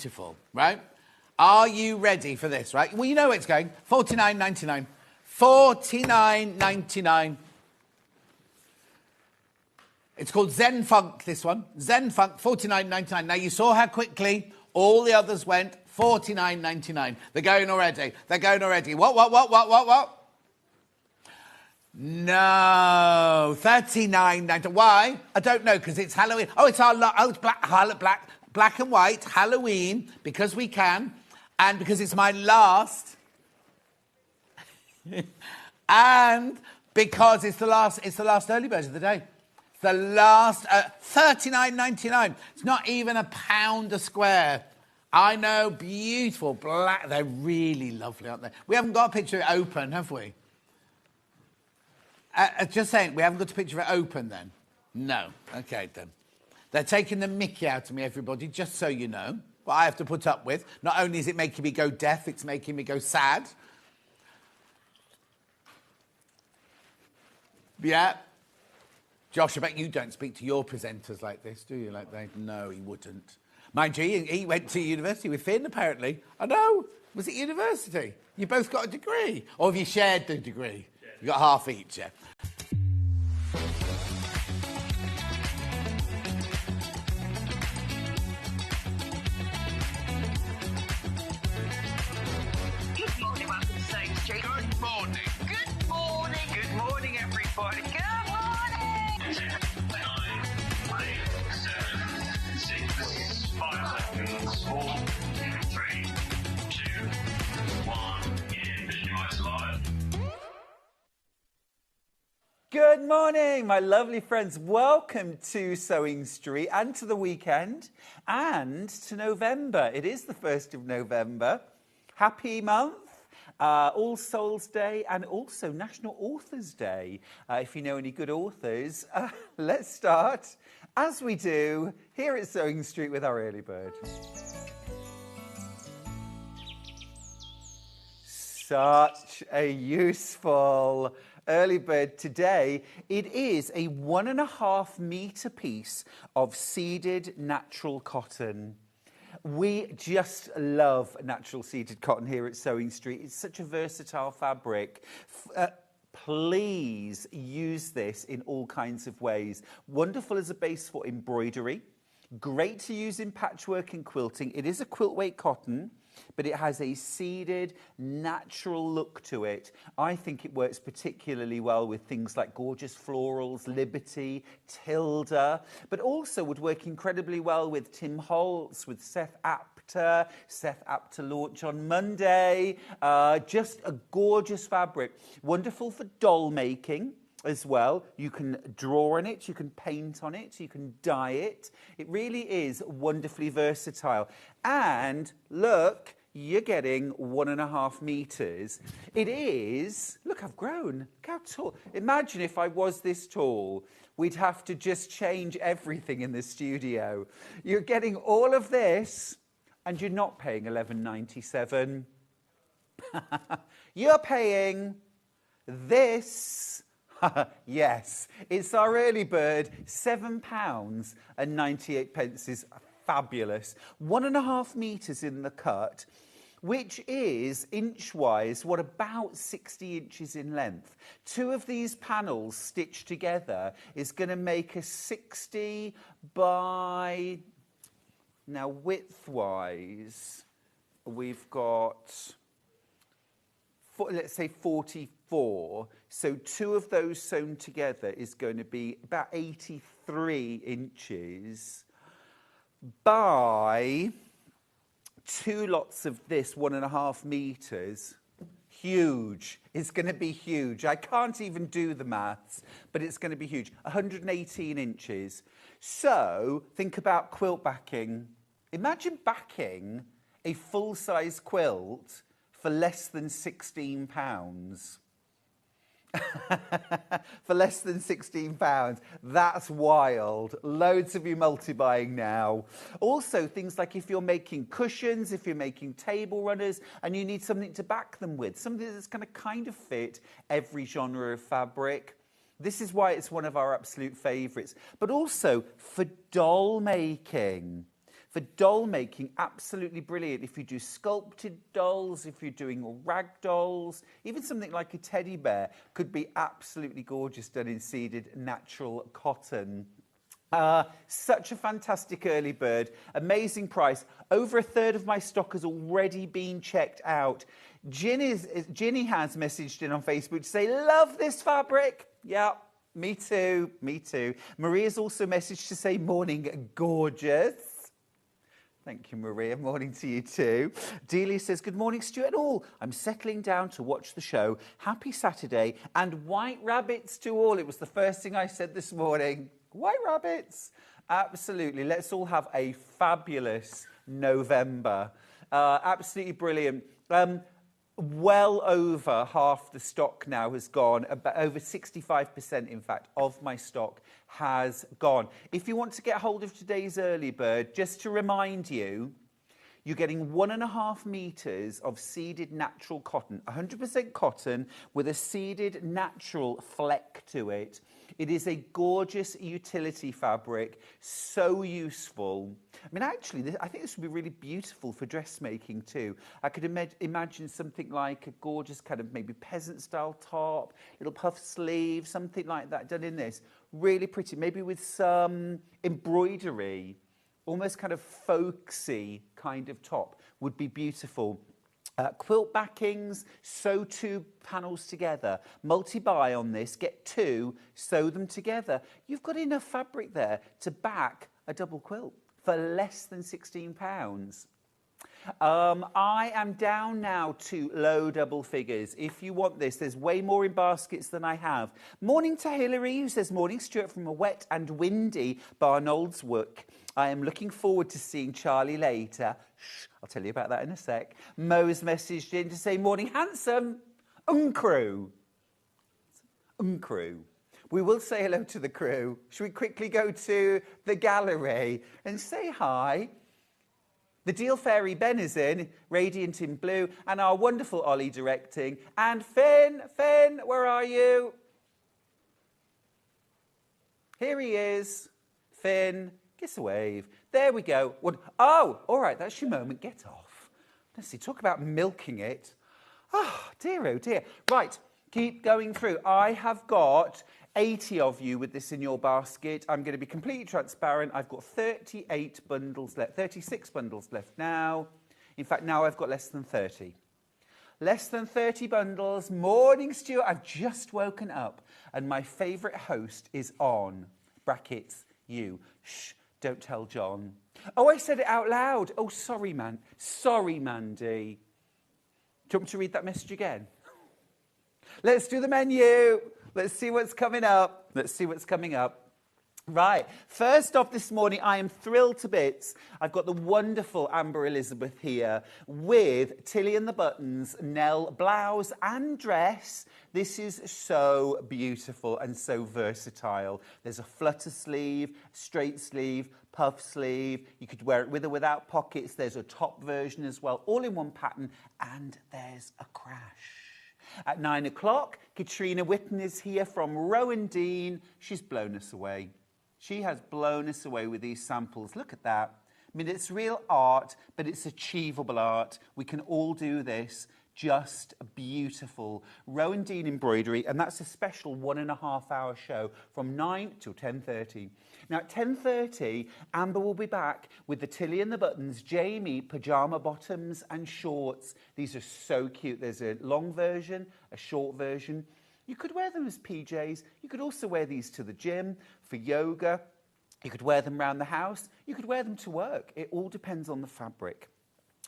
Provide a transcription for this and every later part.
beautiful, right? Are you ready for this, right? Well, you know where it's going. $49.99. $49.99. It's called Zen Funk, this one. Zen Funk, $49.99. Now, you saw how quickly all the others went. $49.99. They're going already. They're going already. What? No. $39.99. Why? I don't know, because it's Halloween. Oh, it's it's black and white, Halloween, because we can, and because it's my last, and because it's the last early bird of the day. The last, $39.99. It's not even £1 a square. I know, beautiful black. They're really lovely, aren't they? We haven't got a picture of it open, have we? Just saying, we haven't got a picture of it open then? No. Okay, then. They're taking the mickey out of me, everybody, just so you know. What I have to put up with. Not only is it making me go deaf, it's making me go sad. Yeah. Josh, I bet you don't speak to your presenters like this, do you? Like they? No, he wouldn't. Mind you, he went to university with Finn, apparently. I know. Was it university? You both got a degree? Or have you shared the degree? Yeah. You got half each, yeah. Good morning, welcome to Sewing Street. Good morning. Good morning. Good morning, everybody. Good morning. 10, 9, 8, 7, 6, 5 seconds, 4, 3, 2, 1. Visualize live. Good morning, my lovely friends. Welcome to Sewing Street and to the weekend and to November. It is the 1st of November. Happy month. All Souls Day and also National Authors Day. If you know any good authors, let's start, as we do, here at Sewing Street with our early bird. Such a useful early bird today. It is a 1.5 metre piece of seeded natural cotton. We just love natural seeded cotton here at Sewing Street. It's such a versatile fabric. Please use this in all kinds of ways. Wonderful as a base for embroidery. Great to use in patchwork and quilting. It is a quilt weight cotton, but it has a seeded, natural look to it. I think it works particularly well with things like gorgeous florals, Liberty, Tilda, but also would work incredibly well with Tim Holtz, with Seth Apter. Seth Apter launch on Monday. Just a gorgeous fabric. Wonderful for doll making as well. You can draw on it, you can paint on it, you can dye it. It really is wonderfully versatile. And look, you're getting 1.5 metres. It is, look, I've grown. Look how tall. Imagine if I was this tall. We'd have to just change everything in the studio. You're getting all of this and you're not paying £11.97. You're paying this. Yes, it's our early bird, £7.98 is fabulous. 1.5 metres in the cut, which is inch-wise, about 60 inches in length. 2 of these panels stitched together is going to make a 60 by, now width-wise, we've got, let's say 44. So 2 of those sewn together is going to be about 83 inches by 2 lots of this 1.5 metres. Huge. It's going to be huge. I can't even do the maths, but it's going to be huge. 118 inches. So think about quilt backing. Imagine backing a full-size quilt for less than £16. For less than £16. That's wild. Loads of you multi-buying now. Also, things like if you're making cushions, if you're making table runners, and you need something to back them with, something that's going to kind of fit every genre of fabric. This is why it's one of our absolute favourites. But also for doll making. For doll making, absolutely brilliant. If you do sculpted dolls, if you're doing rag dolls, even something like a teddy bear could be absolutely gorgeous done in seeded natural cotton. Such a fantastic early bird. Amazing price. Over a third of my stock has already been checked out. Ginny has messaged in on Facebook to say, love this fabric. Yeah, me too, me too. Maria's also messaged to say, morning, gorgeous. Thank you, Maria. Morning to you too. Delia says, good morning, Stuart and all. I'm settling down to watch the show. Happy Saturday and white rabbits to all. It was the first thing I said this morning. White rabbits. Absolutely. Let's all have a fabulous November. Absolutely brilliant. Well over half the stock now has gone, about over 65% in fact of my stock has gone. If you want to get hold of today's early bird, just to remind you, you're getting 1.5 meters of seeded natural cotton, 100% cotton with a seeded natural fleck to it. It is a gorgeous utility fabric, so useful. I mean, actually, I think this would be really beautiful for dressmaking too. I could imagine something like a gorgeous kind of maybe peasant-style top, little puff sleeve, something like that done in this. Really pretty, maybe with some embroidery, almost kind of folksy kind of top would be beautiful. Quilt backings, sew 2 panels together. Multi-buy on this, get 2, sew them together. You've got enough fabric there to back a double quilt for less than £16. I am down now to low double figures. If you want this, there's way more in baskets than I have. Morning to Hilary, who says, morning Stuart from a wet and windy Barnoldswick. I am looking forward to seeing Charlie later. Shh, I'll tell you about that in a sec. Mo's messaged in to say, morning handsome. Crew. Crew. We will say hello to the crew. Should we quickly go to the gallery and say hi? The Deal Fairy Ben is in, radiant in blue, and our wonderful Ollie directing. And Finn, where are you? Here he is. Finn, kiss a wave. There we go. Oh, all right, that's your moment. Get off. Let's see, talk about milking it. Oh, dear. Right, keep going through. I have got 80 of you with this in your basket. I'm going to be completely transparent. I've got 36 bundles left now. In fact, now I've got less than 30. Less than 30 bundles. Morning, Stuart. I've just woken up and my favourite host is on. Brackets, you. Shh, don't tell John. Oh, I said it out loud. Oh, sorry, man. Sorry, Mandy. Do you want me to read that message again? Let's do the menu. Let's see what's coming up. Right, first off this morning, I am thrilled to bits. I've got the wonderful Amber Elizabeth here with Tilly and the Buttons, Nell blouse and dress. This is so beautiful and so versatile. There's a flutter sleeve, straight sleeve, puff sleeve. You could wear it with or without pockets. There's a top version as well, all in one pattern, and there's a crash. At 9 o'clock, Katrina Whitten is here from Rowan Dean. She's blown us away. She has blown us away with these samples. Look at that. I mean, it's real art, but it's achievable art. We can all do this. Just beautiful. Rowan Dean Embroidery, and that's a special 1.5 hour show from 9 till 10:30. Now, at 10:30, Amber will be back with the Tilly and the Buttons, Jamie, pyjama bottoms and shorts. These are so cute. There's a long version, a short version. You could wear them as PJs. You could also wear these to the gym, for yoga. You could wear them around the house. You could wear them to work. It all depends on the fabric.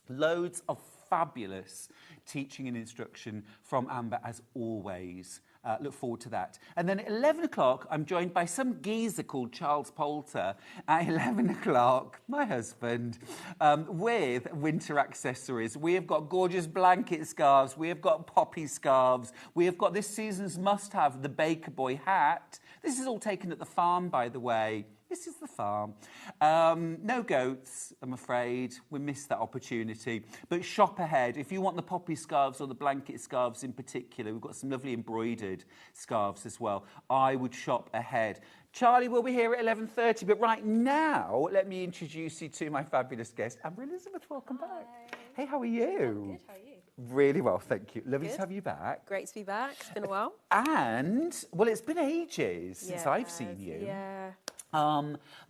Loads of fabulous teaching and instruction from Amber, as always. Look forward to that. And then at 11 o'clock, I'm joined by some geezer called Charles Poulter at 11 o'clock, my husband, with winter accessories. We have got gorgeous blanket scarves. We have got poppy scarves. We have got this season's must-have, the Baker Boy hat. This is all taken at the farm, by the way. This is the farm. No goats, I'm afraid. We missed that opportunity. But shop ahead. If you want the poppy scarves or the blanket scarves in particular, we've got some lovely embroidered scarves as well. I would shop ahead. Charlie will be here at 11:30, but right now, let me introduce you to my fabulous guest, Amber Elizabeth. Welcome back. Hey, how are you? I'm good, how are you? Really well, thank you. Lovely Good. to have you back. Great to be back. It's been a while. And, well, it's been ages since I've seen you. Yeah.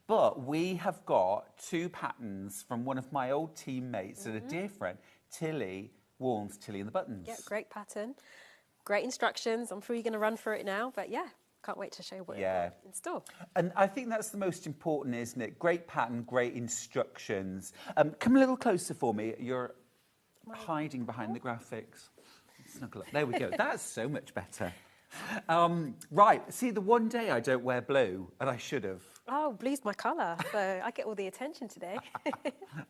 But we have got two patterns from one of my old teammates and a dear friend, Tilly Warnes, Tilly and the Buttons. Yeah, great pattern. Great instructions. I'm sure you're going to run through it now, but yeah, can't wait to show you what you've got in store. And I think that's the most important, isn't it? Great pattern, great instructions. Come a little closer for me. You're hiding behind the graphics. Snuggle up. There we go. That's so much better. Right. See, the one day I don't wear blue, and I should have. Oh, blue's my colour, so I get all the attention today.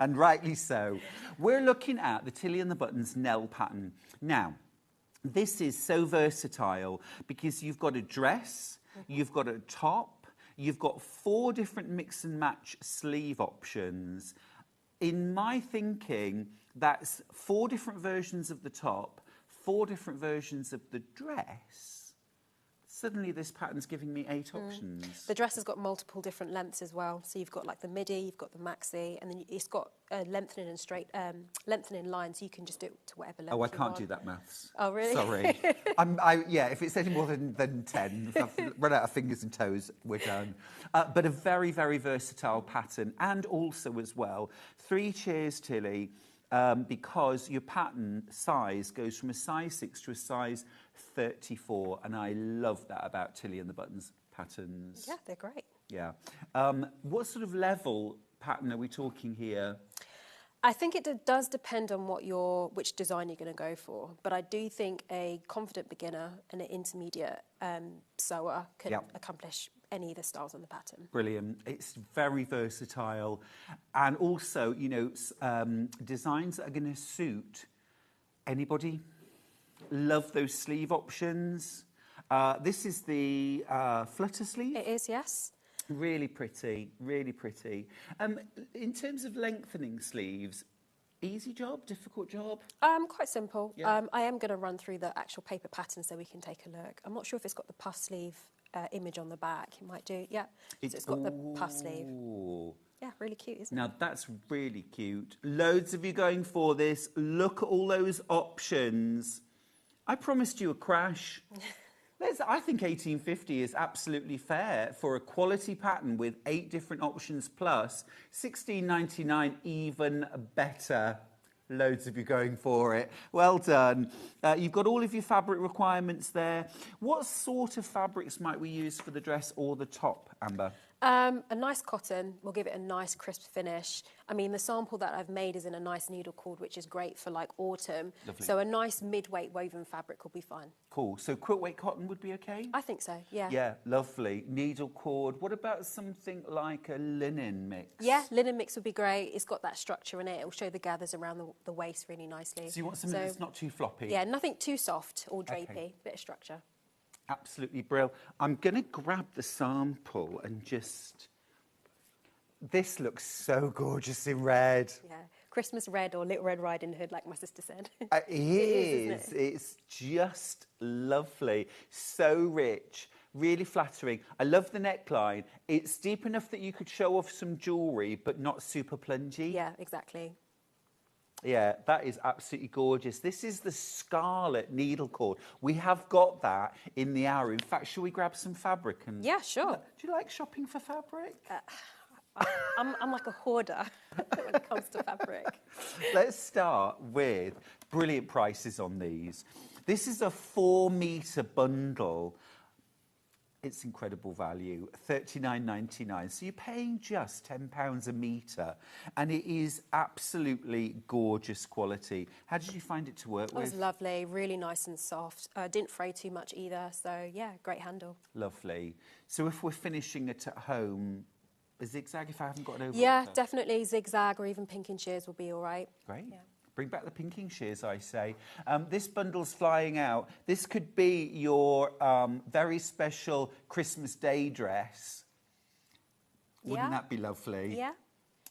And rightly so. We're looking at the Tilly and the Buttons Nell pattern. Now, this is so versatile because you've got a dress, you've got a top, you've got 4 different mix and match sleeve options. In my thinking, that's 4 different versions of the top, 4 different versions of the dress. Suddenly this pattern's giving me 8 options. The dress has got multiple different lengths as well. So you've got like the midi, you've got the maxi, and then it's got lengthening and straight, lengthening lines. So you can just do it to whatever length. Oh, I you can't want. do that maths. Oh, really? Sorry. Yeah, if it's any more than 10, if I've run out of fingers and toes, we're done. But a very, very versatile pattern. And also as well, 3 cheers, Tilly, because your pattern size goes from a size 6 to a size 34. And I love that about Tilly and the Buttons patterns. Yeah, they're great. Yeah. What sort of level pattern are we talking here? I think it does depend on which design you're going to go for. But I do think a confident beginner and an intermediate sewer can accomplish any of the styles on the pattern. Brilliant. It's very versatile. And also, you know, designs that are going to suit anybody. Love those sleeve options. This is the flutter sleeve. It is, yes. Really pretty, really pretty. In terms of lengthening sleeves, easy job, difficult job? Quite simple. Yeah. I am going to run through the actual paper pattern so we can take a look. I'm not sure if it's got the puff sleeve image on the back. It might do, yeah. So it's got the puff sleeve. Yeah, really cute, isn't it? Now, that's really cute. Loads of you going for this. Look at all those options. I promised you a crash. I think 1850 is absolutely fair for a quality pattern with 8 different options plus. 16.99 even better. Loads of you going for it. Well done. You've got all of your fabric requirements there. What sort of fabrics might we use for the dress or the top, Amber? A nice cotton will give it a nice crisp finish. I mean, the sample that I've made is in a nice needle cord, which is great for like autumn. Lovely. So a nice mid-weight woven fabric will be fine. Cool. So quilt weight cotton would be okay? I think so, yeah. Yeah, lovely. Needle cord. What about something like a linen mix? Yeah, linen mix would be great. It's got that structure in it. It'll show the gathers around the waist really nicely. So you want something that's not too floppy? Yeah, nothing too soft or drapey. Okay. Bit of structure. Absolutely brilliant. I'm going to grab the sample and just... This looks so gorgeous in red. Yeah, Christmas red or Little Red Riding Hood, like my sister said. It is. Isn't it? It's just lovely. So rich. Really flattering. I love the neckline. It's deep enough that you could show off some jewellery, but not super plungy. Yeah, exactly. Yeah, that is absolutely gorgeous. This is the scarlet needle cord. We have got that in the hour. In fact, shall we grab some fabric? And Yeah, sure. Do you like shopping for fabric? I'm like a hoarder when it comes to fabric. Let's start with brilliant prices on these. This is a 4-metre bundle. It's incredible value, $39.99. So you're paying just £10 a metre, and it is absolutely gorgeous quality. How did you find it to work It was with? lovely, really nice and soft. Didn't fray too much either, so yeah, great handle. Lovely. So if we're finishing it at home, a zigzag if I haven't got it over? Yeah, definitely zigzag or even pinking shears will be all right. Great. Yeah. Bring back the pinking shears, I say. This bundle's flying out. This could be your very special Christmas Day dress. Wouldn't Yeah. that be lovely? Yeah.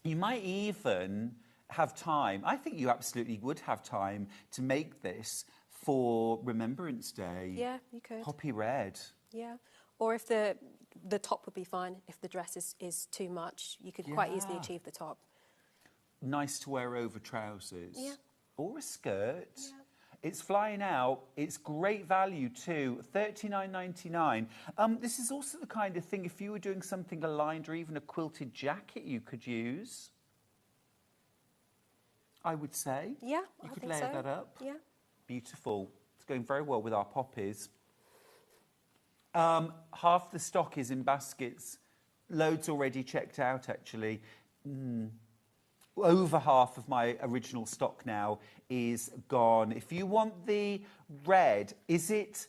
You might even have time. I think you absolutely would have time to make this for Remembrance Day. Yeah, you could. Poppy red. Yeah. Or if the top would be fine. If the dress is too much, you could quite easily Yeah. achieve the top. Nice to wear over trousers. Yeah. Or a skirt. Yeah. It's flying out. It's great value too. $39.99. This is also the kind of thing, if you were doing something aligned or even a quilted jacket, you could use. I would say. Yeah, You I could think layer so. that up. Yeah. Beautiful. It's going very well with our poppies. Half the stock is in baskets. Loads already checked out, actually. Over half of my original stock now is gone. If you want the red, is it,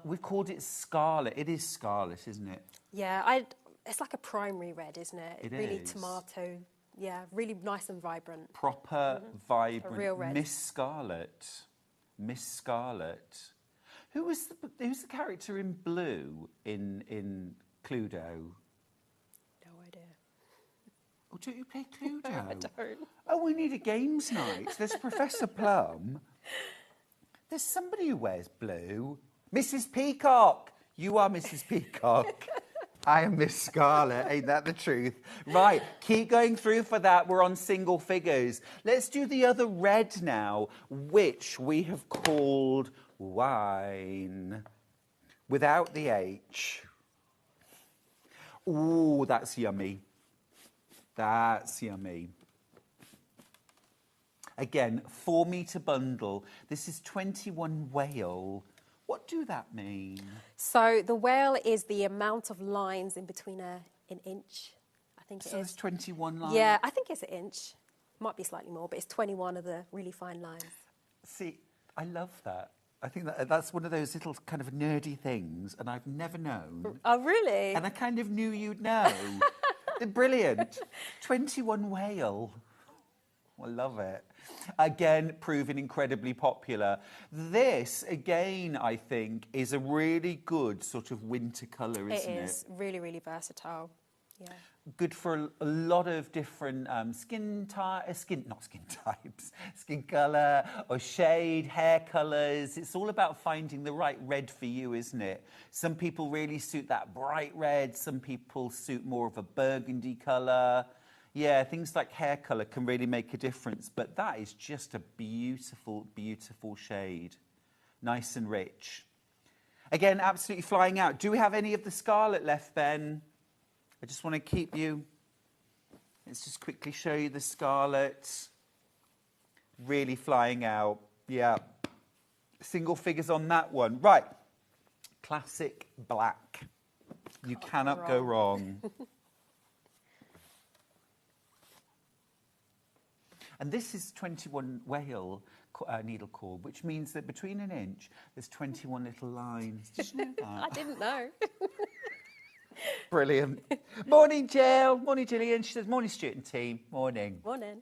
we've called it scarlet. It is scarlet, isn't it? Yeah, it's like a primary red, isn't it? It really is. tomato. Yeah, really nice and vibrant. Proper, vibrant. A real red. Miss Scarlet. Miss Scarlet. Who's the character in blue in Cluedo? No idea. Oh, don't you play Cluedo? I don't. Oh, we need a games night. There's Professor Plum. There's somebody who wears blue. Mrs. Peacock. You are Mrs. Peacock. I am Miss Scarlet. Ain't that the truth? Right, keep going through for that. We're on single figures. Let's do the other red now, which we have called wine. Without the H. Ooh, that's yummy. That's yummy. Again, 4 metre bundle. This is 21 whale. What do that mean? So the whale is the amount of lines in between an inch. I think it So there's is. 21 lines. Yeah, I think it's an inch. Might be slightly more, but it's 21 of the really fine lines. See, I love that. I think that's one of those little kind of nerdy things, and I've never known. Oh, really? And I kind of knew you'd know. They're brilliant. 21 whale. I love it. Again, proving incredibly popular. This, again, I think, is a really good sort of winter colour, isn't it? It is really, really versatile. Yeah. Good for a lot of different skin colour or shade, hair colours. It's all about finding the right red for you, isn't it? Some people really suit that bright red. Some people suit more of a burgundy colour. Yeah, things like hair colour can really make a difference, but that is just a beautiful, beautiful shade. Nice and rich. Again, absolutely flying out. Do we have any of the scarlet left, Ben? I just want to keep you... Let's just quickly show you the scarlet. Really flying out. Yeah. Single figures on that one. Right. Classic black. You cannot go wrong. And this is 21 whale needle cord, which means that between an inch, there's 21 little lines. Did you know that? I didn't know. Brilliant. Morning, Jill. Morning, Gillian. She says, morning, Stuart and team. Morning. Morning.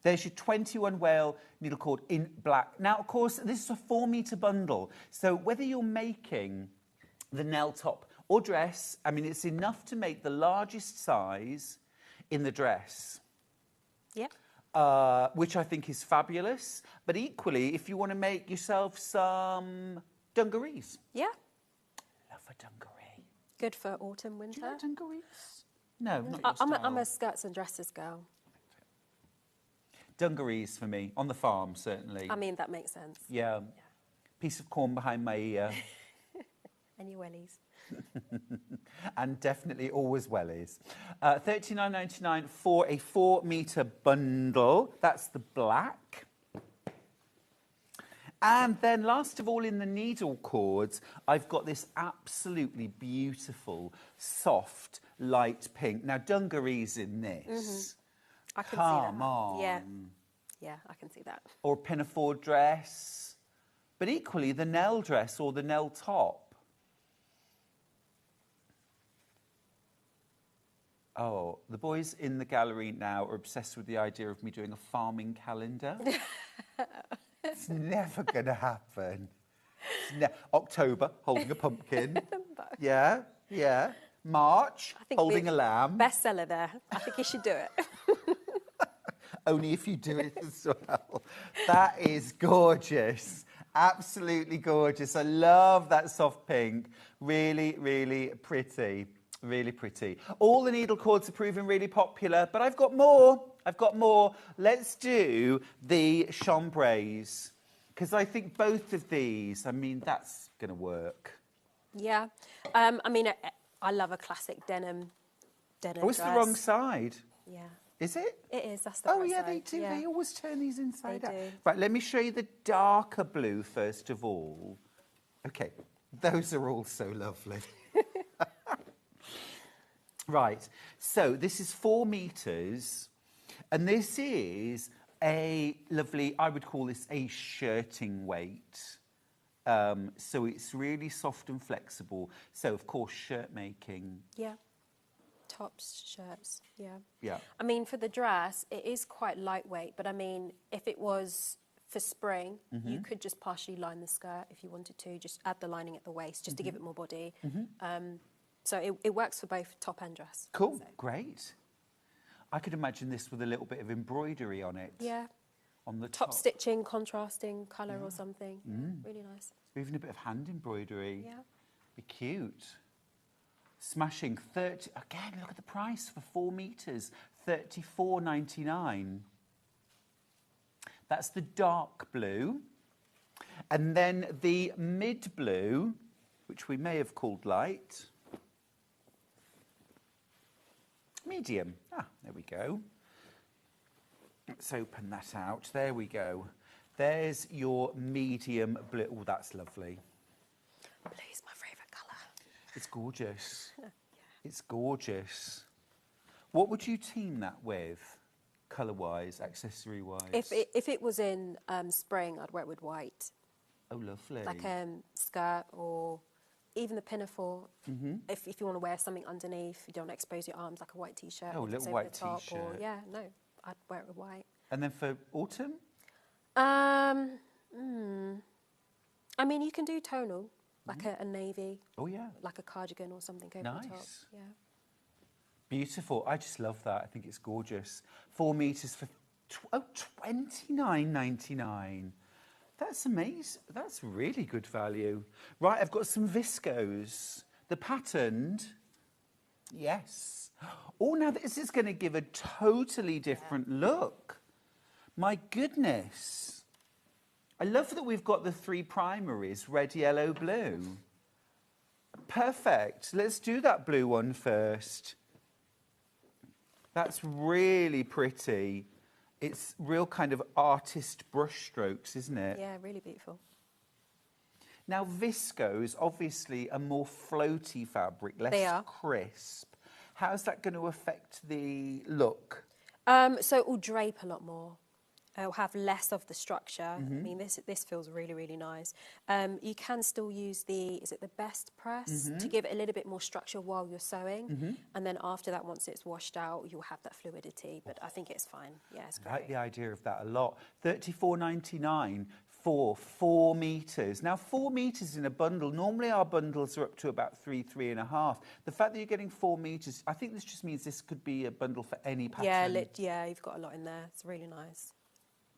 There's your 21 whale needle cord in black. Now, of course, this is a 4 metre bundle. So whether you're making the Nell top or dress, I mean, it's enough to make the largest size in the dress. Yep. Which I think is fabulous. But equally, if you want to make yourself some dungarees. Yeah. Love a dungaree. Good for autumn, winter. Do you like dungarees? No, not your I'm style. a skirts and dresses girl. Dungarees for me, on the farm, certainly. I mean, that makes sense. Yeah. Piece of corn behind my ear. And your wellies. And definitely always wellies. $39.99 for a 4 metre bundle. That's the black. And then last of all in the needle cords, I've got this absolutely beautiful, soft, light pink. Now, dungarees in this. I can Come see that. on. Yeah. Yeah, I can see that. Or a pinafore dress. But equally, the Nell dress or the Nell top. Oh, the boys in the gallery now are obsessed with the idea of me doing a farming calendar. It's never going to happen. October, holding a pumpkin. Yeah, yeah. March, I think holding a lamb. Bestseller there. I think you should do it. Only if you do it as well. That is gorgeous. Absolutely gorgeous. I love that soft pink. Really, really pretty. Really pretty. All the needle cords are proving really popular, but I've got more. I've got more. Let's do the chambrays, because I think both of these, I mean, that's going to work. Yeah. I mean, I love a classic denim Oh, it's dress. the wrong side. Yeah. Is it? It is. That's the Oh, right yeah, side. they do. Yeah. They always turn these inside They out. do. Right, let me show you the darker blue first of all. Okay, those are all so lovely. Right, so this is 4 meters, and this is a lovely, I would call this a shirting weight. So it's really soft and flexible. So, of course, shirt making. Yeah. Tops, shirts. Yeah. Yeah. I mean, for the dress, it is quite lightweight, but I mean, if it was for spring, you could just partially line the skirt if you wanted to, just add the lining at the waist just to give it more body. So it works for both top and dress. Cool, So, great. I could imagine this with a little bit of embroidery on it. yeah. On the Top top. stitching, contrasting colour or something. Really nice. Even a bit of hand embroidery. Yeah. Be cute. Smashing 30. Again, look at the price for 4 meters. $34.99. That's the dark blue. And then the mid blue, which we may have called light. Medium. Ah, there we go. Let's open that out. There we go. There's your medium blue. Oh, that's lovely. Blue's my favourite colour. It's gorgeous. It's gorgeous. What would you team that with, colour-wise, accessory-wise? If it was in spring, I'd wear it with white. Oh, lovely. Like a skirt or even the pinafore. If you want to wear something underneath, you don't want to expose your arms, like a white t-shirt. Oh, a if it's little over white the top, or, t-shirt. yeah, no, I'd wear it with white. And then for autumn? I mean, you can do tonal, like a navy, Oh, yeah. like a cardigan or something over the top. Nice. Yeah. Beautiful. I just love that. I think it's gorgeous. 4 meters for $29.99. That's amazing. That's really good value. Right, I've got some viscose. The patterned. Yes. Oh, now this is going to give a totally different look. My goodness. I love that we've got the 3 primaries, red, yellow, blue. Perfect. Let's do that blue one first. That's really pretty. It's real kind of artist brush strokes, isn't it? Yeah, really beautiful. Now, viscose, obviously a more floaty fabric, less They are. crisp. How's that going to affect the look? So it will drape a lot more. It'll have less of the structure. I mean, this feels really, really nice. You can still use the best press to give it a little bit more structure while you're sewing. And then after that, once it's washed out, you'll have that fluidity. But I think it's fine. Yeah, it's I great. like the idea of that a lot. $34.99 for 4 meters. Now, 4 meters in a bundle, normally our bundles are up to about 3.5. The fact that you're getting 4 meters, I think this just means this could be a bundle for any pattern. Yeah, you've got a lot in there. It's really nice.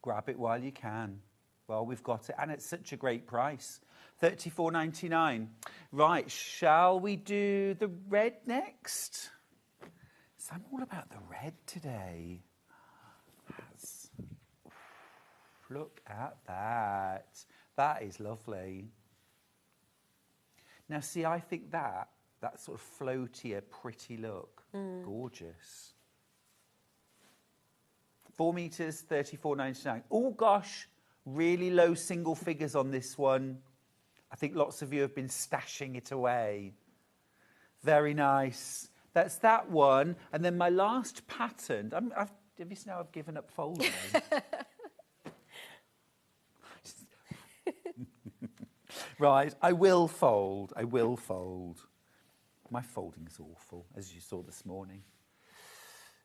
Grab it while you can. Well, we've got it, and it's such a great price. $34.99. Right, shall we do the red next? So I'm all about the red today. Look at that. That is lovely. Now, see, I think that sort of floatier, pretty look, gorgeous. 4 meters, $34.99. Oh, gosh, really low single figures on this one. I think lots of you have been stashing it away. Very nice. That's that one. And then my last pattern, have you seen how I've given up folding? Right, I will fold. I will fold. My folding's awful, as you saw this morning.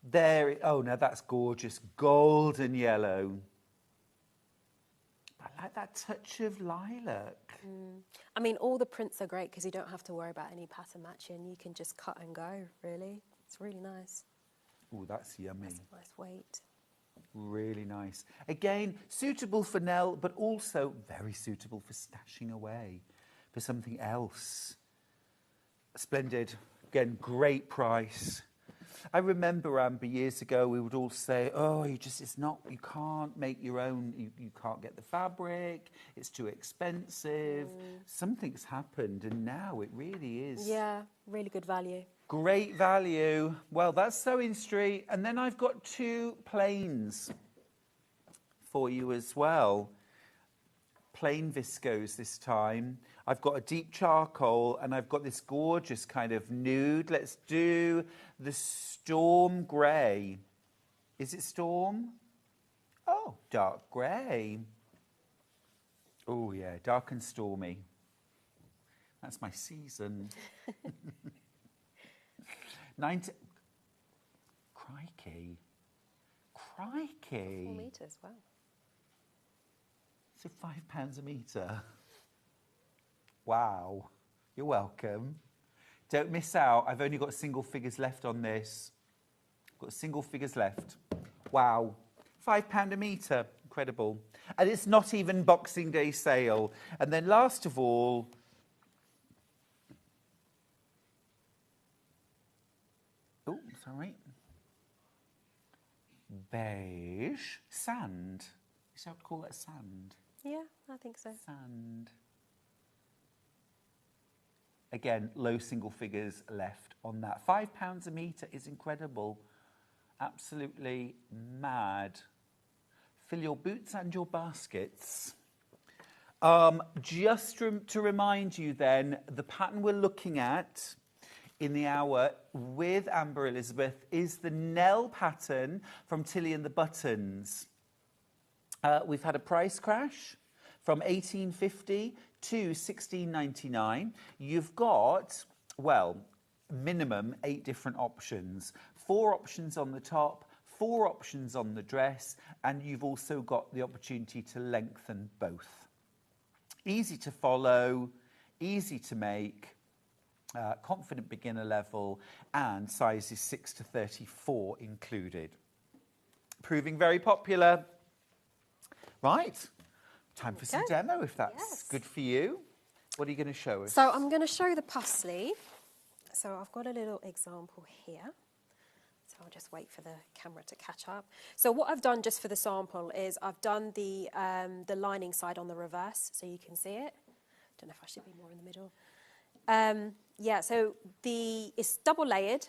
There, oh, now that's gorgeous. Golden yellow. I like that touch of lilac. I mean, all the prints are great because you don't have to worry about any pattern matching. You can just cut and go, really. It's really nice. Oh, that's yummy. That's a nice weight. Really nice. Again, suitable for Nell, but also very suitable for stashing away for something else. Splendid. Again, great price. I remember, Amber, years ago, we would all say, oh, you can't make your own, you can't get the fabric, it's too expensive. Something's happened, and now it really is. Yeah, really good value. Great value. Well, that's Sewing Street. And then I've got 2 plains for you as well. Plain viscose this time. I've got a deep charcoal and I've got this gorgeous kind of nude. Let's do the storm grey. Is it storm? Oh, dark grey. Oh, yeah, dark and stormy. That's my season. 90. Crikey. Crikey. 4 metres, wow. So £5 a metre. Wow. You're welcome. Don't miss out. I've only got single figures left on this. Got single figures left. Wow. £5 a metre. Incredible. And it's not even Boxing Day sale. And then last of all, oh, sorry. Beige sand. Is that what to call that sand? Yeah, I think so. Sand. Again, low single figures left on that. £5 a metre is incredible. Absolutely mad. Fill your boots and your baskets. Just to remind you then, the pattern we're looking at in the hour with Amber Elizabeth is the Nell pattern from Tilly and the Buttons. We've had a price crash from $18.50 to $16.99. You've got, well, minimum 8 different options. 4 options on the top, 4 options on the dress, and you've also got the opportunity to lengthen both. Easy to follow, easy to make, confident beginner level, and sizes 6 to 34 included. Proving very popular. Right, time for some demo if that's good for you. What are you going to show us? So I'm going to show the puff sleeve. So I've got a little example here. So I'll just wait for the camera to catch up. So what I've done just for the sample is I've done the lining side on the reverse so you can see it. Don't know if I should be more in the middle. Yeah, so it's double layered.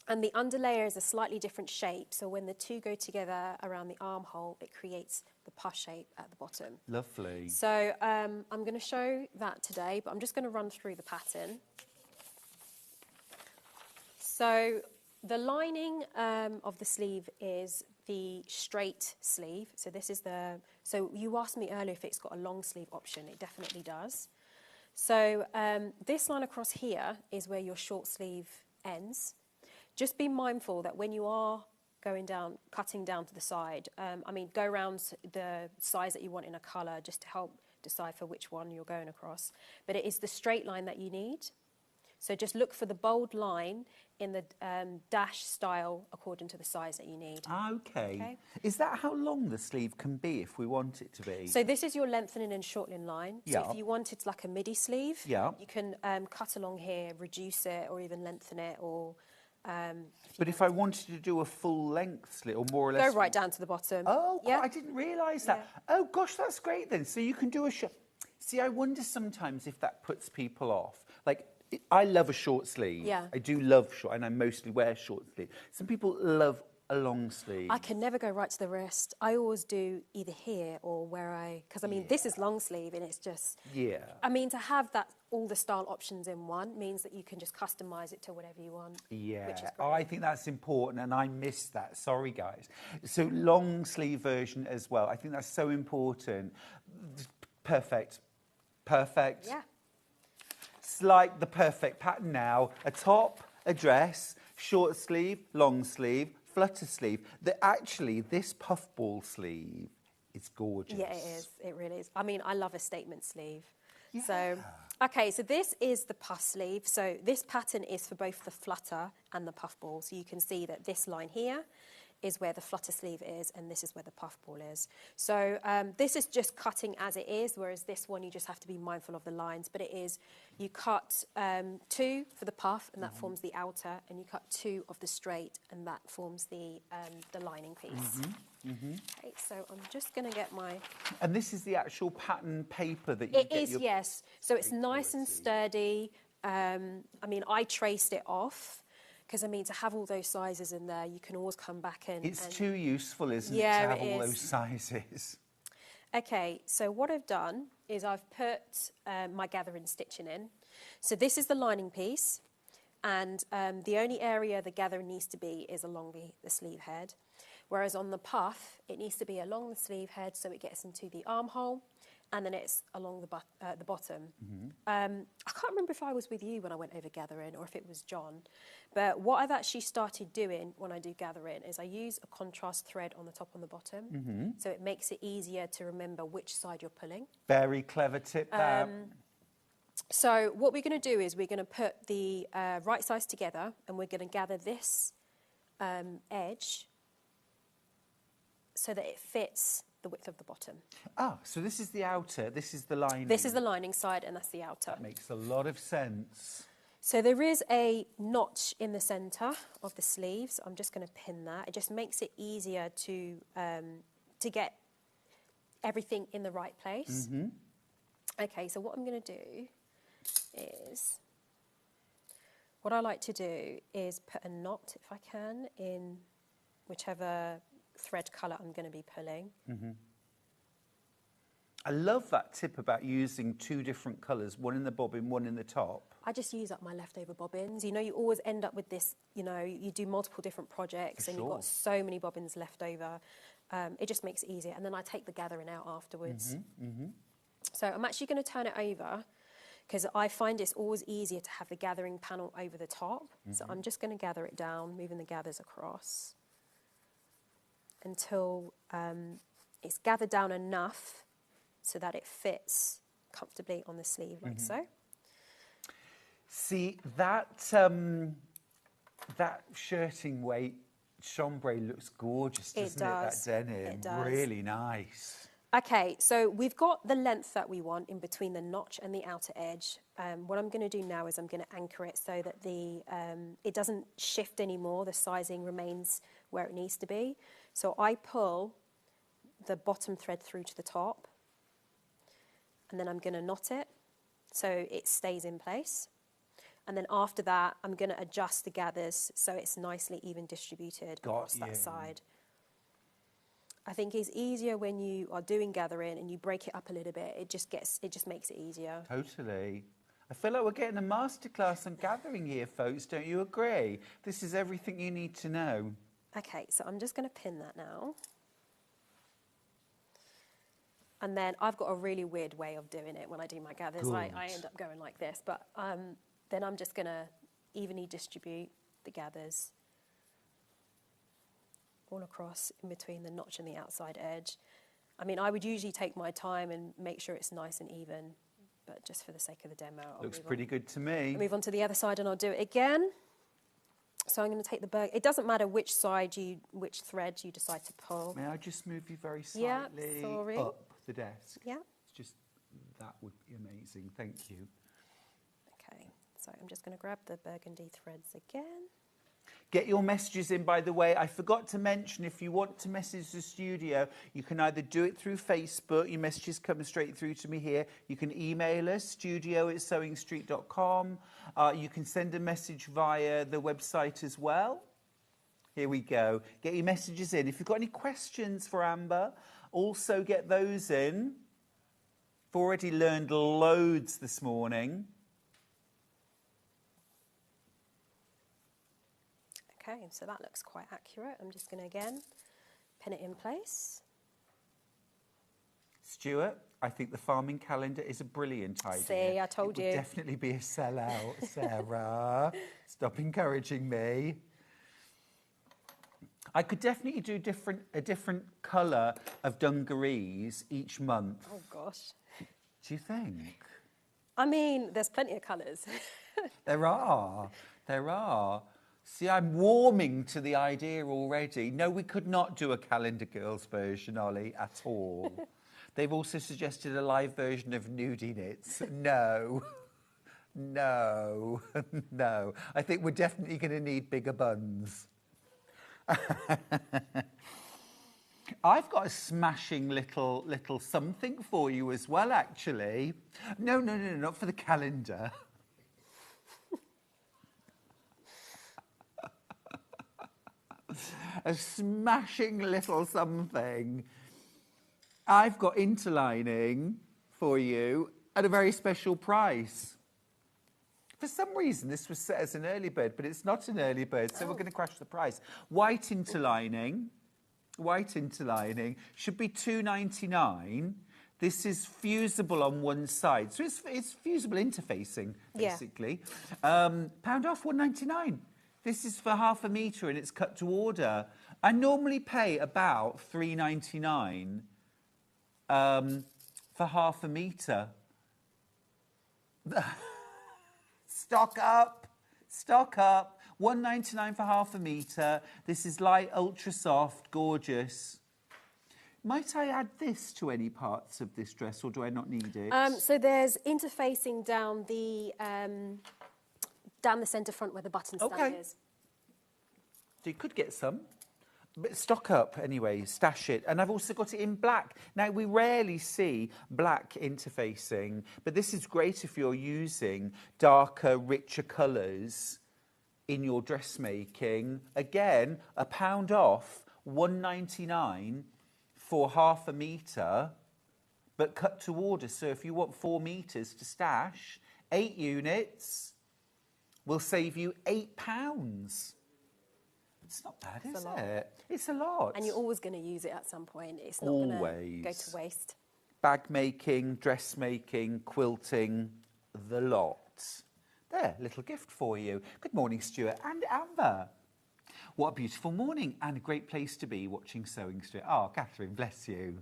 And the underlayer is a slightly different shape. So when the two go together around the armhole, it creates the puff shape at the bottom. Lovely. So I'm going to show that today, but I'm just going to run through the pattern. So the lining of the sleeve is the straight sleeve. So this is so you asked me earlier if it's got a long sleeve option. It definitely does. So this line across here is where your short sleeve ends. Just be mindful that when you are going down, cutting down to the side, go around the size that you want in a colour just to help decipher which one you're going across. But it is the straight line that you need. So just look for the bold line in the dash style according to the size that you need. Okay. Is that how long the sleeve can be if we want it to be? So this is your lengthening and shortening line. So Yeah. if you wanted like a midi sleeve, Yeah. you can cut along here, reduce it, or even lengthen it, or... But if I wanted to do a full length sleeve, or more or less... Go right down to the bottom. Oh, yeah. I didn't realise that. Yeah. Oh, gosh, that's great then. So you can do a... See, I wonder sometimes if that puts people off. Like, I love a short sleeve. Yeah. I do love short, and I mostly wear short sleeve. Some people love a long sleeve. I can never go right to the wrist. I always do either here or because this is long sleeve and it's just... Yeah. to have all the style options in one means that you can just customise it to whatever you want. Yeah, Which is great. I think that's important, and I missed that. Sorry, guys. So long sleeve version as well. I think that's so important. Perfect. Perfect. Yeah. It's like the perfect pattern now. A top, a dress, short sleeve, long sleeve, flutter sleeve. Actually, this puffball sleeve It's gorgeous. Yeah, it is. It really is. I mean, I love a statement sleeve. So, okay, so this is the puff sleeve. So this pattern is for both the flutter and the puff ball. So you can see that this line here is where the flutter sleeve is, and this is where the puff ball is. So this is just cutting as it is, whereas this one you just have to be mindful of the lines. But it is, you cut 2 for the puff, and that forms the outer, and you cut 2 of the straight, and that forms the lining piece. Okay, so I'm just going to get my... And this is the actual pattern paper that you It get is, your... yes. So it's nice and sturdy. I mean, I traced it off. Because, I mean, to have all those sizes in there, you can always come back and... It's too useful, isn't it, to Yeah, have it all is. those sizes? Okay, so what I've done is I've put my gathering stitching in. So this is the lining piece, and the only area the gathering needs to be is along the sleeve head. Whereas on the puff, it needs to be along the sleeve head so it gets into the armhole, and then it's along the bottom. I can't remember if I was with you when I went over gathering or if it was John, but what I've actually started doing when I do gathering is I use a contrast thread on the top and the bottom, so it makes it easier to remember which side you're pulling. Very clever tip, that. So what we're going to do is we're going to put the right sides together, and we're going to gather this edge so that it fits the width of the bottom. Ah, so this is the outer, this is the lining. This is the lining side, and that's the outer. That makes a lot of sense. So there is a notch in the centre of the sleeves. I'm just going to pin that. It just makes it easier to get everything in the right place. Okay, so what I'm going to do is, what I like to do is put a knot, if I can, in whichever thread colour I'm going to be pulling. I love that tip about using 2 different colours, one in the bobbin, one in the top. I just use up my leftover bobbins. You know, you always end up with this, you know, you do multiple different projects and you've got so many bobbins left over. It just makes it easier. And then I take the gathering out afterwards. So I'm actually going to turn it over because I find it's always easier to have the gathering panel over the top. So I'm just going to gather it down, moving the gathers across until it's gathered down enough so that it fits comfortably on the sleeve, like so. See, that shirting weight chambray looks gorgeous, doesn't it? That denim. It does. Really nice. Okay, so we've got the length that we want in between the notch and the outer edge. What I'm going to do now is I'm going to anchor it so that it doesn't shift anymore. The sizing remains where it needs to be. So I pull the bottom thread through to the top, and then I'm going to knot it so it stays in place. And then after that, I'm going to adjust the gathers so it's nicely even distributed across that side. I think it's easier when you are doing gathering and you break it up a little bit. It just makes it easier. Totally. I feel like we're getting a masterclass on gathering here, folks. Don't you agree? This is everything you need to know. Okay, so I'm just going to pin that now. And then I've got a really weird way of doing it when I do my gathers. I end up going like this, but then I'm just going to evenly distribute the gathers all across in between the notch and the outside edge. I mean, I would usually take my time and make sure it's nice and even, but just for the sake of the demo, Looks pretty good to me. I'll move on to the other side and I'll do it again. So I'm going to take the burg. It doesn't matter which thread you decide to pull. May I just move you very slightly up the desk? Yeah. It's just, that would be amazing. Thank you. Okay, so I'm just going to grab the burgundy threads again. Get your messages in, by the way. I forgot to mention, if you want to message the studio, you can either do it through Facebook. Your messages come straight through to me here. You can email us, studio@sewingstreet.com. You can send a message via the website as well. Here we go. Get your messages in. If you've got any questions for Amber, also get those in. I've already learned loads this morning. Okay, so that looks quite accurate. I'm just going to, again, pin it in place. Stuart, I think the farming calendar is a brilliant idea. See, I told you. It would definitely be a sellout, Sarah. Stop encouraging me. I could definitely do a different colour of dungarees each month. Oh, gosh. Do you think? I mean, there's plenty of colours. There are. See, I'm warming to the idea already. No, we could not do a Calendar Girls version, Ollie, at all. They've also suggested a live version of Nudie Knits. No. No. No. I think we're definitely going to need bigger buns. I've got a smashing little something for you as well, actually. No, not for the calendar. A smashing little something. I've got interlining for you at a very special price. For some reason, this was set as an early bird, but it's not an early bird, so we're going to crash the price. White interlining should be $2.99. This is fusible on one side, so it's fusible interfacing, basically. Pound off, $1.99. This is for half a metre and it's cut to order. I normally pay about $3.99 for half a metre. Stock up. $1.99 for half a metre. This is light, ultra soft, gorgeous. Might I add this to any parts of this dress, or do I not need it? So there's interfacing down the centre front where the button stand is. So you could get some. But stock up anyway, stash it. And I've also got it in black. Now, we rarely see black interfacing, but this is great if you're using darker, richer colours in your dressmaking. Again, £1 off, $1.99 for half a metre, but cut to order. So if you want 4 metres to stash, 8 units will save you £8. It's not bad, is it? It's a lot. And you're always going to use it at some point. It's not going to go to waste. Bag making, dressmaking, quilting, the lot. There, little gift for you. Good morning, Stuart and Amber. What a beautiful morning and a great place to be watching Sewing Stuart. Oh, Catherine, bless you.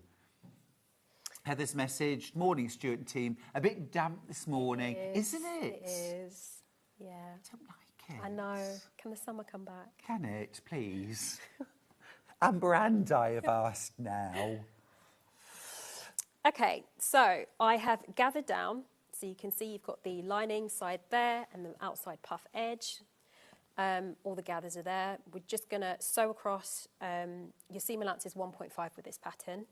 Heather's message, morning, Stuart and team. A bit damp this morning, isn't it? It is, yeah. I don't like it. I know. Can the summer come back? Can it, please? Amber and I have asked now. Okay, so I have gathered down. So you can see you've got the lining side there and the outside puff edge. All the gathers are there. We're just going to sew across. Your seam allowance is 1.5 with this pattern.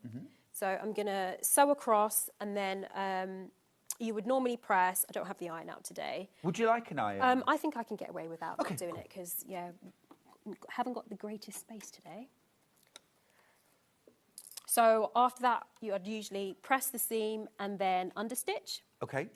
So I'm going to sew across, and then you would normally press. I don't have the iron out today. Would you like an iron? I think I can get away without doing cool. it because, yeah, haven't got the greatest space today. So after that, you would usually press the seam and then understitch. Okay.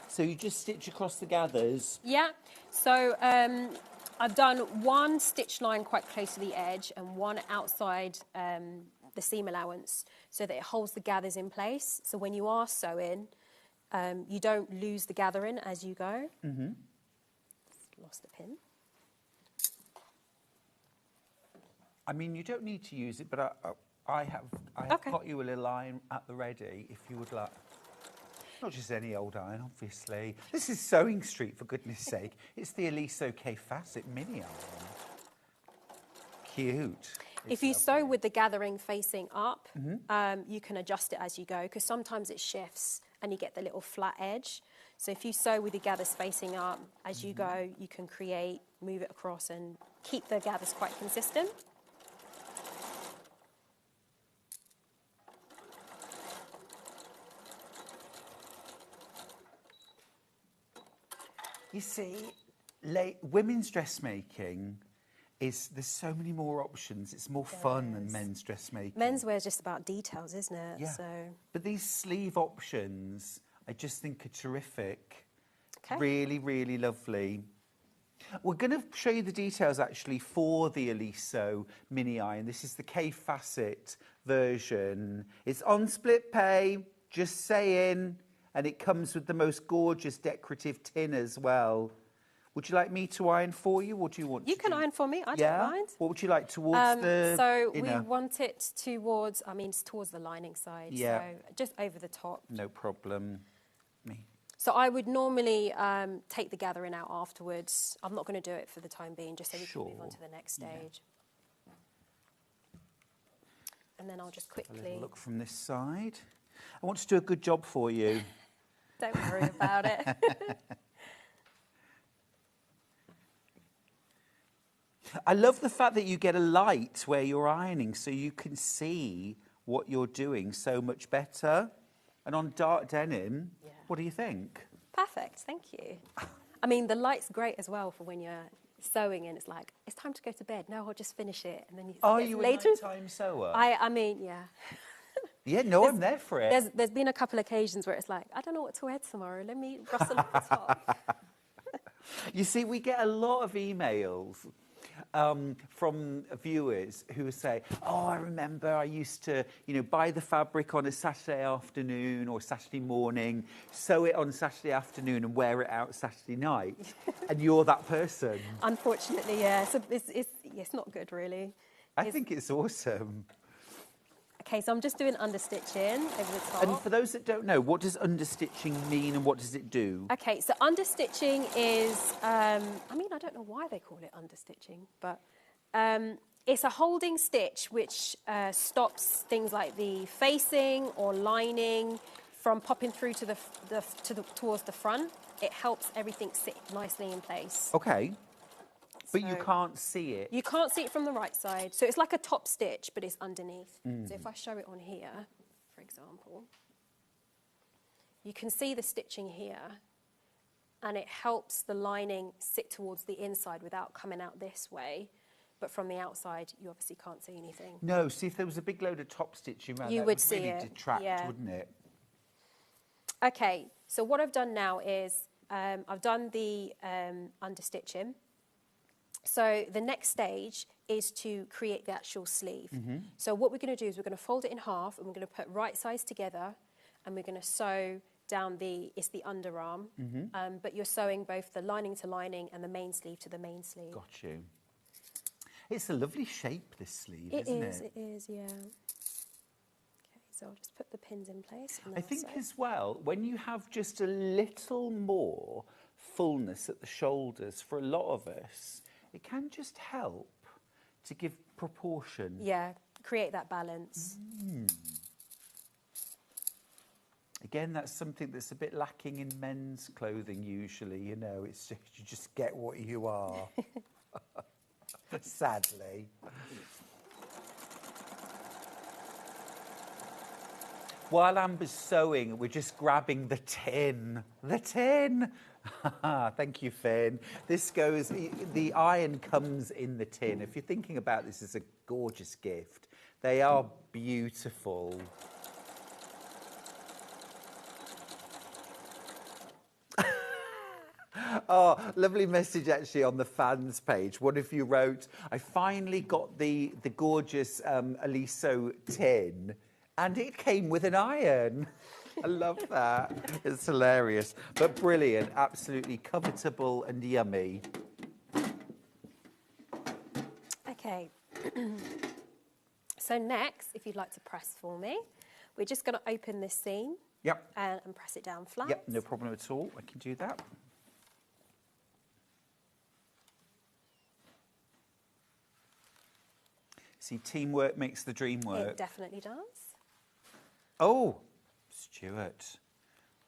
So you just stitch across the gathers? Yeah. So I've done one stitch line quite close to the edge and one outside the seam allowance so that it holds the gathers in place. So when you are sewing, you don't lose the gathering as you go. Lost the pin. I mean, you don't need to use it, but I have got you a little iron at the ready if you would like. Not just any old iron, obviously. This is Sewing Street, for goodness sake. It's the Elise OK Facet mini iron. Cute. If you sew with the gathering facing up, you can adjust it as you go, because sometimes it shifts and you get the little flat edge. So if you sew with the gathers facing up, as you go, you can move it across and keep the gathers quite consistent. You see, women's dressmaking there's so many more options. It's more fun than men's dressmaking. Menswear is just about details, isn't it? Yeah. So. But these sleeve options, I just think are terrific. Okay. Really, really lovely. We're going to show you the details actually for the Eliso mini iron. This is the K Facet version. It's on split pay, Just saying. And it comes with the most gorgeous decorative tin as well. Would you like me to iron for you, or do you want You to can do- iron for me. I Yeah? don't mind. What would you like towards the So inner? we want it towards, it's towards the lining side. Yeah. So just over the top. No problem. Me. So I would normally take the gathering out afterwards. I'm not going to do it for the time being, just so we can move on Sure. to the next stage. And then I'll just A quickly... little look from this side. I want to do a good job for you. Don't worry about it. I love the fact that you get a light where you're ironing so you can see what you're doing so much better. And on dark denim, Yeah. what do you think? Perfect, thank you. The light's great as well for when you're sewing and it's like, it's time to go to bed. No, I'll just finish it. And then Are it's you a later. nighttime sewer? Yeah. Yeah, no, I'm there for it. There's been a couple occasions where it's like, I don't know what to wear tomorrow. Let me rustle up the top. You see, we get a lot of emails from viewers who say, oh, I remember I used to, buy the fabric on a Saturday afternoon or Saturday morning, sew it on Saturday afternoon and wear it out Saturday night. And you're that person. Unfortunately, yeah. So it's not good, really. I think it's awesome. Okay, so I'm just doing understitching over the top. And for those that don't know, what does understitching mean and what does it do? Okay, so understitching is, I don't know why they call it understitching, but it's a holding stitch which stops things like the facing or lining from popping through towards the front. It helps everything sit nicely in place. Okay. But you So- can't see it. You can't see it from the right side. So it's like a top stitch, but it's underneath. So if I show it on here, for example, you can see the stitching here, and it helps the lining sit towards the inside without coming out this way. But from the outside, you obviously can't see anything. No, see, if there was a big load of top stitching around, You that would would see really it, detract, yeah. wouldn't it? Okay, so what I've done now is I've done the understitching. So the next stage is to create the actual sleeve. So what we're going to do is we're going to fold it in half and we're going to put right sides together and we're going to sew down it's the underarm, but you're sewing both the lining to lining and the main sleeve to the main sleeve. Got you. It's a lovely shape, this sleeve, isn't it? It is, yeah. Okay, so I'll just put the pins in place. And I then I'll think sew. as well, when you have just a little more fullness at the shoulders, for a lot of us, it can just help to give proportion. Yeah, create that balance. Again, that's something that's a bit lacking in men's clothing usually, it's just, you just get what you are. Sadly. While Amber's sewing, we're just grabbing the tin. The tin! Thank you, Finn. This goes, the iron comes in the tin. If you're thinking about this as a gorgeous gift, they are beautiful. Oh, lovely message actually on the fans page. One of you wrote, I finally got the gorgeous Aliso tin and it came with an iron. I love that. It's hilarious, but brilliant, absolutely covetable and yummy. Okay. So next, if you'd like to press for me, we're just going to open this seam Yep. and press it down flat. Yep, no problem at all. I can do that. See, teamwork makes the dream work. It definitely does. Oh, Stuart,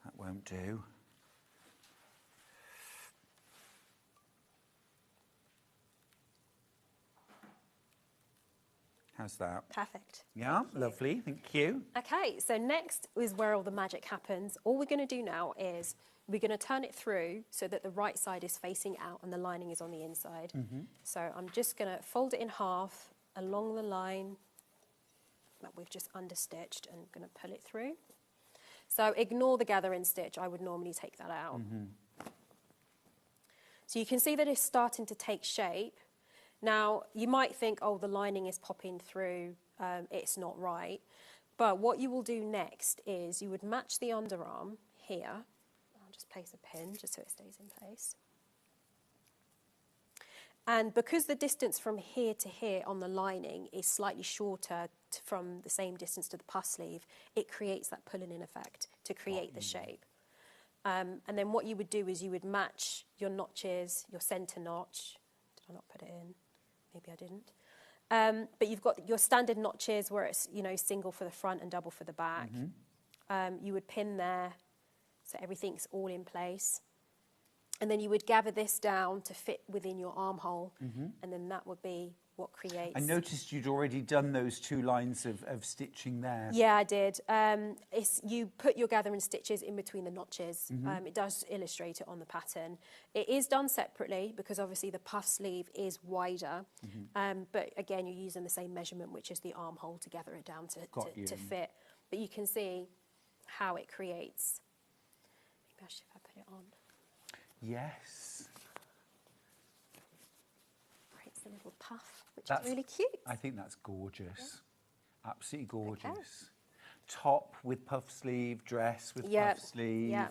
that won't do. How's that? Perfect. Yeah, lovely, thank you. Okay, so next is where all the magic happens. All we're going to do now is we're going to turn it through so that the right side is facing out and the lining is on the inside. So I'm just going to fold it in half along the line that we've just understitched and going to pull it through. So ignore the gathering stitch. I would normally take that out. So you can see that it's starting to take shape. Now, you might think, oh, the lining is popping through. It's not right. But what you will do next is you would match the underarm here. I'll just place a pin just so it stays in place. And because the distance from here to here on the lining is slightly shorter from the same distance to the puff sleeve, it creates that pulling in effect to create the shape. And then what you would do is you would match your notches, your centre notch. Did I not put it in? Maybe I didn't. But you've got your standard notches where it's, you know, single for the front and double for the back. You would pin there so everything's all in place. And then you would gather this down to fit within your armhole, and then that would be what creates... I noticed you'd already done those 2 lines of stitching there. Yeah, I did. You put your gathering stitches in between the notches. It does illustrate it on the pattern. It is done separately because obviously the puff sleeve is wider. But again, you're using the same measurement, which is the armhole, to gather it down to fit. But you can see how it creates... Maybe I should if I put it on. Yes. Creates a little puff, which is really cute. I think that's gorgeous. Yeah. Absolutely gorgeous. Okay. Top with puff sleeve, dress with puff sleeve. Yeah.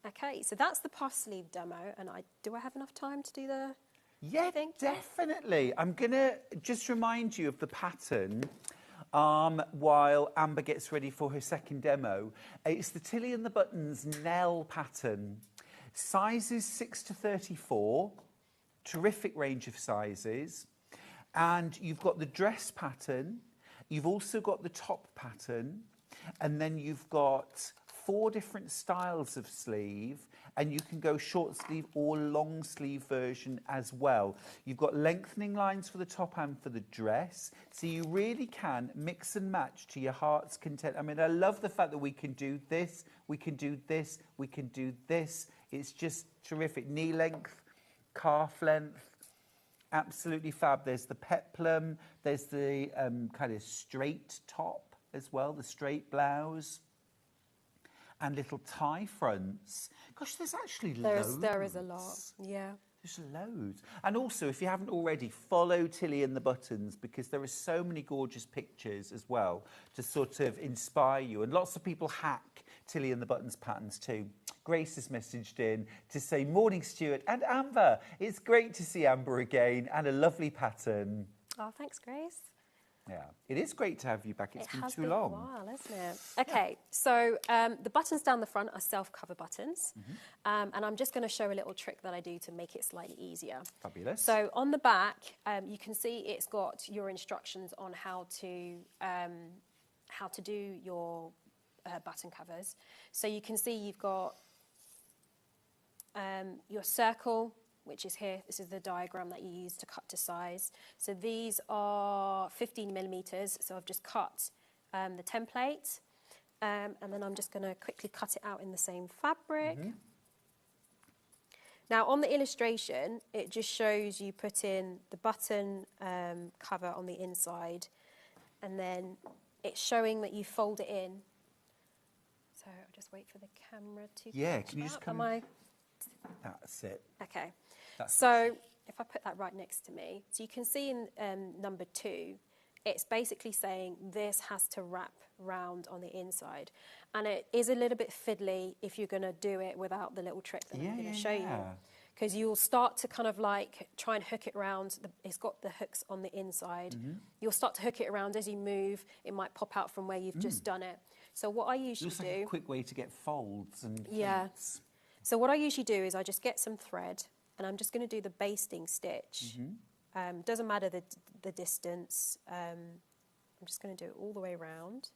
Okay, so that's the puff sleeve demo. And do I have enough time to do the... Yeah, definitely. I'm going to just remind you of the pattern while Amber gets ready for her second demo. It's the Tilly and the Buttons Nell pattern. Sizes 6 to 34, terrific range of sizes. And you've got the dress pattern, you've also got the top pattern, and then you've got 4 different styles of sleeve, and you can go short sleeve or long sleeve version as well. You've got lengthening lines for the top and for the dress, so you really can mix and match to your heart's content. I mean, I love the fact that we can do this, we can do this, we can do this. It's just terrific. Knee length, calf length, absolutely fab. There's the peplum, there's the kind of straight top as well, the straight blouse, and little tie fronts. Gosh, there's actually loads. There is a lot, yeah. There's loads. And also, if you haven't already, follow Tilly and the Buttons, because there are so many gorgeous pictures as well to sort of inspire you. And lots of people hack Tilly and the Buttons patterns too. Grace has messaged in to say, morning, Stuart and Amber. It's great to see Amber again, and a lovely pattern. Oh, thanks, Grace. Yeah, it is great to have you back. It's been too long. It has been a while, hasn't it? Okay, so the buttons down the front are self-cover buttons. And I'm just going to show a little trick that I do to make it slightly easier. Fabulous. So on the back, you can see it's got your instructions on how to do your button covers. So you can see you've got your circle, which is here. This is the diagram that you use to cut to size. So these are 15 millimeters. So I've just cut the template, and then I'm just going to quickly cut it out in the same fabric. Now on the illustration, it just shows you put in the button cover on the inside, and then it's showing that you fold it in. So I'll just wait for the camera to can you just come? That's it. Okay. That's so if I put that right next to me, so you can see in number 2, it's basically saying this has to wrap round on the inside. And it is a little bit fiddly if you're going to do it without the little trick that I'm going to show you. Because you'll start to kind of like try and hook it around. It's got the hooks on the inside. You'll start to hook it around as you move. It might pop out from where you've just done it. So what I usually do... Looks like a quick way to get folds and pleats. So what I usually do is I just get some thread, and I'm just going to do the basting stitch. Doesn't matter the distance. I'm just going to do it all the way around.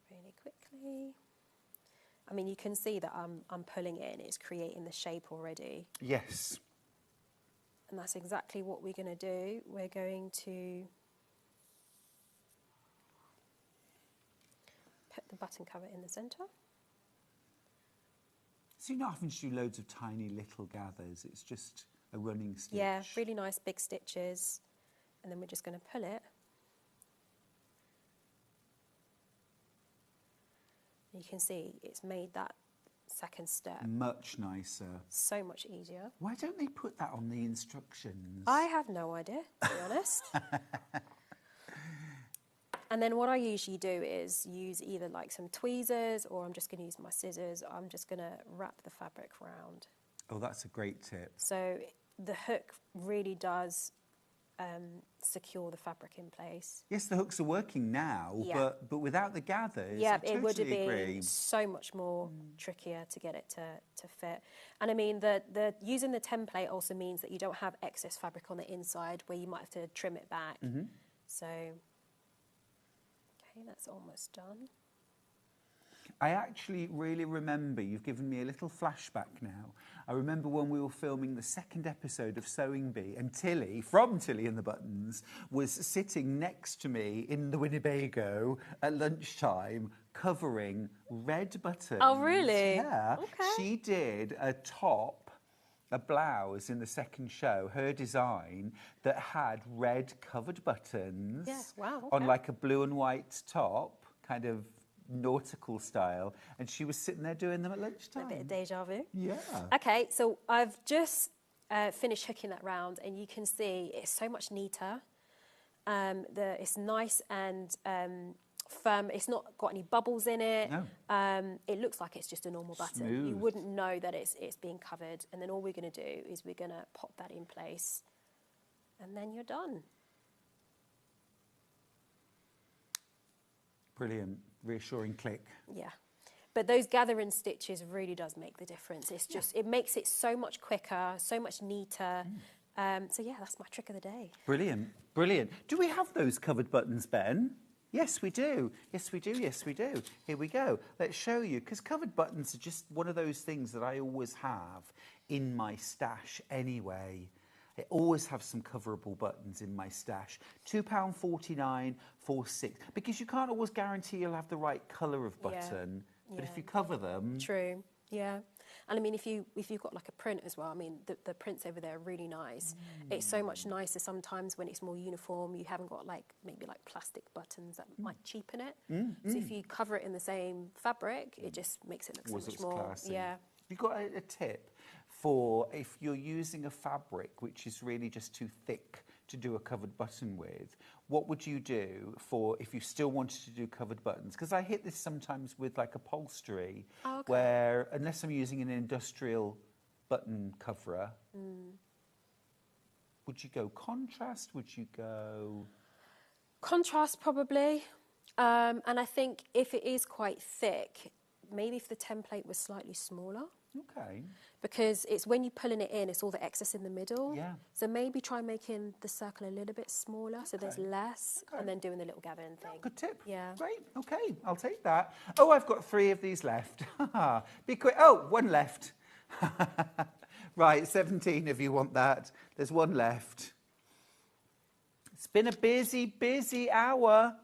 Really quickly. I mean, you can see that I'm pulling it in. It's creating the shape already. Yes. And that's exactly what we're going to do. We're going to put the button cover in the centre. So you're not having to do loads of tiny little gathers. It's just a running stitch. Yeah, really nice big stitches. And then we're just going to pull it. You can see it's made that second step. Much nicer. So much easier. Why don't they put that on the instructions? I have no idea, to be honest. And then what I usually do is use either like some tweezers, or I'm just going to use my scissors. I'm just going to wrap the fabric round. Oh, that's a great tip. So the hook really does secure the fabric in place. Yes, the hooks are working now, Yeah. but without the gathers, Yeah, I totally it would have agree. been so much more trickier to get it to fit. And I mean, the using the template also means that you don't have excess fabric on the inside where you might have to trim it back. So, okay, that's almost done. I actually really remember, you've given me a little flashback now. I remember when we were filming the second episode of Sewing Bee, and Tilly, from Tilly and the Buttons, was sitting next to me in the Winnebago at lunchtime covering red buttons. Oh, really? Yeah. Okay. She did a top, a blouse in the second show, her design, that had red covered buttons. Yeah, wow, On okay. like a blue and white top, kind of nautical style, and she was sitting there doing them at lunchtime. A bit of deja vu. Yeah. Okay, so I've just finished hooking that round, and you can see it's so much neater. It's nice and firm. It's not got any bubbles in it. No. It looks like it's just a normal button. You Smooth. wouldn't know that it's being covered. And then all we're going to do is we're going to pop that in place, and then you're done. Brilliant. Reassuring click. Yeah. But those gathering stitches really does make the difference. It's just, it makes it so much quicker, so much neater. So yeah, that's my trick of the day. Brilliant. Brilliant. Do we have those covered buttons, Ben? Yes, we do. Yes, we do. Yes, we do. Here we go. Let's show you, because covered buttons are just one of those things that I always have in my stash anyway. I always have some coverable buttons in my stash. £2.49 for 6. Because you can't always guarantee you'll have the right colour of button. But if Yeah. you cover them... True, yeah. And I mean, if you've got like a print as well, I mean, the prints over there are really nice. It's so much nicer sometimes when it's more uniform. You haven't got like maybe like plastic buttons that might cheapen it. So if you cover it in the same fabric, it just makes it look so Always much looks more. classy. Yeah. You've got a tip for if you're using a fabric which is really just too thick to do a covered button with, what would you do for if you still wanted to do covered buttons? Because I hit this sometimes with like upholstery, Oh, okay. where unless I'm using an industrial button coverer, would you go contrast? Would you go... Contrast probably. And I think if it is quite thick, maybe if the template was slightly smaller. Okay. Because it's when you're pulling it in, it's all the excess in the middle. Yeah. So maybe try making the circle a little bit smaller so there's less, Okay. and then doing the little gathering thing. Good tip. Yeah. Great. Okay, I'll take that. Oh, I've got 3 of these left. Be quick. Oh, 1 left. Right, 17 if you want that. There's 1 left. It's been a busy, busy hour.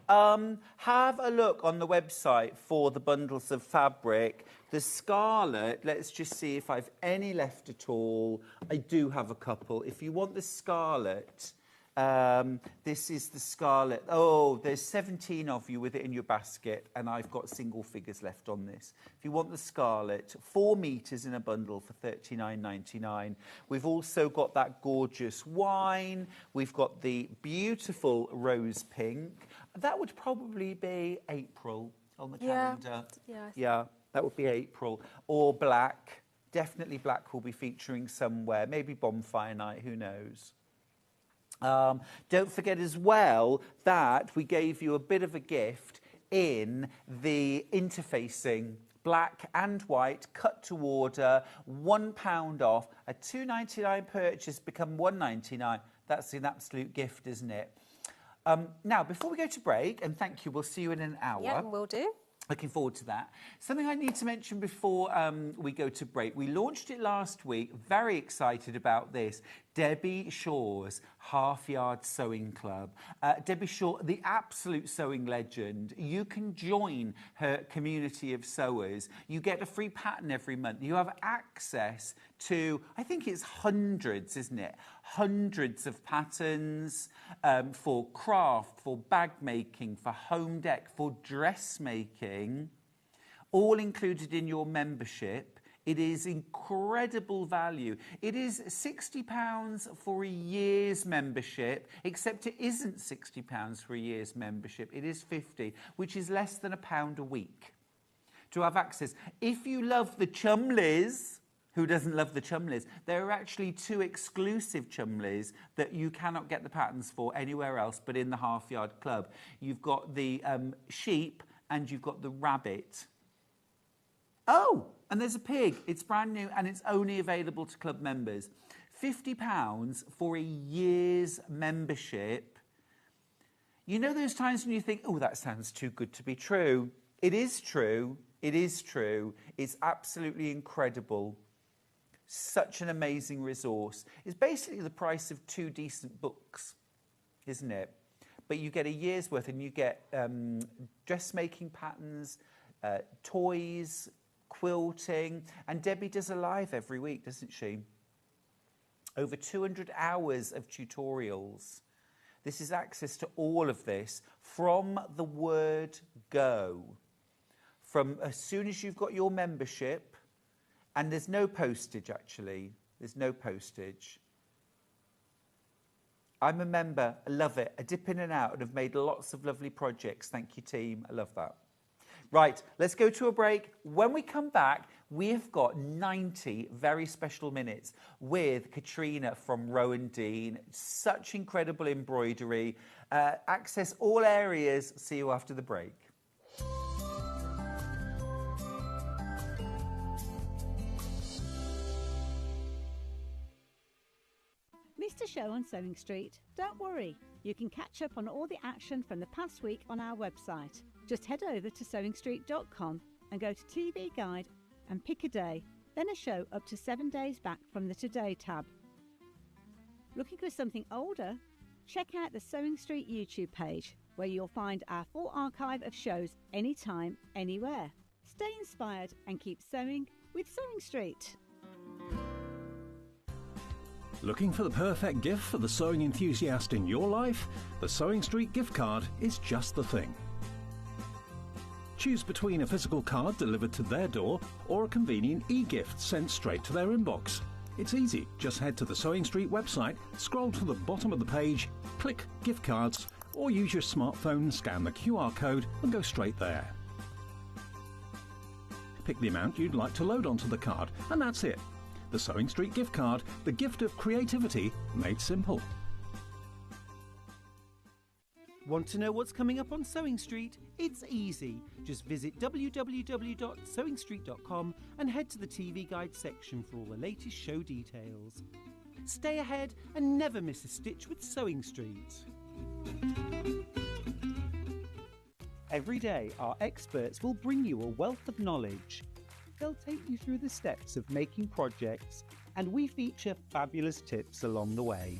Have a look on the website for the bundles of fabric. The scarlet, let's just see if I've any left at all. I do have a couple. If you want the scarlet, this is the scarlet. Oh, there's 17 of you with it in your basket, and I've got single figures left on this. If you want the scarlet, 4 meters in a bundle for $39.99. We've also got that gorgeous wine. We've got the beautiful rose pink. That would probably be April on the calendar. Yeah, that would be April. Or black. Definitely black will be featuring somewhere. Maybe bonfire night, who knows. Don't forget as well that we gave you a bit of a gift in the interfacing black and white, cut to order, £1 off. A $2.99 purchase become $1.99. That's an absolute gift, isn't it? Now, before we go to break, and thank you, we'll see you in an hour. Yeah, will do. Looking forward to that. Something I need to mention before we go to break. We launched it last week. Very excited about this. Debbie Shaw's Half Yard Sewing Club. Debbie Shaw, the absolute sewing legend. You can join her community of sewers. You get a free pattern every month. You have access to, I think it's hundreds, isn't it? Hundreds of patterns for craft, for bag making, for home deck, for dressmaking. all included in your membership. It is incredible value. It is £60 for a year's membership, except it isn't £60 for a year's membership. It is £50, which is less than £1 a week to have access. If you love the Chumleys, who doesn't love the Chumleys? There are actually 2 exclusive Chumleys that you cannot get the patterns for anywhere else but in the Half Yard Club. You've got the sheep and you've got the rabbit. Oh, and there's a pig. It's brand new and it's only available to club members. £50 for a year's membership. You know those times when you think, oh, that sounds too good to be true? It is true. It is true. It's absolutely incredible. Such an amazing resource. It's basically the price of 2 decent books, isn't it? But you get a year's worth and you get dressmaking patterns, toys, quilting, and Debbie does a live every week, doesn't she? Over 200 hours of tutorials. This is access to all of this from the word go. From as soon as you've got your membership, and there's no postage actually, there's no postage. I'm a member, I love it. I dip in and out and have made lots of lovely projects. Thank you, team. I love that. Right, let's go to a break. When we come back, we have got 90 very special minutes with Katrina from Rowan Dean. Such incredible embroidery. Access all areas. See you after the break. Missed a show on Sewing Street? Don't worry, you can catch up on all the action from the past week on our website. Just head over to sewingstreet.com and go to TV Guide and pick a day, then a show up to 7 days back from the Today tab. Looking for something older? Check out the Sewing Street YouTube page, where you'll find our full archive of shows anytime, anywhere. Stay inspired and keep sewing with Sewing Street. Looking for the perfect gift for the sewing enthusiast in your life? The Sewing Street gift card is just the thing. Choose between a physical card delivered to their door or a convenient e-gift sent straight to their inbox. It's easy. Just head to the Sewing Street website, scroll to the bottom of the page, click Gift Cards, or use your smartphone, scan the QR code and go straight there. Pick the amount you'd like to load onto the card, and that's it. The Sewing Street gift card, the gift of creativity made simple. Want to know what's coming up on Sewing Street? It's easy. Just visit www.sewingstreet.com and head to the TV Guide section for all the latest show details. Stay ahead and never miss a stitch with Sewing Street. Every day, our experts will bring you a wealth of knowledge. They'll take you through the steps of making projects, and we feature fabulous tips along the way.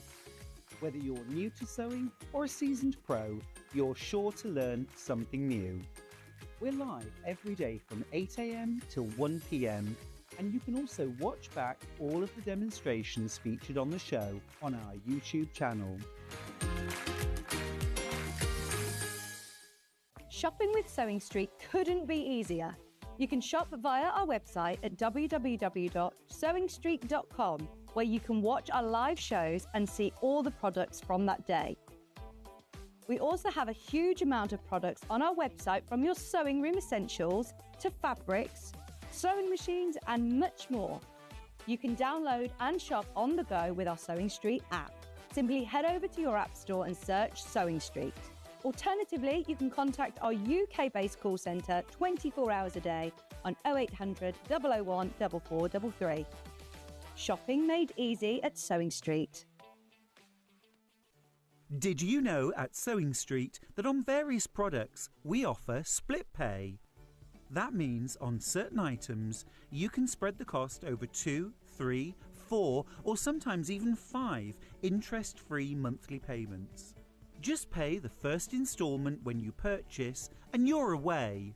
Whether you're new to sewing or a seasoned pro, you're sure to learn something new. We're live every day from 8 a.m. till 1 p.m, and you can also watch back all of the demonstrations featured on the show on our YouTube channel. Shopping with Sewing Street couldn't be easier. You can shop via our website at www.sewingstreet.com, where you can watch our live shows and see all the products from that day. We also have a huge amount of products on our website, from your sewing room essentials to fabrics, sewing machines and much more. You can download and shop on the go with our Sewing Street app. Simply head over to your app store and search Sewing Street. Alternatively, you can contact our UK-based call centre 24 hours a day on 0800 001 4433. Shopping made easy at Sewing Street. Did you know at Sewing Street that on various products we offer split pay? That means on certain items you can spread the cost over 2, 3, 4 or sometimes even 5 interest-free monthly payments. Just pay the first instalment when you purchase and you're away.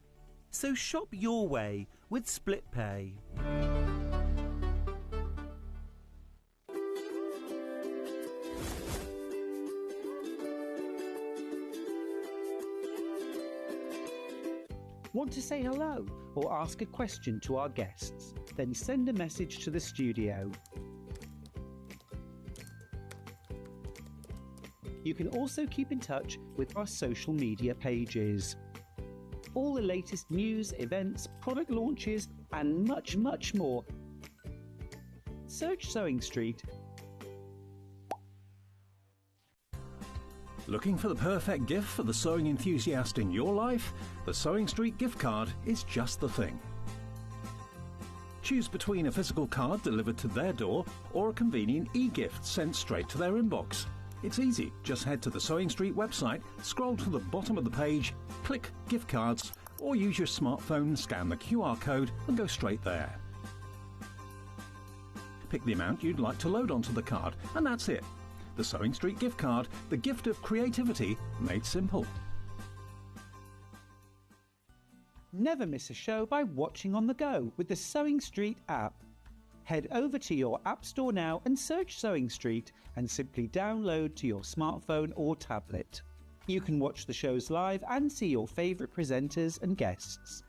So shop your way with split pay. Want to say hello or ask a question to our guests? Then send a message to the studio. You can also keep in touch with our social media pages. All the latest news, events, product launches, and much, much more. Search Sewing Street. Looking for the perfect gift for the sewing enthusiast in your life? The Sewing Street gift card is just the thing. Choose between a physical card delivered to their door or a convenient e-gift sent straight to their inbox. It's easy. Just head to the Sewing Street website, scroll to the bottom of the page, click Gift Cards, or use your smartphone, scan the QR code and go straight there. Pick the amount you'd like to load onto the card, and that's it. The Sewing Street gift card, the gift of creativity made simple. Never miss a show by watching on the go with the Sewing Street app. Head over to your App Store now and search Sewing Street and simply download to your smartphone or tablet. You can watch the shows live and see your favourite presenters and guests.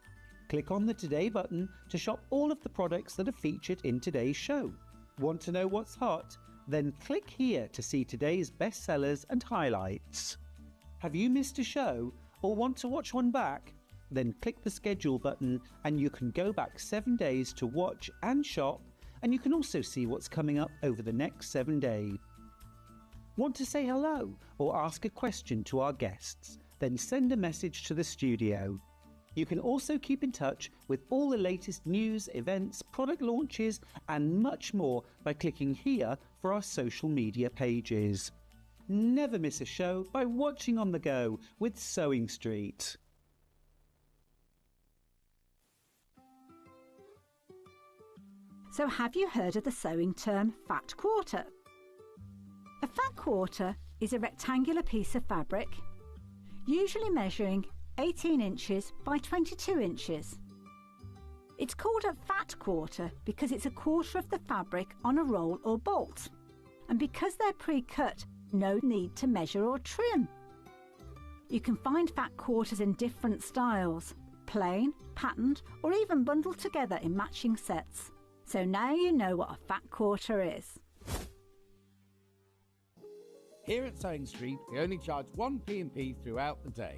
Click on the Today button to shop all of the products that are featured in today's show. Want to know what's hot? Then click here to see today's bestsellers and highlights. Have you missed a show or want to watch one back? Then click the schedule button and you can go back 7 days to watch and shop, and you can also see what's coming up over the next 7 days. Want to say hello or ask a question to our guests? Then send a message to the studio. You can also keep in touch with all the latest news, events, product launches, and much more by clicking here for our social media pages. Never miss a show by watching on the go with Sewing Street. So have you heard of the sewing term fat quarter? A fat quarter is a rectangular piece of fabric, usually measuring 18 inches by 22 inches. It's called a fat quarter because it's a quarter of the fabric on a roll or bolt, and because they're pre-cut, no need to measure or trim. You can find fat quarters in different styles, plain, patterned, or even bundled together in matching sets. So now you know what a fat quarter is. Here at Sewing Street, we only charge one P&P throughout the day.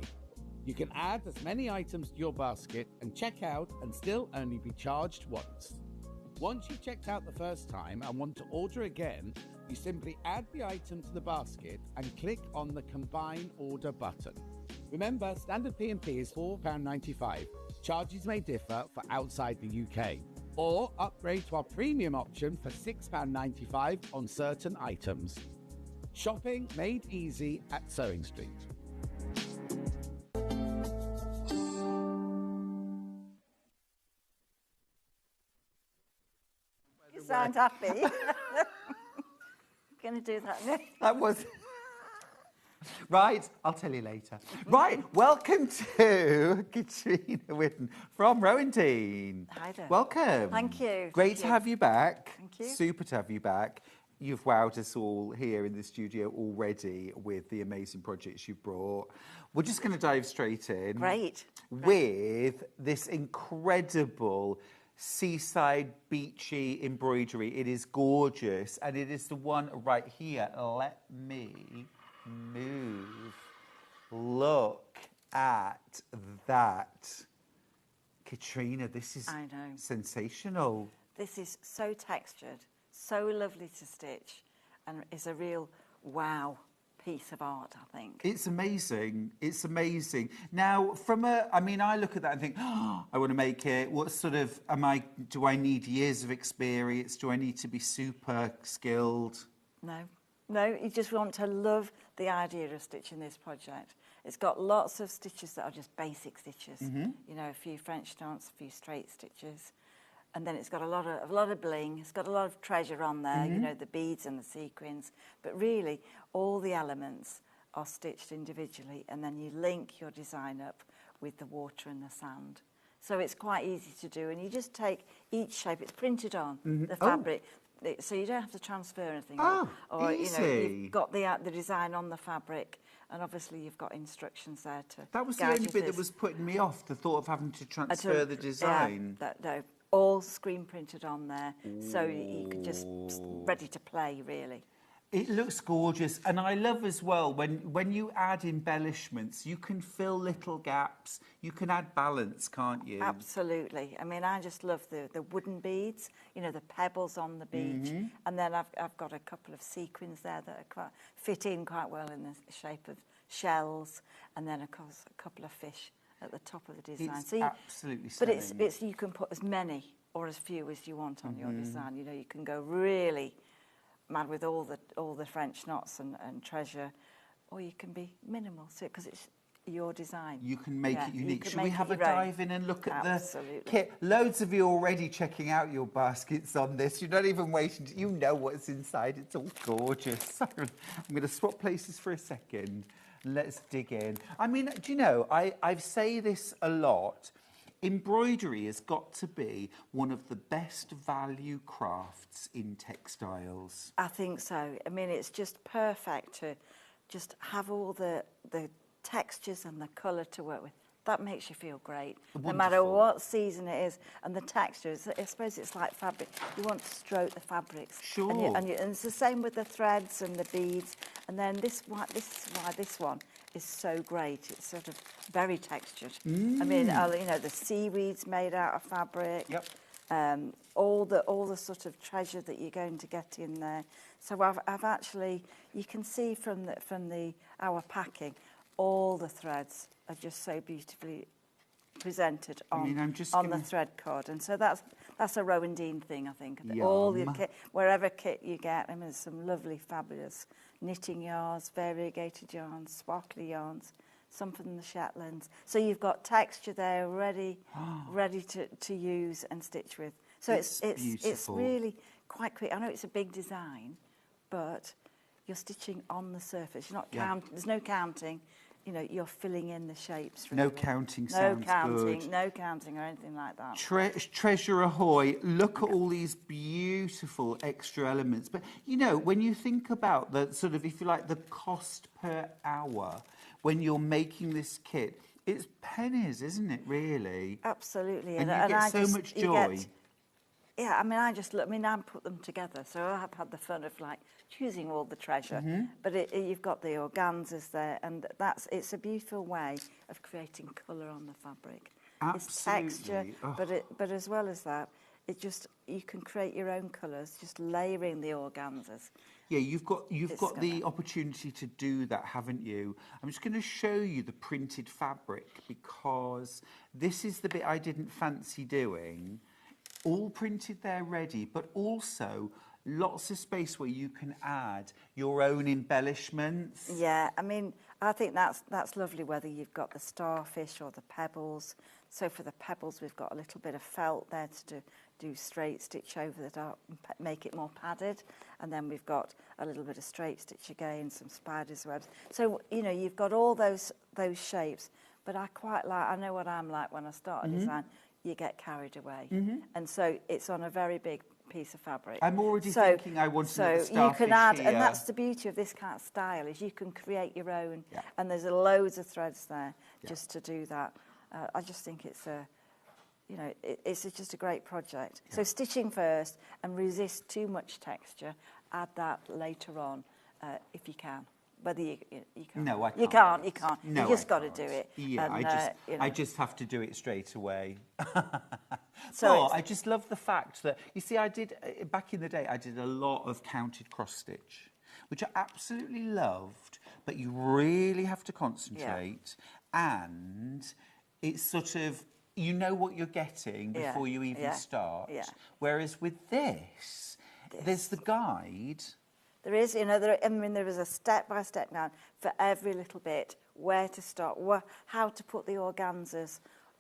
You can add as many items to your basket and check out and still only be charged once. Once you've checked out the first time and want to order again, you simply add the item to the basket and click on the Combine Order button. Remember, standard P&P is £4.95. Charges may differ for outside the UK. Or upgrade to our premium option for £6.95 on certain items. Shopping made easy at Sewing Street. You sound happy. Going to do that next. That was... Right, I'll tell you later. Right, welcome to Katrina Whitten from Rowentine. Hi there. Welcome. Thank you. Great to have you back. Thank you. Super to have you back. You've wowed us all here in the studio already with the amazing projects you've brought. We're just going to dive straight in. Great. With this incredible seaside beachy embroidery. It is gorgeous, and it is the one right here. Let me move. Look at that. Katrina, this is sensational. This is so textured, so lovely to stitch, and is a real wow piece of art, I think. It's amazing. It's amazing. Now, I look at that and think, oh, I want to make it. What sort of, do I need years of experience? Do I need to be super skilled? No, you just want to love the idea of stitching this project. It's got lots of stitches that are just basic stitches. You know, a few French darts, a few straight stitches. And then it's got a lot of bling. It's got a lot of treasure on there, you know, the beads and the sequins. But really, all the elements are stitched individually, and then you link your design up with the water and the sand. So it's quite easy to do, and you just take each shape. It's printed on the fabric. so you don't have to transfer anything. Oh, or you know, easy. you've got the design on the fabric, and obviously you've got instructions there to. That was the guide only you bit through that was putting me off, the thought of having to transfer the Yeah, design. no, all screen printed on there, so you could just ready to play, really. It looks gorgeous, and I love as well when you add embellishments, you can fill little gaps, you can add balance, can't you? Absolutely. I mean, I just love the wooden beads, you know, the pebbles on the beach, and then I've got a couple of sequins there that are fit in quite well in the shape of shells, and then of course a couple of fish at the top of the design. It's so absolutely but stunning. it's you can put as many or as few as you want on your design. You know, you can go really mad with all the French knots and treasure, or you can be minimal, because it's your design. You can make it unique. Should we make have it a your own. dive in and look at Absolutely. the kit? Loads of you already checking out your baskets on this. You're not even waiting. You know what's inside. It's all gorgeous. I'm going to swap places for a second. Let's dig in. I mean, do you know, I say this a lot. Embroidery has got to be one of the best value crafts in textiles. I think so. I mean, it's just perfect to just have all the textures and the colour to work with. That makes you feel great, no matter Wonderful. what season it is. And the textures, I suppose it's like fabric. You want to stroke the fabrics. Sure. And it's the same with the threads and the beads. And then this is why this one is so great. It's sort of very textured. I mean, you know, the seaweed's made out of fabric. Yep. All the sort of treasure that you're going to get in there. So I've actually, you can see from our packing, all the threads are just so beautifully presented on the thread cord, and so that's a Rowan Dean thing, I think. All your kit, wherever kit you get, I mean, there's some lovely, fabulous knitting yarns, variegated yarns, sparkly yarns, some from the Shetlands. So you've got texture there ready to use and stitch with. So it's really quite quick. I know it's a big design, but you're stitching on the surface. You're not there's no counting. You know, you're filling in the shapes. Really. No counting sounds good. No counting or anything like that. Treasure ahoy. Look at all these beautiful extra elements. But, you know, when you think about the sort of, if you like, the cost per hour when you're making this kit, it's pennies, isn't it, really? Absolutely. And you get so much joy. Yeah, I mean, I put them together, so I have had the fun of, like, choosing all the treasure. But you've got the organzas there, and it's a beautiful way of creating colour on the fabric. Absolutely. It's texture, but as well as that, you can create your own colours, just layering the organzas. Yeah, you've got the opportunity to do that, haven't you? I'm just going to show you the printed fabric, because this is the bit I didn't fancy doing. All printed there ready, but also lots of space where you can add your own embellishments. Yeah, I mean, I think that's lovely, whether you've got the starfish or the pebbles. So for the pebbles, we've got a little bit of felt there to do straight stitch over the dark, make it more padded. And then we've got a little bit of straight stitch again, some spider's webs. So, you know, you've got all those shapes, but I know what I'm like when I start a design. You get carried away. And so it's on a very big piece of fabric. I'm already thinking I want to So you can add, and that's the beauty of this kind of style, is you can create your own, and there's loads of threads there just to do that. I just think it's it's just a great project. So stitching first, and resist too much texture. Add that later on, if you can. Whether you can't. No, I can't. You can't. No, you just got to do it. Yeah, and, I just have to do it straight away. So I just love the fact that, you see, back in the day, I did a lot of counted cross stitch, which I absolutely loved, but you really have to concentrate, and it's sort of, you know what you're getting before you even start. Yeah. Whereas with this, there's the guide. There is, there is a step-by-step guide for every little bit, where to start, how to put the organzas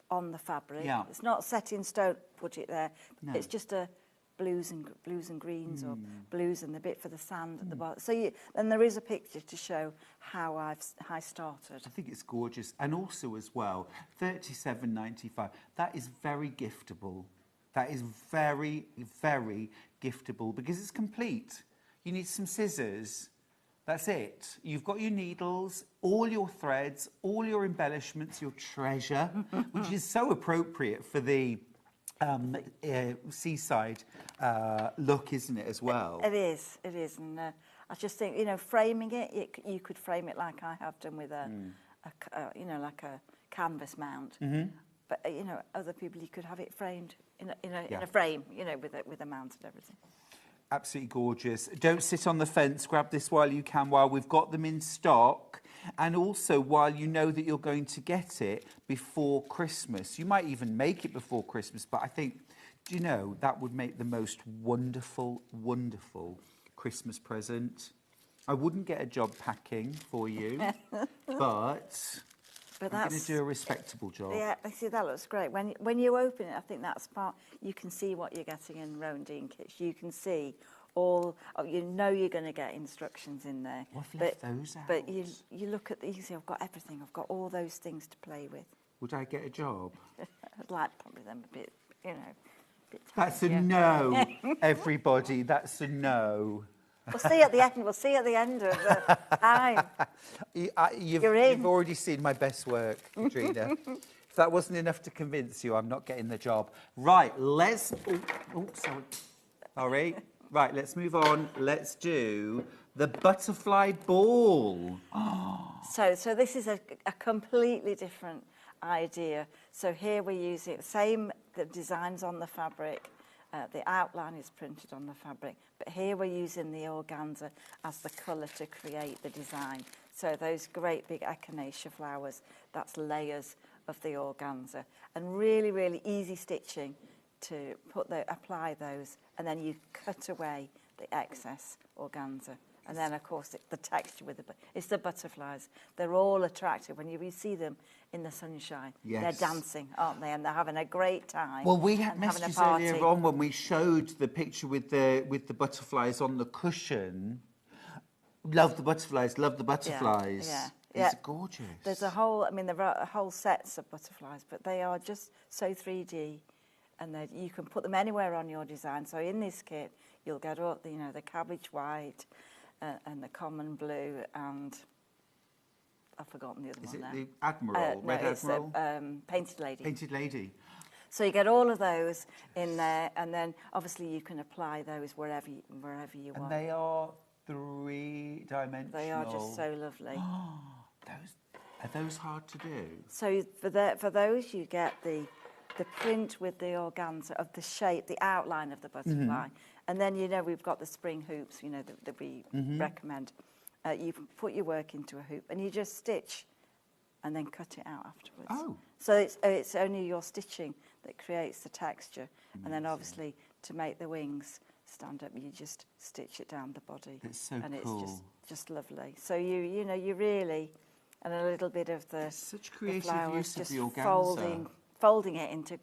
on the fabric. Yeah. It's not set in stone, put it there. No. It's just a blues and greens, or blues and the bit for the sand at the bottom. So then there is a picture to show how I started. I think it's gorgeous. And also as well, $37.95, that is very giftable. That is very, very giftable because it's complete. You need some scissors. That's it. You've got your needles, all your threads, all your embellishments, your treasure, which is so appropriate for the seaside look, isn't it, as well? It is, and I just think, you know, framing it, you could frame it like I have done with you know, like a canvas mount. But you know, other people, you could have it framed in a frame, you know, with a mount and everything. Absolutely gorgeous. Don't sit on the fence. Grab this while you can, while we've got them in stock. And also while you know that you're going to get it before Christmas. You might even make it before Christmas, but I think, do you know, that would make the most wonderful, wonderful Christmas present. I wouldn't get a job packing for you, but I'm going to do a respectable job. Yeah, I see, that looks great. When you open it, I think that's part, you can see what you're getting in Rowan Dean kits. You can see all, you know you're going to get instructions in there. Well, I've left those out. But you look at you see, I've got everything. I've got all those things to play with. Would I get a job? I'd like probably them a bit, you know. That's a no, everybody. That's a no. We'll see at the end. We'll see at the end of the time. You've already seen my best work, Katrina. If that wasn't enough to convince you, I'm not getting the job. Right, let's... Oh, sorry. Right, let's move on. Let's do the butterfly ball. So this is a completely different idea. So here we're using the designs on the fabric. The outline is printed on the fabric, but here we're using the organza as the colour to create the design. So those great big echinacea flowers, that's layers of the organza. And really, really easy stitching to apply those, and then you cut away the excess organza. And then, of course, the texture it's the butterflies. They're all attractive when you see them in the sunshine. Yes. They're dancing, aren't they? And they're having a great time. Well, we had messages earlier on when we showed the picture with the butterflies on the cushion. Love the butterflies, love the butterflies. Yeah. It's gorgeous. There are whole sets of butterflies, but they are just so 3D. And you can put them anywhere on your design. So in this kit, you'll get all the cabbage white, and the common blue, and I've forgotten the other one now. Is it the Admiral, Red Admiral? It's Painted Lady. Painted Lady. So you get all of those in there, and then obviously you can apply those wherever you want. And they are three-dimensional. They are just so lovely. Are those hard to do? So for those, you get the print with the organza of the shape, the outline of the butterfly. And then, we've got the spring hoops, that we recommend. You put your work into a hoop and you just stitch and then cut it out afterwards. Oh. So it's only your stitching that creates the texture. And then obviously to make the wings stand up, you just stitch it down the body. It's so and cool. It's just lovely. So you really, and a little bit of the, such creative the flowers, use of just the organza. folding it into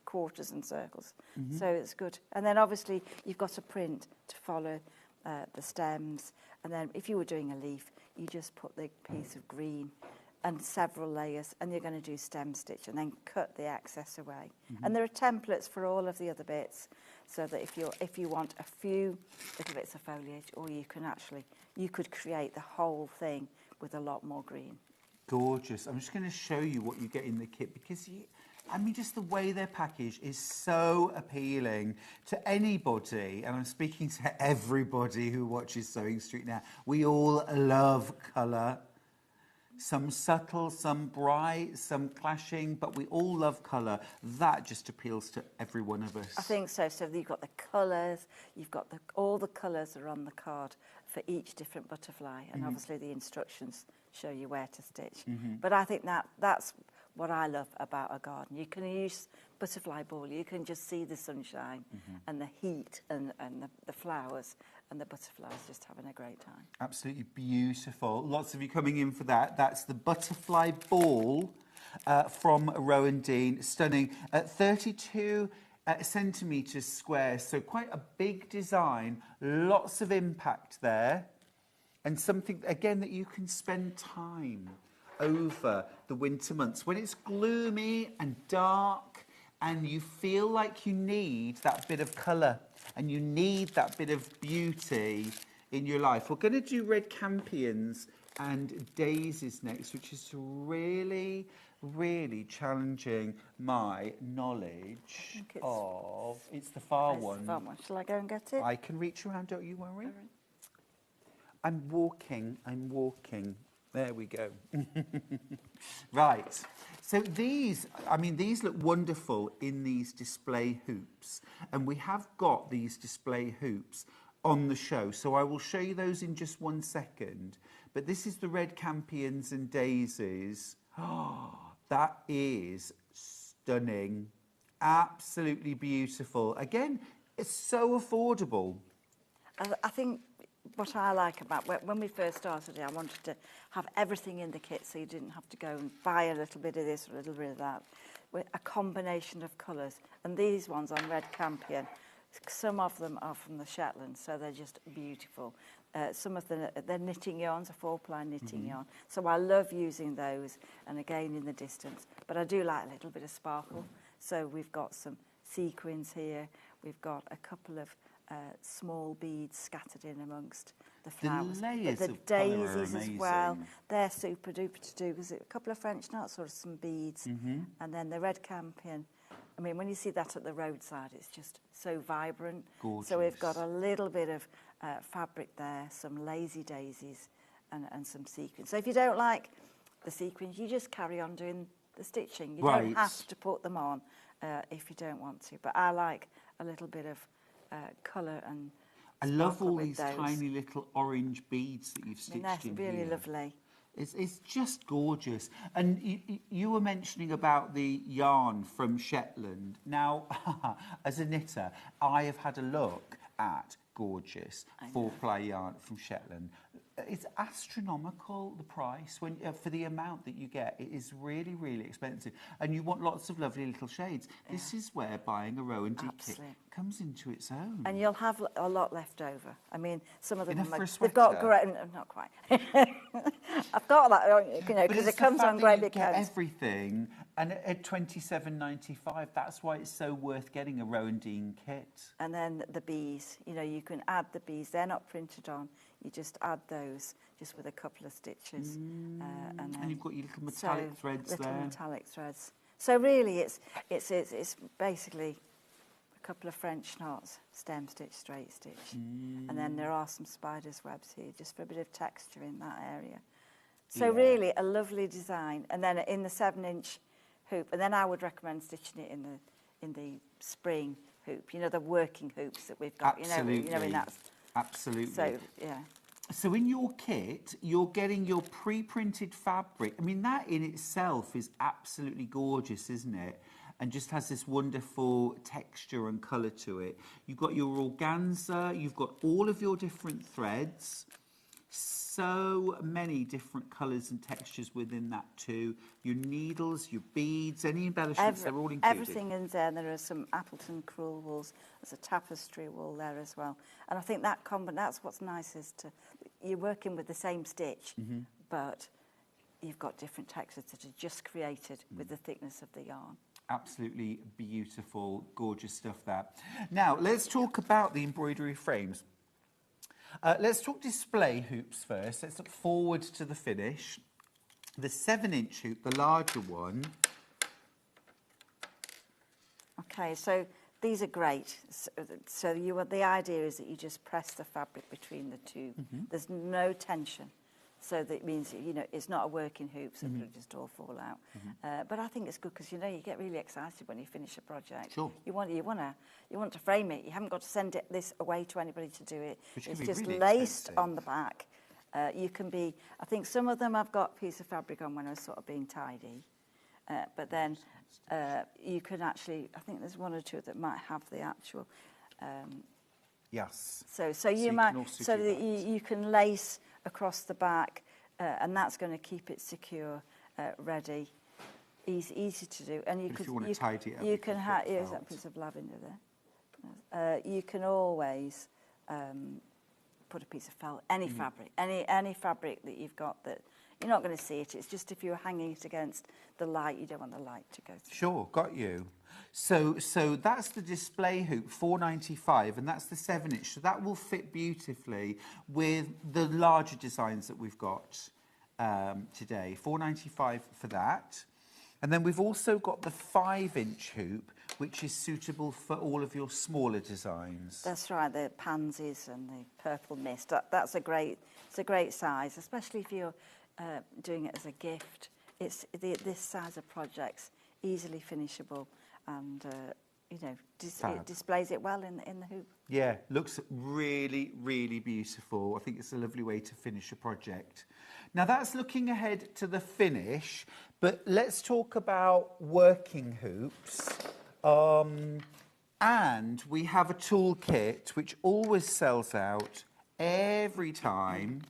quarters and circles. So it's good. And then obviously you've got a print to follow the stems. And then if you were doing a leaf, you just put the piece of green and several layers, and you're going to do stem stitch and then cut the excess away. And there are templates for all of the other bits, so that if you want a few little bits of foliage, or you could create the whole thing with a lot more green. Gorgeous. I'm just going to show you what you get in the kit, because just the way they're packaged is so appealing to anybody, and I'm speaking to everybody who watches Sewing Street now. We all love colour. Some subtle, some bright, some clashing, but we all love colour. That just appeals to every one of us. I think so. So you've got the colours, you've got all the colours are on the card for each different butterfly, and obviously the instructions show you where to stitch. But I think that's what I love about a garden. You can use butterfly ball, you can just see the sunshine and the heat and the flowers, and the butterflies just having a great time. Absolutely beautiful. Lots of you coming in for that. That's the butterfly ball from Rowan Dean. Stunning. 32 centimetres square, so quite a big design. Lots of impact there. And something, again, that you can spend time over the winter months when it's gloomy and dark and you feel like you need that bit of colour and you need that bit of beauty in your life. We're going to do red campions and daisies next, which is really, really challenging my knowledge of... It's the far one. The far one. Shall I go and get it? I can reach around, don't you worry. I'm walking. There we go. Right. So these look wonderful in these display hoops. And we have got these display hoops on the show. So I will show you those in just 1 second. But this is the red campions and daisies. Oh, that is stunning. Absolutely beautiful. Again, it's so affordable. I think what I like about when we first started it, I wanted to have everything in the kit so you didn't have to go and buy a little bit of this or a little bit of that. With a combination of colours. And these ones on red campion, some of them are from the Shetland, so they're just beautiful. Some of them, they're knitting yarns, a 4-ply knitting yarn. So I love using those, and again in the distance. But I do like a little bit of sparkle. So we've got some sequins here. We've got a couple of small beads scattered in amongst the flowers. The layers the of colour are daisies as amazing. well. They're super duper to do. There's a couple of French knots or some beads. And then the red campion. I mean, when you see that at the roadside, it's just so vibrant. Gorgeous. So we've got a little bit of fabric there, some lazy daisies and some sequins. So if you don't like the sequins, you just carry on doing the stitching. You don't have to put them on if you don't want to. But I like a little bit of colour and I love all these tiny little orange beads that you've stitched in really here. lovely. It's just gorgeous. And you were mentioning about the yarn from Shetland. Now, as a knitter, I have had a look at gorgeous 4-ply yarn from Shetland. It's astronomical, the price, for the amount that you get. It is really, really expensive. And you want lots of lovely little shades. Yeah. This is where buying a row and D kit comes into its own. And you'll have a lot left over. I mean, some of them, they've got great, not quite. I've got that, you know, because it comes on great big cones. Everything, and at $27.95, that's why it's so worth getting a Row and Dean kit. And then the bees, you know, you can add the bees. They're not printed on. You just add those just with a couple of stitches. And you've got your little metallic threads there. Little metallic threads. So really, it's basically a couple of French knots, stem stitch, straight stitch. And then there are some spider's webs here, just for a bit of texture in that area. So really, a lovely design. And then in the 7-inch hoop, and then I would recommend stitching it in the spring hoop. You know, the working hoops that we've got. Absolutely. You know, in that. Absolutely. So yeah. So in your kit, you're getting your pre-printed fabric. I mean, that in itself is absolutely gorgeous, isn't it? And just has this wonderful texture and colour to it. You've got your organza, you've got all of your different threads. So many different colours and textures within that too. Your needles, your beads, any embellishments, they're all included. Everything in there. There are some Appleton crewel wools. There's a tapestry wool there as well. And I think that's what's nice is you're working with the same stitch, but you've got different textures that are just created with the thickness of the yarn. Absolutely beautiful, gorgeous stuff there. Now, let's talk about the embroidery frames. Let's talk display hoops first. Let's look forward to the finish. The 7-inch hoop, the larger one. Okay, so these are great. So the idea is that you just press the fabric between the two. There's no tension. So that means, you know, it's not a working hoop, so it'll just all fall out. But I think it's good because, you know, you get really excited when you finish a project. Sure. You want to frame it. You haven't got to send this away to anybody to do it. Which it's just really laced expensive. on the back. You can be, I think some of them I've got a piece of fabric on when I was sort of being tidy. But then you can actually, I think there's one or two that might have the actual... Yes. So you might, so that you can lace across the back, and that's going to keep it secure, ready, easy to do. And you if could, you want to tidy it up, you can have. Here's felt. that piece of lavender there. You can always put a piece of felt, any fabric, any fabric that you've got that You're not going to see it. It's just if you're hanging it against the light, you don't want the light to go through. Sure, got you. So that's the display hoop, £4.95, and that's the 7-inch. So that will fit beautifully with the larger designs that we've got today. £4.95 for that. And then we've also got the 5-inch hoop, which is suitable for all of your smaller designs. That's right, the pansies and the purple mist. It's a great size, especially if you're doing it as a gift. This size of projects easily finishable, and it displays it well in the hoop. Yeah, looks really, really beautiful. I think it's a lovely way to finish a project. Now that's looking ahead to the finish, but let's talk about working hoops. And we have a toolkit which always sells out every time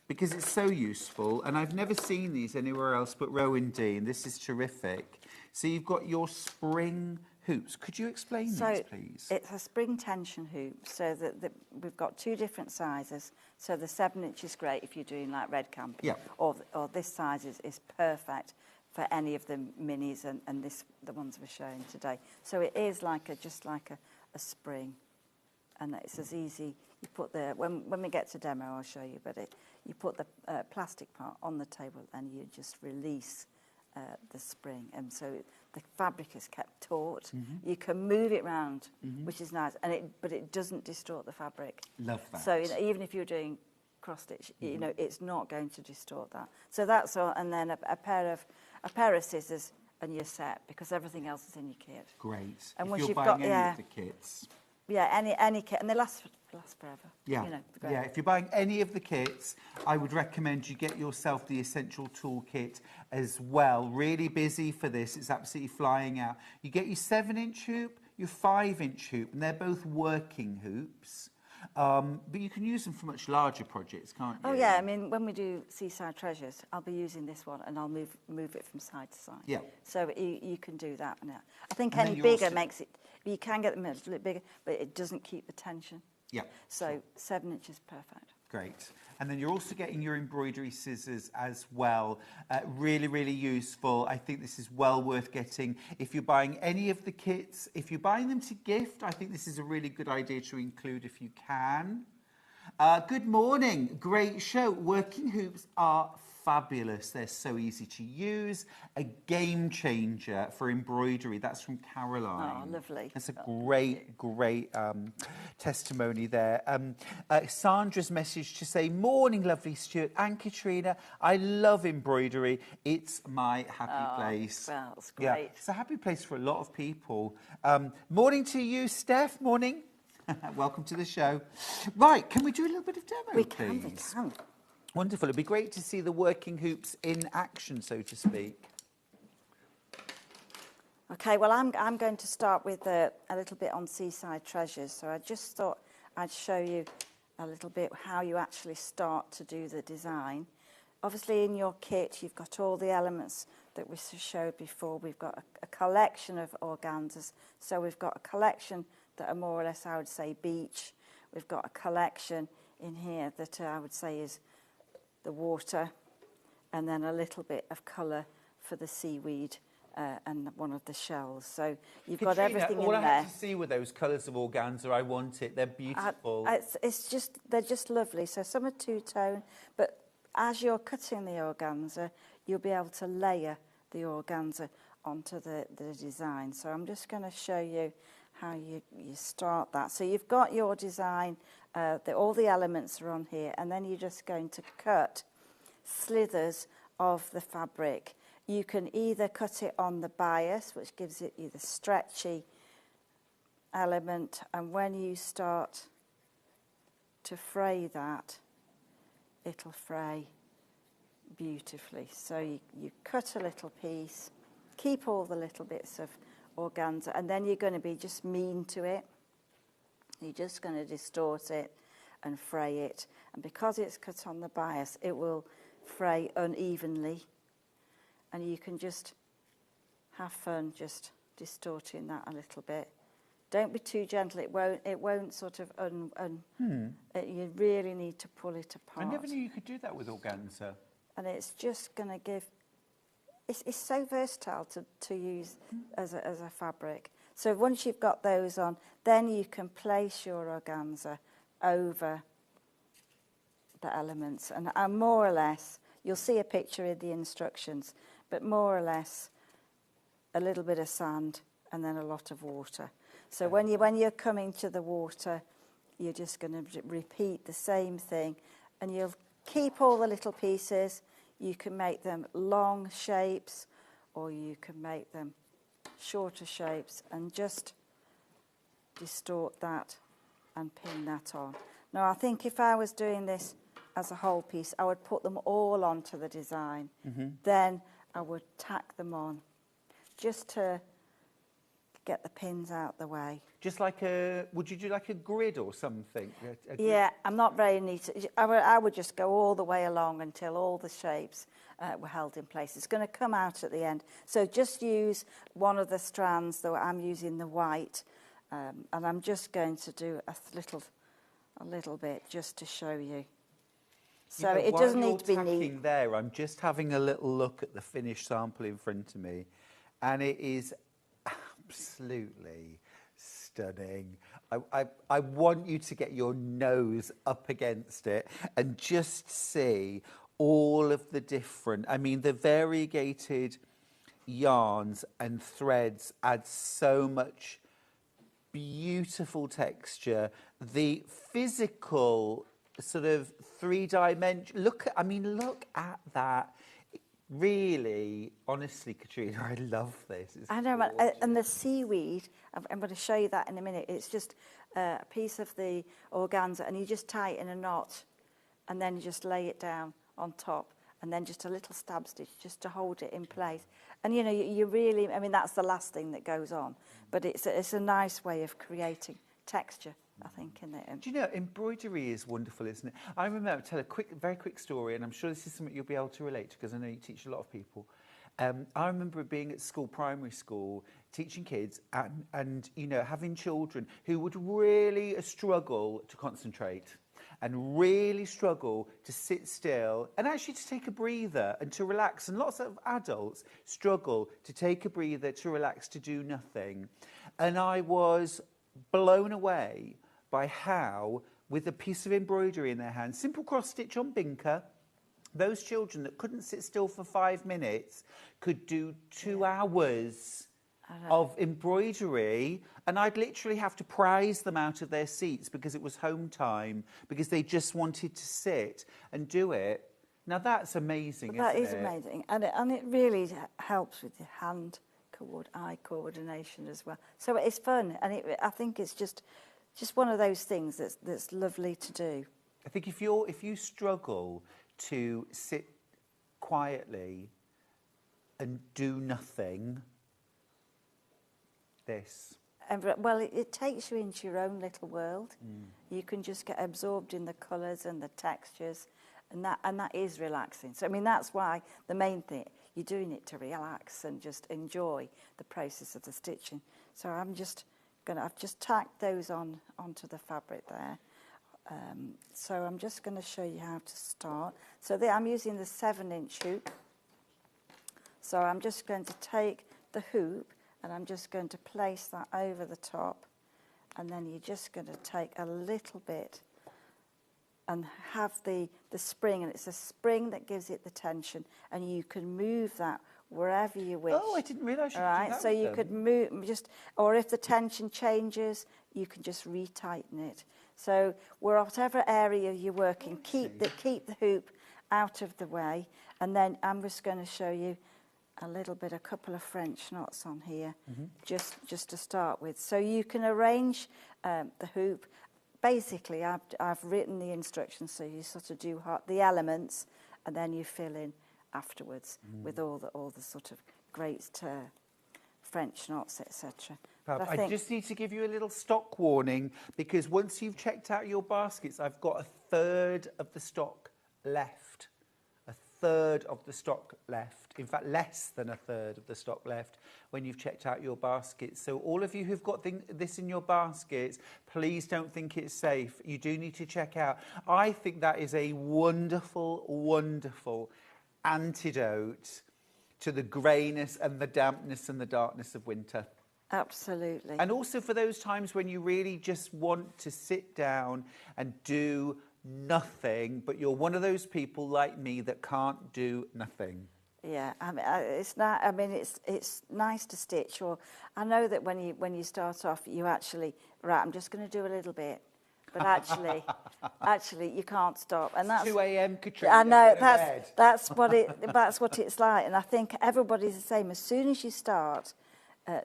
because it's so useful, and I've never seen these anywhere else but Rowan Dean. This is terrific. So you've got your spring hoops. Could you explain these, please? It's a spring tension hoop, so that we've got 2 different sizes. So the 7-inch is great if you're doing like red camping, or this size is perfect for any of the minis and the ones we're showing today. So it is just like a spring, and it's as easy. You put when we get to demo, I'll show you, but you put the plastic part on the table and you just release the spring, and so the fabric is kept taut. You can move it round, which is nice, but it doesn't distort the fabric. Love that. So even if you're doing cross stitch, it's not going to distort that. So that's all, and then a pair of scissors and you're set, because everything else is in your kit. Great. And if once you're you've buying got any of the kits. Yeah, any kit, and they last forever. Yeah, yeah. If you're buying any of the kits, I would recommend you get yourself the Essential Toolkit as well. Really busy for this. It's absolutely flying out. You get your 7-inch hoop, your 5-inch hoop, and they're both working hoops. But you can use them for much larger projects, can't you? Oh yeah, I mean, when we do Seaside Treasures, I'll be using this one, and I'll move it from side to side. Yeah. So you can do that now. I think And any bigger makes it. You can get them a little bit bigger, but it doesn't keep the tension. Yeah. So 7-inch is perfect. Great. And then you're also getting your embroidery scissors as well. Really, really useful. I think this is well worth getting. If you're buying any of the kits, if you're buying them to gift, I think this is a really good idea to include if you can. Good morning. Great show. Working hoops are fabulous. They're so easy to use. A game changer for embroidery. That's from Caroline. Oh, lovely. That's a great, great testimony there. Sandra's message to say, morning, lovely Stuart and Katrina. I love embroidery. It's my happy place. Well, that's great. Yeah, it's a happy place for a lot of people. Morning to you, Steph. Morning. Welcome to the show. Right, can we do a little bit of demo, We please? can. Wonderful. It'd be great to see the working hoops in action, so to speak. Okay, well, I'm going to start with a little bit on Seaside Treasures. So I just thought I'd show you a little bit how you actually start to do the design. Obviously, in your kit, you've got all the elements that we showed before. We've got a collection of organzas. So we've got a collection that are more or less, I would say, beach. We've got a collection in here that I would say is the water, and then a little bit of colour for the seaweed and one of the shells. So you've got everything in there. All I had to see were those colours of organza. I want it. They're beautiful. They're just lovely. So some are two-tone, but as you're cutting the organza, you'll be able to layer the organza onto the design. So I'm just going to show you how you start that. So you've got your design, all the elements are on here, and then you're just going to cut slithers of the fabric. You can either cut it on the bias, which gives it the stretchy element, and when you start to fray that, it'll fray beautifully. So you cut a little piece, keep all the little bits of organza, and then you're going to be just mean to it. You're just going to distort it and fray it, and because it's cut on the bias, it will fray unevenly, and you can just have fun just distorting that a little bit. Don't be too gentle. It won't sort of you really need to pull it apart. I never knew you could do that with organza. and it's just going to give. It's so versatile to use as a fabric. So once you've got those on, then you can place your organza over the elements, and more or less, you'll see a picture in the instructions, but more or less, a little bit of sand and then a lot of water. So when you're coming to the water, you're just going to repeat the same thing, and you'll keep all the little pieces. You can make them long shapes, or you can make them shorter shapes, and just distort that and pin that on. Now, I think if I was doing this as a whole piece, I would put them all onto the design. Then I would tack them on, just to get the pins out the way. Just like would you do like a grid or something? Yeah, I'm not very neat. I would just go all the way along until all the shapes were held in place. It's going to come out at the end. So just use one of the strands, though I'm using the white, and I'm just going to do a little bit just to show you. So You know, it doesn't while need to be you're neat. tacking there, I'm just having a little look at the finished sample in front of me, and it is absolutely stunning. I want you to get your nose up against it and just see all of the different, I mean, the variegated yarns and threads add so much beautiful texture. The physical sort of three-dimension, look at that. Really, honestly, Katrina, I love this. It's I know, gorgeous. and the seaweed, I'm going to show you that in a minute. It's just a piece of the organza, and you just tie it in a knot, and then you just lay it down on top, and then just a little stab stitch just to hold it in place. And, you know, you really, I mean, that's the last thing that goes on, but it's a nice way of creating texture, I think, in it. Do you know, embroidery is wonderful, isn't it? I remember, I'll tell a very quick story, and I'm sure this is something you'll be able to relate to, because I know you teach a lot of people. I remember being at school, primary school, teaching kids, and you know, having children who would really struggle to concentrate and really struggle to sit still and actually to take a breather and to relax. And lots of adults struggle to take a breather, to relax, to do nothing. And I was blown away by how, with a piece of embroidery in their hand, simple cross stitch on binker, those children that couldn't sit still for 5 minutes could do 2 hours of embroidery, and I'd literally have to prise them out of their seats because it was home time, because they just wanted to sit and do it. Now that's amazing, isn't it? That is amazing, and it really helps with your eye coordination as well. So it's fun, and I think it's just one of those things that's lovely to do. I think if you struggle to sit quietly and do nothing, this. Well, it takes you into your own little world. You can just get absorbed in the colours and the textures, and that is relaxing. So I mean, that's why the main thing, you're doing it to relax and just enjoy the process of the stitching. So I've just tacked those onto the fabric there. So I'm just going to show you how to start. So I'm using the 7-inch hoop. So I'm just going to take the hoop and I'm just going to place that over the top, and then you're just going to take a little bit and have the spring, and it's a spring that gives it the tension, and you can move that wherever you wish. Oh, I didn't realise you could do All right, that so with you them. could move or if the tension changes, you can just retighten it. So whatever area you're working, keep the hoop out of the way, and then I'm just going to show you a couple of French knots on here, just to start with. So you can arrange the hoop. Basically, I've written the instructions, so you sort of do the elements, and then you fill in afterwards with all the sort of great French knots, etc. I just need to give you a little stock warning, because once you've checked out your baskets, I've got a third of the stock left. A third of the stock left. In fact, less than a third of the stock left when you've checked out your baskets. So all of you who've got this in your baskets, please don't think it's safe. You do need to check out. I think that is a wonderful, wonderful antidote to the greyness and the dampness and the darkness of winter. Absolutely. And also for those times when you really just want to sit down and do nothing, but you're one of those people like me that can't do nothing. Yeah, I mean, it's not. I mean, it's nice to stitch. Or I know that when you start off, you actually I'm just going to do a little bit, but actually you can't stop. And that's 2 a.m. Katrina. I know that's what it's like. And I think everybody's the same. As soon as you start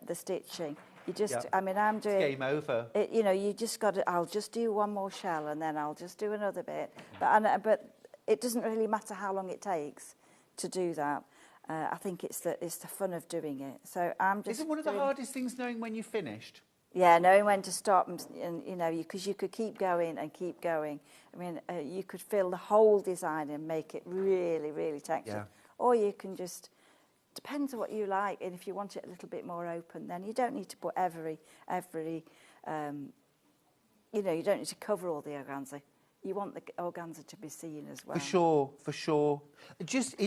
the stitching, you just. Yep. I mean, I'm doing. It's game over. You know, you just got to. I'll just do one more shell, and then I'll just do another bit. But it doesn't really matter how long it takes to do that. I think it's the fun of doing it. So I'm just. Isn't one of the hardest things knowing when you've finished? Yeah, knowing when to stop, and you know, because you could keep going and keep going. I mean, you could fill the whole design and make it really, really textured, Yeah. or you can just. Depends on what you like, and if you want it a little bit more open, then you don't need to put every. You know, you don't need to cover all the organza. You want the organza to be seen as well. For sure.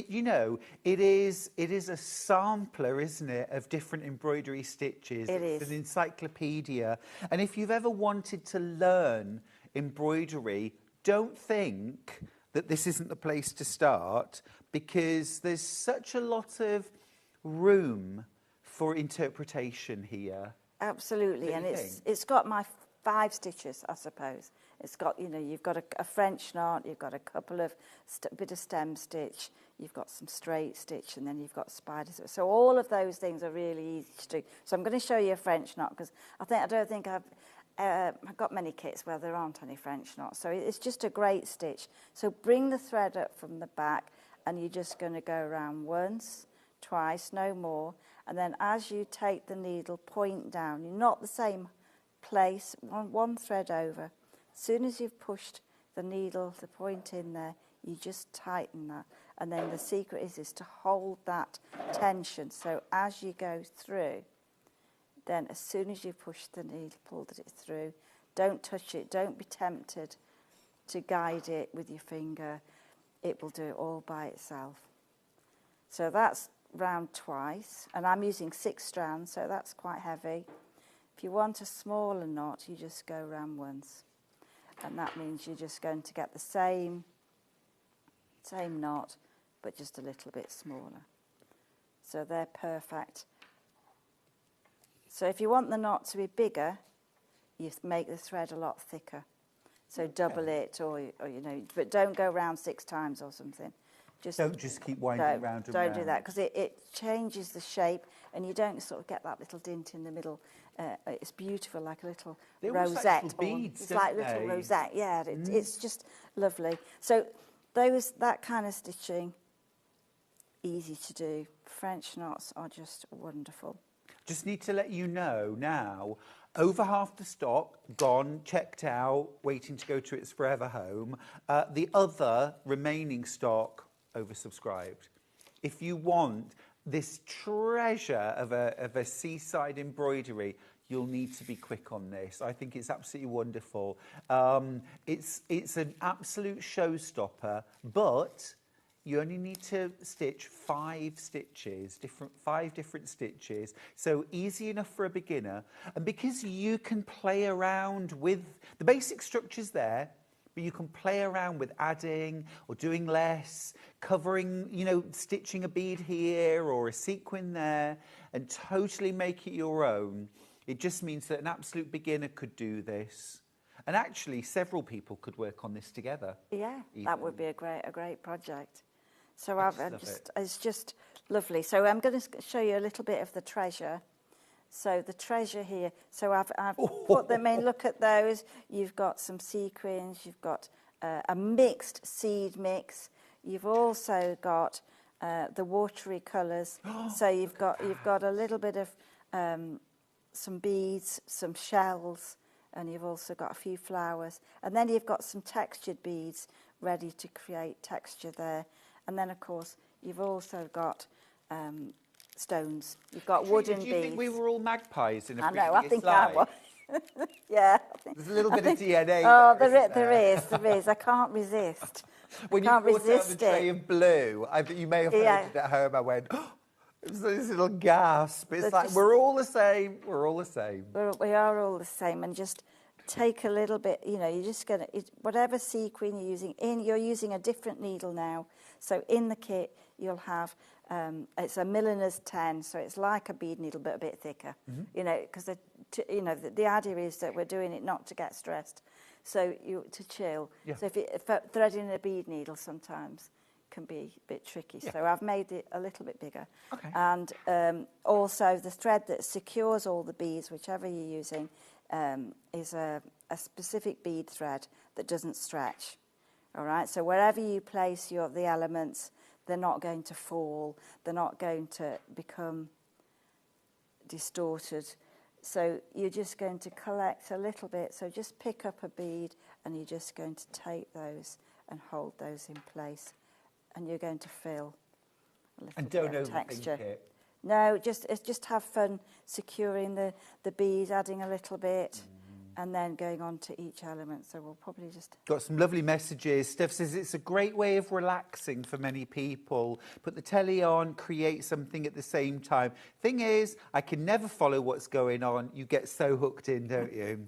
You know, it is a sampler, isn't it, of different embroidery stitches. It's an encyclopedia. And if you've ever wanted to learn embroidery, don't think that this isn't the place to start, because there's such a lot of room for interpretation here. Absolutely, and it's got my 5 stitches, I suppose. It's got, you know, you've got a French knot, you've got a couple of bit of stem stitch, you've got some straight stitch, and then you've got spiders. So all of those things are really easy to do. So I'm going to show you a French knot, because I don't think I've got many kits where there aren't any French knots. So it's just a great stitch. So bring the thread up from the back, and you're just going to go around once, twice, no more. And then as you take the needle, point down. You're not the same place, one thread over. As soon as you've pushed the needle, the point in there, you just tighten that. And then the secret is to hold that tension. So as you go through, then as soon as you push the needle, pulled it through, don't touch it. Don't be tempted to guide it with your finger. It will do it all by itself. So that's round twice. And I'm using 6 strands, so that's quite heavy. If you want a smaller knot, you just go round once. And that means you're just going to get the same knot, but just a little bit smaller. So they're perfect. So if you want the knot to be bigger, you make the thread a lot thicker. So double it, or you know, but don't go round 6 times or something. Don't just keep winding round and round. Don't do that, because it changes the shape, and you don't sort of get that little dint in the middle. It's beautiful, like a little rosette. Like little beads, it's like don't little they? rosette, yeah. It's just lovely. So that kind of stitching, easy to do. French knots are just wonderful. Just need to let you know now, over half the stock gone, checked out, waiting to go to its forever home. The other remaining stock oversubscribed. If you want this treasure of a seaside embroidery, you'll need to be quick on this. I think it's absolutely wonderful. It's an absolute showstopper, but you only need to stitch 5 stitches, 5 different stitches. So easy enough for a beginner. And because you can play around with the basic structures there, but you can play around with adding or doing less, covering, you know, stitching a bead here or a sequin there, and totally make it your own. It just means that an absolute beginner could do this. And actually, several people could work on this together. Yeah, even. that would be a great project. So it's just lovely. So I'm going to show you a little bit of the treasure. So the treasure here, so I've put them in, look at those. You've got some sequins, you've got a mixed seed mix. You've also got the watery colours. So you've got a little bit of some beads, some shells, and you've also got a few flowers. And then you've got some textured beads ready to create texture there. And then, of course, you've also got stones. You've got wooden beads. Do you think we were all magpies in a previous I think life? I was. Yeah. There's a little bit of DNA Oh, there there is. I can't resist. When you Can't brought out the resist tray it. of blue, you may have heard it at home. I went, oh, it was this little gasp. It's like, we're all the same. We're all the same. We are all the same, and just take a little bit. You know, you're just gonna whatever sequin you're using. You're using a different needle now. So in the kit, you'll have it's a milliner's 10, so it's like a bead needle but a bit thicker. You know, because the idea is that we're doing it not to get stressed, so to chill. Yeah. So if threading a bead needle sometimes can be a bit tricky. Yeah. So I've made it a little bit bigger. Okay. And also the thread that secures all the beads, whichever you're using, is a specific bead thread that doesn't stretch. All right, so wherever you place the elements, they're not going to fall, they're not going to become distorted. So you're just going to collect a little bit. So just pick up a bead and you're just going to take those and hold those in place. And you're going to fill a little bit of texture. Overthink it. No, just have fun securing the bead, adding a little bit, and then going on to each element. So we'll probably just... Got some lovely messages. Steph says it's a great way of relaxing for many people. Put the telly on, create something at the same time. Thing is, I can never follow what's going on. You get so hooked in, don't you?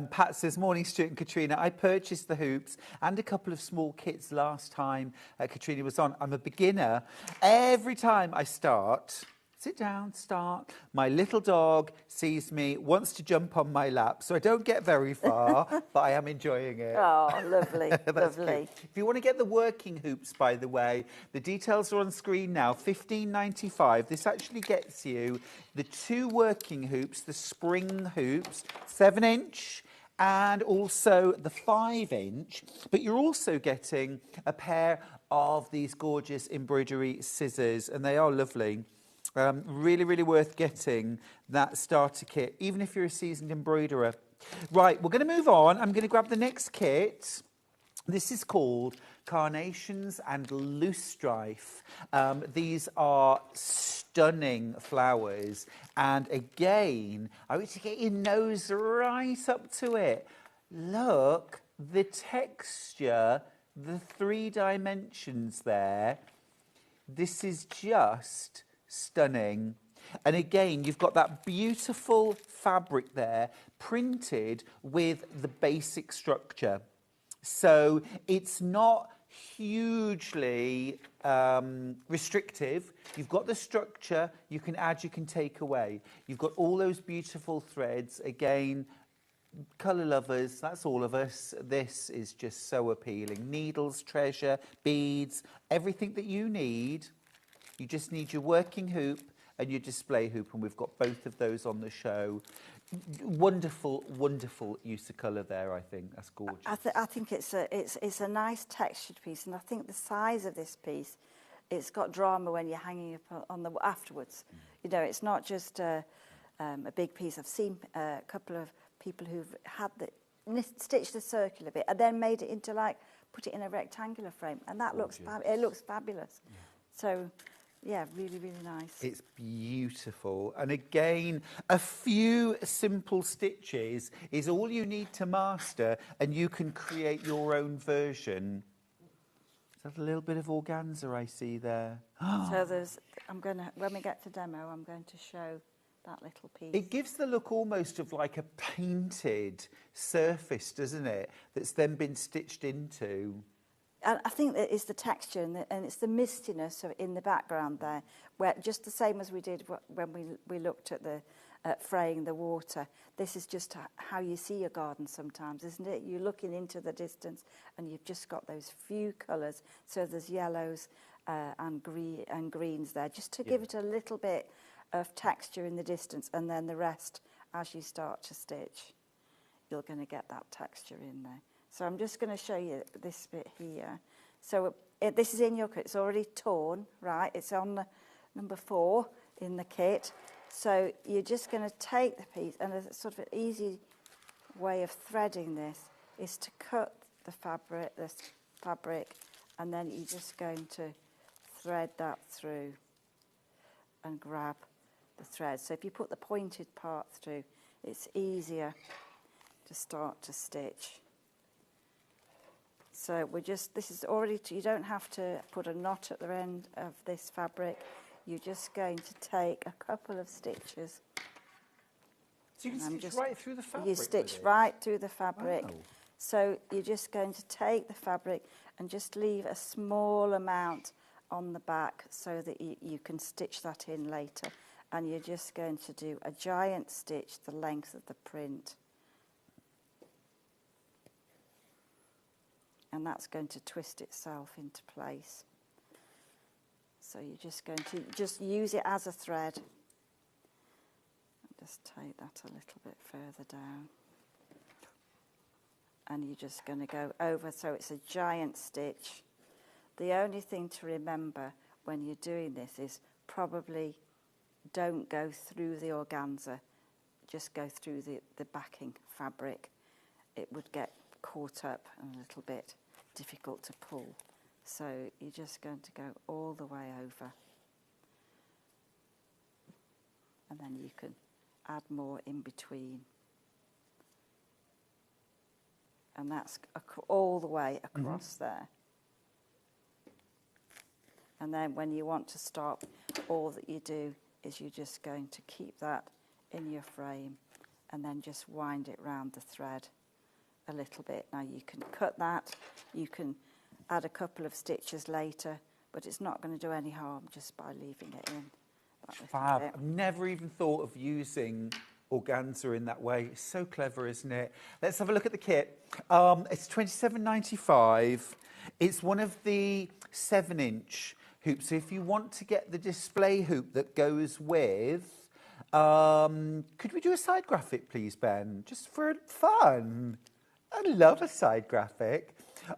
Pat says, morning, Stuart and Katrina. I purchased the hoops and a couple of small kits last time Katrina was on. I'm a beginner. Every time I start... Sit down, start. My little dog sees me, wants to jump on my lap, so I don't get very far, but I am enjoying it. Oh, lovely, lovely. Cute. If you want to get the working hoops, by the way, the details are on screen now, $15.95. This actually gets you the 2 working hoops, the spring hoops, 7-inch, and also the 5-inch, but you're also getting a pair of these gorgeous embroidery scissors, and they are lovely. Really, really worth getting that starter kit, even if you're a seasoned embroiderer. Right, we're going to move on. I'm going to grab the next kit. This is called Carnations and Loosestrife. These are stunning flowers. And again, I want you to get your nose right up to it. Look, the texture, the 3 dimensions there. This is just... stunning. And again, you've got that beautiful fabric there printed with the basic structure. So it's not hugely restrictive. You've got the structure, you can add, you can take away. You've got all those beautiful threads. Again, colour lovers, that's all of us. This is just so appealing. Needles, treasure, beads, everything that you need. You just need your working hoop and your display hoop, and we've got both of those on the show. Wonderful, wonderful use of colour there, I think. That's gorgeous. I think it's a nice textured piece, and I think the size of this piece, it's got drama when you're hanging up on the afterwards. You know, it's not just a big piece. I've seen a couple of people who've had stitched the circular bit and then made it into put it in a rectangular frame, and that looks fabulous. Yeah. So... yeah, really, really nice. It's beautiful. And again, a few simple stitches is all you need to master, and you can create your own version. Is that a little bit of organza I see there? So when we get to demo, I'm going to show that little piece. It gives the look almost of like a painted surface, doesn't it? That's then been stitched into. And I think that it's the texture and it's the mistiness in the background there, where just the same as we did when we looked at fraying the water. This is just how you see your garden sometimes, isn't it? You're looking into the distance and you've just got those few colours. So there's yellows and greens there, just to give it a little bit of texture in the distance, and then the rest, as you start to stitch, you're going to get that texture in there. So I'm just going to show you this bit here. So this is in your kit. It's already torn, right? It's on number 4 in the kit. So you're just going to take the piece, and a sort of an easy way of threading this is to cut the fabric, and then you're just going to thread that through and grab the thread. So if you put the pointed part through, it's easier to start to stitch. So this is already, you don't have to put a knot at the end of this fabric. You're just going to take a couple of stitches. So you can stitch right through the fabric. You stitch with it? right through the fabric. Wow. So you're just going to take the fabric and just leave a small amount on the back so that you can stitch that in later. And you're just going to do a giant stitch the length of the print. And that's going to twist itself into place. So you're just going to just use it as a thread. Just take that a little bit further down. And you're just going to go over, so it's a giant stitch. The only thing to remember when you're doing this is probably don't go through the organza, just go through the backing fabric. It would get caught up and a little bit difficult to pull. So you're just going to go all the way over. And then you can add more in between. And that's all the way across there. And then when you want to stop, all that you do is you're just going to keep that in your frame and then just wind it round the thread a little bit. Now you can cut that, you can add a couple of stitches later, but it's not going to do any harm just by leaving it in. Fab. I've never even thought of using organza in that way. It's so clever, isn't it? Let's have a look at the kit. It's $27.95. It's one of the 7-inch hoops. So if you want to get the display hoop that goes with, could we do a side graphic, please, Ben? Just for fun. I love a side graphic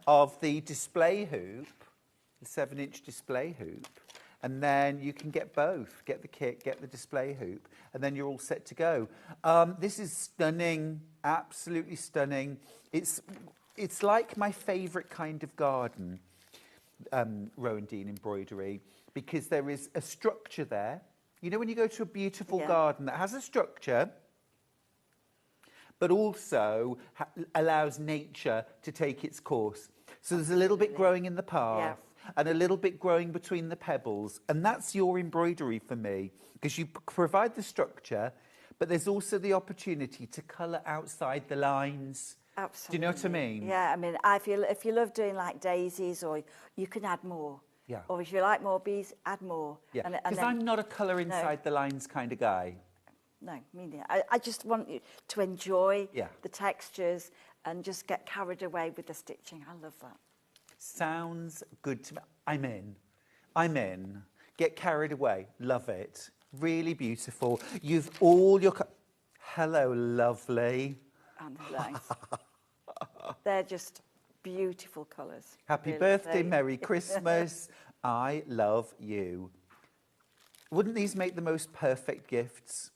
of the display hoop, the 7-inch display hoop. And then you can get both, get the kit, get the display hoop, and then you're all set to go. This is stunning, absolutely stunning. It's like my favourite kind of garden, Rowan Dean embroidery, because there is a structure there. You know when you go to a beautiful garden that has a structure, but also allows nature to take its course. So there's a little bit growing in the path. And a little bit growing between the pebbles. And that's your embroidery for me, because you provide the structure, but there's also the opportunity to colour outside the lines. Absolutely. Do you know what I mean? Yeah, I mean, if you love doing like daisies, or you can add more. Yeah. Or if you like more bees, add more. Yeah, because I'm not a colour inside the lines kind of guy. No, me neither. I just want you to enjoy the textures and just get carried away with the stitching. I love that. Sounds good to me. I'm in. I'm in. Get carried away. Love it. Really beautiful. You've all your... Hello, lovely. And nice. They're just beautiful colours. Happy birthday, Merry Christmas. I love you. Wouldn't these make the most perfect gifts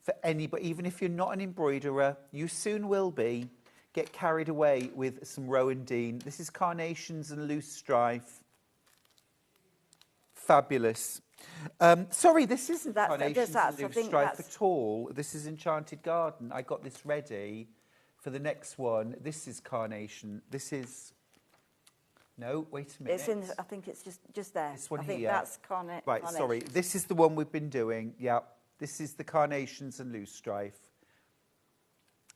for anybody? Even if you're not an embroiderer, you soon will be. Get carried away with some Rowan Dean. This is Carnations and Loose Strife. Fabulous. Sorry, this isn't Carnations and Loose Strife at all. This is Enchanted Garden. I got this ready for the next one. This is Carnation. This is... No, wait a minute. It's in, I think it's just there. This one I think here. that's Carnation. Right, sorry. This is the one we've been doing. Yeah. This is the Carnations and Loose Strife.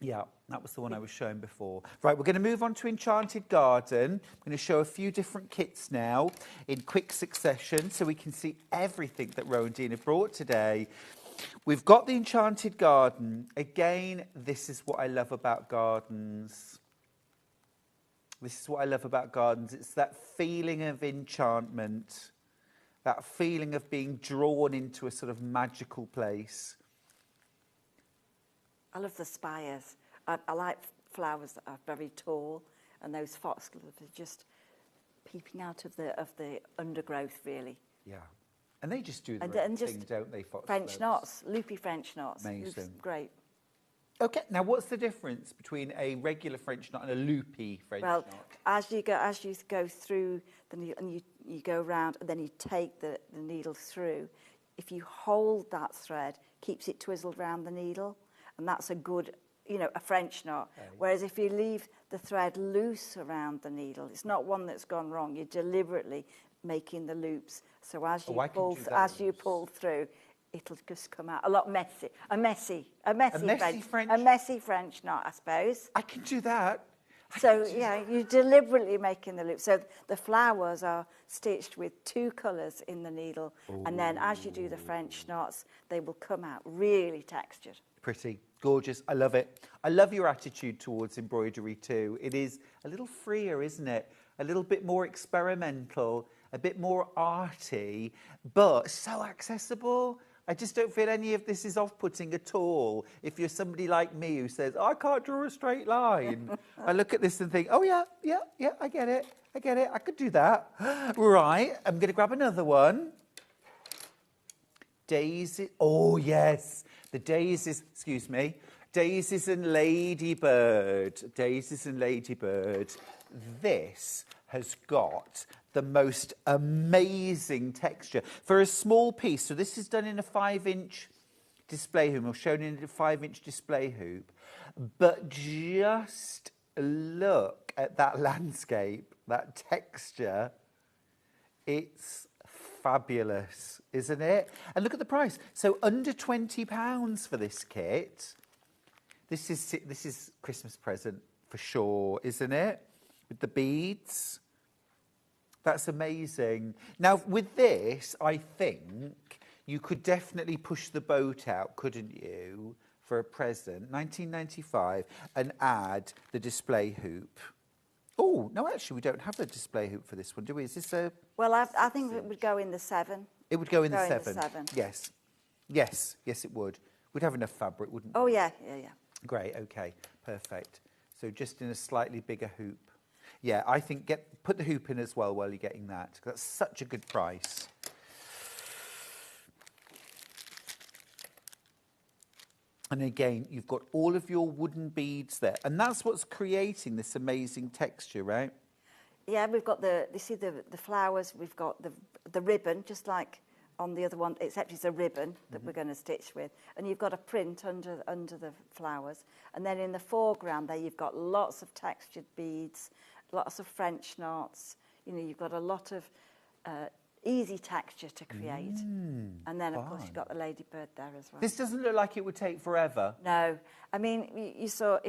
Yeah, that was the one I was showing before. Right, we're going to move on to Enchanted Garden. I'm going to show a few different kits now in quick succession so we can see everything that Rowan Dean have brought today. We've got the Enchanted Garden. Again, this is what I love about gardens. This is what I love about gardens. It's that feeling of enchantment, that feeling of being drawn into a sort of magical place. I love the spires. I like flowers that are very tall, and those foxgloves are just peeping out of the undergrowth, really. Yeah. And they just do their own thing, don't they, foxgloves? French knots, loopy French knots. Amazing. Great. Okay, now what's the difference between a regular French knot and a loopy French knot? Well, as you go through the needle, and you go round, and then you take the needle through, if you hold that thread, keeps it twizzled round the needle, and that's a good, you know, a French knot. Whereas if you leave the thread loose around the needle, it's not one that's gone wrong. You're deliberately making the loops. So as you pull through, it'll just come out a lot messy. A messy French knot, I suppose. I can do that. So, yeah, you're deliberately making the loop. So the flowers are stitched with 2 colours in the needle. Ooh. And then as you do the French knots, they will come out really textured. Pretty, gorgeous. I love it. I love your attitude towards embroidery too. It is a little freer, isn't it? A little bit more experimental, a bit more arty, but so accessible. I just don't feel any of this is off-putting at all. If you're somebody like me who says, I can't draw a straight line. I look at this and think, oh, yeah, I get it. I could do that. Right, I'm going to grab another one. Daisy. Oh, yes. The daisies, excuse me. Daisies and Ladybird. Daisies and Ladybird. This has got the most amazing texture. For a small piece, so this is done in a 5-inch display hoop, or shown in a 5-inch display hoop, but just look at that landscape, that texture. It's fabulous, isn't it? And look at the price. So under £20 for this kit. This is Christmas present for sure, isn't it? With the beads. That's amazing. Now, with this, I think you could definitely push the boat out, couldn't you, for a present, 1995, and add the display hoop. Oh, no, actually, we don't have a display hoop for this one, do we? Is this a... Well, I think it would go in the 7. It would go in the 7. Yes. Yes, it would. We'd have enough fabric, wouldn't we? Oh, yeah. Great, okay, perfect. So just in a slightly bigger hoop. Yeah, I think put the hoop in as well while you're getting that. That's such a good price. And again, you've got all of your wooden beads there. And that's what's creating this amazing texture, right? Yeah, we've got the flowers, we've got the ribbon, just like on the other one, except it's a ribbon that we're going to stitch with. And you've got a print under the flowers. And then in the foreground there, you've got lots of textured beads, lots of French knots. You know, you've got a lot of easy texture to create. And then, of course, you've got the ladybird there as well. This doesn't look like it would take forever. No. I mean, you saw,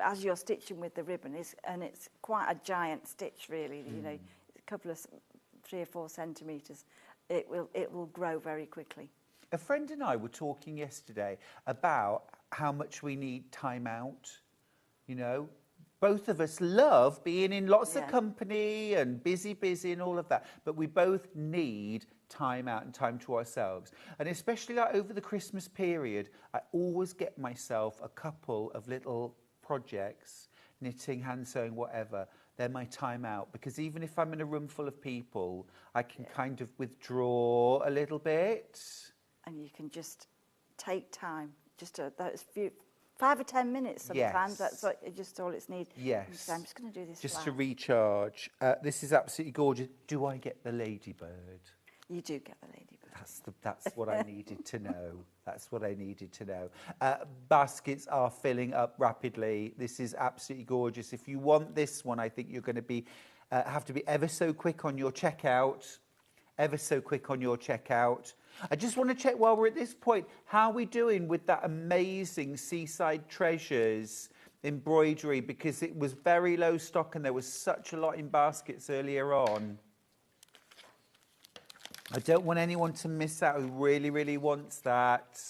as you're stitching with the ribbon, and it's quite a giant stitch, really, you know, a couple of 3 or 4 centimetres, it will grow very quickly. A friend and I were talking yesterday about how much we need time out, you know. Both of us love being in lots of company and busy and all of that. But we both need time out and time to ourselves. And especially like over the Christmas period, I always get myself a couple of little projects, knitting, hand sewing, whatever. They're my time out. Because even if I'm in a room full of people, I can kind of withdraw a little bit. And you can just take time, just those few... 5 or 10 minutes sometimes, that's just all it's need. Yes. So I'm just going to do this just flower. to recharge. This is absolutely gorgeous. Do I get the ladybird? You do get the ladybird. That's what I needed to know. That's what I needed to know. Baskets are filling up rapidly. This is absolutely gorgeous. If you want this one, I think you're going to be have to be ever so quick on your checkout. I just want to check while we're at this point, how are we doing with that amazing Seaside Treasures embroidery? Because it was very low stock and there was such a lot in baskets earlier on. I don't want anyone to miss out who really, really wants that.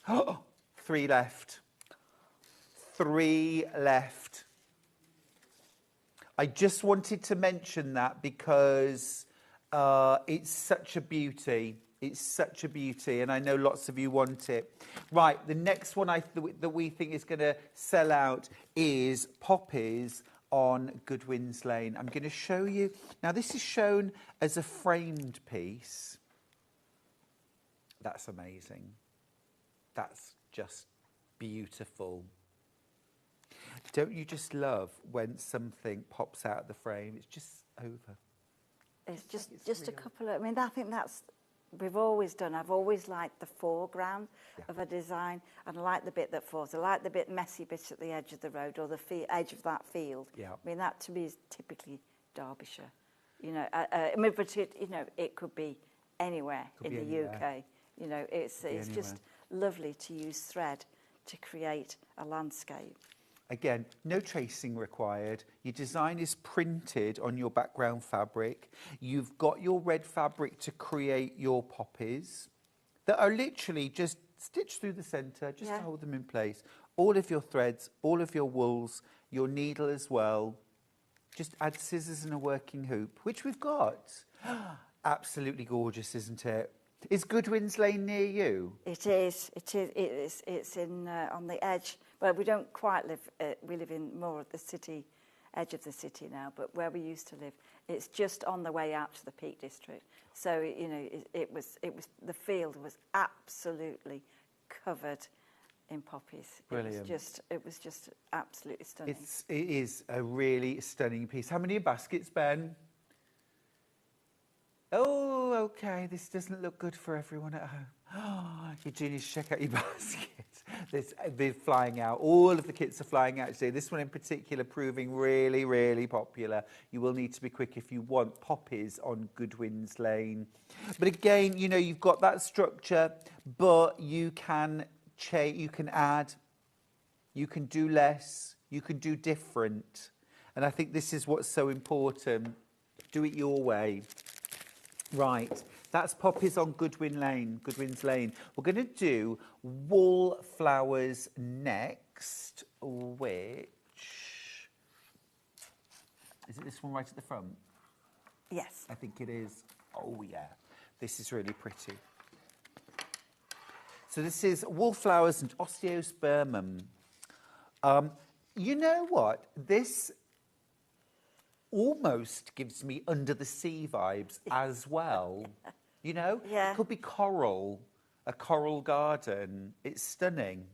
Oh, 3 left. 3 left. I just wanted to mention that because... it's such a beauty. It's such a beauty, and I know lots of you want it. Right, the next one that we think is going to sell out is Poppies on Goodwin's Lane. I'm going to show you. Now, this is shown as a framed piece. That's amazing. That's just beautiful. Don't you just love when something pops out of the frame? It's just over. It's just a couple of... I mean, I think that's we've always done. I've always liked the foreground of a design, and I like the bit that falls. I like the messy bit at the edge of the road or the edge of that field. Yeah. I mean, that to me is typically Derbyshire. You know, I mean, but it could be anywhere in the UK. You know, it's just lovely to use thread to create a landscape. Again, no tracing required. Your design is printed on your background fabric. You've got your red fabric to create your poppies that are literally just stitched through the centre, just to hold them in place. All of your threads, all of your wools, your needle as well. Just add scissors and a working hoop, which we've got. Absolutely gorgeous, isn't it? Is Goodwin's Lane near you? It is. It's in on the edge. Well, we don't quite live. We live in more of the city, edge of the city now. But where we used to live, it's just on the way out to the Peak District. So you know, it was the field was absolutely covered in poppies. Brilliant. It was just absolutely stunning. It is a really stunning piece. How many baskets, Ben? Oh, okay, this doesn't look good for everyone at home. Oh, you do need to check out your basket. They're flying out. All of the kits are flying out today. This one in particular proving really, really popular. You will need to be quick if you want poppies on Goodwin's Lane. But again, you know, you've got that structure, but you can add, you can do less, you can do different. And I think this is what's so important. Do it your way. Right, that's poppies on Goodwin's Lane. We're going to do wallflowers next, which... Is it this one right at the front? Yes. I think it is. Oh, yeah. This is really pretty. So this is wallflowers and osteospermum. You know what? This almost gives me Under the Sea vibes as well. You know? Yeah. It could be coral, a coral garden. It's stunning.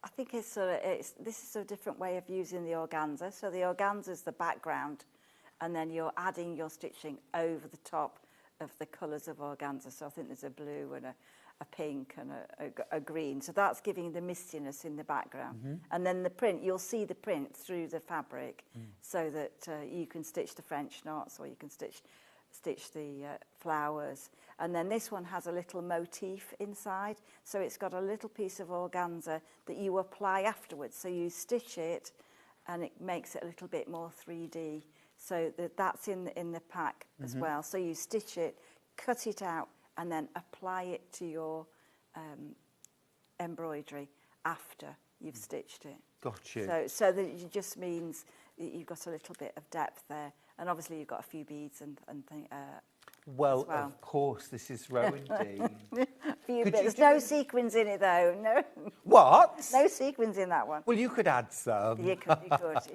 I think this is a different way of using the organza. So the organza is the background, and then you're adding your stitching over the top of the colours of organza. So I think there's a blue and a pink and a green. So that's giving the mistiness in the background. Mm-hmm. And then the print, you'll see the print through the fabric so that you can stitch the French knots or you can stitch the flowers. And then this one has a little motif inside. So it's got a little piece of organza that you apply afterwards. So you stitch it and it makes it a little bit more 3D. So that's in the pack as well. So you stitch it, cut it out, and then apply it to your embroidery after you've stitched it. Got you. So that it just means that you've got a little bit of depth there. And obviously you've got a few beads and things. Well, of course, this is Rowandy. There's no sequins in it, though. No. What? No sequins in that one. Well, you could add some. You could.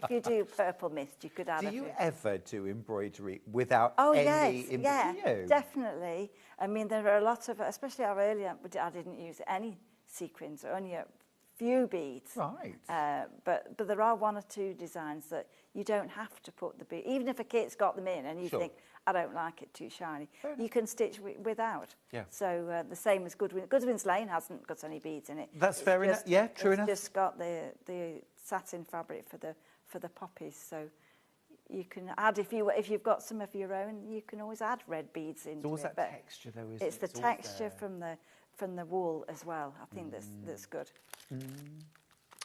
If you do purple mist, you could add. Do you ever do embroidery without any? Oh, yes, yeah, definitely. I mean, there are a lot of, especially our earlier, I didn't use any sequins, only a few beads. Right. But there are one or two designs that you don't have to put the bead. Even if a kit's got them in and you think, I don't like it too shiny, you can stitch without. Yeah. So the same as Goodwin. Goodwin's Lane hasn't got any beads in it. That's fair enough. Yeah, true enough. It's just got the satin fabric for the poppies. So you can add, if you've got some of your own, you can always add red beads into it. It's always that texture, though, isn't it? It's the texture from the wool as well. I think that's good.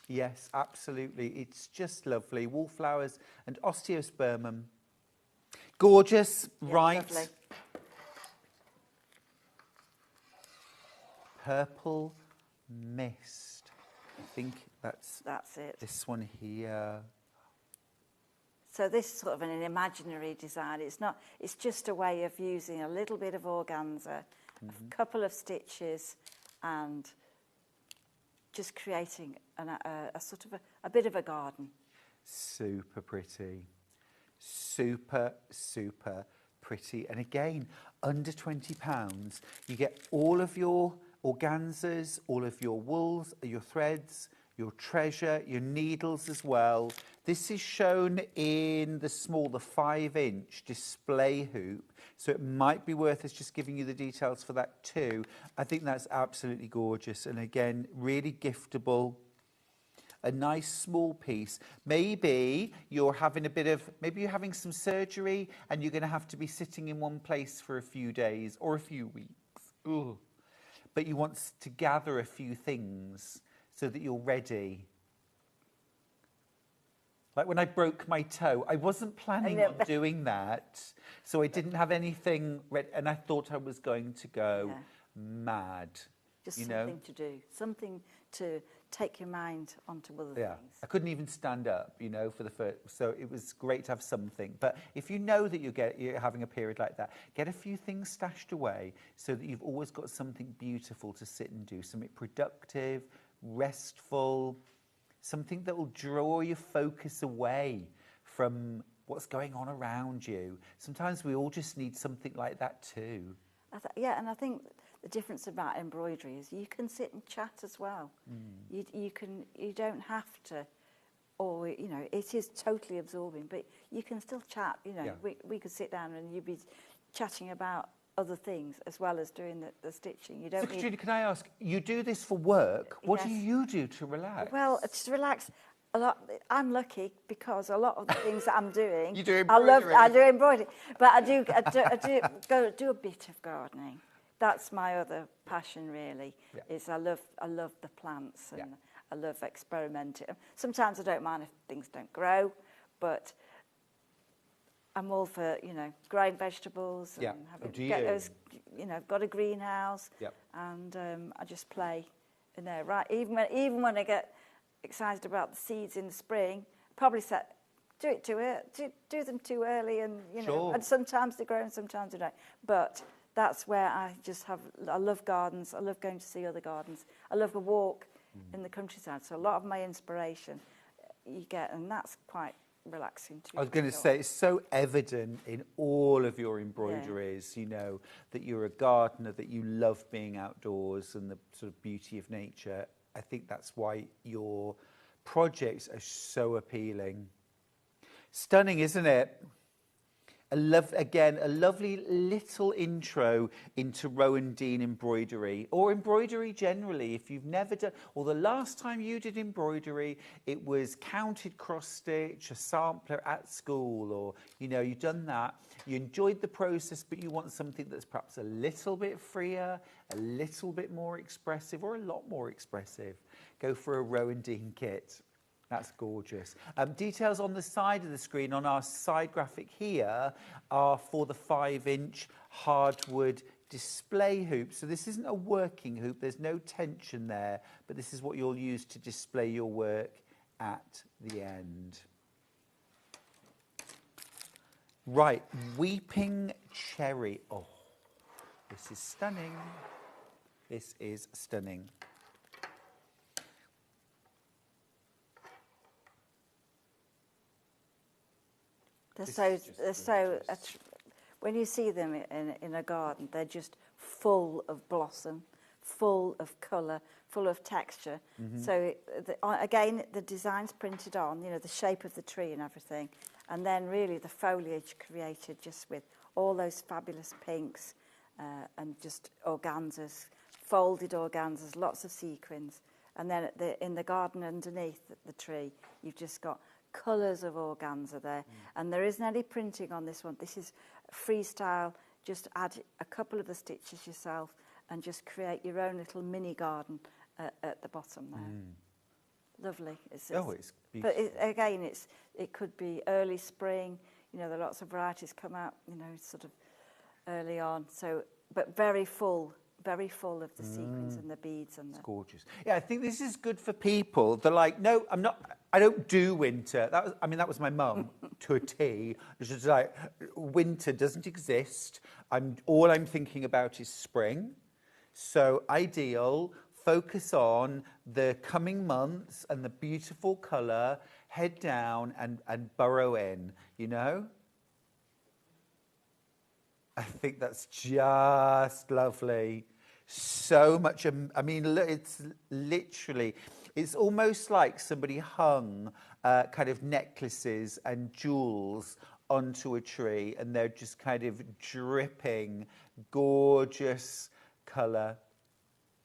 Yes, absolutely. It's just lovely. Wallflowers and osteospermum. Gorgeous, yeah, right? Lovely. Purple mist. I think that's it. This one here. So this is sort of an imaginary design. It's just a way of using a little bit of organza, a couple of stitches, and just creating a sort of a bit of a garden. Super pretty. Super, super pretty. And again, under £20, you get all of your organzas, all of your wools, your threads, your treasure, your needles as well. This is shown in the 5-inch display hoop, so it might be worth us just giving you the details for that too. I think that's absolutely gorgeous, and again, really giftable. A nice small piece. Maybe you're having maybe you're having some surgery and you're going to have to be sitting in one place for a few days or a few weeks. Ooh. But you want to gather a few things so that you're ready. Like when I broke my toe, I wasn't planning on doing that. So I didn't have anything ready, and I thought I was going to go mad. Just something to do, something to take your mind onto other things. I couldn't even stand up, for the first. So it was great to have something. But if you know that you're having a period like that, get a few things stashed away so that you've always got something beautiful to sit and do, something productive, restful, something that will draw your focus away from what's going on around you. Sometimes we all just need something like that too. And I think the difference about embroidery is you can sit and chat as well. You don't have to, or it is totally absorbing, but you can still chat. We could sit down and you'd be chatting about other things as well as doing the stitching. You don't. So, Katrina, can I ask? You do this for work. What do you do to relax? Well, to relax. A lot. I'm lucky because a lot of the things that I'm doing, you do embroidery. I do embroidery, but I do do a bit of gardening. That's my other passion, really. Is I love the plants and I love experimenting. Sometimes I don't mind if things don't grow, but I'm all for growing vegetables and get those. I've got a greenhouse, and I just play in there. Right, even when I get excited about the seeds in the spring, probably do them too early, and and sometimes they grow and sometimes they don't. But that's where I love gardens. I love going to see other gardens. I love a walk in the countryside. So a lot of my inspiration you get, and that's quite relaxing too. I was going to say, it's so evident in all of your embroideries, that you're a gardener, that you love being outdoors and the sort of beauty of nature. I think that's why your projects are so appealing. Stunning, isn't it? A lovely little intro into Rowan Dean embroidery, or embroidery generally. If you've never done, or the last time you did embroidery, it was counted cross stitch, a sampler at school, or you've done that. You enjoyed the process, but you want something that's perhaps a little bit freer, a little bit more expressive, or a lot more expressive. Go for a Rowan Dean kit. That's gorgeous. Details on the side of the screen on our side graphic here are for the 5-inch hardwood display hoop. So this isn't a working hoop. There's no tension there, but this is what you'll use to display your work at the end. Right, Weeping Cherry. Oh, this is stunning. This is stunning. When you see them in a garden, they're just full of blossom, full of colour, full of texture. So again, the design's printed on, the shape of the tree and everything, and then really the foliage created just with all those fabulous pinks and just organzas, folded organzas, lots of sequins, and then in the garden underneath the tree, you've just got colours of organza there, and there isn't any printing on this one. This is freestyle. Just add a couple of the stitches yourself and just create your own little mini garden at the bottom there. Lovely. It's beautiful. But it could be early spring. There are lots of varieties come out, sort of early on. So, but very full of the sequins and the beads. And it's gorgeous. Yeah, I think this is good for people. They're like, no, I don't do winter. That was my mum to a T. It's just like, winter doesn't exist. All I'm thinking about is spring. So ideal, focus on the coming months and the beautiful colour, head down and burrow in, I think that's just lovely. so much. I mean, look, it's literally, it's almost like somebody hung kind of necklaces and jewels onto a tree, and they're just kind of dripping, gorgeous colour.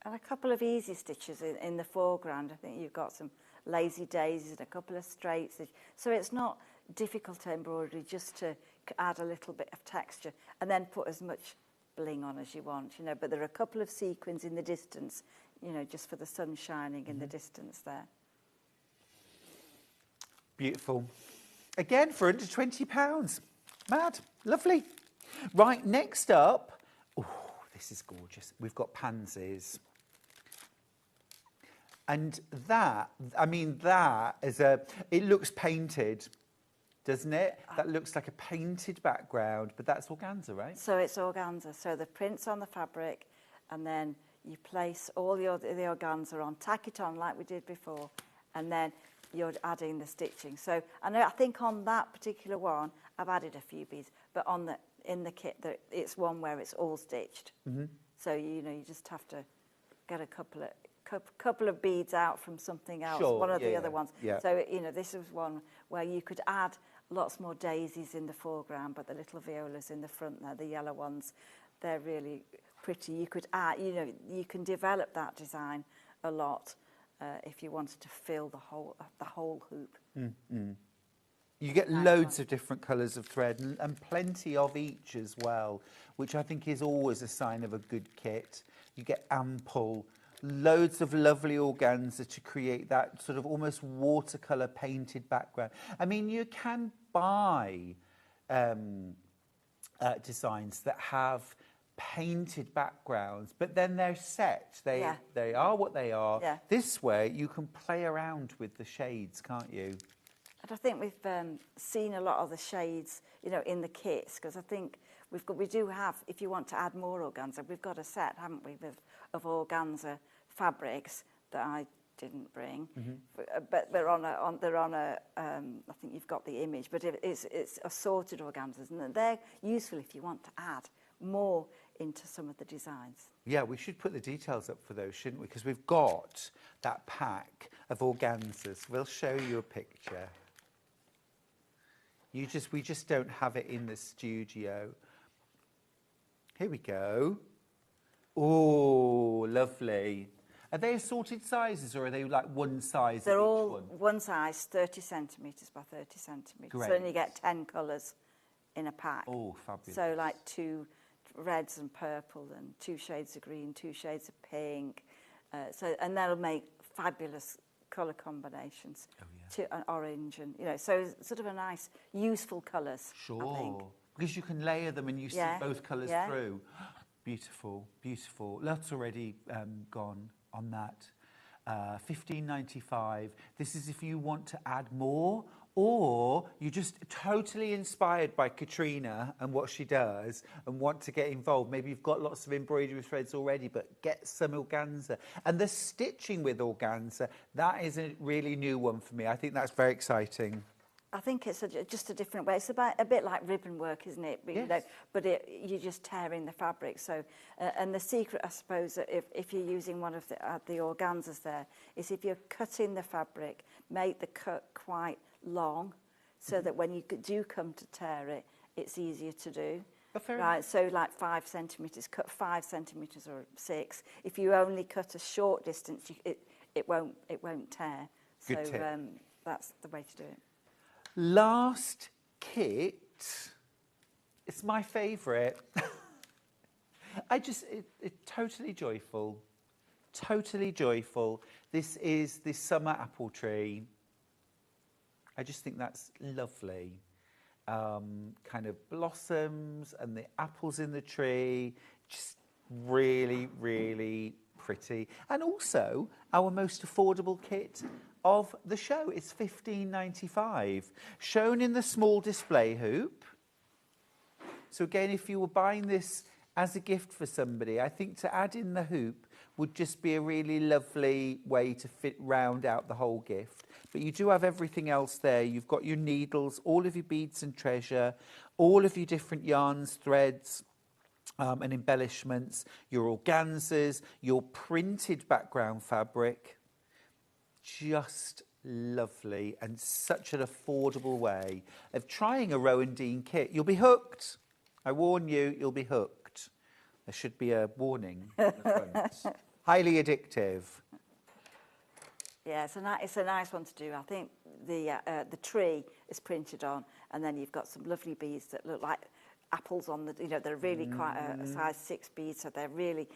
And a couple of easy stitches in the foreground. I think you've got some lazy daisies and a couple of straight stitches. So it's not difficult embroidery, just to add a little bit of texture and then put as much bling on as you want, you know. But there are a couple of sequins in the distance, you know, just for the sun shining in the distance there. Beautiful. Again, for under £20. Mad. Lovely. Right, next up, oh, this is gorgeous. We've got pansies. And that, I mean, that is it looks painted, doesn't it? That looks like a painted background, but that's organza, right? So it's organza. So the print's on the fabric, and then you place all the organza on, tack it on like we did before, and then you're adding the stitching. So I think on that particular one, I've added a few beads, but in the kit, it's one where it's all stitched. So you know, you just have to get a couple of beads out from something else, Sure, one of the yeah, other ones. yeah. So you know, this is one where you could add lots more daisies in the foreground, but the little violas in the front there, the yellow ones, they're really pretty. You could add, you know, you can develop that design a lot if you wanted to fill the whole hoop. You get loads of different colours of thread and plenty of each as well, which I think is always a sign of a good kit. You get ample, loads of lovely organza to create that sort of almost watercolour painted background. I mean, you can buy designs that have painted backgrounds, but then they're set. They are what they are. Yeah. This way, you can play around with the shades, can't you? And I think we've seen a lot of the shades, you know, in the kits, because I think we do have, if you want to add more organza, we've got a set, haven't we, of organza fabrics that I didn't bring, but they're on a. I think you've got the image, but it's assorted organzas, and they're useful if you want to add more into some of the designs. Yeah, we should put the details up for those, shouldn't we? Because we've got that pack of organzas. We'll show you a picture. We just don't have it in the studio. Here we go. Oh, lovely. Are they assorted sizes, or are they like one size? They're each all one size, 30 centimetres by 30 centimetres. Great. So then you get 10 colours in a pack. Oh, fabulous. So like 2 reds and purple, and 2 shades of green, 2 shades of pink. And that'll make fabulous colour combinations. Oh, yeah. To an orange, and you know, so sort of a nice, useful colours. Sure. I think. Because you can layer them and you see both colours through. Beautiful, beautiful. Lots already gone on that. $15.95. This is if you want to add more, or you're just totally inspired by Katrina and what she does and want to get involved. Maybe you've got lots of embroidery threads already, but get some organza. And the stitching with organza, that is a really new one for me. I think that's very exciting. I think it's just a different way. It's about a bit like ribbon work, isn't it? Yes. You know, but you're just tearing the fabric. So, and the secret, I suppose, if you're using one of the organzas there, is if you're cutting the fabric, make the cut quite long, so that when you do come to tear it, it's easier to do. Right, so like 5 centimetres, cut 5 centimetres or 6. If you only cut a short distance, it won't tear. Good so tip. That's the way to do it. Last kit, it's my favourite. It's totally joyful, totally joyful. This is the summer apple tree. I just think that's lovely. Kind of blossoms and the apples in the tree, just really, really pretty. And also our most affordable kit of the show. It's $15.95, shown in the small display hoop. So again, if you were buying this as a gift for somebody, I think to add in the hoop would just be a really lovely way to round out the whole gift. But you do have everything else there. You've got your needles, all of your beads and treasure, all of your different yarns, threads, and embellishments, your organzas, your printed background fabric. Just lovely, and such an affordable way of trying a Rowan Dean kit. You'll be hooked. I warn you, you'll be hooked. There should be a warning on the front. Highly addictive. Yeah, it's a nice one to do. I think the tree is printed on, and then you've got some lovely beads that look like apples on the, they're really quite a size 6 beads, so they're really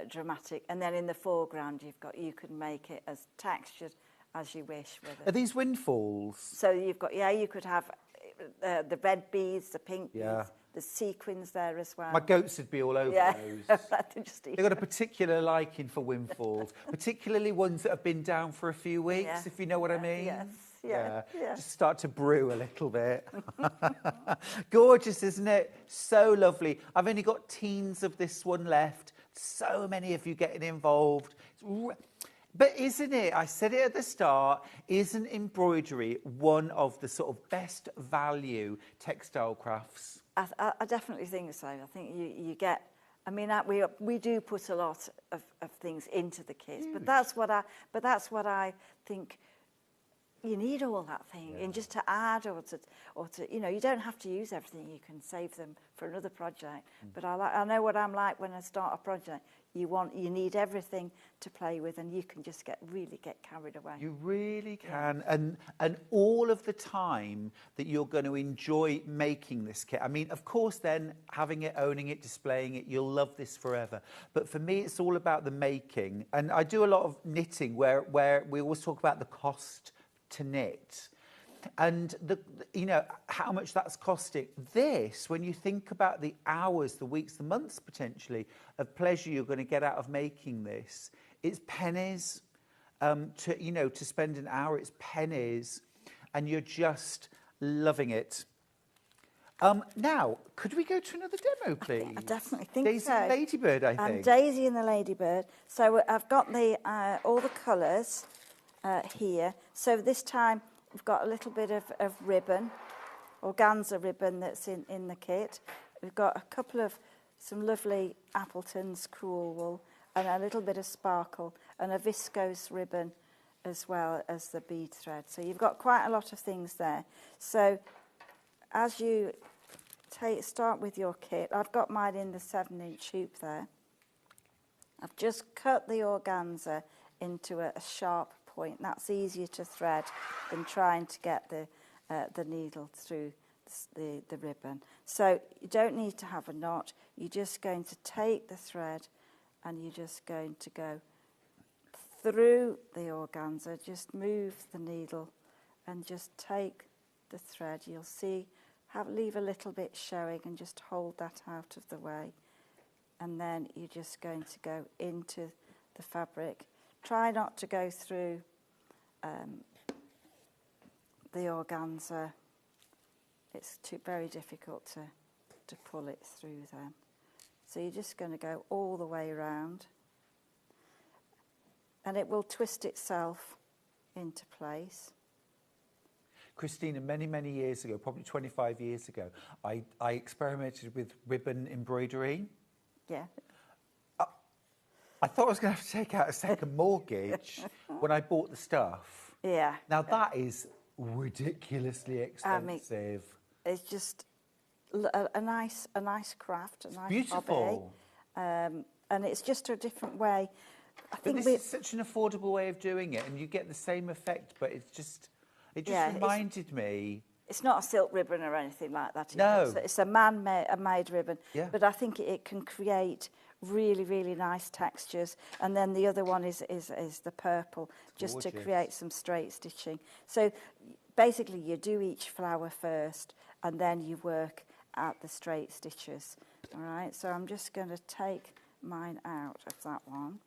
dramatic. And then in the foreground, you can make it as textured as you wish with it. Are these windfalls? So you've got, you could have the red beads, the pink beads, the sequins there as well. My goats would be all over those. They've got a particular liking for windfalls, particularly ones that have been down for a few weeks, if you know what I mean. Yes. Just start to brew a little bit. Gorgeous, isn't it? So lovely. I've only got teens of this one left. So many of you getting involved. But isn't it, I said it at the start, isn't embroidery one of the sort of best value textile crafts? I definitely think so. I think you get, I mean, we do put a lot of things into the kits, but that's what I think. You need all that thing, and just to add or to you don't have to use everything. You can save them for another project. But I know what I'm like when I start a project. You need everything to play with, and you can just really get carried away. You really can, and all of the time that you're going to enjoy making this kit. I mean, of course, then having it, owning it, displaying it, you'll love this forever. But for me, it's all about the making, and I do a lot of knitting where we always talk about the cost to knit and how much that's costing. This, when you think about the hours, the weeks, the months potentially of pleasure you're going to get out of making this, it's pennies. To spend an hour, it's pennies, and you're just loving it. Now, could we go to another demo, please? I definitely think Daisy so. and the Ladybird, I think. Daisy and the Ladybird. So I've got all the colours here. So this time we've got a little bit of ribbon, organza ribbon that's in the kit. We've got a couple of some lovely Appleton's crewel wool and a little bit of sparkle and a viscose ribbon as well as the bead thread. So you've got quite a lot of things there. So as you start with your kit, I've got mine in the 7-inch hoop there. I've just cut the organza into a sharp point. That's easier to thread than trying to get the needle through the ribbon. So you don't need to have a knot. You're just going to take the thread and you're just going to go through the organza, just move the needle and just take the thread. You'll see, leave a little bit showing and just hold that out of the way. And then you're just going to go into the fabric. Try not to go through the organza. It's very difficult to pull it through then. So you're just going to go all the way around. And it will twist itself into place. Christina, many, many years ago, probably 25 years ago, I experimented with ribbon embroidery. Yeah. I thought I was going to have to take out a second mortgage when I bought the stuff. Yeah. Now, that is ridiculously expensive. I mean, it's just a nice craft, a nice beautiful hobby. And it's just a different way. I think this is such an affordable way of doing it, and you get the same effect, but it just reminded me. It's not a silk ribbon or anything like that. No. It's a man-made ribbon. Yeah. But I think it can create really, really nice textures. And then the other one is the purple, just to create some straight stitching. So basically you do each flower first, and then you work at the straight stitches. All right, so I'm just going to take mine out of that one.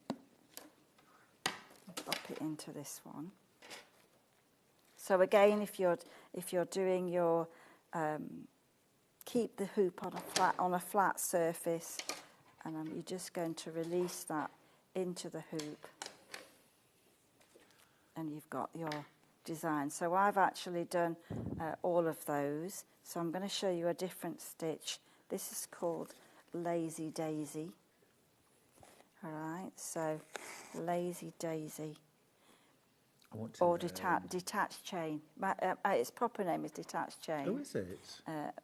Pop it into this one. So again, if you're doing your keep the hoop on a flat surface, and you're just going to release that into the hoop, and you've got your design. So I've actually done all of those. So I'm going to show you a different stitch. This is called Lazy Daisy. All right, so Lazy Daisy. I want to Or know. detached chain. Its proper name is detached chain. Oh, is it?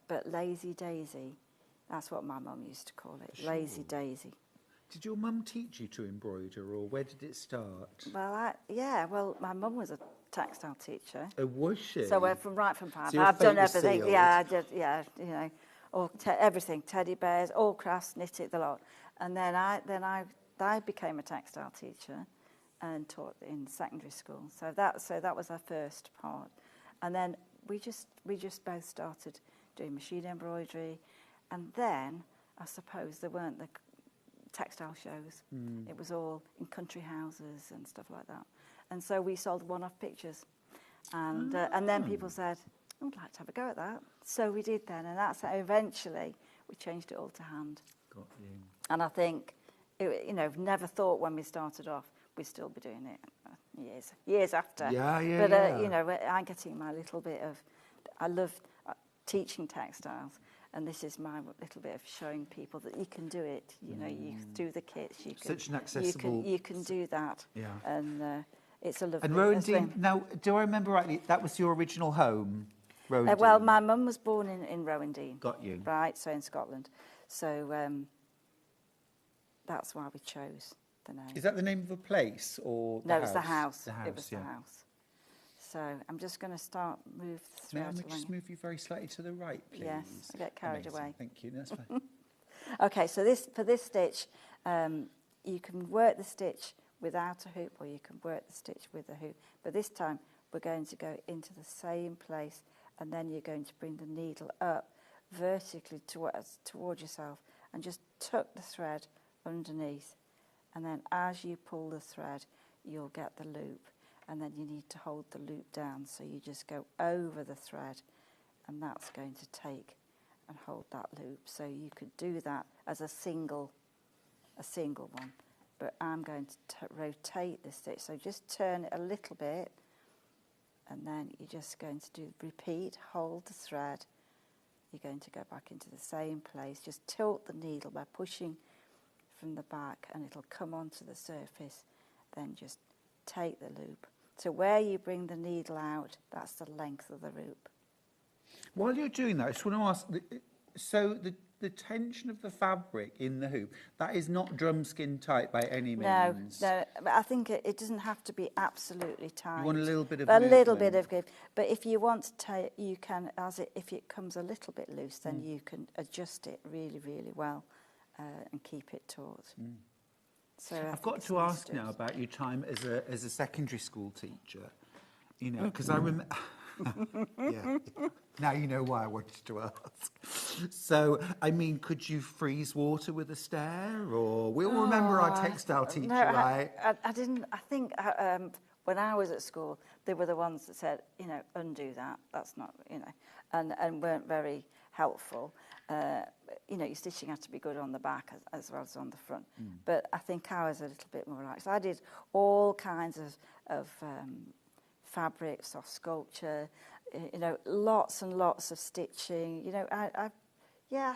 But Lazy Daisy, that's what my mum used to call it. Sure. Lazy Daisy. Did your mum teach you to embroider, or where did it start? Well, my mum was a textile teacher. Oh, was she? So from five, So your I've done fate was everything. sealed. Yeah, I did. Yeah, you know, everything. Teddy bears, all crafts, knitted, the lot. And then I became a textile teacher, and taught in secondary school. So that was our first part, and then we just both started doing machine embroidery, and then I suppose there weren't the textile shows. It was all in country houses and stuff like that, and so we sold one-off pictures, and then people said, I would like to have a go at that. So we did then, and that's how eventually we changed it all to hand. Got you. And I think, never thought when we started off we'd still be doing it years after. Yeah. But I'm getting my little bit of, I love teaching textiles, and this is my little bit of showing people that you can do it. You know, you do the kits. You can, Such an accessible. You can do that. Yeah. And it's a lovely. And Rowan, now, do I remember rightly? That was your original home, Rowan. Well, my mum was born in Rowan. Got you. Right, so in Scotland. So that's why we chose the name. Is that the name of a place or the No, house? it's the house. The house, It was yeah. the house. So I'm just going to move the May I thread just along. move you very slightly to the right, please? Yes, I get carried Amazing. away. Thank you. That's fine. Okay, so for this stitch, you can work the stitch without a hoop, or you can work the stitch with a hoop. But this time, we're going to go into the same place, and then you're going to bring the needle up vertically towards yourself, and just tuck the thread underneath. And then as you pull the thread, you'll get the loop, and then you need to hold the loop down. So you just go over the thread, and that's going to take and hold that loop. So you could do that as a single one, but I'm going to rotate the stitch. So just turn it a little bit, and then you're just going to repeat, hold the thread. You're going to go back into the same place. Just tilt the needle by pushing from the back, and it'll come onto the surface. Then just take the loop. So where you bring the needle out, that's the length of the loop. While you're doing that, I just want to ask, so the tension of the fabric in the hoop, that is not drum skin tight by any means? No, but I think it doesn't have to be absolutely tight. You want a little bit of A little movement. bit of give. But if you want to, you can, if it comes a little bit loose, then you can adjust it really, really well and keep it taut. So I've got to ask now about your time as a secondary school teacher, you know, because I remember... yeah. Now you know why I wanted to ask. So, I mean, could you freeze water with a stair? Or we all remember our textile teacher, right? I didn't. I think when I was at school, they were the ones that said, undo that. That's not, and weren't very helpful. Your stitching had to be good on the back as well as on the front. But I think I was a little bit more relaxed. I did all kinds of fabric, soft sculpture, lots and lots of stitching. I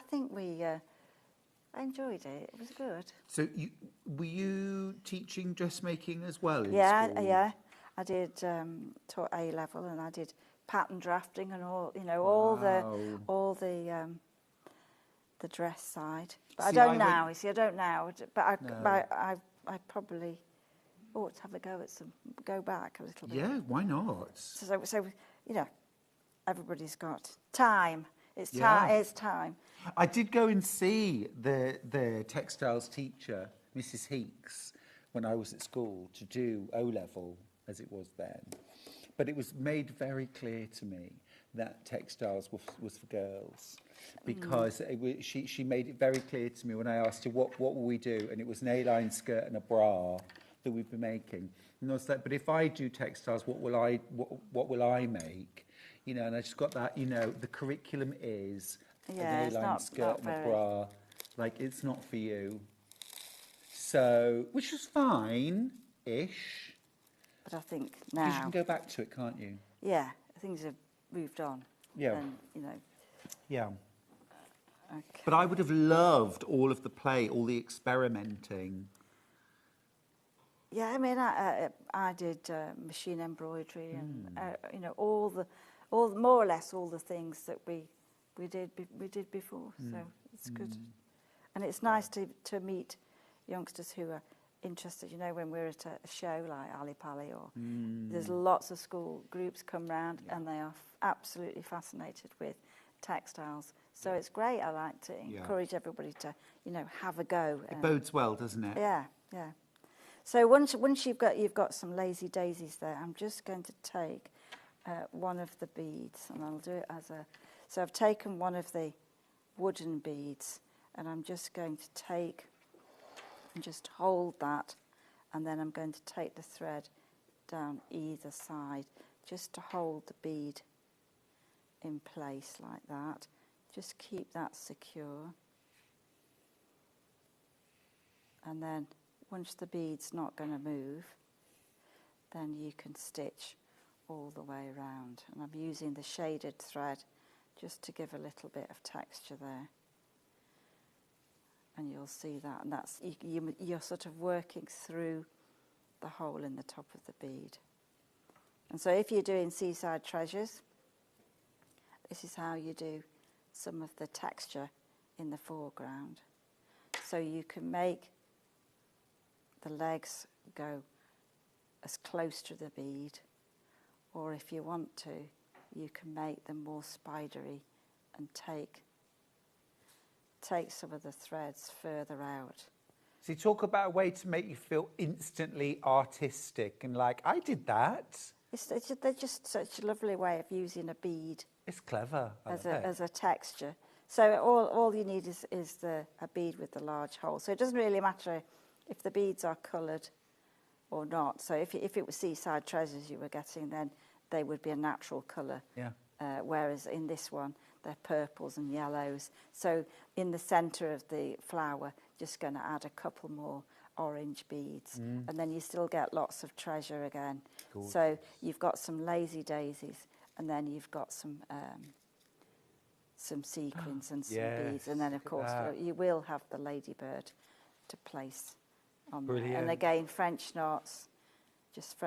think I enjoyed it. It was good. So, were you teaching dressmaking as well in Yeah, school? yeah. I did taught A level, and I did pattern drafting and all. All the dress side. But I don't now. You see, I don't now. But I probably ought to have a go back a little bit. Yeah, why not? So everybody's got time. It's time. Yeah. It's time. I did go and see the textiles teacher, Mrs. Heeks, when I was at school to do O-level, as it was then. But it was made very clear to me that textiles was for girls, because she made it very clear to me when I asked her what will we do, and it was an A-line skirt and a bra that we'd be making. And I was like, but if I do textiles, what will I make? And I just got that. The curriculum is an A-line skirt and a bra. Like, it's not for you. So, which was fine-ish. But I think now... Because you can go back to it, can't you? Yeah, things have moved on. Yeah. And, Yeah. Okay. But I would have loved all of the play, all the experimenting. Yeah, I mean, I did machine embroidery and you know, all more or less all the things that we did before. So it's good, and it's nice to meet youngsters who are interested. You know, when we're at a show like Ali Pali, or there's lots of school groups come round and they are absolutely fascinated with textiles. So it's great. I like to encourage everybody to, you know, have a go. It bodes well, doesn't it? Yeah, yeah. So once you've got some lazy daisies there, I'm just going to take one of the beads, and I'll do it as a. So I've taken one of the wooden beads, and I'm just going to take and just hold that, and then I'm going to take the thread down either side, just to hold the bead in place like that. Just keep that secure, and then once the bead's not going to move, then you can stitch all the way around. And I'm using the shaded thread just to give a little bit of texture there. And you'll see that, and that's you're sort of working through the hole in the top of the bead. And so if you're doing Seaside Treasures, this is how you do some of the texture in the foreground. So you can make the legs go as close to the bead, or if you want to, you can make them more spidery and take some of the threads further out. So you talk about a way to make you feel instantly artistic and like, I did that. They're just such a lovely way of using a bead. It's clever. As a texture. So all you need is a bead with the large hole. So it doesn't really matter if the beads are coloured or not. So if it was Seaside Treasures you were getting, then they would be a natural colour. Yeah. Whereas in this one, they're purples and yellows. So in the centre of the flower, just going to add a couple more orange beads. And then you still get lots of treasure again. Gorgeous. So you've got some lazy daisies, and then you've got some sequins and some beads. And then, of course, you will have the ladybird to place on there. And again, French knots just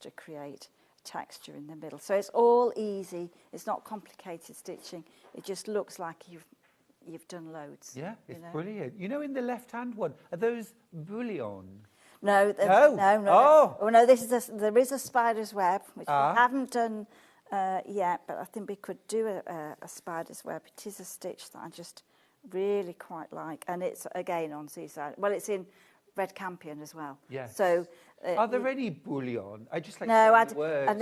to create texture in the middle. So it's all easy. It's not complicated stitching. It just looks like you've done loads. Yeah, it's brilliant. You know, in the left-hand one, are those bullion? No. Oh. Oh no, there is a spider's web, which we haven't done yet, but I think we could do a spider's web. It is a stitch that I just really quite like, and it's again on Seaside. Well, it's in red campion as well. Yes. So are there any bullion? I just like the word.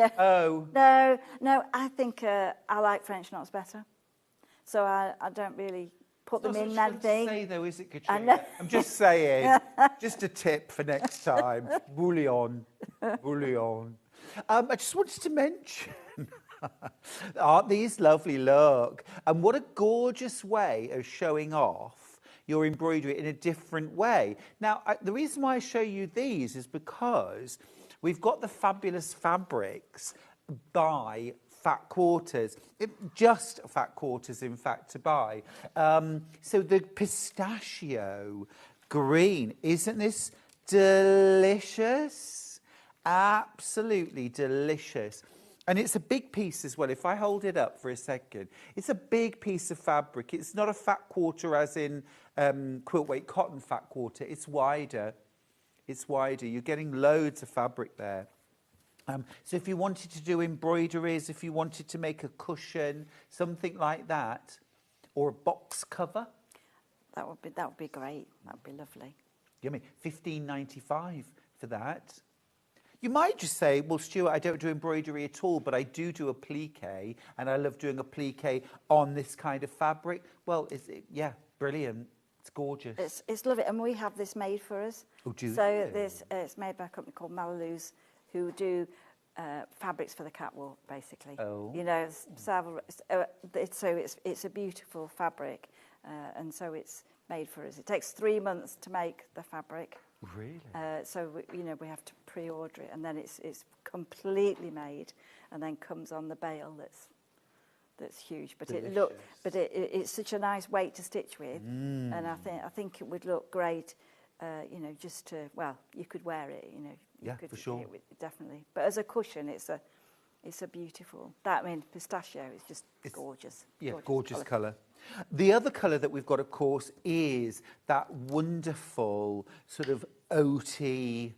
No. I think I like French knots better. So I don't really put them in anything. Say though, is it, Katrina? I'm just saying. Just a tip for next time. Bullion. I just wanted to mention. Aren't these lovely? Look. And what a gorgeous way of showing off your embroidery in a different way. Now, the reason why I show you these is because we've got the fabulous fabrics by Fat Quarters, just Fat Quarters, in fact, to buy. So the pistachio green, isn't this delicious? Absolutely delicious. And it's a big piece as well. If I hold it up for a second, it's a big piece of fabric. It's not a fat quarter as in quilt weight cotton fat quarter. It's wider. It's wider. You're getting loads of fabric there. So if you wanted to do embroideries, if you wanted to make a cushion, something like that, or a box cover, that would be great. That would be lovely. You mean $15.95 for that? You might just say, well, Stuart, I don't do embroidery at all, but I do applique, and I love doing applique on this kind of fabric. Well, brilliant. It's gorgeous. It's lovely, and we have this made for us. Oh, do you? So it's made by a company called Malaloo's, who do fabrics for the catwalk, basically. Oh. You know, so it's a beautiful fabric, and so it's made for us. It takes 3 months to make the fabric. Really? So we have to pre-order it, and then it's completely made, and then comes on the bale that's huge. But Delicious. it's such a nice weight to stitch with, and I think it would look great. You know, just to, well, you could wear it. You know, you could for sure. Definitely. But as a cushion, it's a beautiful. That, I mean, pistachio is just gorgeous. Yeah, gorgeous colour. The other colour that we've got, of course, is that wonderful sort of oaty,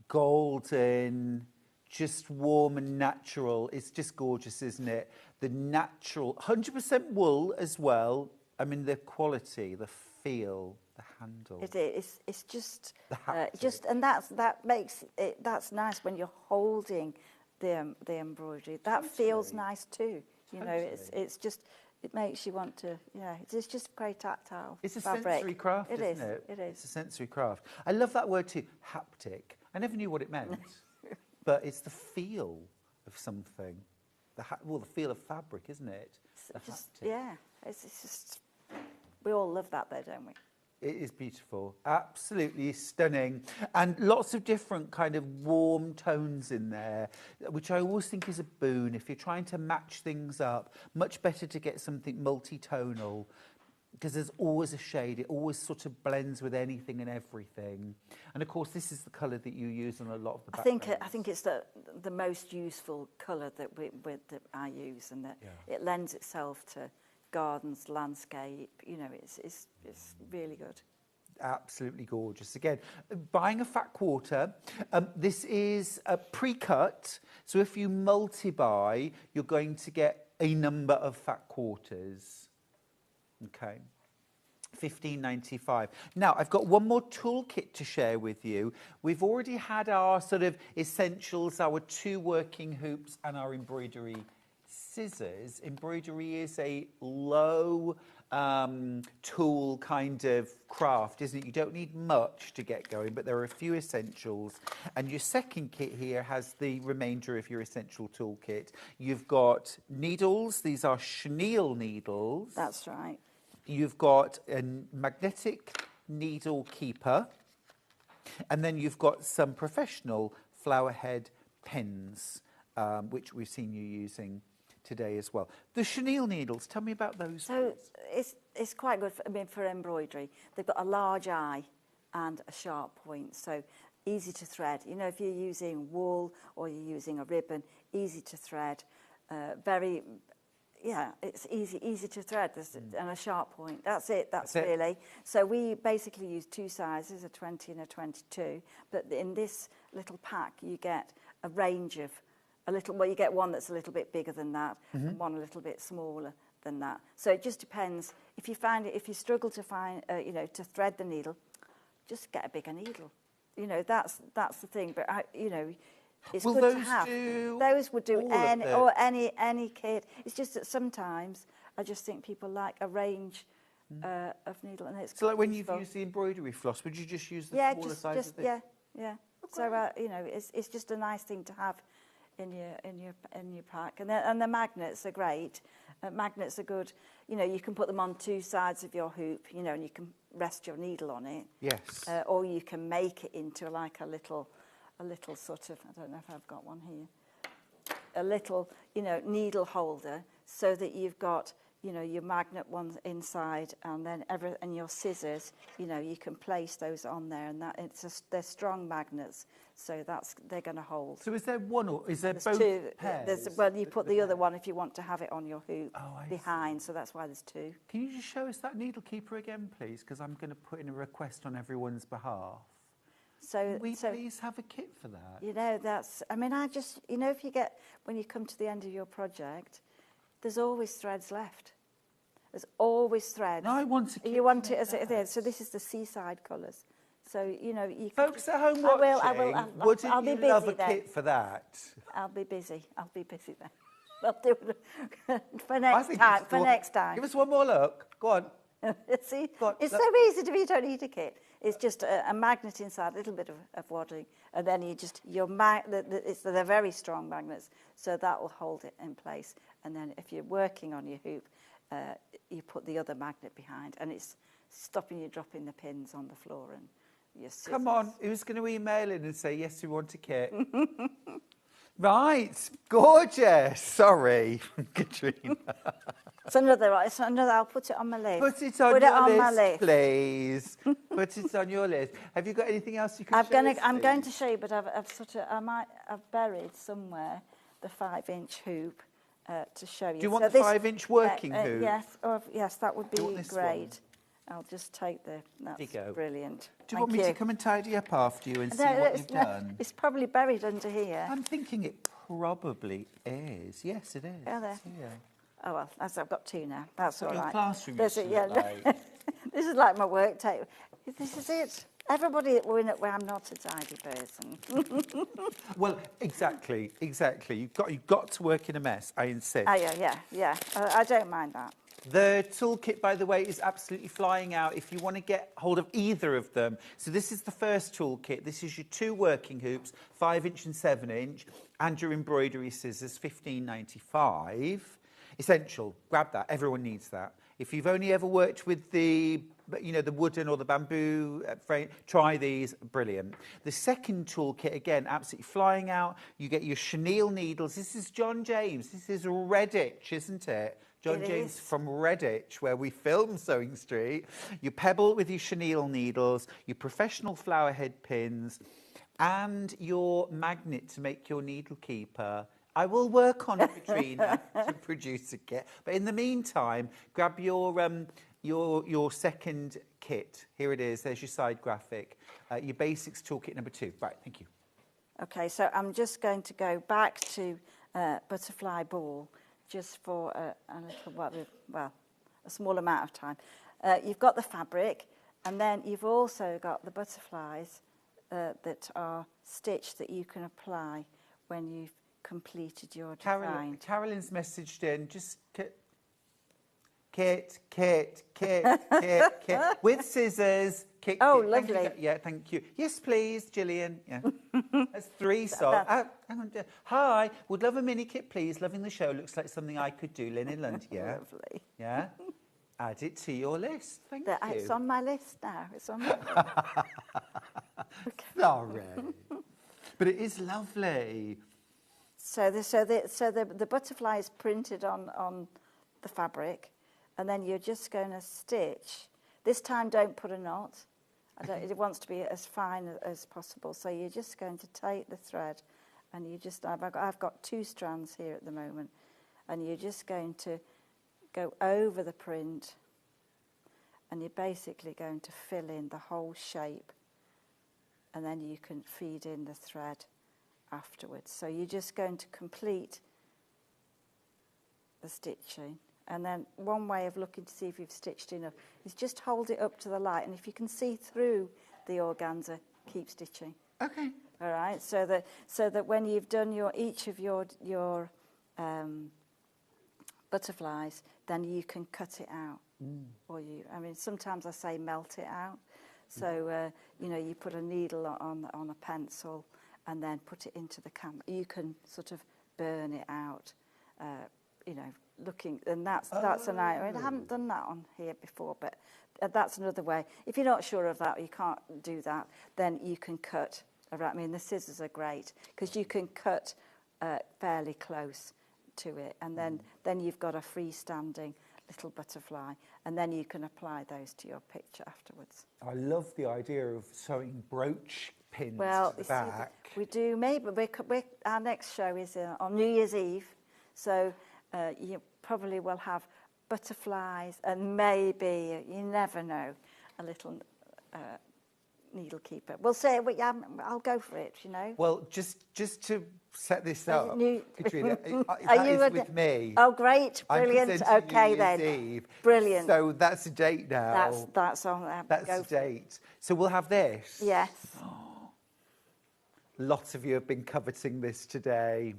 golden, just warm and natural. It's just gorgeous, isn't it? The natural, 100% wool as well. I mean, the quality, the feel, the handle. It's just and that makes it. That's nice when you're holding the embroidery. That feels nice too. You know, it's just. It makes you want to, it's just great tactile It's a fabric. sensory craft, isn't it? It is. It's a sensory craft. I love that word too, haptic. I never knew what it meant, but it's the feel of something. The feel of fabric, isn't it? The haptic. It's just, we all love that though, don't we? It is beautiful, absolutely stunning, and lots of different kind of warm tones in there, which I always think is a boon. If you're trying to match things up, much better to get something multi-tonal, because there's always a shade. It always sort of blends with anything and everything. And of course, this is the colour that you use on a lot of the backgrounds. I think it's the most useful colour that I use, and that it lends itself to gardens, landscape. You know, it's really good. Absolutely gorgeous. Again, buying a fat quarter. This is a pre-cut, so if you multi-buy, you're going to get a number of fat quarters. Okay. $15.95. Now, I've got one more toolkit to share with you. We've already had our sort of essentials, our 2 working hoops and our embroidery scissors. Embroidery is a low tool kind of craft, isn't it? You don't need much to get going, but there are a few essentials. And your second kit here has the remainder of your essential toolkit. You've got needles. These are chenille needles. That's right. You've got a magnetic needle keeper. And then you've got some professional flower head pens, which we've seen you using today as well. The chenille needles, tell me about those. So it's quite good for embroidery. They've got a large eye and a sharp point, so easy to thread. You know, if you're using wool or you're using a ribbon, easy to thread. It's easy to thread. And a sharp point. That's it. That's really. So we basically use 2 sizes, a 20 and a 22. But in this little pack, you get a range of you get one that's a little bit bigger than that, and one a little bit smaller than that. So it just depends. If you struggle to find, to thread the needle, just get a bigger needle. You know, that's the thing. But it's good to have. Those would do any kit. It's just that sometimes I just think people like a range of needle, and it's so like when you've used the embroidery floss, would you just use the smaller size of this? Yeah. So it's just a nice thing to have in your pack, and the magnets are great. Magnets are good. You know, you can put them on 2 sides of your hoop. You know, and you can rest your needle on it. Yes. Or you can make it into like a little sort of, I don't know if I've got one here. A little, needle holder, so that you've got, your magnet ones inside, and then and your scissors, you can place those on there, and they're strong magnets, so they're going to hold. So is there one, or is there There's both 2 pairs? You put the other one if you want to have it on your hoop behind, so that's why there's 2. Can you just show us that needle keeper again, please? Because I'm going to put in a request on everyone's behalf. Can we please have a kit for that? That's, I just, if when you come to the end of your project, there's always threads left. There's always threads. No, I want a kit. You want it as it is. So this is the seaside colours. So, you folks at home watching, wouldn't you love a kit for that? I'll be busy then. I'll do it for next time. Give us one more look. Go on. See, it's so easy to be. You don't need a kit. It's just a magnet inside, a little bit of wadding, and then they're very strong magnets, so that will hold it in place. And then if you're working on your hoop, you put the other magnet behind, and it's stopping you dropping the pins on the floor and your scissors. Come on, who's going to email in and say, yes, we want a kit? Right, gorgeous. Sorry, Katrina. It's another. I'll put it on my list. Put it on your list, please. Put it on your list. Have you got anything else you can show us, I'm going please? to show you, but I've buried somewhere the 5-inch hoop to show you. Do you want the 5-inch working hoop? Yes, that would be Do you want this great. one? I'll just take the. That's There you go. brilliant. Do you want me to come and tidy up after you and see what you've done? It's probably buried under here. I'm thinking it probably is. Yes, it is. Yeah, there. It's here. Oh well, I've got two now. That's all Your right. classroom There's used it, to look like. This is like my work table. This is it. Everybody that we're in it, where I'm not a tidy person. Well, exactly. You've got to work in a mess. I insist. Oh yeah. I don't mind that. The toolkit, by the way, is absolutely flying out if you want to get hold of either of them. So this is the first toolkit. This is your 2 working hoops, 5-inch and 7-inch, and your embroidery scissors, $15.95. Essential. Grab that. Everyone needs that. If you've only ever worked with the wooden or the bamboo frame, try these. Brilliant. The second toolkit, again, absolutely flying out. You get your chenille needles. This is John James. This is Redditch, isn't it? John James from Redditch, where we film Sewing Street. You pebble with your chenille needles, your professional flower head pins, and your magnet to make your needle keeper. I will work on it, Katrina, to produce a kit. But in the meantime, grab your second kit. Here it is. There's your side graphic. Your basics toolkit number 2. Right, thank you. Okay, so I'm just going to go back to butterfly ball just for a small amount of time. You've got the fabric, and then you've also got the butterflies that are stitched that you can apply when you've completed your design. Carolyn's messaged in, just kit, with scissors. Kit, Oh, kit. lovely. Thank you. Yeah, thank you. Yes, please, Gillian. Yeah. That's 3 songs. Hang on. Hi, would love a mini kit, please. Loving the show. Looks like something I could do. Lynn in Lund. Yeah. Lovely. Yeah. Add it to your list. Thank you. It's on my list now. It's on my list. Sorry. But it is lovely. So the butterfly is printed on the fabric, and then you're just going to stitch. This time, don't put a knot. It wants to be as fine as possible. So you're just going to take the thread, and I've got 2 strands here at the moment, and you're just going to go over the print, and you're basically going to fill in the whole shape, and then you can feed in the thread afterwards. So you're just going to complete the stitching. And then one way of looking to see if you've stitched enough is just hold it up to the light, and if you can see through the organza, keep stitching. Okay. All right. So that when you've done each of your butterflies, then you can cut it out. Or sometimes I say melt it out. So you put a needle on a pencil and then put it into the camera. You can sort of burn it out. Looking, and that's an I haven't done that on here before, but that's another way. If you're not sure of that, or you can't do that, then you can cut. I mean, the scissors are great because you can cut fairly close to it, and then you've got a freestanding little butterfly, and then you can apply those to your picture afterwards. I love the idea of sewing brooch pins to the back. We do, maybe our next show is on New Year's Eve, so you probably will have butterflies and maybe, you never know, a little needle keeper. We'll say, I'll go for it, Well, just to set this up, Katrina, Are you with me. Oh, great, brilliant. I'm Okay, New then. Year's Eve. Brilliant. So that's a date now. That's on. That's the date. So we'll have this. Yes. Lots of you have been coveting this today.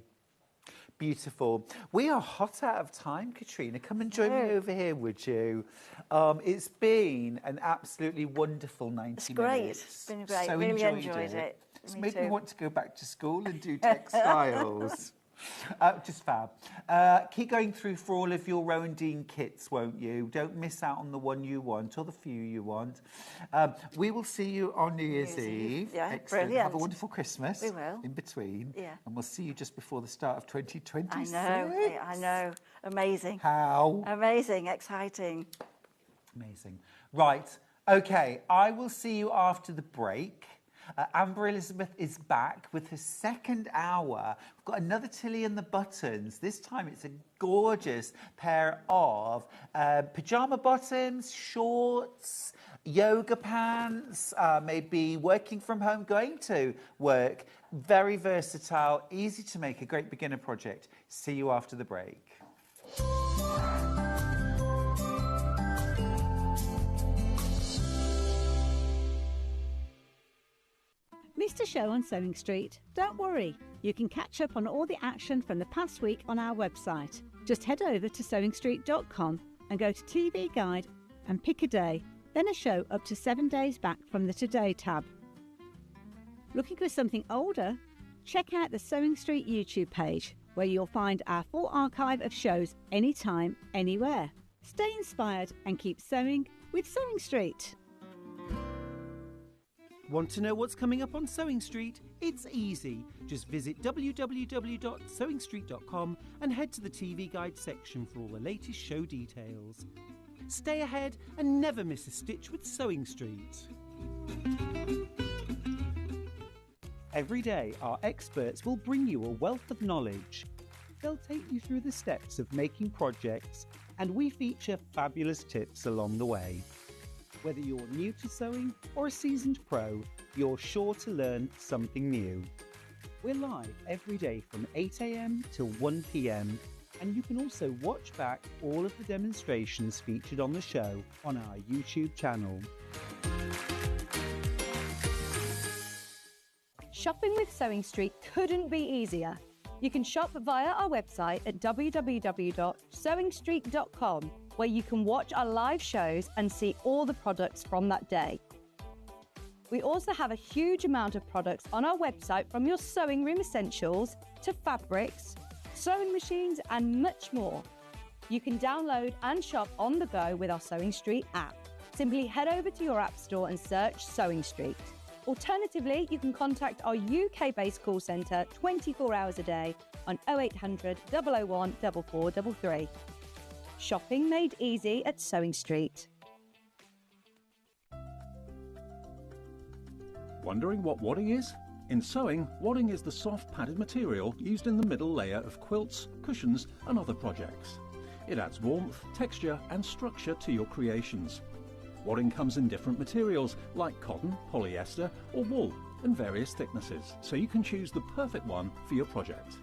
Beautiful. We are hot out of time, Katrina. Come and join me over here, would you? It's been an absolutely wonderful 90 It's great. minutes. It's been great. So really enjoyed it. It's Me made too. me want to go back to school and do textiles. Just fab. Keep going through for all of your Rowan Dean kits, won't you? Don't miss out on the one you want or the few you want. We will see you on New Year's Eve. Yeah, Excellent. brilliant. Have a wonderful Christmas. We will. In between. Yeah. And we'll see you just before the start of 2026. I know. Amazing. How? Amazing, exciting. Amazing. Right. Okay. I will see you after the break. Amber Elizabeth is back with her second hour. We've got another Tilly and the Buttons. This time it's a gorgeous pair of pyjama bottoms, shorts, yoga pants, maybe working from home, going to work. Very versatile, easy to make, a great beginner project. See you after the break. Missed a show on Sewing Street? Don't worry, you can catch up on all the action from the past week on our website. Just head over to sewingstreet.com and go to TV Guide and pick a day, then a show up to 7 days back from the Today tab. Looking for something older? Check out the Sewing Street YouTube page, where you'll find our full archive of shows anytime, anywhere. Stay inspired and keep sewing with Sewing Street. Want to know what's coming up on Sewing Street? It's easy. Just visit www.sewingstreet.com and head to the TV Guide section for all the latest show details. Stay ahead and never miss a stitch with Sewing Street. Every day, our experts will bring you a wealth of knowledge. They'll take you through the steps of making projects, and we feature fabulous tips along the way. Whether you're new to sewing or a seasoned pro, you're sure to learn something new. We're live every day from 8 a.m. till 1 p.m. and you can also watch back all of the demonstrations featured on the show on our YouTube channel. Shopping with Sewing Street couldn't be easier. You can shop via our website at www.sewingstreet.com, where you can watch our live shows and see all the products from that day. We also have a huge amount of products on our website, from your sewing room essentials to fabrics, sewing machines and much more. You can download and shop on the go with our Sewing Street app. Simply head over to your app store and search Sewing Street. Alternatively, you can contact our UK-based call centre 24 hours a day on 0800 001 4433. Shopping made easy at Sewing Street. Wondering what wadding is? In sewing, wadding is the soft padded material used in the middle layer of quilts, cushions and other projects. It adds warmth, texture and structure to your creations. Wadding comes in different materials like cotton, polyester or wool, and various thicknesses, so you can choose the perfect one for your project.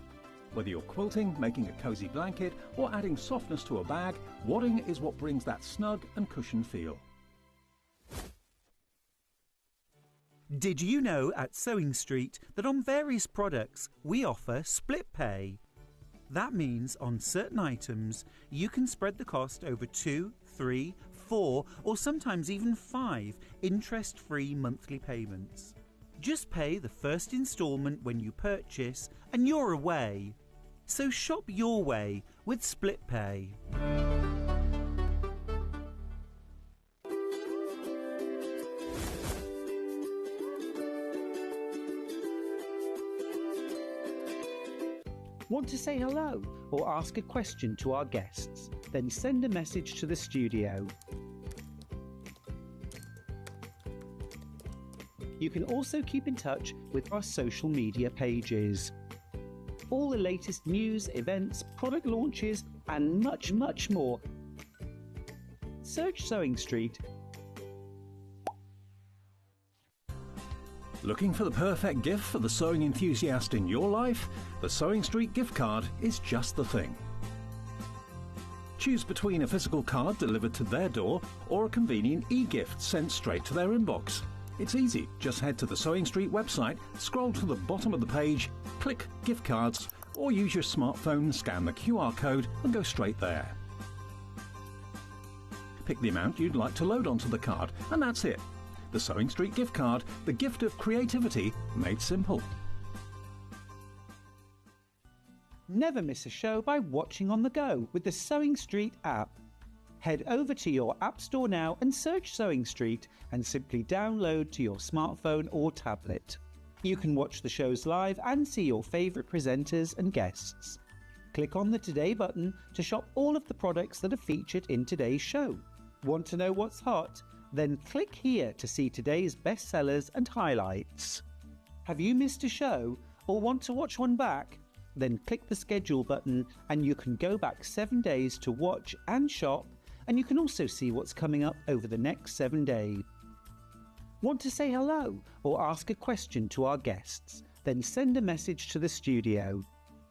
Whether you're quilting, making a cosy blanket or adding softness to a bag, wadding is what brings that snug and cushioned feel. Did you know at Sewing Street that on various products we offer split pay? That means on certain items you can spread the cost over 2, 3, 4 or sometimes even 5 interest-free monthly payments. Just pay the first instalment when you purchase and you're away. So shop your way with split pay. Want to say hello or ask a question to our guests? Then send a message to the studio. You can also keep in touch with our social media pages. All the latest news, events, product launches and much, much more. Search Sewing Street. Looking for the perfect gift for the sewing enthusiast in your life? The Sewing Street gift card is just the thing. Choose between a physical card delivered to their door or a convenient e-gift sent straight to their inbox. It's easy. Just head to the Sewing Street website, scroll to the bottom of the page, click gift cards, or use your smartphone, scan the QR code and go straight there. Pick the amount you'd like to load onto the card and that's it. The Sewing Street gift card, the gift of creativity made simple. Never miss a show by watching on the go with the Sewing Street app. Head over to your App Store now and search Sewing Street and simply download to your smartphone or tablet. You can watch the shows live and see your favourite presenters and guests. Click on the Today button to shop all of the products that are featured in today's show. Want to know what's hot? Then click here to see today's bestsellers and highlights. Have you missed a show or want to watch one back? Then click the schedule button and you can go back 7 days to watch and shop, and you can also see what's coming up over the next 7 days. Want to say hello or ask a question to our guests? Then send a message to the studio.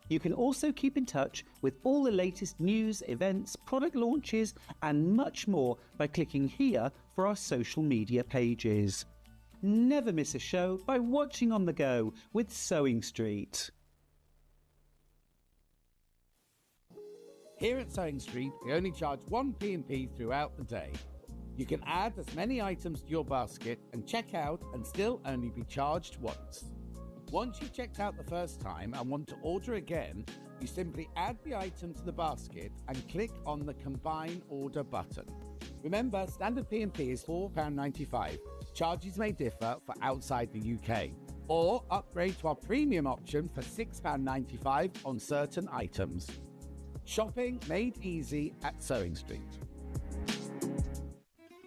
You can also keep in touch with all the latest news, events, product launches and much more by clicking here for our social media pages. Never miss a show by watching on the go with Sewing Street. Here at Sewing Street, we only charge one P&P throughout the day. You can add as many items to your basket and check out and still only be charged once. Once you've checked out the first time and want to order again, you simply add the item to the basket and click on the Combine Order button. Remember, standard P&P is £4.95. Charges may differ for outside the UK. Or upgrade to our premium option for £6.95 on certain items. Shopping made easy at Sewing Street.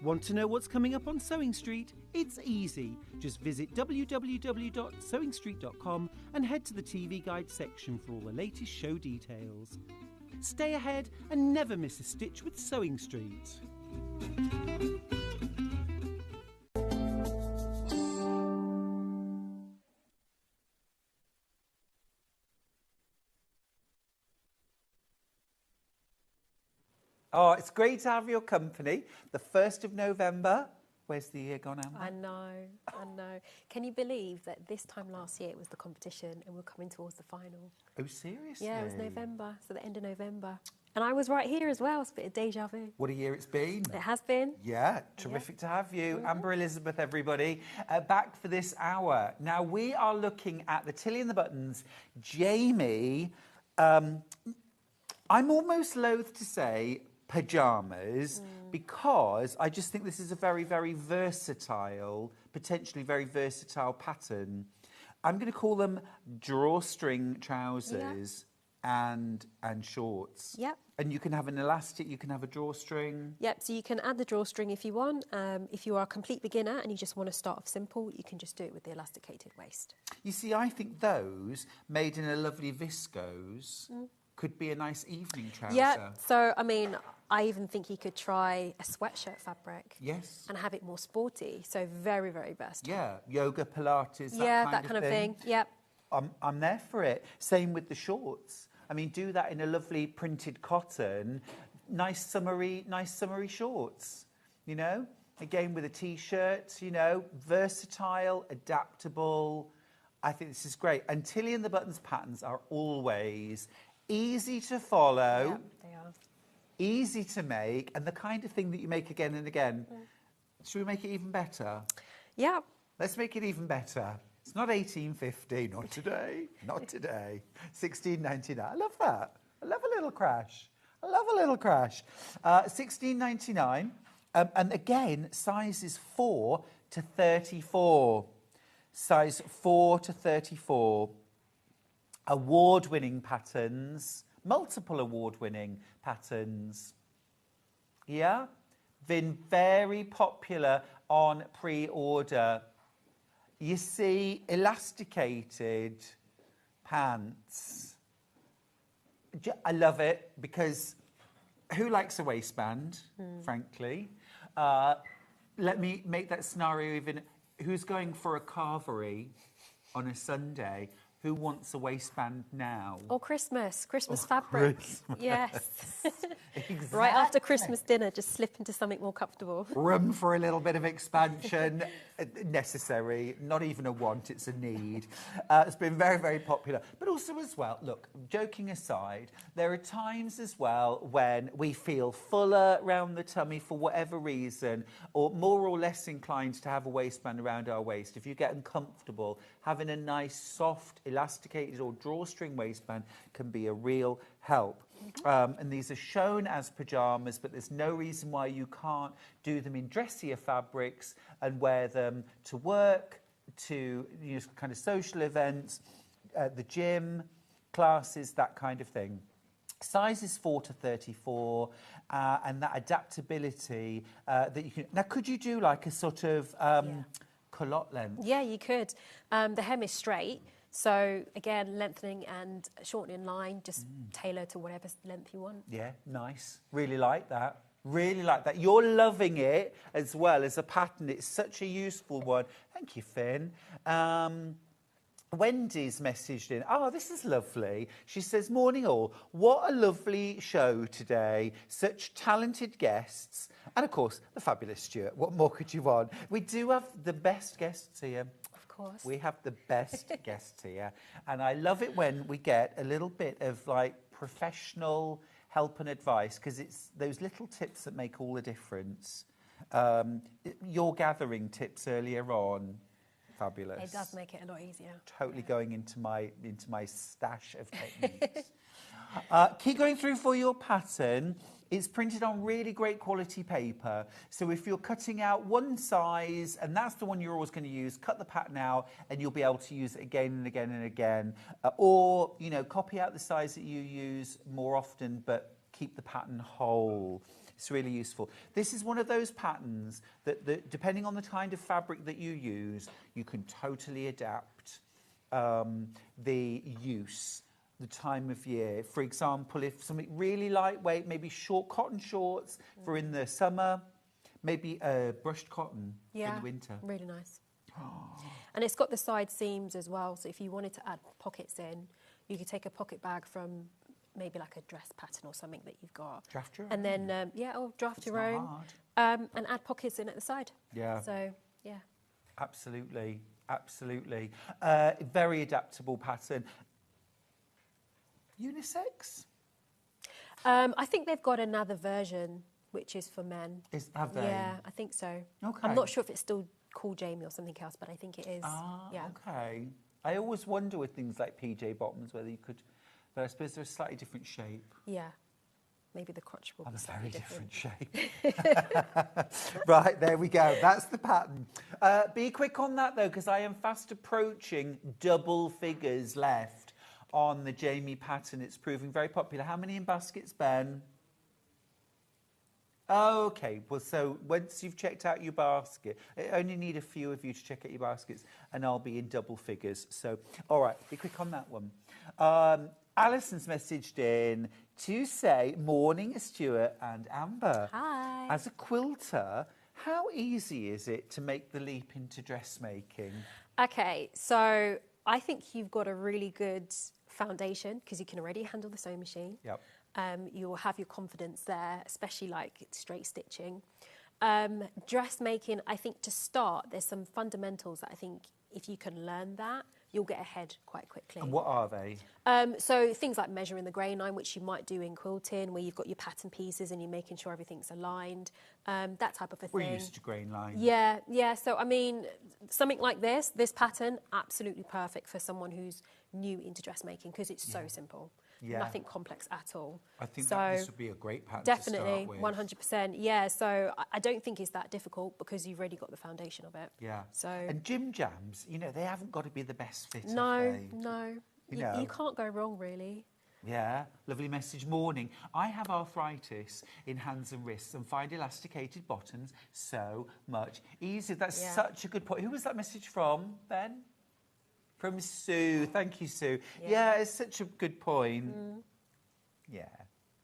Want to know what's coming up on Sewing Street? It's easy. Just visit www.sewingstreet.com and head to the TV Guide section for all the latest show details. Stay ahead and never miss a stitch with Sewing Street. Oh, it's great to have your company. The 1st of November. Where's the year gone, Amber? I know. Can you believe that this time last year it was the competition and we're coming towards the final? Oh, seriously? Yeah, it was November, so the end of November. And I was right here as well, it's a bit of deja vu. What a year it's been. It has been. Yeah, terrific to have you. Amber Elizabeth, everybody, back for this hour. Now, we are looking at the Tilly and the Buttons. Jamie, I'm almost loath to say pyjamas because I just think this is a very, very versatile, potentially very versatile pattern. I'm going to call them drawstring trousers and shorts. Yep. And you can have an elastic, you can have a drawstring. Yep, so you can add the drawstring if you want. If you are a complete beginner and you just want to start off simple, you can just do it with the elasticated waist. You see, I think those made in a lovely viscose could be a nice evening trouser. Yeah, so, I mean, I even think you could try a sweatshirt fabric. Yes. And have it more sporty. So very, very versatile. Yeah, yoga, Pilates, that kind of thing. Yep. I'm there for it. Same with the shorts. I mean, do that in a lovely printed cotton, nice summery shorts, you know? Again, with a T-shirt, you know, versatile, adaptable. I think this is great. And Tilly and the Buttons patterns are always easy to follow. Yeah, they are. Easy to make, and the kind of thing that you make again and again. Should we make it even better? Yeah. Let's make it even better. It's not 1850, not today, not today. 16.99. I love that. I love a little crash. 16.99, and again, sizes 4 to 34. Size 4 to 34. Award-winning patterns. Multiple award-winning patterns. Yeah? Been very popular on pre-order. You see, elasticated pants. I love it because who likes a waistband, frankly? Let me make that scenario even. Who's going for a carvery on a Sunday? Who wants a waistband now? Or Christmas fabric. Christmas. Yes. Exactly. Right after Christmas dinner, just slip into something more comfortable. Room for a little bit of expansion. Necessary, not even a want, it's a need. It's been very, very popular. But also as well, look, joking aside, there are times as well when we feel fuller around the tummy for whatever reason, or more or less inclined to have a waistband around our waist. If you get uncomfortable, having a nice, soft, elasticated or drawstring waistband can be a real help. And these are shown as pyjamas, but there's no reason why you can't do them in dressier fabrics and wear them to work, to kind of social events, the gym, classes, that kind of thing. Size is 4 to 34, and that adaptability that you can... Now, could you do like a sort of culotte length? Yeah, you could. The hem is straight, so again, lengthening and shortening line, just tailor to whatever length you want. Yeah, nice. Really like that. Really like that. You're loving it as well as a pattern. It's such a useful one. Thank you, Finn. Wendy's messaged in. Oh, this is lovely. She says, morning all. What a lovely show today. Such talented guests. And of course, the fabulous Stuart. What more could you want? We do have the best guests here. Of course. We have the best guests here. And I love it when we get a little bit of like professional help and advice, because it's those little tips that make all the difference. Your gathering tips earlier on. Fabulous. It does make it a lot easier. Totally going into my stash of techniques. Keep going through for your pattern. It's printed on really great quality paper. So if you're cutting out one size, and that's the one you're always going to use, cut the pattern out and you'll be able to use it again and again and again. Or, copy out the size that you use more often, but keep the pattern whole. It's really useful. This is one of those patterns that depending on the kind of fabric that you use, you can totally adapt the use, the time of year. For example, if something really lightweight, maybe short cotton shorts for in the summer, maybe brushed cotton in the winter. Really nice. And it's got the side seams as well, so if you wanted to add pockets in, you could take a pocket bag from maybe like a dress pattern or something that you've got. Draft your own. And then, draft your own. Hard. And add pockets in at the side. Yeah. So, yeah. Absolutely. Absolutely. Very adaptable pattern. Unisex? I think they've got another version, which is for men. Have they? Yeah, I think so. Okay. I'm not sure if it's still called Jamie or something else, but I think it is. Okay. I always wonder with things like PJ bottoms whether you could... But I suppose they're a slightly different shape. Yeah. Maybe the crotch will be slightly different. Shape. Right, there we go. That's the pattern. Be quick on that, though, because I am fast approaching double figures left on the Jamie pattern. It's proving very popular. How many in baskets, Ben? Okay, well, so once you've checked out your basket, I only need a few of you to check out your baskets, and I'll be in double figures. So, all right, be quick on that one. Alison's messaged in to say, morning, Stuart and Amber. Hi. As a quilter, how easy is it to make the leap into dressmaking? Okay, so I think you've got a really good foundation because you can already handle the sewing machine. Yep. You'll have your confidence there, especially like straight stitching. Dressmaking, I think to start, there's some fundamentals that I think if you can learn that, you'll get ahead quite quickly. And what are they? So things like measuring the grain line, which you might do in quilting, where you've got your pattern pieces and you're making sure everything's aligned, that type of a thing. We're used to grain lines. Yeah. So, I mean, something like this pattern, absolutely perfect for someone who's new into dressmaking because it's so simple. Yeah. Nothing complex at all. I think so that this would be a great pattern definitely, to start with. 100%. Yeah, so I don't think it's that difficult because you've already got the foundation of it. Yeah. So and Jim Jams, they haven't got to be the best fit. No. You can't go wrong, really. Yeah, lovely message. Morning. I have arthritis in hands and wrists and find elasticated bottoms so much easier. That's such a good point. Who was that message from, Ben? From Sue. Thank you, Sue. Yeah, it's such a good point. Yeah,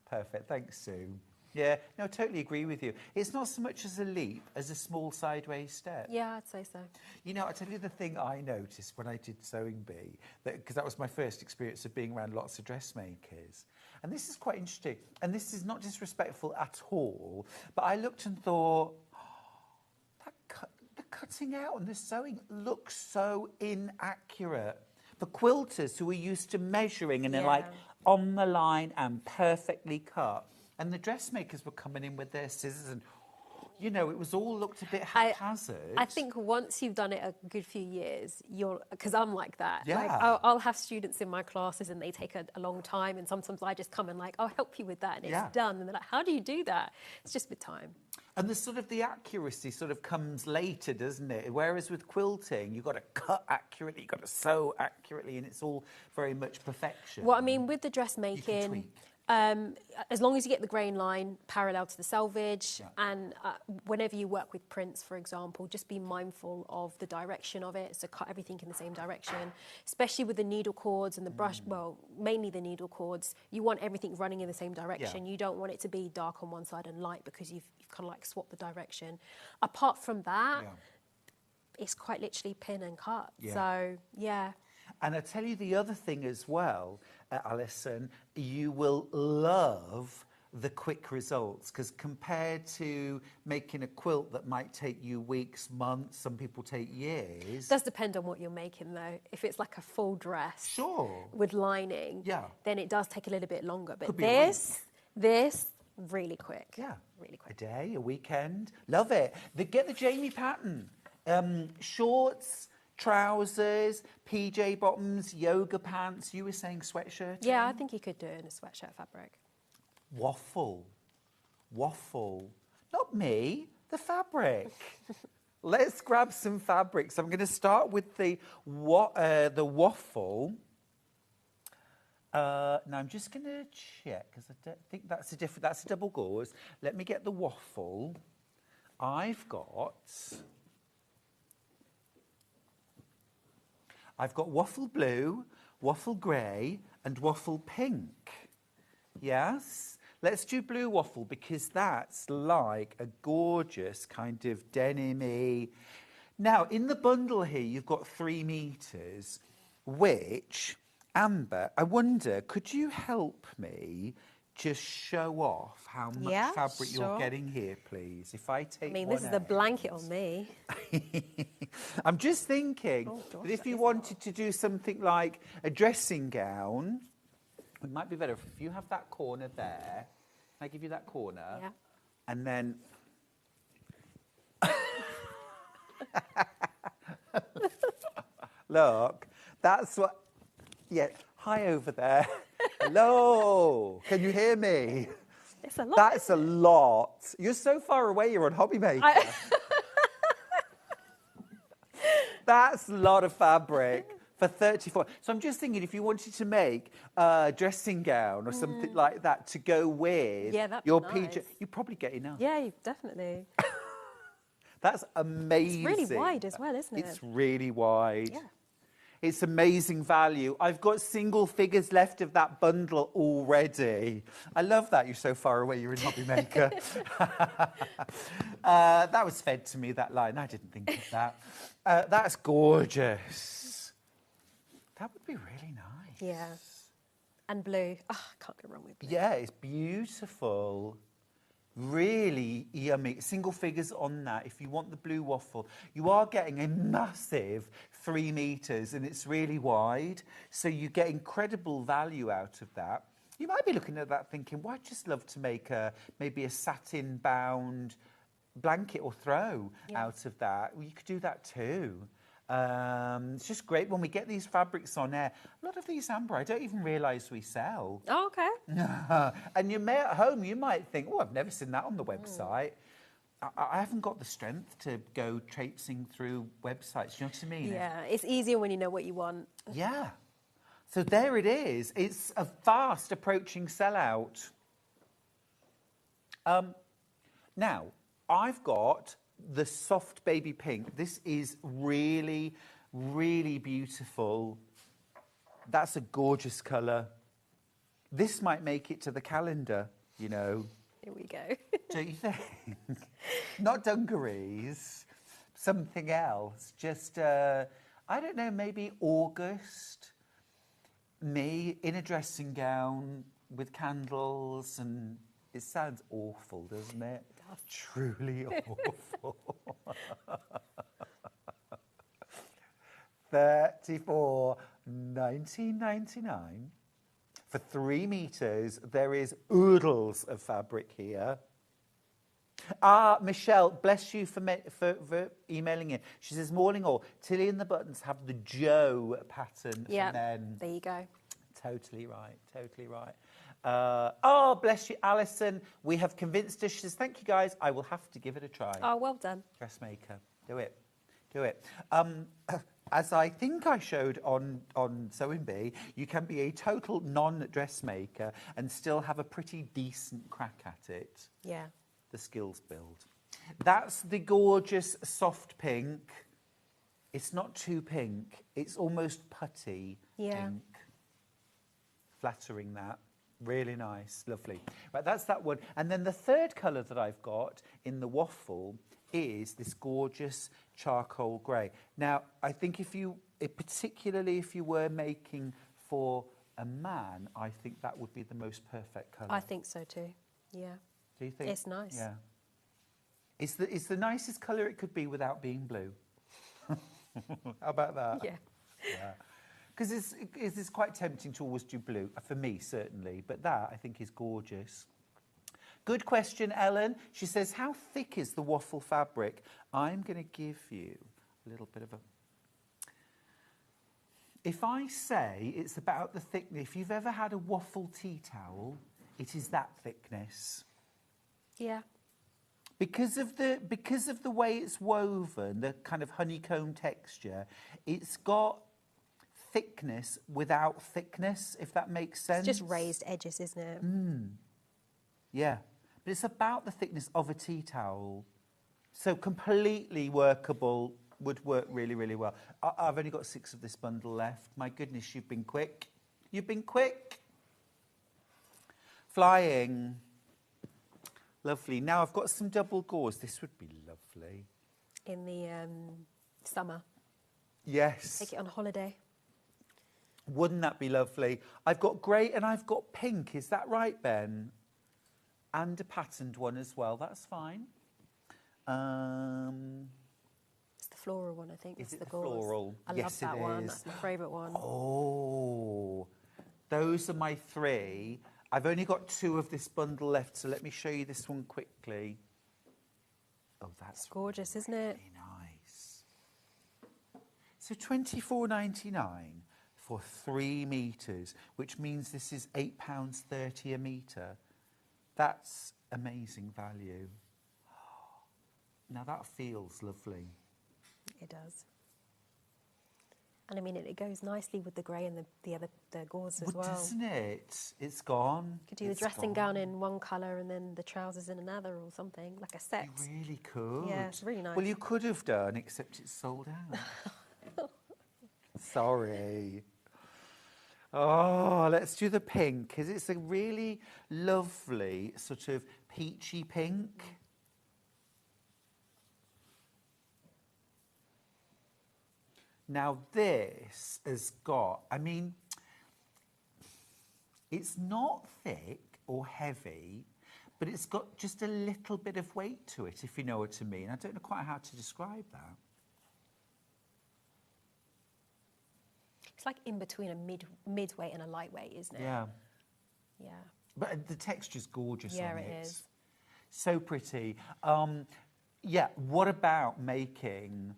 perfect. Thanks, Sue. Yeah, no, totally agree with you. It's not so much as a leap as a small sideways step. Yeah, I'd say so. I tell you the thing I noticed when I did Sewing Bee, because that was my first experience of being around lots of dressmakers. And this is quite interesting. And this is not disrespectful at all, but I looked and thought, the cutting out and the sewing looks so inaccurate. For quilters who are used to measuring and they're like on the line and perfectly cut. And the dressmakers were coming in with their scissors and you know, it was all looked a bit haphazard. I think once you've done it a good few years, because I'm like that. Yeah. Like, I'll have students in my classes and they take a long time, and sometimes I just come and like, I'll help you with that, and it's done. And they're like, how do you do that? It's just with time. And the accuracy sort of comes later, doesn't it? Whereas with quilting, you've got to cut accurately, you've got to sew accurately, and it's all very much perfection. Well, I mean, with the dressmaking, as long as you get the grain line parallel to the selvage, and whenever you work with prints, for example, just be mindful of the direction of it, so cut everything in the same direction, especially with the needle cords and the brush, well, mainly the needle cords. You want everything running in the same direction. You don't want it to be dark on one side and light, because you've kind of like swapped the direction. Apart from that, it's quite literally pin and cut. So, yeah. And I tell you the other thing as well, Alison, you will love the quick results, because compared to making a quilt that might take you weeks, months, some people take years. It does depend on what you're making, though. If it's like a full dress with lining, then it does take a little bit longer. But this, really quick. Yeah. Really quick. A day, a weekend. Love it. Get the Jamie pattern. Shorts, trousers, PJ bottoms, yoga pants. You were saying sweatshirt? Yeah, I think you could do it in a sweatshirt fabric. Waffle. Not me, the fabric. Let's grab some fabrics. I'm going to start with the waffle. Now I'm just going to check, because I don't think that's a double gauze. Let me get the waffle. I've got waffle blue, waffle grey, and waffle pink. Yes? Let's do blue waffle, because that's like a gorgeous kind of denim-y. Now, in the bundle here, you've got 3 meters, which, Amber, I wonder, could you help me just show off how much fabric you're getting here, please? If I take this is a blanket on me. I'm just thinking that if you wanted to do something like a dressing gown, it might be better if you have that corner there. Can I give you that corner? Yeah. And then... Look, that's what... Yeah, hi over there. Hello, can you hear me? It's a lot. That's a lot. You're so far away, you're on Hobby Maker. That's a lot of fabric for 34. So I'm just thinking, if you wanted to make a dressing gown or something like that to go with your PJ, you'd probably get enough. Yeah, definitely. That's amazing. It's really wide as well, isn't it? It's really wide. Yeah. It's amazing value. I've got single figures left of that bundle already. I love that. You're so far away. You're in Hobby Maker. That was fed to me, that line. I didn't think of that. That's gorgeous. That would be really nice. Yeah. And blue. Oh, can't go wrong with blue. Yeah, it's beautiful. Really yummy. Single figures on that. If you want the blue waffle, you are getting a massive 3 meters, and it's really wide. So you get incredible value out of that. You might be looking at that thinking, well, I'd just love to make maybe a satin bound blanket or throw out of that. Well, you could do that too. It's just great when we get these fabrics on air. A lot of these, Amber, I don't even realise we sell. Oh, okay. And you may at home, you might think, oh, I've never seen that on the website. I haven't got the strength to go traipsing through websites. Do you know what I mean? Yeah, it's easier when you know what you want. Yeah. So there it is. It's a fast approaching sellout. Now, I've got the soft baby pink. This is really, really beautiful. That's a gorgeous colour. This might make it to the calendar, you know. Here we go. Don't you think? Not dungarees, something else. Just, I don't know, maybe August. Me in a dressing gown with candles, and it sounds awful, doesn't it? Truly awful. 34, 19.99 for 3 meters. There is oodles of fabric here. Michelle, bless you for emailing in. She says, morning all. Tilly and the buttons have the Joe pattern Yeah, for men. there you go. Totally right, totally right. Bless you, Alison. We have convinced her. She says, thank you, guys. I will have to give it a try. Oh, well done. Dressmaker, do it. Do it. As I think I showed on Sewing Bee, you can be a total non-dressmaker and still have a pretty decent crack at it. Yeah. The skills build. That's the gorgeous soft pink. It's not too pink. It's almost putty pink. Flattering that. Really nice. Lovely. Right, that's that one. And then the third colour that I've got in the waffle is this gorgeous charcoal grey. Now, I think particularly if you were making for a man, I think that would be the most perfect colour. I think so too. Yeah. Do you think? It's nice. Yeah. It's the nicest colour it could be without being blue. How about that? Yeah. Yeah. Because it's quite tempting to always do blue, for me certainly, but that I think is gorgeous. Good question, Ellen. She says, how thick is the waffle fabric? I'm going to give you a little bit of a... If I say it's about the thickness, if you've ever had a waffle tea towel, it is that thickness. Yeah. Because of the way it's woven, the kind of honeycomb texture, it's got thickness without thickness, if that makes sense. It's just raised edges, isn't it? Yeah. But it's about the thickness of a tea towel. So completely workable, would work really, really well. I've only got 6 of this bundle left. My goodness, you've been quick. You've been quick. Flying. Lovely. Now I've got some double gauze. This would be lovely. In the summer. Yes. Take it on holiday. Wouldn't that be lovely? I've got grey and I've got pink. Is that right, Ben? And a patterned one as well. That's fine. It's the floral one, I think. Is it the the gauze. floral? I Yes, love that it one. is. That's my favourite one. Oh, those are my 3. I've only got 2 of this bundle left, so let me show you this one quickly. Oh, that's gorgeous, isn't it? Really nice. So £24.99 for 3 metres, which means this is £8.30 a metre. That's amazing value. Now that feels lovely. It does. And I mean, it goes nicely with the grey and the gauze as well. Doesn't it? It's gone. Could do the dressing gown in one colour and then the trousers in another or something, like a set. You really could. Yeah, it's really nice. Well, you could have done, except it's sold out. Sorry. Oh, let's do the pink, because it's a really lovely sort of peachy pink. Now this has got, I mean, it's not thick or heavy, but it's got just a little bit of weight to it, if you know what I mean. I don't know quite how to describe that. It's like in between a midweight and a lightweight, isn't it? Yeah. Yeah. But the texture's gorgeous on it. Yeah, it is. So pretty. Yeah, what about making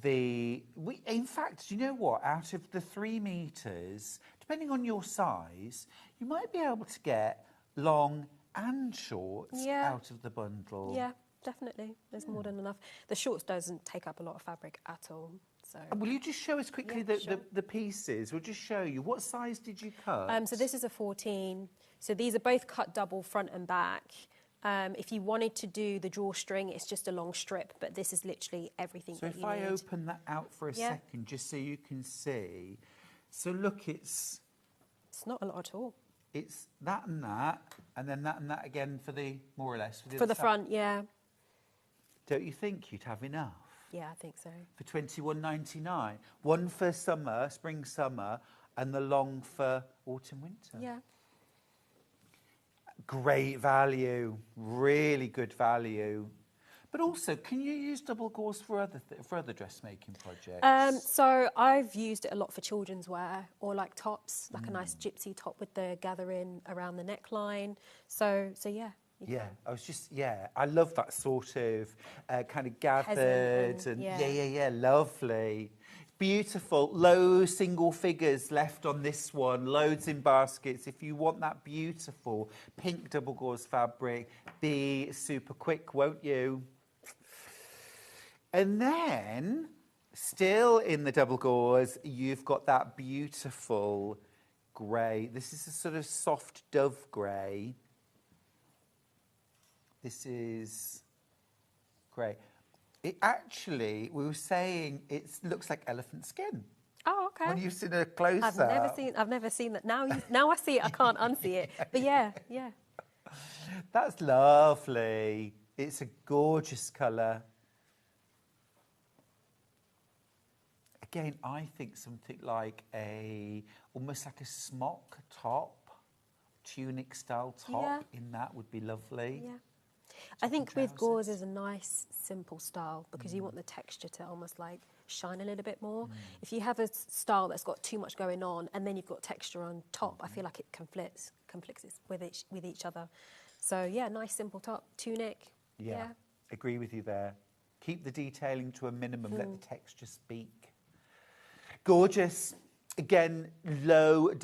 in fact, do you know what? Out of the 3 metres, depending on your size, you might be able to get long and shorts out of the bundle. Yeah, definitely. There's more than enough. The shorts doesn't take up a lot of fabric at all. So. Will you just show us quickly the pieces? We'll just show you. What size did you cut? So this is a 14. So these are both cut double front and back. If you wanted to do the drawstring, it's just a long strip, but this is literally everything that you need. So if I open that out for a second, just so you can see. So look, it's not a lot at all. It's that and then that and that again for the, more or less. For the front, yeah. Don't you think you'd have enough? Yeah, I think so. For £21.99. One for summer, spring, summer, and the long for autumn, winter. Yeah. Great value, really good value. But also, can you use double gauze for other dressmaking projects? So I've used it a lot for children's wear or like tops, like a nice gypsy top with the gathering around the neckline. So yeah, Yeah, I love that sort of kind of gathered and lovely. Beautiful, low single figures left on this one, loads in baskets. If you want that beautiful pink double gauze fabric, be super quick, won't you? And then, still in the double gauze, you've got that beautiful grey. This is a sort of soft dove grey. This is grey. It actually, we were saying, it looks like elephant skin. Oh, okay. When you've seen a close I've never seen that. Now I see it. I can't unsee it. But yeah. That's lovely. It's a gorgeous colour. Again, I think something like almost like a smock top, tunic style top in that would be lovely. Yeah. I think with gauze is a nice, simple style because you want the texture to almost like shine a little bit more. If you have a style that's got too much going on and then you've got texture on top, I feel like it conflicts with each other. So yeah, nice, simple top, tunic. Yeah. Agree with you there. Keep the detailing to a minimum, let the texture speak. Gorgeous. Again, low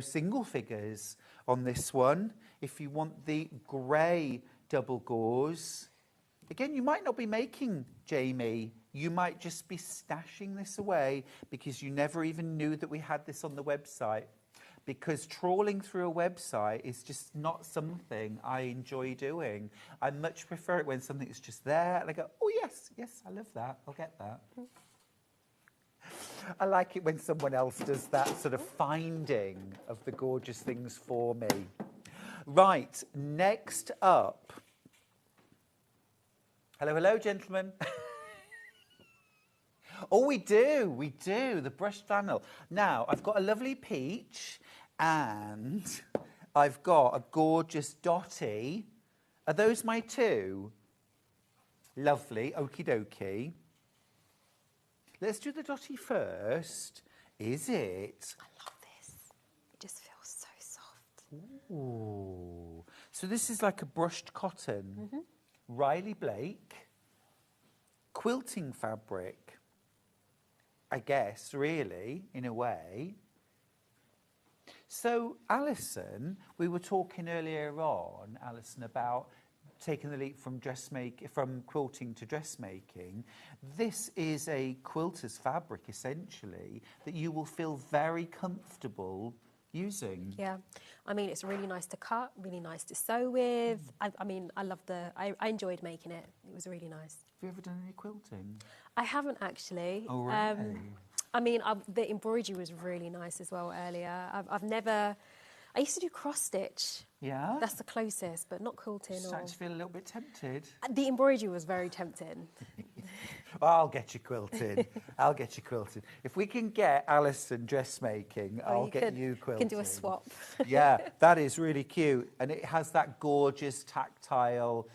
single figures on this one. If you want the grey double gauze, again, you might not be making, Jamie. You might just be stashing this away because you never even knew that we had this on the website. Because trawling through a website is just not something I enjoy doing. I much prefer it when something's just there and I go, oh, yes, I love that. I'll get that. I like it when someone else does that sort of finding of the gorgeous things for me. Right, next up. Hello, gentlemen. Oh, we do, the brushed flannel. Now, I've got a lovely peach and I've got a gorgeous dotty. Are those my two? Lovely, okie dokie. Let's do the dotty first. Is it? I love this. It just feels so soft. Ooh. So this is like a brushed cotton. Riley Blake. Quilting fabric. I guess, really, in a way. So, Alison, we were talking earlier on, Alison, about taking the leap from quilting to dressmaking. This is a quilter's fabric, essentially, that you will feel very comfortable using. Yeah, I mean, it's really nice to cut, really nice to sew with. I mean, I enjoyed making it. It was really nice. Have you ever done any quilting? I haven't actually. Oh, really? I mean, the embroidery was really nice as well earlier. I used to do cross stitch. Yeah? That's the closest, but not quilting. Starting to feel a little bit tempted. The embroidery was very tempting. I'll get you quilted. If we can get Alison dressmaking, I'll get you quilting. You can do a swap. Yeah, that is really cute. And it has that gorgeous tactile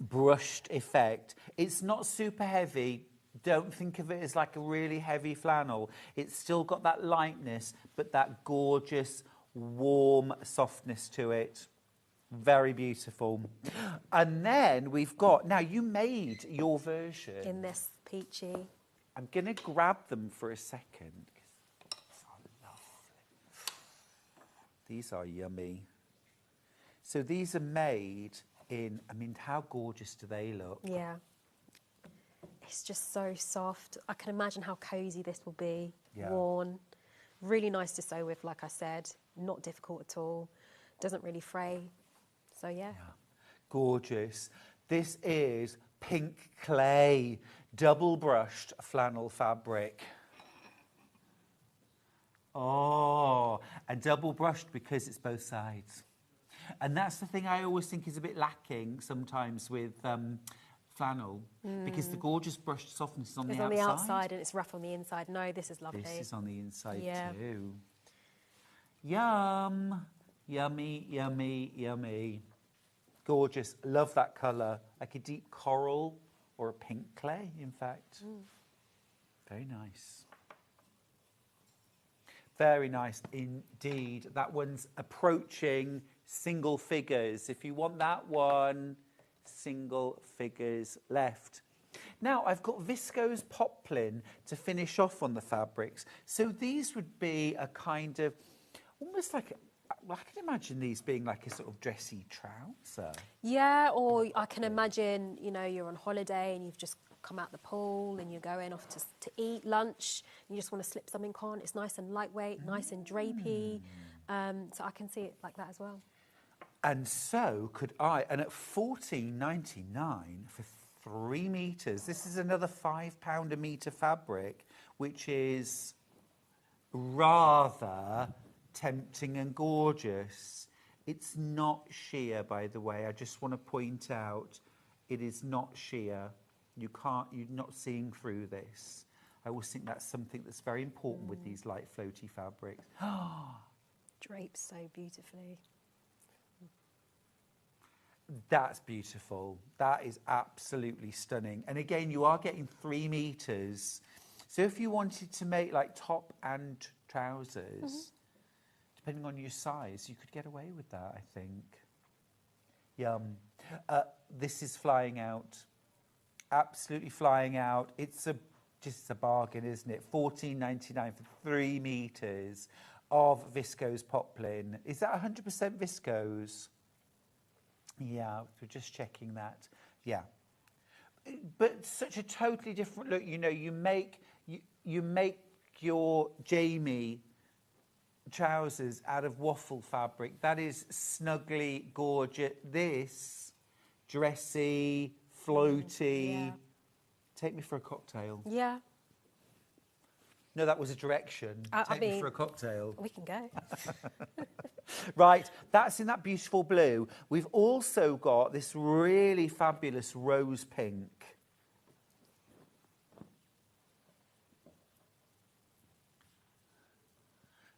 brushed effect. It's not super heavy. Don't think of it as like a really heavy flannel. It's still got that lightness, but that gorgeous, warm softness to it. Very beautiful. And then we've got, now you made your version. In this peachy. I'm going to grab them for a second. These are lovely. These are yummy. So these are made in, I mean, how gorgeous do they look? Yeah. It's just so soft. I can imagine how cosy this will be. Yeah. Worn. Really nice to sew with, like I said. Not difficult at all. Doesn't really fray. So, yeah. Gorgeous. This is pink clay, double brushed flannel fabric. Oh, and double brushed because it's both sides. And that's the thing I always think is a bit lacking sometimes with flannel, because the gorgeous brushed softness is on the outside. It's on the outside and it's rough on the inside. No, this is lovely. This is on the inside too. Yum. Yummy, yummy, yummy. Gorgeous. Love that colour. Like a deep coral or a pink clay, in fact. Very nice. Very nice indeed. That one's approaching Single figures. If you want that one, single figures left. Now, I've got viscose poplin to finish off on the fabrics. So these would be a kind of, almost like, I can imagine these being like a sort of dressy trouser. Yeah, or I can imagine, you know, you're on holiday and you've just come out the pool and you're going off to eat lunch. You just want to slip something on. It's nice and lightweight, nice and drapey. So I can see it like that as well. And so could I. And at $14.99 for 3 meters, this is another £5 a metre fabric, which is rather tempting and gorgeous. It's not sheer, by the way. I just want to point out, it is not sheer. You're not seeing through this. I always think that's something that's very important with these light floaty fabrics. Drapes so beautifully. That's beautiful. That is absolutely stunning. And again, you are getting 3 meters. So if you wanted to make like top and trousers, depending on your size, you could get away with that, I think. Yum. This is flying out. Absolutely flying out. It's just a bargain, isn't it? $14.99 for 3 meters of viscose poplin. Is that 100% viscose? Yeah, we're just checking that. Yeah. But such a totally different look. You know, you make your Jamie trousers out of waffle fabric. That is snugly gorgeous. This, dressy, floaty. Yeah. Take me for a cocktail. Yeah. No, that was a direction. Take me for a cocktail. We can go. Right, that's in that beautiful blue. We've also got this really fabulous rose pink.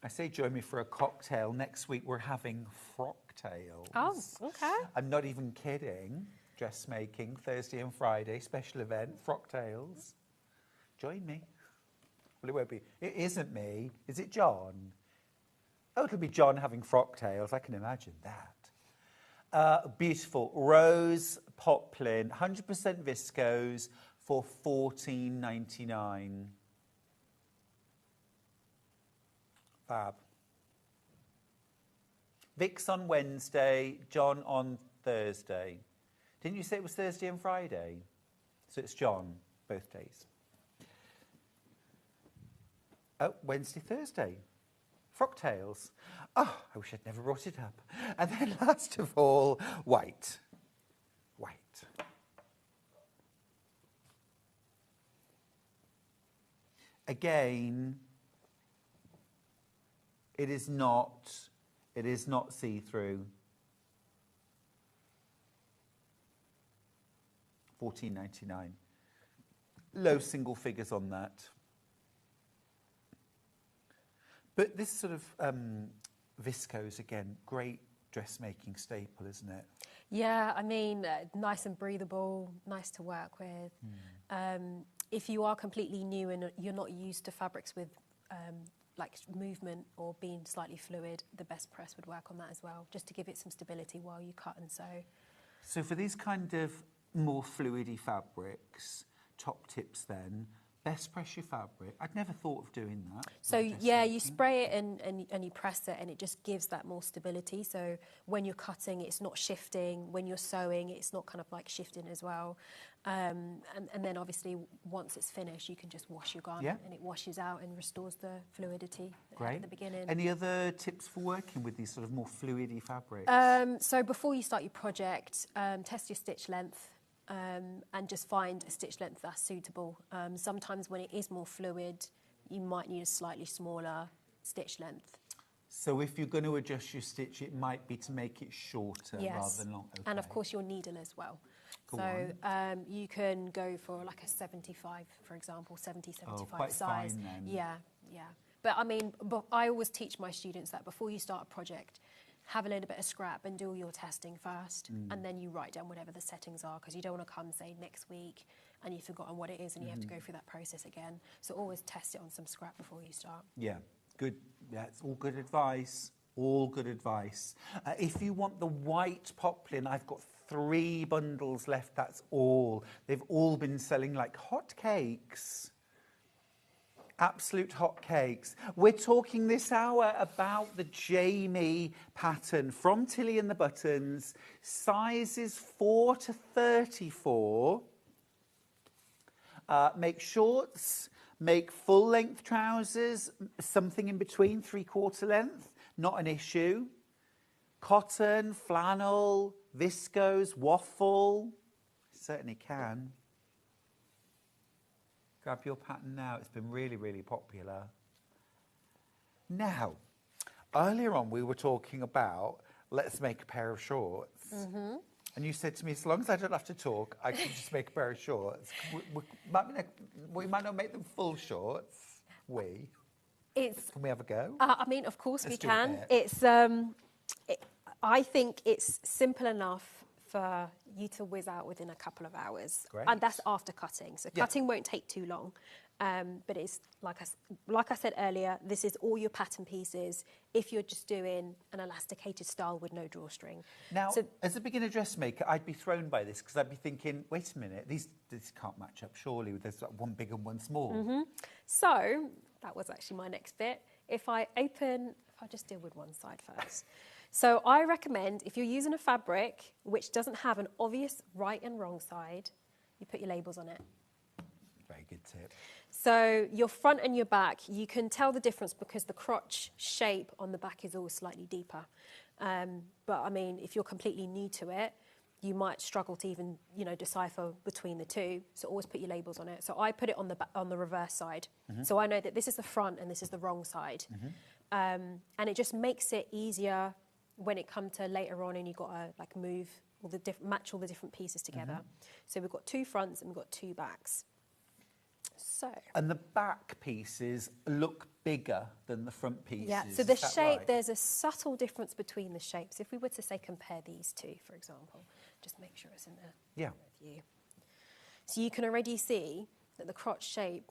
I say join me for a cocktail. Next week we're having frocktails. Oh, okay. I'm not even kidding. Dressmaking, Thursday and Friday, special event, frocktails. Join me. Well, it won't be. It isn't me. Is it John? Oh, it'll be John having frocktails. I can imagine that. Beautiful. Rose poplin, 100% viscose for $14.99. Fab. Vic's on Wednesday, John on Thursday. Didn't you say it was Thursday and Friday? So it's John, both days. Oh, Wednesday, Thursday. Frocktails. Oh, I wish I'd never brought it up. And then last of all, white. White. Again, it is not see-through. $14.99. Low single figures on that. But this sort of viscose, again, great dressmaking staple, isn't it? Yeah, I mean, nice and breathable, nice to work with. If you are completely new and you're not used to fabrics with like movement or being slightly fluid, the best press would work on that as well, just to give it some stability while you cut and sew. So for these kind of more fluidy fabrics, top tips then, best press your fabric. I'd never thought of doing that. So yeah, you spray it and you press it and it just gives that more stability. So when you're cutting, it's not shifting. When you're sewing, it's not kind of like shifting as well. And then obviously once it's finished, you can just wash your garment and it washes out and restores the fluidity at the beginning. Any other tips for working with these sort of more fluidy fabrics? So before you start your project, test your stitch length. And just find a stitch length that's suitable. Sometimes when it is more fluid, you might need a slightly smaller stitch length. So if you're going to adjust your stitch, it might be to make it shorter rather than long. Okay. And of course your needle as well. You can go for like a 75, for example, 75 quite size. Fine then. Yeah. But I mean, I always teach my students that before you start a project, have a little bit of scrap and do all your testing first, and then you write down whatever the settings are, because you don't want to come, say, next week and you've forgotten what it is and you have to go through that process again. So always test it on some scrap before you start. Yeah, good. Yeah, it's all good advice. All good advice. If you want the white poplin, I've got 3 bundles left, that's all. They've all been selling like hotcakes. Absolute hotcakes. We're talking this hour about the Jamie pattern from Tilly and the Buttons, sizes 4 to 34. Make shorts, make full-length trousers, something in between, 3/4 length, not an issue. Cotton, flannel, viscose, waffle, certainly can. Grab your pattern now. It's been really, really popular. Now, earlier on we were talking about let's make a pair of shorts. And you said to me, as long as I don't have to talk, I can just make a pair of shorts. We might not make them full shorts. Can we have a go? I mean, of course Let's we do a can. bit. It's, I think it's simple enough for you to whiz out within a couple of hours. Great. And that's after cutting. So Yeah. cutting won't take too long. But it's, like I said earlier, this is all your pattern pieces if you're just doing an elasticated style with no drawstring. Now, So- as a beginner dressmaker, I'd be thrown by this because I'd be thinking, wait a minute, these can't match up, surely. There's like one big and one small. So that was actually my next bit. If I just deal with one side first. So I recommend if you're using a fabric which doesn't have an obvious right and wrong side, you put your labels on it. Very good tip. So your front and your back, you can tell the difference because the crotch shape on the back is always slightly deeper. But I mean, if you're completely new to it, you might struggle to even, decipher between the two. So always put your labels on it. So I put it on the reverse side. So I know that this is the front and this is the wrong side. And it just makes it easier when it comes to later on and you've got to move all match all the different pieces together. So we've got 2 fronts and we've got 2 backs. So. And the back pieces look bigger than the front pieces. Yeah, so the is that shape, right? there's a subtle difference between the shapes. If we were to say compare these two, for example, just make sure it's in there Yeah. with you. So you can already see that the crotch shape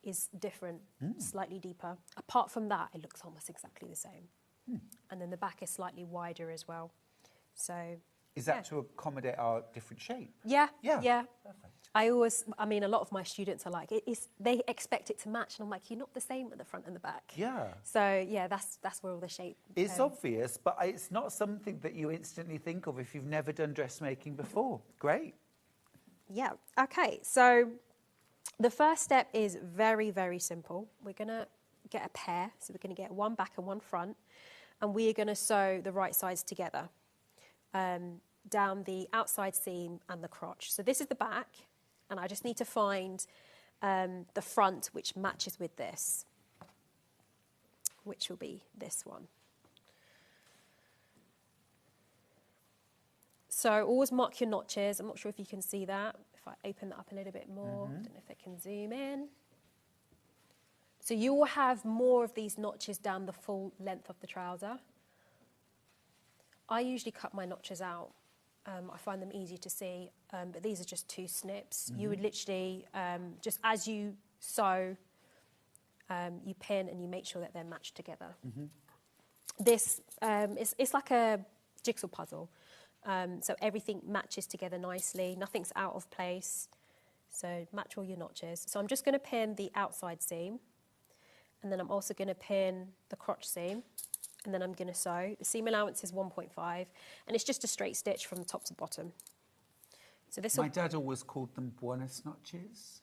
is different, slightly deeper. Apart from that, it looks almost exactly the same. And then the back is slightly wider as well. So Is that to accommodate our different shape? yeah. Perfect. A lot of my students are like, they expect it to match, and I'm like, you're not the same at the front and the back. Yeah. So yeah, that's where all the shape. It's obvious, but it's not something that you instantly think of if you've never done dressmaking before. Great. Yeah. Okay. So the first step is very, very simple. We're gonna get a pair. So we're gonna get one back and one front, and we're gonna sew the right sides together down the outside seam and the crotch. So this is the back. And I just need to find the front which matches with this, which will be this one. So always mark your notches. I'm not sure if you can see that. If I open that up a little bit more, I don't know if I can zoom in. So you will have more of these notches down the full length of the trouser. I usually cut my notches out. I find them easy to see, but these are just 2 snips. You would literally, just as you sew, you pin and you make sure that they're matched together. This, it's like a jigsaw puzzle. So everything matches together nicely. Nothing's out of place. So match all your notches. So I'm just going to pin the outside seam. And then I'm also going to pin the crotch seam. And then I'm going to sew. The seam allowance is 1.5, and it's just a straight stitch from top to bottom. So this. My dad always called them buenas noches.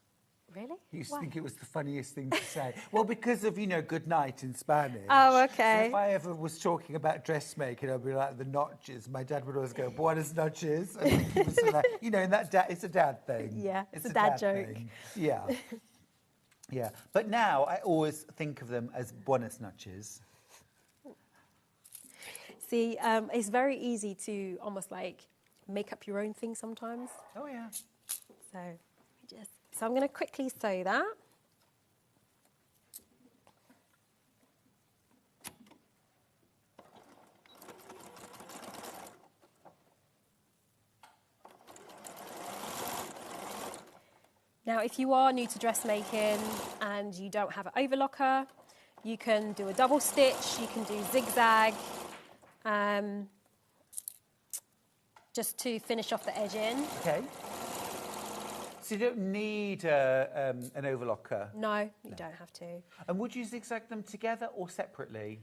Really? He used Why? to think it was the funniest thing to say. Well, because of, good night in Spanish. Oh, okay. So if I ever was talking about dressmaking, I'd be like, the notches. My dad would always go, buenas noches. And he was like, in that it's a dad thing. Yeah, it's a dad joke. thing. Yeah. Yeah. But now I always think of them as buenas noches. See, it's very easy to almost make up your own thing sometimes. Oh, yeah. So I'm going to quickly sew that. Now, if you are new to dressmaking and you don't have an overlocker, You can do a double stitch, you can do zigzag, just to finish off the edge in. Okay. So you don't need an overlocker? No, you don't have to. And would you zigzag them together or separately?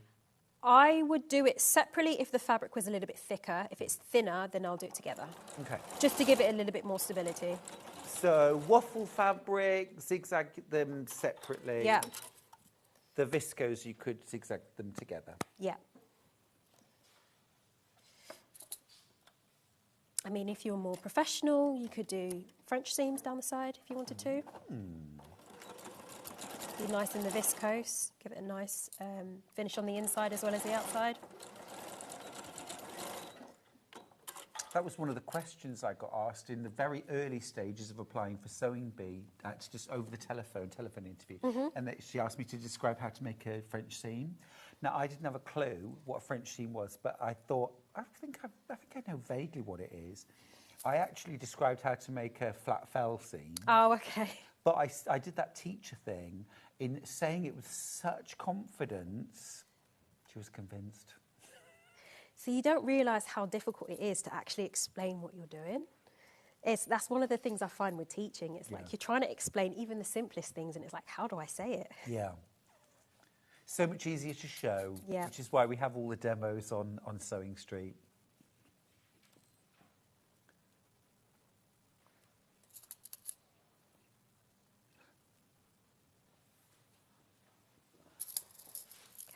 I would do it separately if the fabric was a little bit thicker. If it's thinner, then I'll do it together. Okay. Just to give it a little bit more stability. So waffle fabric, zigzag them separately. Yeah. The viscose, you could zigzag them together. Yeah. I mean, if you're more professional, you could do French seams down the side if you wanted to. Be nice in the viscose, give it a nice finish on the inside as well as the outside. That was one of the questions I got asked in the very early stages of applying for Sewing Bee, actually just over the telephone interview. And she asked me to describe how to make a French seam. Now, I didn't have a clue what a French seam was, but I thought, I think I know vaguely what it is. I actually described how to make a flat fell seam. Oh, okay. But I did that teacher thing in saying it with such confidence. She was convinced. So you don't realise how difficult it is to actually explain what you're doing. That's one of the things I find with teaching. It's like you're trying to explain even the simplest things, and it's like, how do I say it? Yeah. So much easier to show, Yeah. which is why we have all the demos on Sewing Street.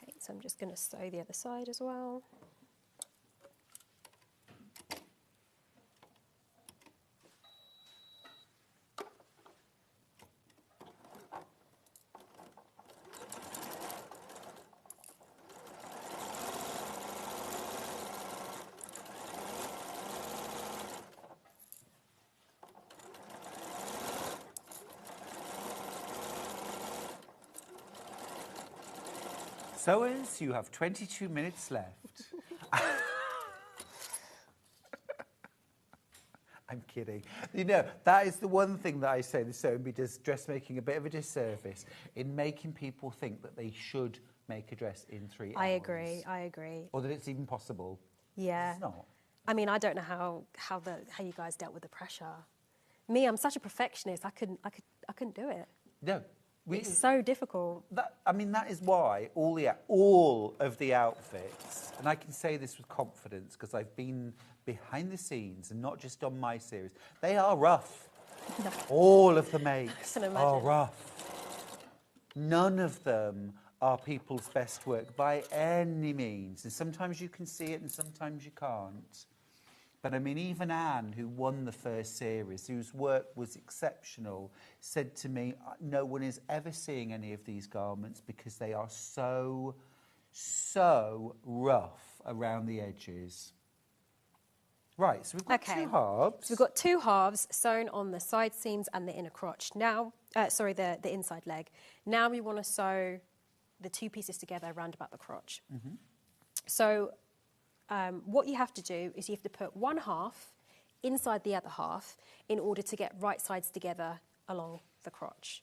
Okay, so I'm just going to sew the other side as well. Sewers, you have 22 minutes left. I'm kidding. You know, that is the one thing that I say the Sewing Bee does dressmaking a bit of a disservice in making people think that they should make a dress in 3 hours. I agree. Or that it's even possible. Yeah. It's not. I mean, I don't know how you guys dealt with the pressure. Me, I'm such a perfectionist. I couldn't do it. No. It's so difficult. That is why all of the outfits, and I can say this with confidence because I've been behind the scenes and not just on my series, they are rough. No. All of the makes can are imagine. rough. None of them are people's best work by any means. And sometimes you can see it and sometimes you can't. But I mean, even Anne, who won the first series, whose work was exceptional, said to me, no one is ever seeing any of these garments because they are so rough around the edges. Right, so we've got 2 halves. So we've got 2 halves sewn on the side seams and the inner crotch. Now, the inside leg. Now we want to sew the 2 pieces together around about the crotch. So what you have to do is you have to put 1 half inside the other half in order to get right sides together along the crotch.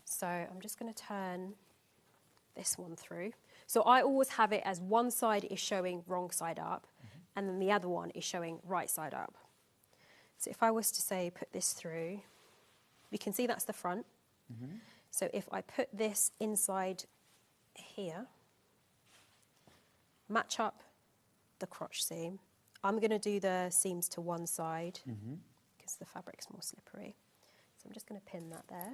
So I'm just going to turn this one through. So I always have it as one side is showing wrong side up and then the other one is showing right side up. So if I was to say put this through, we can see that's the front. So if I put this inside here, match up the crotch seam. I'm going to do the seams to one side because the fabric's more slippery. So I'm just going to pin that there.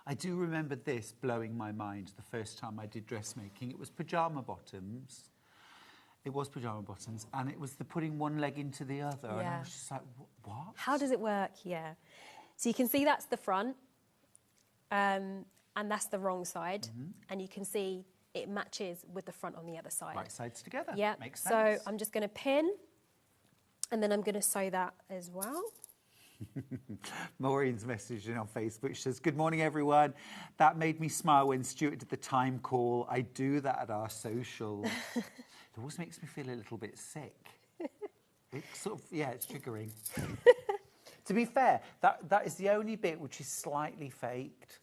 I do remember this blowing my mind the first time I did dressmaking. It was pyjama bottoms. It was pyjama bottoms, and it was the putting one leg into the other. And I was just like, what? How does it work? Yeah. So you can see that's the front, and that's the wrong side. And you can see it matches with the front on the other side. Right sides together. Yeah. Makes So sense. I'm just going to pin, and then I'm going to sew that as well. Maureen's messaging on Facebook. She says, good morning, everyone. That made me smile when Stuart did the time call. I do that at our social. It always makes me feel a little bit sick. It's sort of, it's triggering. To be fair, that is the only bit which is slightly faked.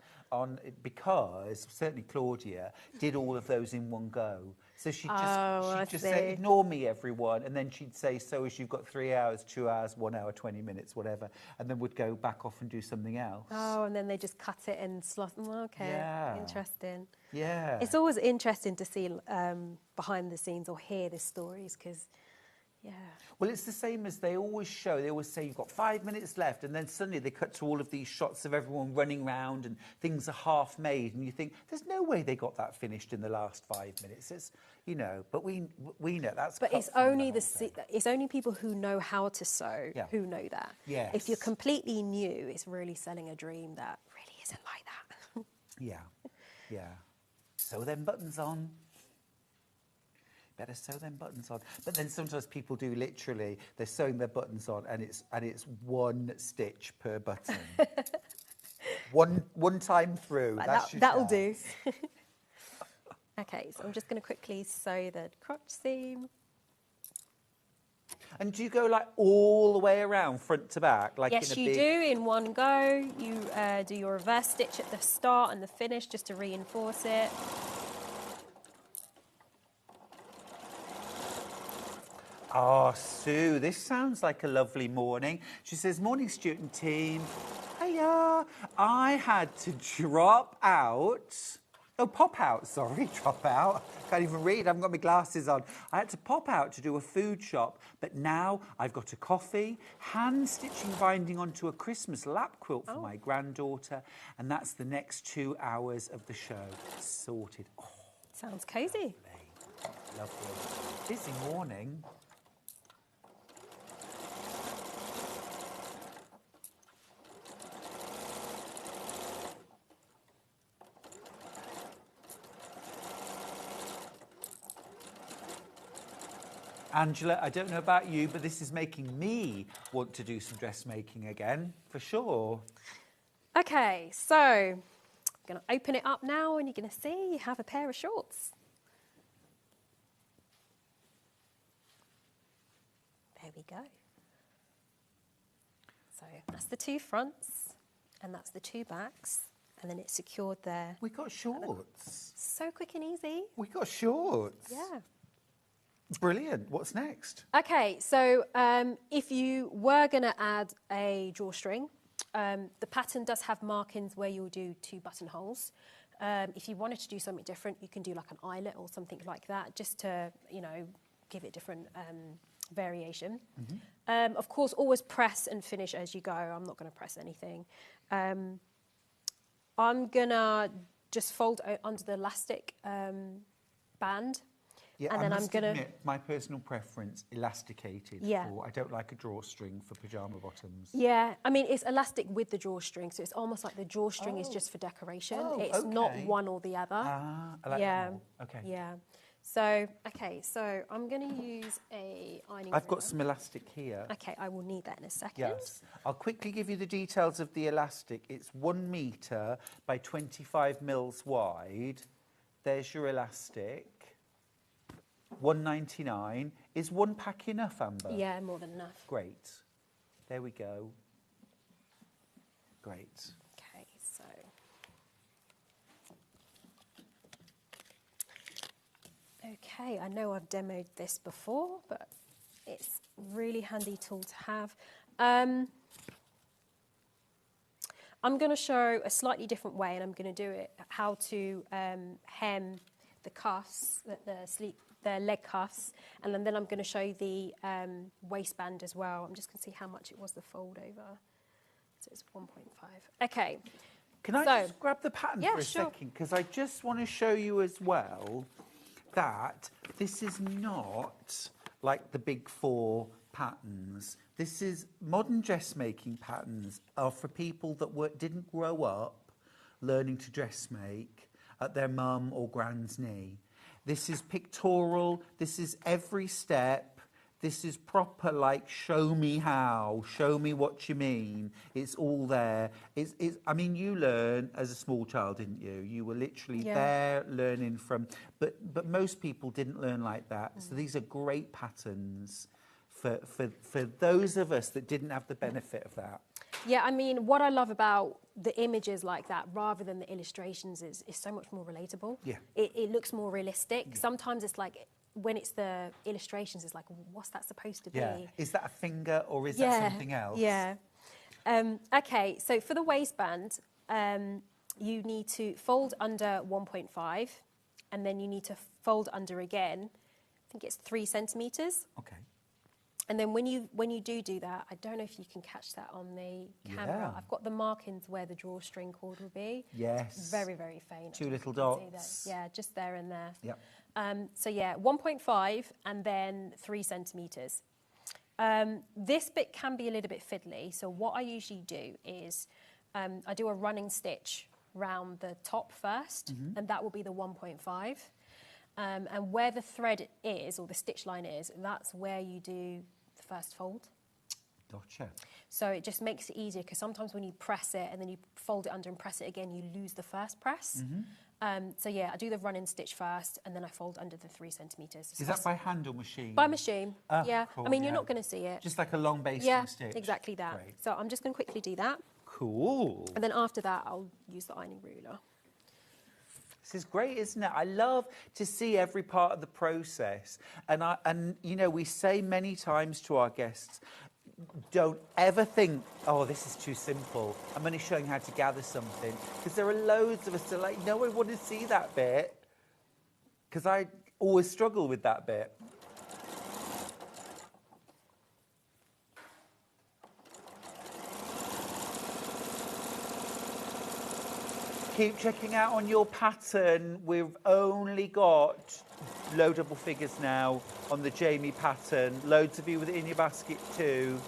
because certainly Claudia did all of those in one go. So she'd I just see. say, ignore me, everyone. And then she'd say, so as you've got 3 hours, 2 hours, 1 hour, 20 minutes, whatever. And then would go back off and do something else. Oh, and then they just cut it and slot. Okay, Yeah. interesting. Yeah. It's always interesting to see behind the scenes or hear the stories because, yeah. Well, it's the same as they always show. They always say you've got 5 minutes left, and then suddenly they cut to all of these shots of everyone running around and things are half made, and you think there's no way they got that finished in the last 5 minutes. It's, you know, but we know that's. But cut it's from only whole thing. it's only people who know how to sew who know that. Yes. If you're completely new, it's really selling a dream that really isn't like that. Yeah. Sew them buttons on. Better sew them buttons on. But then sometimes people do literally, they're sewing their buttons on and it's one stitch per button. one time through. That'll do. Okay, so I'm just going to quickly sew the crotch seam. And do you go like all the way around front to back? Like Yes, in a you big... do in one go. You do your reverse stitch at the start and the finish just to reinforce it. Oh, Sue, this sounds like a lovely morning. She says, morning, Stuart and team. Hiya. I had to drop out. Oh, pop out, sorry, drop out. Can't even read, I haven't got my glasses on. I had to pop out to do a food shop, but now I've got a coffee, hand-stitching binding onto a Christmas lap quilt for my granddaughter, and that's the next 2 hours of the show. Sorted. Oh, sounds cosy. Lovely. Busy morning. Angela, I don't know about you, but this is making me want to do some dressmaking again, for sure. Okay, so I'm going to open it up now and you're going to see you have a pair of shorts. There we go. So that's the two fronts and that's the two backs and then it's secured there. We got shorts. So quick and easy. We got shorts. Yeah. Brilliant. What's next? Okay, so if you were going to add a drawstring, the pattern does have markings where you'll do 2 buttonholes. If you wanted to do something different, you can do like an eyelet or something like that, just to, you know, give it different variation. Mm-hmm. Of course, always press and finish as you go. I'm not going to press anything. I'm going to just fold under the elastic band. Yeah, and then I must I'm going admit, my personal preference, elasticated. Yeah. I don't like a drawstring for pyjama bottoms. Yeah, I mean, it's elastic with the drawstring, so it's almost like the drawstring is just for decoration. It's not one or the other. Ah, I like that more. Okay. Yeah. So, okay, so I'm going to use a ironing I've got ruler. some elastic here. Okay, I will need that in a second. Yes. I'll quickly give you the details of the elastic. It's 1 metre by 25 mils wide. There's your elastic. $1.99. Is 1 pack enough, Amber? Yeah, more than enough. Great. There we go. Great. Okay, so... Okay, I know I've demoed this before, but it's a really handy tool to have. I'm going to show a slightly different way, and I'm going to do it, how to hem the cuffs, the leg cuffs, and then I'm going to show you the waistband as well. I'm just going to see how much it was the fold over. So it's 1.5. Okay. Can I just grab the pattern for a sure. second? Because I just want to show you as well that this is not like the big 4 patterns. This is modern dressmaking patterns are for people that didn't grow up learning to dressmake at their mum or grand's knee. This is pictorial. This is every step. This is proper, like, show me how, show me what you mean. It's all there. I mean, you learn as a small child, didn't you? You were literally there learning from, but most people didn't learn like that. So these are great patterns for those of us that didn't have the benefit of that. Yeah, I mean, what I love about the images like that, rather than the illustrations, is so much more relatable. Yeah. It looks more realistic. Sometimes it's like, when it's the illustrations, it's like, what's that supposed to be? Yeah. Is that a finger or is that something else? Yeah. Okay, so for the waistband, you need to fold under 1.5, and then you need to fold under again. I think it's 3 centimeters. Okay. And then when you do that, I don't know if you can catch that on the camera. Yeah. I've got the markings where the drawstring cord will be. Yes. It's very, very faint. 2 little You can see that. dots. Yeah, just there and there. Yep. So yeah, 1.5 and then 3 centimeters. This bit can be a little bit fiddly. So what I usually do is I do a running stitch round the top first, and that will be the 1.5. And where the thread is, or the stitch line is, that's where you do the first fold. Gotcha. So it just makes it easier, because sometimes when you press it and then you fold it under and press it again, you lose the first press. So yeah, I do the running stitch first, and then I fold under the 3 centimeters. Is that by hand or machine? By machine? Yeah. Cool, I mean, you're yeah. not going to see it. Just like a long basting Yeah, stitch. exactly that. Great. So I'm just going to quickly do that. Cool. And then after that, I'll use the ironing ruler. This is great, isn't it? I love to see every part of the process. And you know, we say many times to our guests, don't ever think, oh, this is too simple. I'm only showing how to gather something. Because there are loads of us that are like, no, I want to see that bit. Because I always struggle with that bit. Keep checking out on your pattern. We've only got low double figures now on the Jamie pattern. Loads of you with it in your basket too.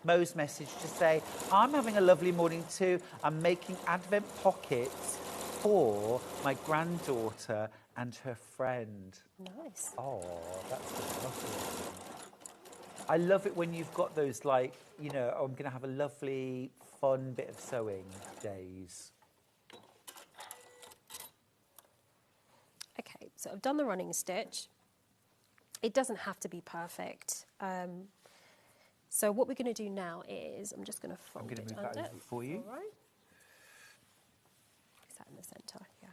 Mo's message to say, I'm having a lovely morning too. I'm making advent pockets for my granddaughter and her friend. Nice. Oh, that's lovely. I love it when you've got those, like, you know, I'm going to have a lovely, fun bit of sewing days. Okay, so I've done the running stitch. It doesn't have to be perfect. So what we're going to do now is, I'm just going to fold it I'm going to move under. that over for you. All right. Is that in the centre? Yeah.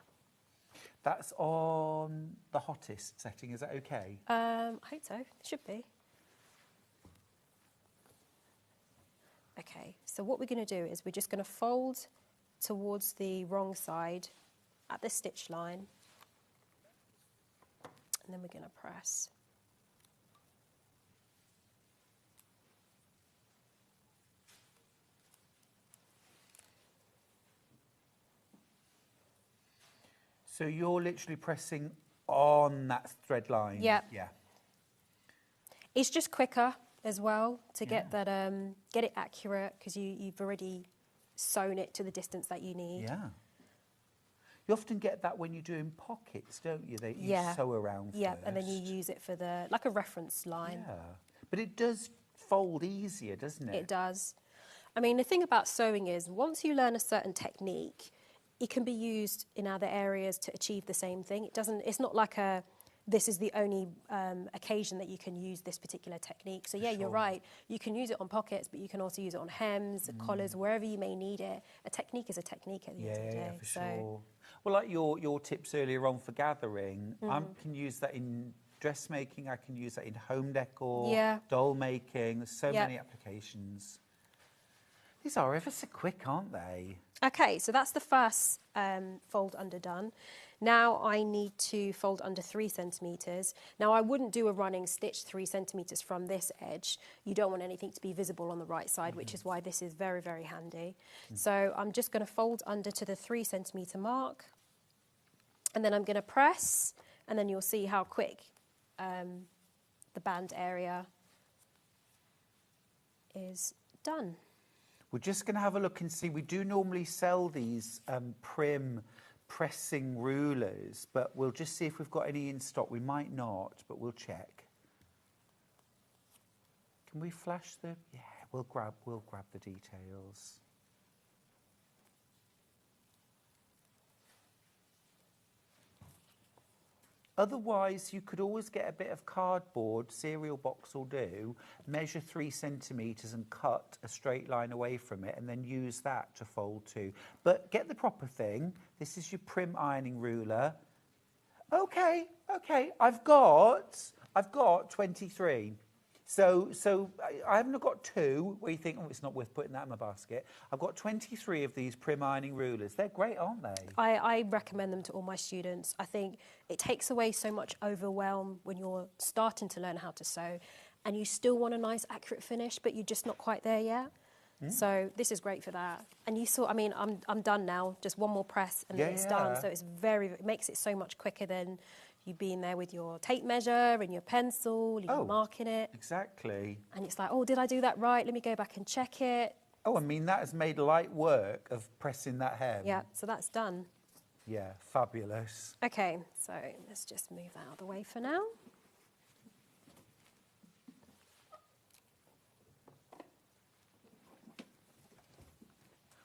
That's on the hottest setting, is that okay? I hope so. It should be. Okay, so what we're going to do is we're just going to fold towards the wrong side at the stitch line, and then we're going to press. So you're literally pressing on that thread line? Yeah. Yeah. It's just quicker as well to get that, get it accurate, because you've already sewn it to the distance that you need. Yeah. You often get that when you're doing pockets, don't you? You sew around Yeah, first. and then you use it for like a reference line. Yeah. But it does fold easier, doesn't it? It does. I mean, the thing about sewing is, once you learn a certain technique, it can be used in other areas to achieve the same thing. It's not like this is the only occasion that you can use this particular technique. So yeah, you're right. You can use it on pockets, but you can also use it on hems, collars, wherever you may need it. A technique is a technique at the end of the day. Yeah, for sure. Well, like your tips earlier on for gathering, I can use that in dressmaking. I can use that in home decor, doll making. There's so many applications. These are ever so quick, aren't they? Okay, so that's the first fold under done. Now I need to fold under 3 centimeters. Now I wouldn't do a running stitch 3 centimeters from this edge. You don't want anything to be visible on the right side, which is why this is very, very handy. So I'm just going to fold under to the 3 centimeter mark, and then I'm going to press, and then you'll see how quick the band area is done. We're just going to have a look and see. We do normally sell these prim pressing rulers, but we'll just see if we've got any in stock. We might not, but we'll check. Can we flash the? Yeah, we'll grab the details. Otherwise, you could always get a bit of cardboard, cereal box will do, measure 3 centimetres and cut a straight line away from it and then use that to fold to. But get the proper thing. This is your prim ironing ruler. Okay, I've got 23. So I haven't got 2 where you think, oh, it's not worth putting that in my basket. I've got 23 of these prim ironing rulers. They're great, aren't they? I recommend them to all my students. I think it takes away so much overwhelm when you're starting to learn how to sew and you still want a nice accurate finish, but you're just not quite there yet. So this is great for that. And you saw, I mean, I'm done now. Just one more press and then it's done. So it makes it so much quicker than you being there with your tape measure and your pencil, you're marking it. Exactly. And it's like, oh, did I do that right? Let me go back and check it. Oh, I mean, that has made light work of pressing that hem. Yeah, so that's done. Yeah, fabulous. Okay, so let's just move that out of the way for now.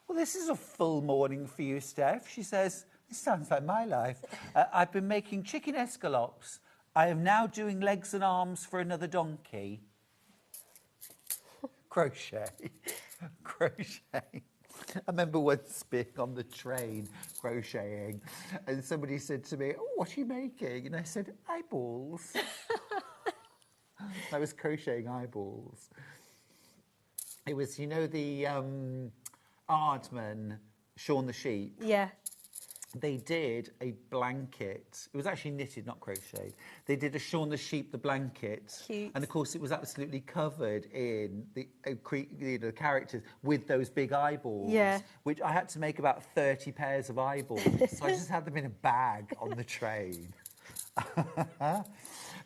Well, this is a full morning for you, Steph. She says, this sounds like my life. I've been making chicken escalopes. I am now doing legs and arms for another donkey. Crochet. Crochet. I remember once being on the train crocheting and somebody said to me, oh, what are you making? And I said, eyeballs. I was crocheting eyeballs. It was, you know, the Aardman, Shaun the Sheep. Yeah. They did a blanket. It was actually knitted, not crocheted. They did a Shaun the Sheep, the blanket. Cute. And of course, it was absolutely covered in the characters with those big eyeballs. Yeah. Which I had to make about 30 pairs of eyeballs. So I just had them in a bag on the train.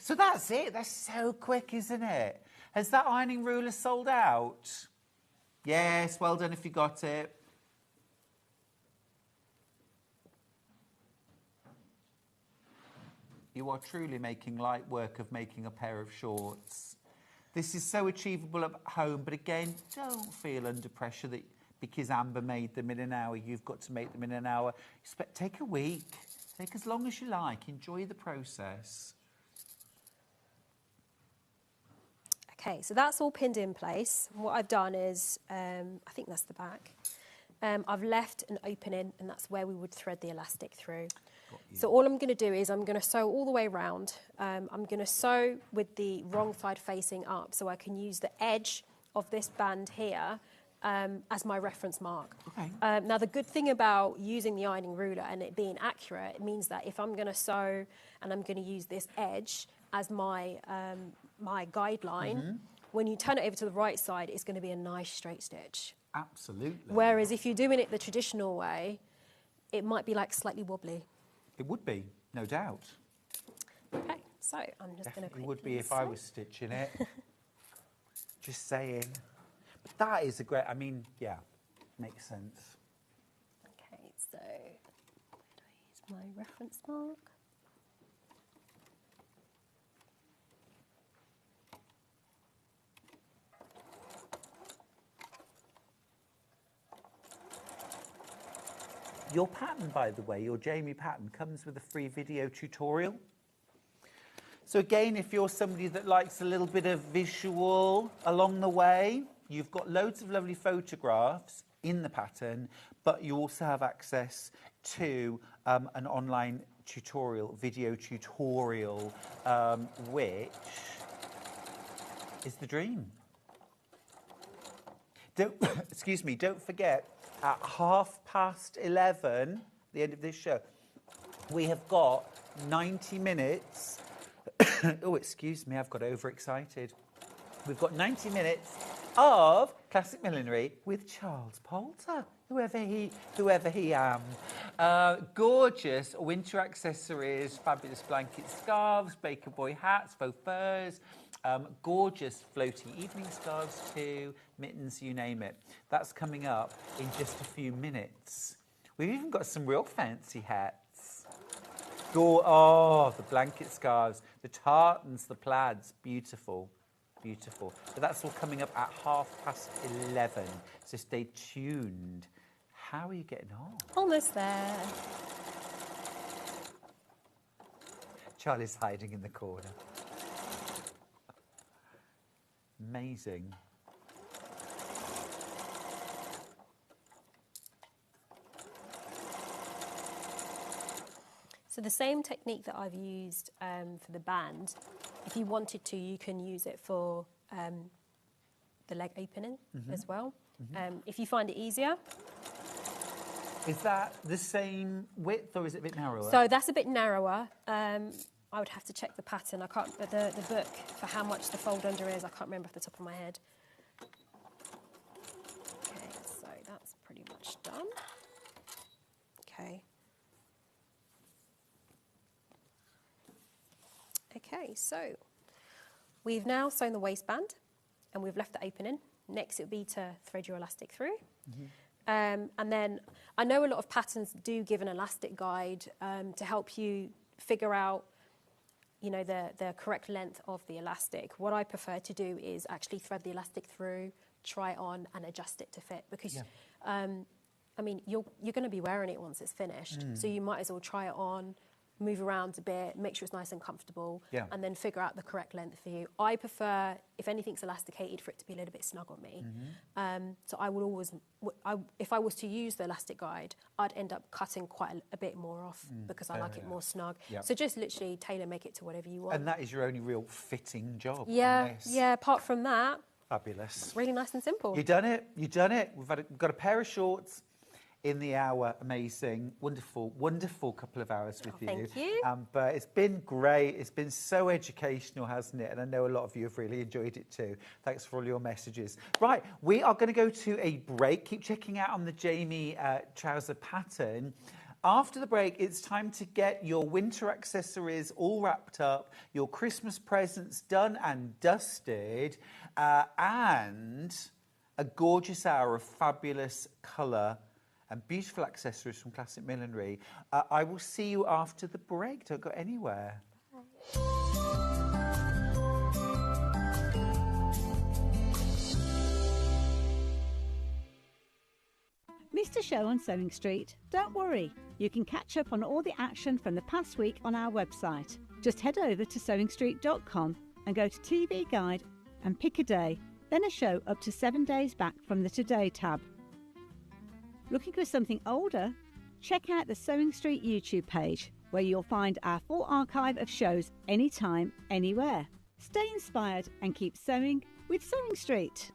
So that's it. That's so quick, isn't it? Has that ironing ruler sold out? Yes, well done if you got it. You are truly making light work of making a pair of shorts. This is so achievable at home, but again, don't feel under pressure that because Amber made them in an hour, you've got to make them in an hour. Take a week. Take as long as you like. Enjoy the process. Okay, so that's all pinned in place. What I've done is, I think that's the back. I've left an opening, and that's where we would thread the elastic through. So all I'm going to do is I'm going to sew all the way around. I'm going to sew with the wrong side facing up, so I can use the edge of this band here as my reference mark. Okay. Now, the good thing about using the ironing ruler and it being accurate, it means that if I'm going to sew and I'm going to use this edge as my my guideline, when you turn it over to the right side, it's going to be a nice straight stitch. Absolutely. Whereas if you're doing it the traditional way, it might be like slightly wobbly. It would be, no doubt. Okay, so I'm just going to It would be if I was stitching it. Just saying. But that is a great, I mean, yeah, makes sense. Okay, so where do I use my reference mark? Your pattern, by the way, your Jamie pattern, comes with a free video tutorial. So again, if you're somebody that likes a little bit of visual along the way, you've got loads of lovely photographs in the pattern, but you also have access to an online tutorial, video tutorial, which is the dream. Excuse me, don't forget, at 11:30, the end of this show, we have got 90 minutes. Oh, excuse me, I've got overexcited. We've got 90 minutes of Classic Millinery with Charles Poulter, whoever he am. Gorgeous winter accessories, fabulous blankets, scarves, Baker Boy hats, faux furs, gorgeous floaty evening scarves too, mittens, you name it. That's coming up in just a few minutes. We've even got some real fancy hats. Oh, the blanket scarves, the tartans, the plaids, beautiful, beautiful. But that's all coming up at 11:30, so stay tuned. How are you getting on? Almost there. Charlie's hiding in the corner. Amazing. So the same technique that I've used for the band, if you wanted to, you can use it for the leg opening as well. If you find it easier. Is that the same width or is it a bit narrower? So that's a bit narrower. I would have to check the pattern. I can't, the book for how much the fold under is, I can't remember off the top of my head. Okay, so that's pretty much done. Okay. Okay, so we've now sewn the waistband and we've left the opening. Next it would be to thread your elastic through. And then I know a lot of patterns do give an elastic guide to help you figure out, you know, the correct length of the elastic. What I prefer to do is actually thread the elastic through, try it on and adjust it to fit because, I mean, you're going to be wearing it once it's finished. So you might as well try it on, move around a bit, make sure it's nice and comfortable, and then figure out the correct length for you. I prefer, if anything's elasticated, for it to be a little bit snug on me. So I would always, if I was to use the elastic guide, I'd end up cutting quite a bit more off because I like it more snug. So just literally tailor make it to whatever you want. And that is your only real fitting job. Yeah, yeah. Apart from that, fabulous. Really nice and simple. You've done it. You've done it. We've got a pair of shorts in the hour. Amazing. Wonderful, wonderful couple of hours with you. Thank you. But it's been great. It's been so educational, hasn't it? And I know a lot of you have really enjoyed it too. Thanks for all your messages. Right, we are going to go to a break. Keep checking out on the Jamie trouser pattern. After the break, it's time to get your winter accessories all wrapped up, your Christmas presents done and dusted, and a gorgeous hour of fabulous colour and beautiful accessories from Classic Millinery. I will see you after the break. Don't go anywhere. Missed a show on Sewing Street? Don't worry, you can catch up on all the action from the past week on our website. Just head over to sewingstreet.com and go to TV Guide and pick a day, then a show up to 7 days back from the Today tab. Looking for something older? Check out the Sewing Street YouTube page, where you'll find our full archive of shows anytime, anywhere. Stay inspired and keep sewing with Sewing Street.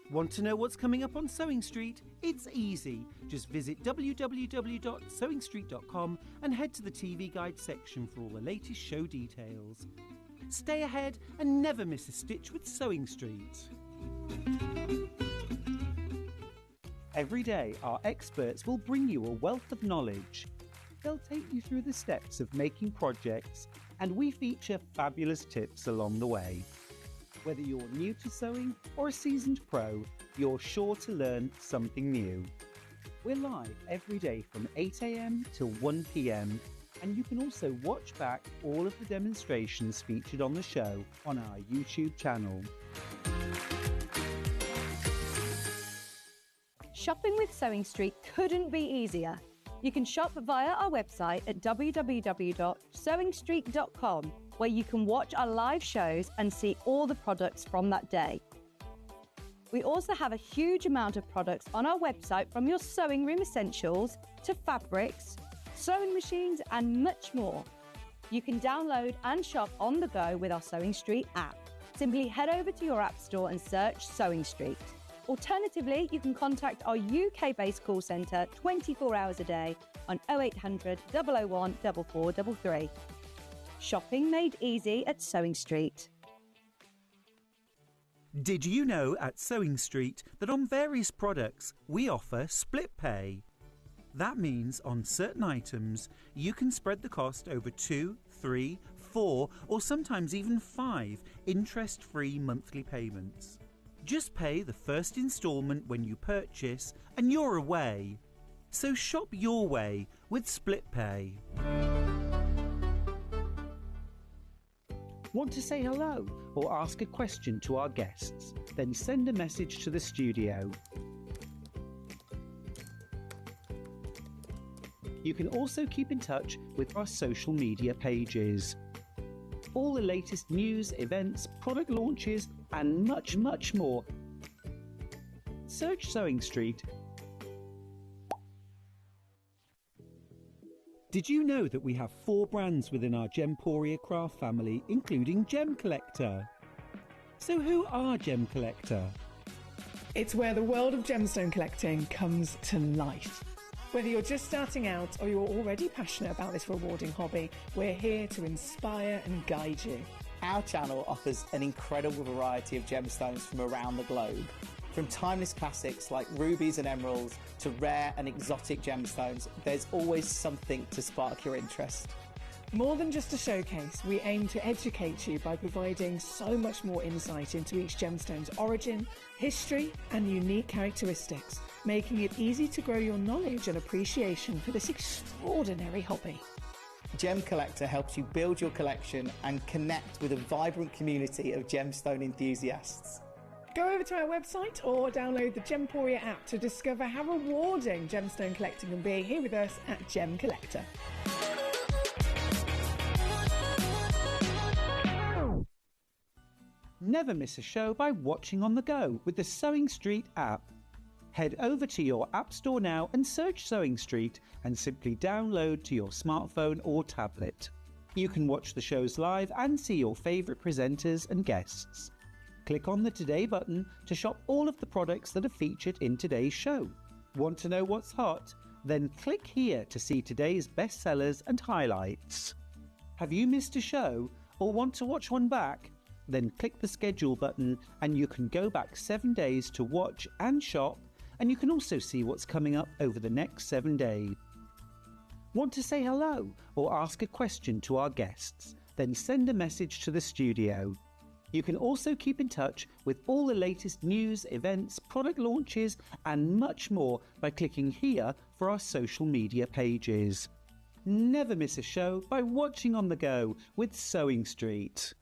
Want to know what's coming up on Sewing Street? It's easy. Just visit www.sewingstreet.com and head to the TV Guide section for all the latest show details. Stay ahead and never miss a stitch with Sewing Street. Every day, our experts will bring you a wealth of knowledge. They'll take you through the steps of making projects, and we feature fabulous tips along the way. Whether you're new to sewing or a seasoned pro, you're sure to learn something new. We're live every day from 8 a.m. till 1 p.m, and you can also watch back all of the demonstrations featured on the show on our YouTube channel. Shopping with Sewing Street couldn't be easier. You can shop via our website at www.sewingstreet.com, where you can watch our live shows and see all the products from that day. We also have a huge amount of products on our website, from your sewing room essentials to fabrics, sewing machines and much more. You can download and shop on the go with our Sewing Street app. Simply head over to your app store and search Sewing Street. Alternatively, you can contact our UK-based call centre 24 hours a day on 0800 001 4433. Shopping made easy at Sewing Street. Did you know at Sewing Street that on various products we offer split pay? That means on certain items you can spread the cost over 2, 3, 4 or sometimes even 5 interest-free monthly payments. Just pay the first instalment when you purchase and you're away. So shop your way with split pay. Want to say hello or ask a question to our guests? Then send a message to the studio. You can also keep in touch with our social media pages. All the latest news, events, product launches, and much, much more. Search Sewing Street. Did you know that we have 4 brands within our Gemporia craft family, including Gem Collector? So who are Gem Collector? It's where the world of gemstone collecting comes to life. Whether you're just starting out or you're already passionate about this rewarding hobby, we're here to inspire and guide you. Our channel offers an incredible variety of gemstones from around the globe. From timeless classics like rubies and emeralds to rare and exotic gemstones, there's always something to spark your interest. More than just a showcase, we aim to educate you by providing so much more insight into each gemstone's origin, history, and unique characteristics, making it easy to grow your knowledge and appreciation for this extraordinary hobby. Gem Collector helps you build your collection and connect with a vibrant community of gemstone enthusiasts. Go over to our website or download the Gemporia app to discover how rewarding gemstone collecting can be here with us at Gem Collector. Never miss a show by watching on the go with the Sewing Street app. Head over to your App Store now and search Sewing Street and simply download to your smartphone or tablet. You can watch the shows live and see your favourite presenters and guests. Click on the Today button to shop all of the products that are featured in today's show. Want to know what's hot? Then click here to see today's bestsellers and highlights. Have you missed a show or want to watch one back? Then click the schedule button and you can go back 7 days to watch and shop, and you can also see what's coming up over the next 7 days. Want to say hello or ask a question to our guests? Then send a message to the studio. You can also keep in touch with all the latest news, events, product launches, and much more by clicking here for our social media pages. Never miss a show by watching on the go with Sewing Street.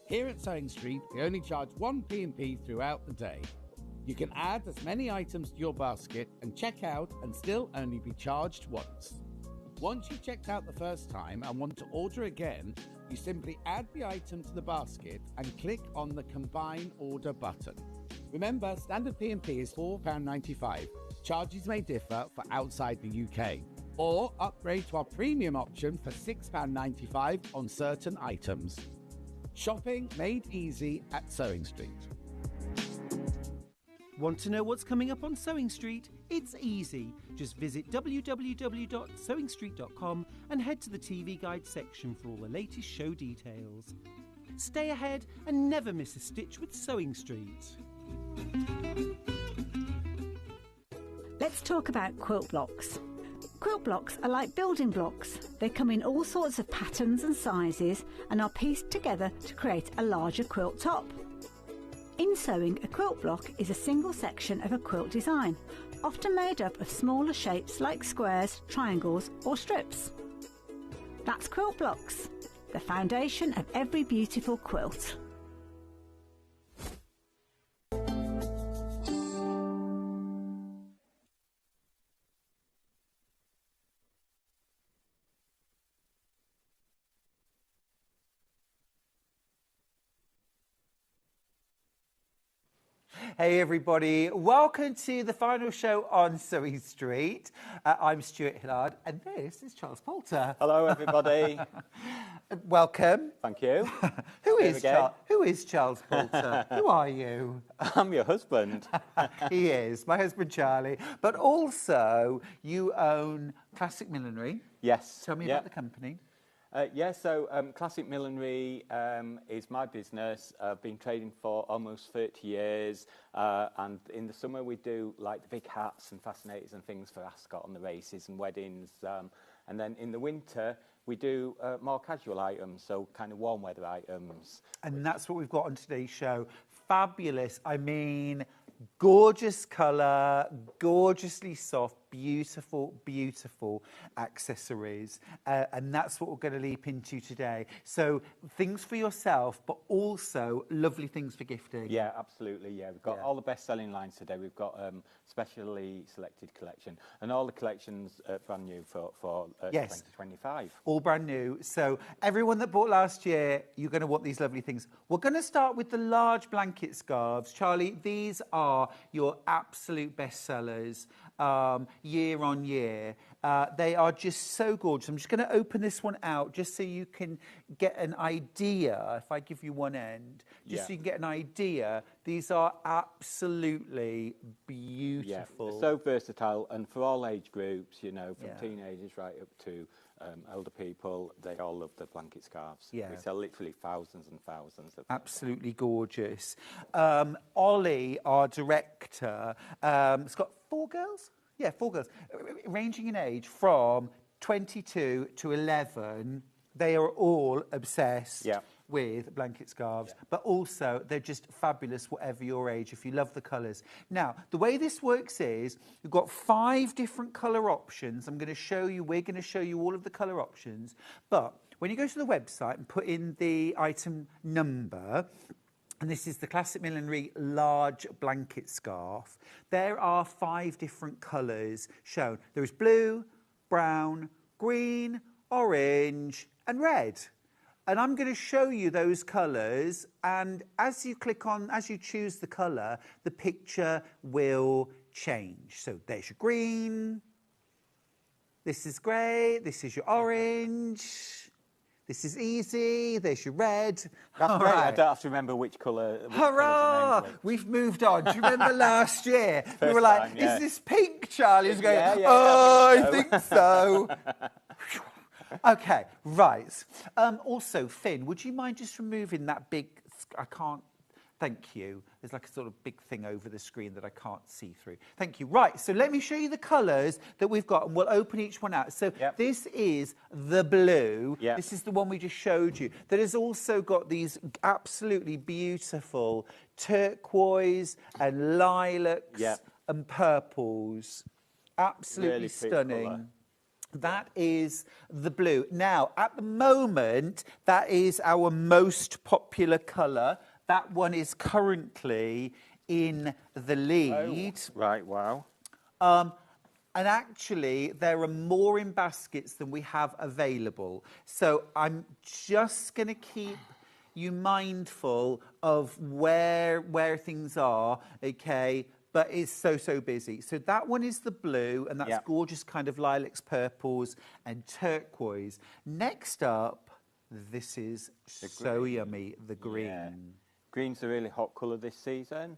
Here at Sewing Street, we only charge 1 P&P throughout the day. You can add as many items to your basket and check out and still only be charged once. Once you've checked out the first time and want to order again, you simply add the item to the basket and click on the Combine Order button. Remember, standard P&P is £4.95. Charges may differ for outside the UK. Or upgrade to our premium option for £6.95 on certain items. Shopping made easy at Sewing Street. Want to know what's coming up on Sewing Street? It's easy. Just visit www.sewingstreet.com and head to the TV Guide section for all the latest show details. Stay ahead and never miss a stitch with Sewing Street. Let's talk about quilt blocks. Quilt blocks are like building blocks. They come in all sorts of patterns and sizes and are pieced together to create a larger quilt top. In sewing, a quilt block is a single section of a quilt design, often made up of smaller shapes like squares, triangles or strips. That's quilt blocks, the foundation of every beautiful quilt. Hey everybody, welcome to the final show on Sewing Street. I'm Stuart Hillard and this is Charles Poulter. Hello everybody. Welcome. Thank you. Who is Charles Poulter? Who are you? I'm your husband. He is, my husband Charlie. But also you own Classic Millinery. Yes. Tell me about the company. Classic Millinery is my business. I've been trading for almost 30 years, and in the summer we do like the big hats and fascinators and things for Ascot on the races and weddings, and then in the winter we do more casual items, so kind of warm weather items. And that's what we've got on today's show. Fabulous. I mean, Gorgeous colour, gorgeously soft, beautiful, beautiful accessories. And that's what we're going to leap into today. So things for yourself, but also lovely things for gifting. Yeah, absolutely. Yeah, we've got all the best-selling lines today. We've got specially selected collection, and all the collections brand new for 2025. All brand new. So everyone that bought last year, you're going to want these lovely things. We're going to start with the large blanket scarves. Charlie, these are your absolute best sellers year on year. They are just so gorgeous. I'm just going to open this one out just so you can get an idea. If I give you one end, just so you can get an idea. These are absolutely beautiful. Yeah, so versatile, and for all age groups, you know, from teenagers right up to elder people, they all love the blanket scarves. Yeah. We sell literally thousands and thousands of them. Absolutely gorgeous. Ollie, our director, has got 4 girls? Yeah, 4 girls, ranging in age from 22 to 11. They are all obsessed with blanket scarves, but also they're just fabulous whatever your age, if you love the colours. Now, the way this works is you've got 5 different colour options. We're going to show you all of the colour options. But when you go to the website and put in the item number, and this is the Classic Millinery large blanket scarf, there are 5 different colours shown. There is blue, brown, green, orange, and red. And I'm going to show you those colours, and as you choose the colour, the picture will change. So there's your green, this is grey, this is your orange, this is easy, there's your red. That's great. Right. I don't have to remember which colour. Hurrah! We've moved on. Do you remember last year? We were like, is this pink? Charlie was going, I think so. Okay, right. Also, Finn, would you mind just removing that big... I can't... Thank you. There's like a sort of big thing over the screen that I can't see through. Thank you. Right, so let me show you the colours that we've got, and we'll open each one out. So this is the blue. This is the one we just showed you. That has also got these absolutely beautiful turquoise and lilacs and purples. Absolutely really stunning. Colour. That is the blue. Now, at the moment, that is our most popular colour. That one is currently in the lead. Oh, right, wow. And actually, there are more in baskets than we have available. So I'm just going to keep you mindful of where things are, okay? But it's so busy. So that one is the blue, and that's gorgeous kind of lilacs, purples, and turquoise. Next up, this is so yummy, the green. Yeah. Green's a really hot colour this season.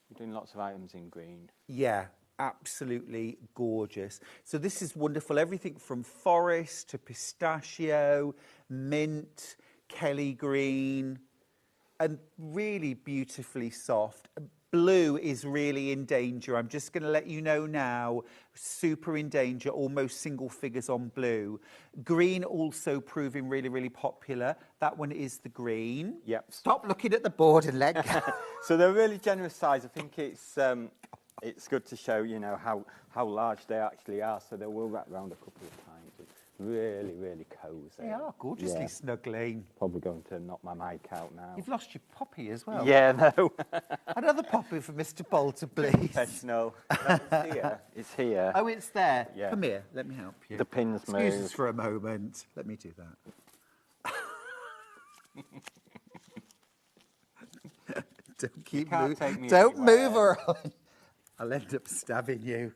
We're doing lots of items in green. Yeah, absolutely gorgeous. So this is wonderful. Everything from forest to pistachio, mint, Kelly green, and really beautifully soft. Blue is really in danger. I'm just going to let you know now, super in danger, almost single figures on blue. Green also proving really, really popular. That one is the green. Yep. Stop looking at the board and let go. So they're really generous size. I think it's good to show, you know, how large they actually are. So they will wrap around a couple of times. Really, really cosy. They are gorgeously snuggling. Probably going to knock my mic out now. You've lost your poppy as well. Yeah, no. Another poppy for Mr. Bolter, please. No, it's here. It's here. Oh, it's there. Yeah. Come here. Let me help you. The pins move. Excuse us for a moment. Let me do that. Don't keep moving. Don't move or I'll end up stabbing you.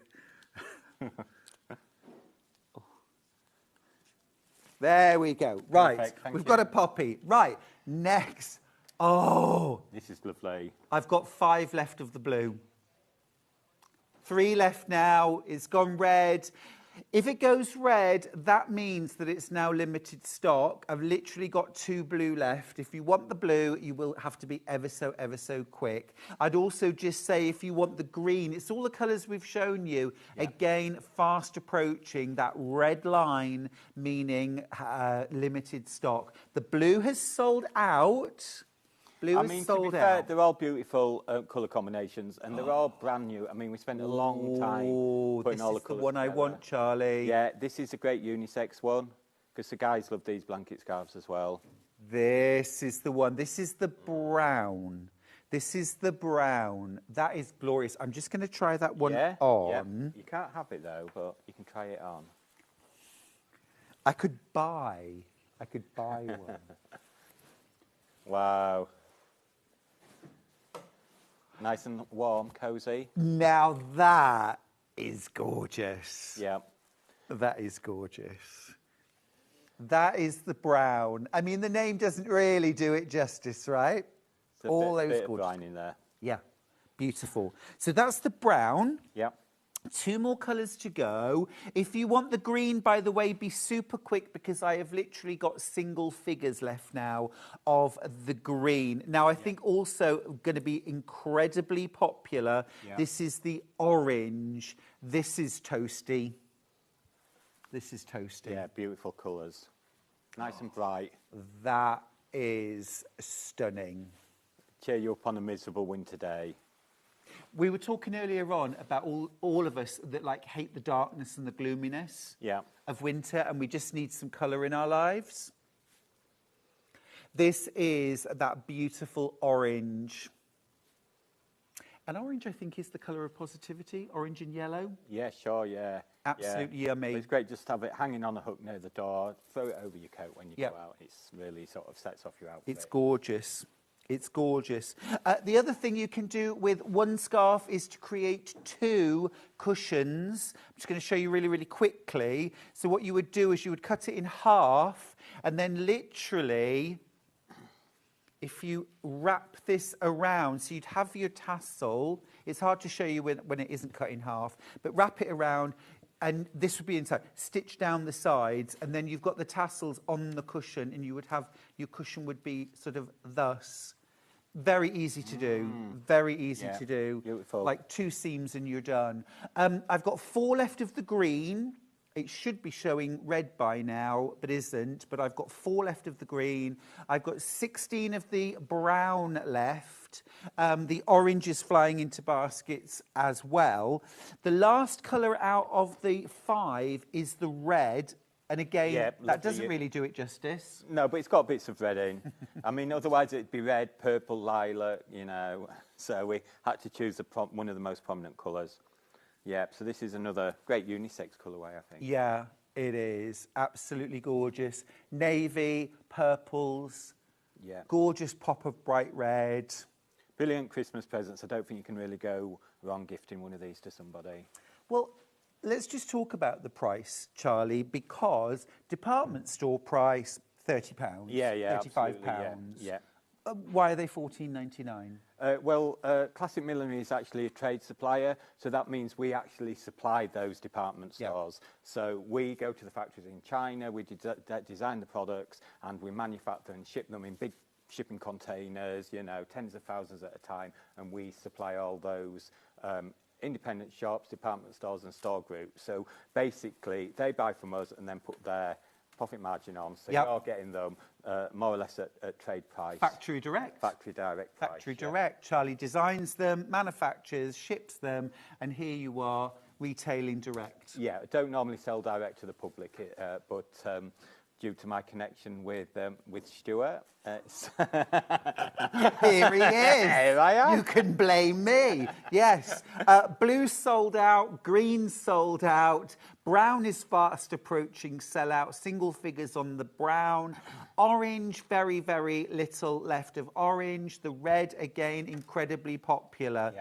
There we go. Right, we've got a poppy. Right, next. Oh. This is lovely. I've got 5 left of the blue. 3 left now. It's gone red. If it goes red, that means that it's now limited stock. I've literally got 2 blue left. If you want the blue, you will have to be ever so quick. I'd also just say if you want the green, it's all the colours we've shown you. Yeah. Again, fast approaching that red line, meaning limited stock. The blue has sold out. Blue I is mean, to sold be fair, out. they're all beautiful colour combinations, and they're all brand new. I mean, we spent a long time putting all the This is the colours one I together. want, Charlie. Yeah, this is a great unisex one, because the guys love these blanket scarves as well. This is the one. This is the brown. This is the brown. That is glorious. I'm just going to try that one on. You can't have it, though, but you can try it on. I could buy one. Wow. Nice and warm, cosy. Now that is gorgeous. Yeah. That is gorgeous. That is the brown. I mean, the name doesn't really do it justice, right? It's a bit of brine in there. Yeah, beautiful. So that's the brown. Yeah. 2 more colours to go. If you want the green, by the way, be super quick because I have literally got single figures left now of the green. Now, I think also going to be incredibly popular. Yeah. This is the orange. This is toasty. This is toasty. Yeah, beautiful colours. Nice and bright. That is stunning. Cheer you up on a miserable winter day. We were talking earlier on about all of us that like hate the darkness and the gloominess of winter, and we just need some colour in our lives. This is that beautiful orange. And orange, I think, is the colour of positivity, orange and yellow. Yeah, sure, yeah. Absolutely yummy. But it's great just to have it hanging on a hook near the door, throw it over your coat when you Yep. go out. It's really sort of sets off your outfit. It's gorgeous. It's gorgeous. The other thing you can do with one scarf is to create 2 cushions. I'm just going to show you really, really quickly. So what you would do is you would cut it in half, and then literally, if you wrap this around, so you'd have your tassel. It's hard to show you when it isn't cut in half, but wrap it around, and this would be inside. Stitch down the sides, and then you've got the tassels on the cushion, and you would have, your cushion would be sort of thus. Very easy to do. Very easy to do. Beautiful. Like 2 seams and you're done. I've got 4 left of the green. It should be showing red by now, but isn't. But I've got 4 left of the green. I've got 16 of the brown left. The orange is flying into baskets as well. The last colour out of the 5 is the red. And again, that doesn't really do it justice. No, but it's got bits of red in. I mean, otherwise it'd be red, purple, lilac, you know. So we had to choose one of the most prominent colours. Yeah, so this is another great unisex colourway, I think. Yeah, it is. Absolutely gorgeous. Navy, purples. Yeah. Gorgeous pop of bright red. Brilliant Christmas presents. I don't think you can really go wrong gifting one of these to somebody. Well, let's just talk about the price, Charlie, because department store price, £30. Yeah, £35. Yeah. Why are they $14.99? Well, Classic Millinery is actually a trade supplier, so that means we actually supply those department stores. So we go to the factories in China, we design the products, and we manufacture and ship them in big shipping containers, you know, tens of thousands at a time, and we supply all those independent shops, department stores and store groups. So basically, they buy from us and then put their profit margin on, so you're getting them more or less at trade price. Factory direct. Factory direct price. Factory direct. Charlie designs them, manufactures, ships them, and here you are retailing direct. Yeah, I don't normally sell direct to the public, but due to my connection with Stuart, here he is. Here I am. You can blame me. Yes. Blue sold out, green sold out, brown is fast approaching sellout, single figures on the brown, orange, very, very little left of orange, the red, again, incredibly popular.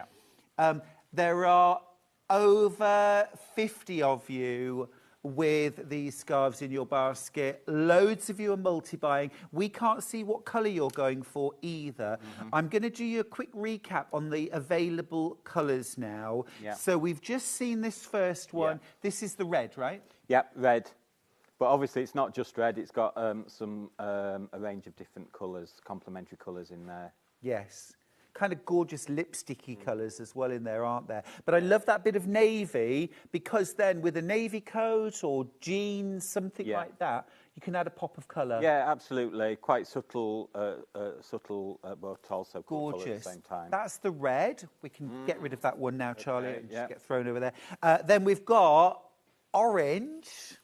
Yeah. There are over 50 of you with these scarves in your basket. Loads of you are multi-buying. We can't see what colour you're going for either. I'm going to do you a quick recap on the available colours now. Yeah. So we've just seen this first one. Yeah. This is the red, right? Yep, red. But obviously it's not just red, it's got a range of different colours, complementary colours in there. Yes. Kind of gorgeous lipsticky colours as well in there, aren't there? But I love that bit of navy, because then with a navy coat or jeans, something like that, You can add a pop of colour. Yeah, absolutely. Quite subtle, but also colourful at the Gorgeous. same time. That's the red. We can get rid of that one now, Charlie, Okay, and yeah. just get thrown over there. Then we've got orange.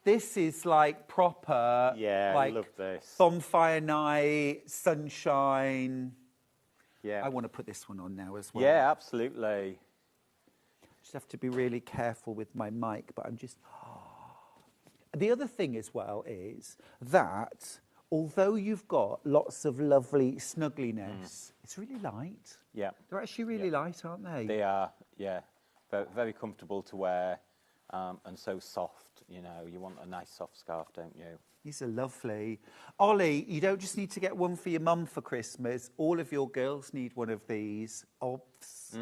This is like proper, Yeah, like I love this. bonfire night, sunshine. Yeah. I want to put this one on now as well. Yeah, absolutely. Just have to be really careful with my mic, but I'm just... The other thing as well is that although you've got lots of lovely snuggliness, it's really light. Yeah. They're actually really light, aren't they? They are, yeah. Very, very comfortable to wear and so soft. You know, you want a nice soft scarf, don't you? These are lovely. Ollie, you don't just need to get one for your mum for Christmas. All of your girls need one of these. Obs.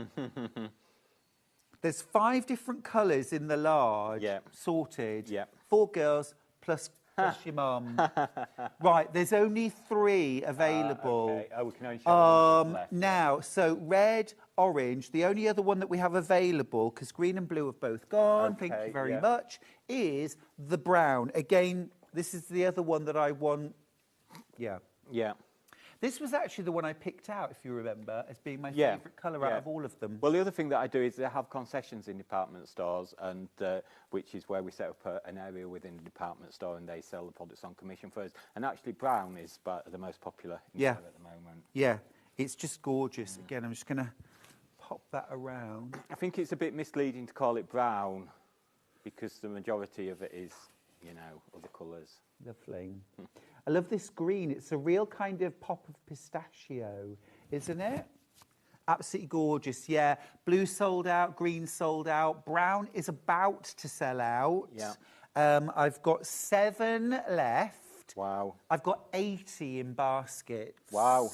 There's 5 different colours in the large, sorted. Yeah. 4 girls plus your mum. Right, there's only 3 available. Okay. Oh, we can only show one left. Now, so red, orange. The only other one that we have available, because green and blue have both gone, thank you very much, is the brown. Again, this is the other one that I want. Yeah. Yeah. This was actually the one I picked out, if you remember, as being my favourite colour out of all of them. Well, the other thing that I do is they have concessions in department stores, and which is where we set up an area within the department store, and they sell the products on commission for us. And actually, brown is the most popular in there at the moment. Yeah, it's just gorgeous. Again, I'm just going to pop that around. I think it's a bit misleading to call it brown because the majority of it is, you know, other colours. Lovely. I love this green. It's a real kind of pop of pistachio, isn't it? Absolutely gorgeous, yeah. Blue sold out, green sold out. Brown is about to sell out. Yeah. I've got 7 left. Wow. I've got 80 in baskets. Wow.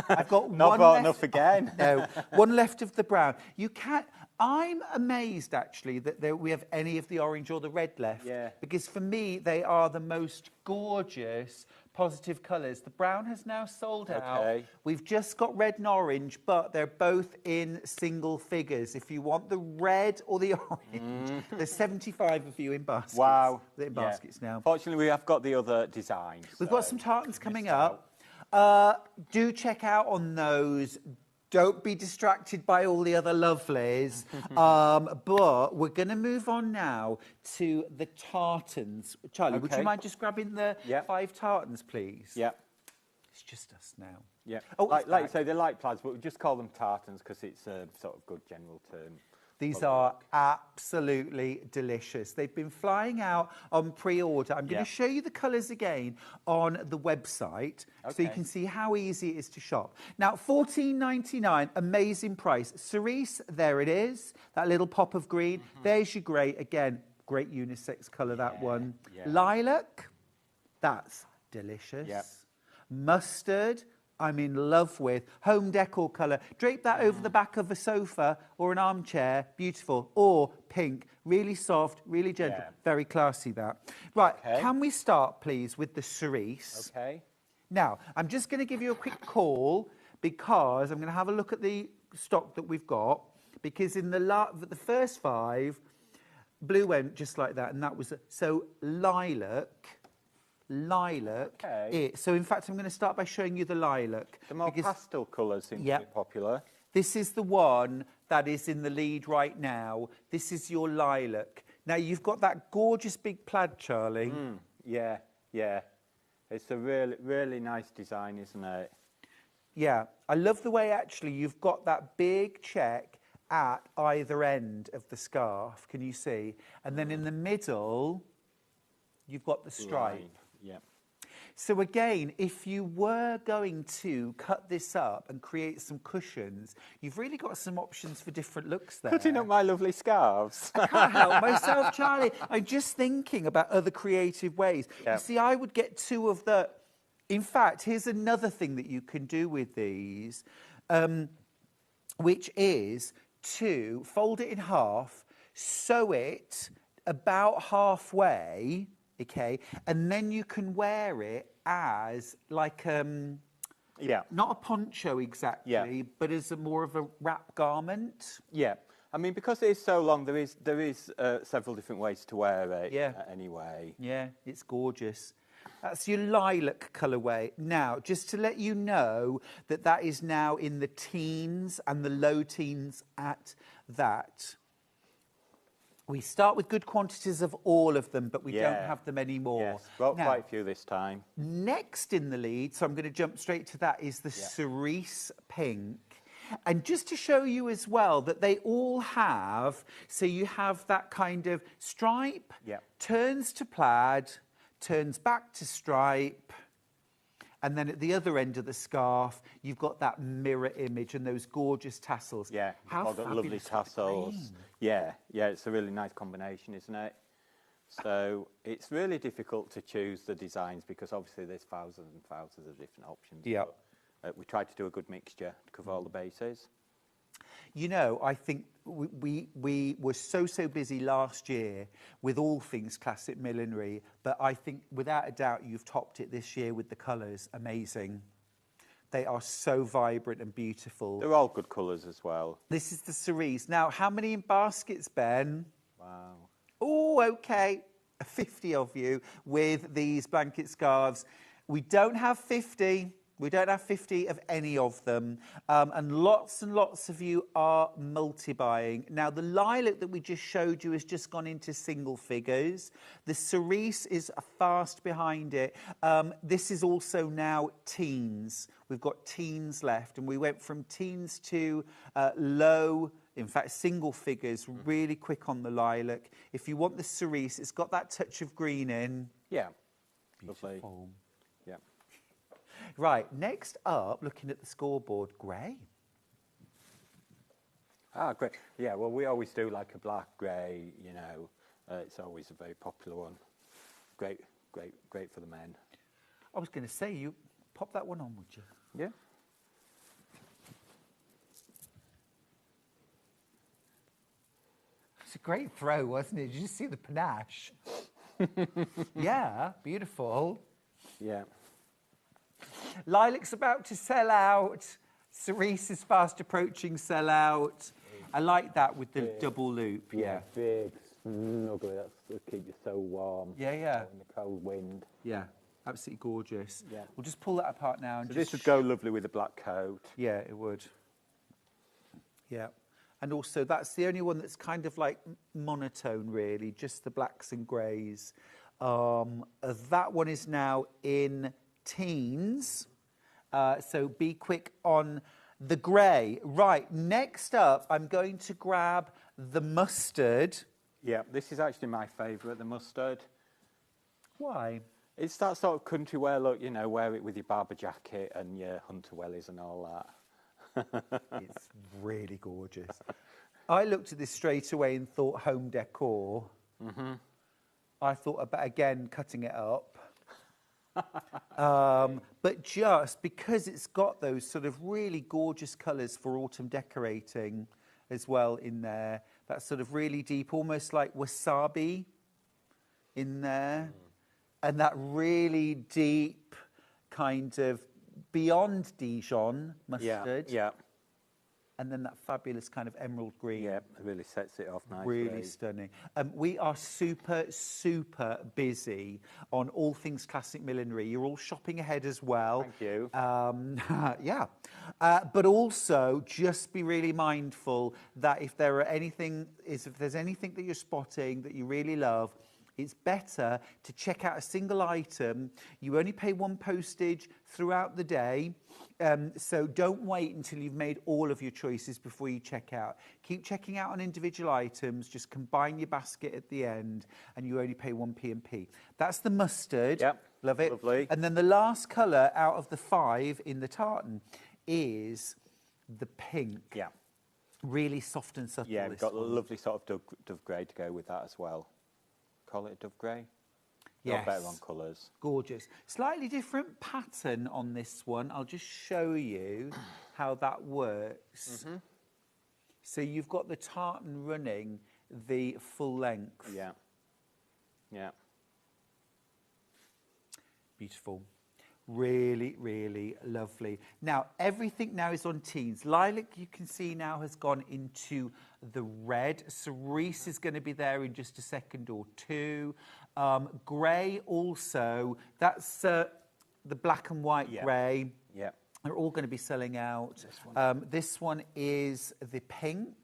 I've got Not one bought left. enough again. No, one left of the brown. You can't... I'm amazed, actually, that we have any of the orange or the red left. Yeah. Because for me, they are the most gorgeous, positive colours. The brown has now sold out. We've just got red and orange, but they're both in single figures. If you want the red or the orange, there's 75 of you in baskets. Wow. They're in baskets now. Fortunately, we have got the other designs. We've got some tartans coming up. Do check out on those. Don't be distracted by all the other lovelies. But we're going to move on now to the tartans. Charlie, would you mind just grabbing the 5 tartans, please? Yeah. It's just us now. Yeah. Oh, like you say, they're like plaids, but we just call them tartans because it's a sort of good general term. These are absolutely delicious. They've been flying out on pre-order. I'm going to show you the colours again on the website so you can see how easy it is to shop. Now, $14.99, amazing price. Cerise, there it is, that little pop of green. There's your grey. Again, great unisex colour, that one. Lilac, that's delicious. Mustard, I'm in love with. Home decor colour. Drape that over the back of a sofa or an armchair. Beautiful. Or pink. Really soft, really gentle. Very classy, that. Right, can we start, please, with the cerise? Okay. Now, I'm just going to give you a quick call because I'm going to have a look at the stock that we've got. Because in the first 5, blue went just like that, and that was... So, lilac... So, in fact, I'm going to start by showing you the lilac. The more pastel colours seem to be popular. This is the one that is in the lead right now. This is your lilac. Now, you've got that gorgeous big plaid, Charlie. Yeah, yeah. It's a really, really nice design, isn't it? Yeah. I love the way, actually, you've got that big check at either end of the scarf. Can you see? And then in the middle, you've got the stripe. Yeah. So again, if you were going to cut this up and create some cushions, you've really got some options for different looks there. Cutting up my lovely scarves. I can't help myself, Charlie. I'm just thinking about other creative ways. You see, I would get 2 of the... In fact, here's another thing that you can do with these, which is to fold it in half, sew it about halfway... Okay, and then you can wear it as like not a poncho exactly, but as more of a wrap garment. Yeah, I mean, because it is so long, there is several different ways to wear it. Yeah. Anyway. Yeah, it's gorgeous. That's your lilac colourway. Now, just to let you know that that is now in the teens and the low teens at that. We start with good quantities of all of them, but we don't have them anymore. Yes, brought Now, quite a few this time. next in the lead, so I'm going to jump straight to that, is the cerise pink. And just to show you as well that they all have, so you have that kind of stripe, turns to plaid, turns back to stripe, and then at the other end of the scarf, you've got that mirror image and those gorgeous tassels. Yeah, how all got lovely tassels. Yeah, it's a really nice combination, isn't it? So it's really difficult to choose the designs because obviously there's thousands and thousands of different options. Yeah. But, we tried to do a good mixture to cover all the bases. You know, I think we were so busy last year with all things classic millinery, but I think without a doubt you've topped it this year with the colours. Amazing. They are so vibrant and beautiful. They're all good colours as well. This is the cerise. Now, how many in baskets, Ben? Wow. Oh, okay. 50 of you with these blanket scarves. We don't have 50. We don't have 50 of any of them. And lots of you are multi-buying. Now, the lilac that we just showed you has just gone into single figures. The cerise is fast behind it. This is also now teens. We've got teens left. And we went from teens to low, in fact, single figures, really quick on the lilac. If you want the cerise, it's got that touch of green in. Yeah. Beautiful. Lovely. Yeah. Right, next up, looking at the scoreboard, grey. Ah, great. Yeah, well, we always do like a black grey, you know. It's always a very popular one. Great for the men. I was going to say, you pop that one on, would you? Yeah. It's a great throw, wasn't it? Did you see the panache? Yeah, beautiful. Yeah. Lilac's about to sell out. Cerise is fast approaching sell out. I like that with the double loop. Yeah. Big, snuggly. That'll keep you so warm. Yeah. In the cold wind. Yeah, absolutely gorgeous. Yeah. We'll just pull that apart now. And So just this would go lovely with a black coat. Yeah, it would. Yeah. And also, that's the only one that's kind of like monotone, really, just the blacks and greys. That one is now in teens. So be quick on the grey. Right, next up, I'm going to grab the mustard. Yeah, this is actually my favourite, the mustard. Why? It's that sort of country wear look, you know, wear it with your Barber jacket and your hunter wellies and all that. It's really gorgeous. I looked at this straight away and thought home decor. Mm-hmm. I thought about, again, cutting it up. But just because it's got those sort of really gorgeous colours for autumn decorating as well in there, that sort of really deep, almost like wasabi in there, and that really deep kind of beyond Dijon mustard. Yeah. And then that fabulous kind of emerald green. Yeah, it really sets it off nicely. Really stunning. We are super busy on all things classic millinery. You're all shopping ahead as well. Thank you. Yeah. But also, just be really mindful that if there's anything that you're spotting that you really love, it's better to check out a single item. You only pay one postage throughout the day. So don't wait until you've made all of your choices before you check out. Keep checking out on individual items. Just combine your basket at the end, and you only pay 1 P&P. That's the mustard. Yep. Love it. Lovely. And then the last colour out of the 5 in the tartan is the pink. Yeah. Really soft and subtle. Yeah, we've got a lovely sort of dove grey to go with that as well. Call it a dove grey? Yes. Better on colours. Gorgeous. Slightly different pattern on this one. I'll just show you how that works. Mm-hmm. So you've got the tartan running the full length. Yeah. Beautiful. Really, really lovely. Now, everything now is on teens. Lilac, you can see now, has gone into the red. Cerise is going to be there in just a second or two. Grey also, that's the black and white grey. Yeah. They're all going to be selling out. This one is the pink.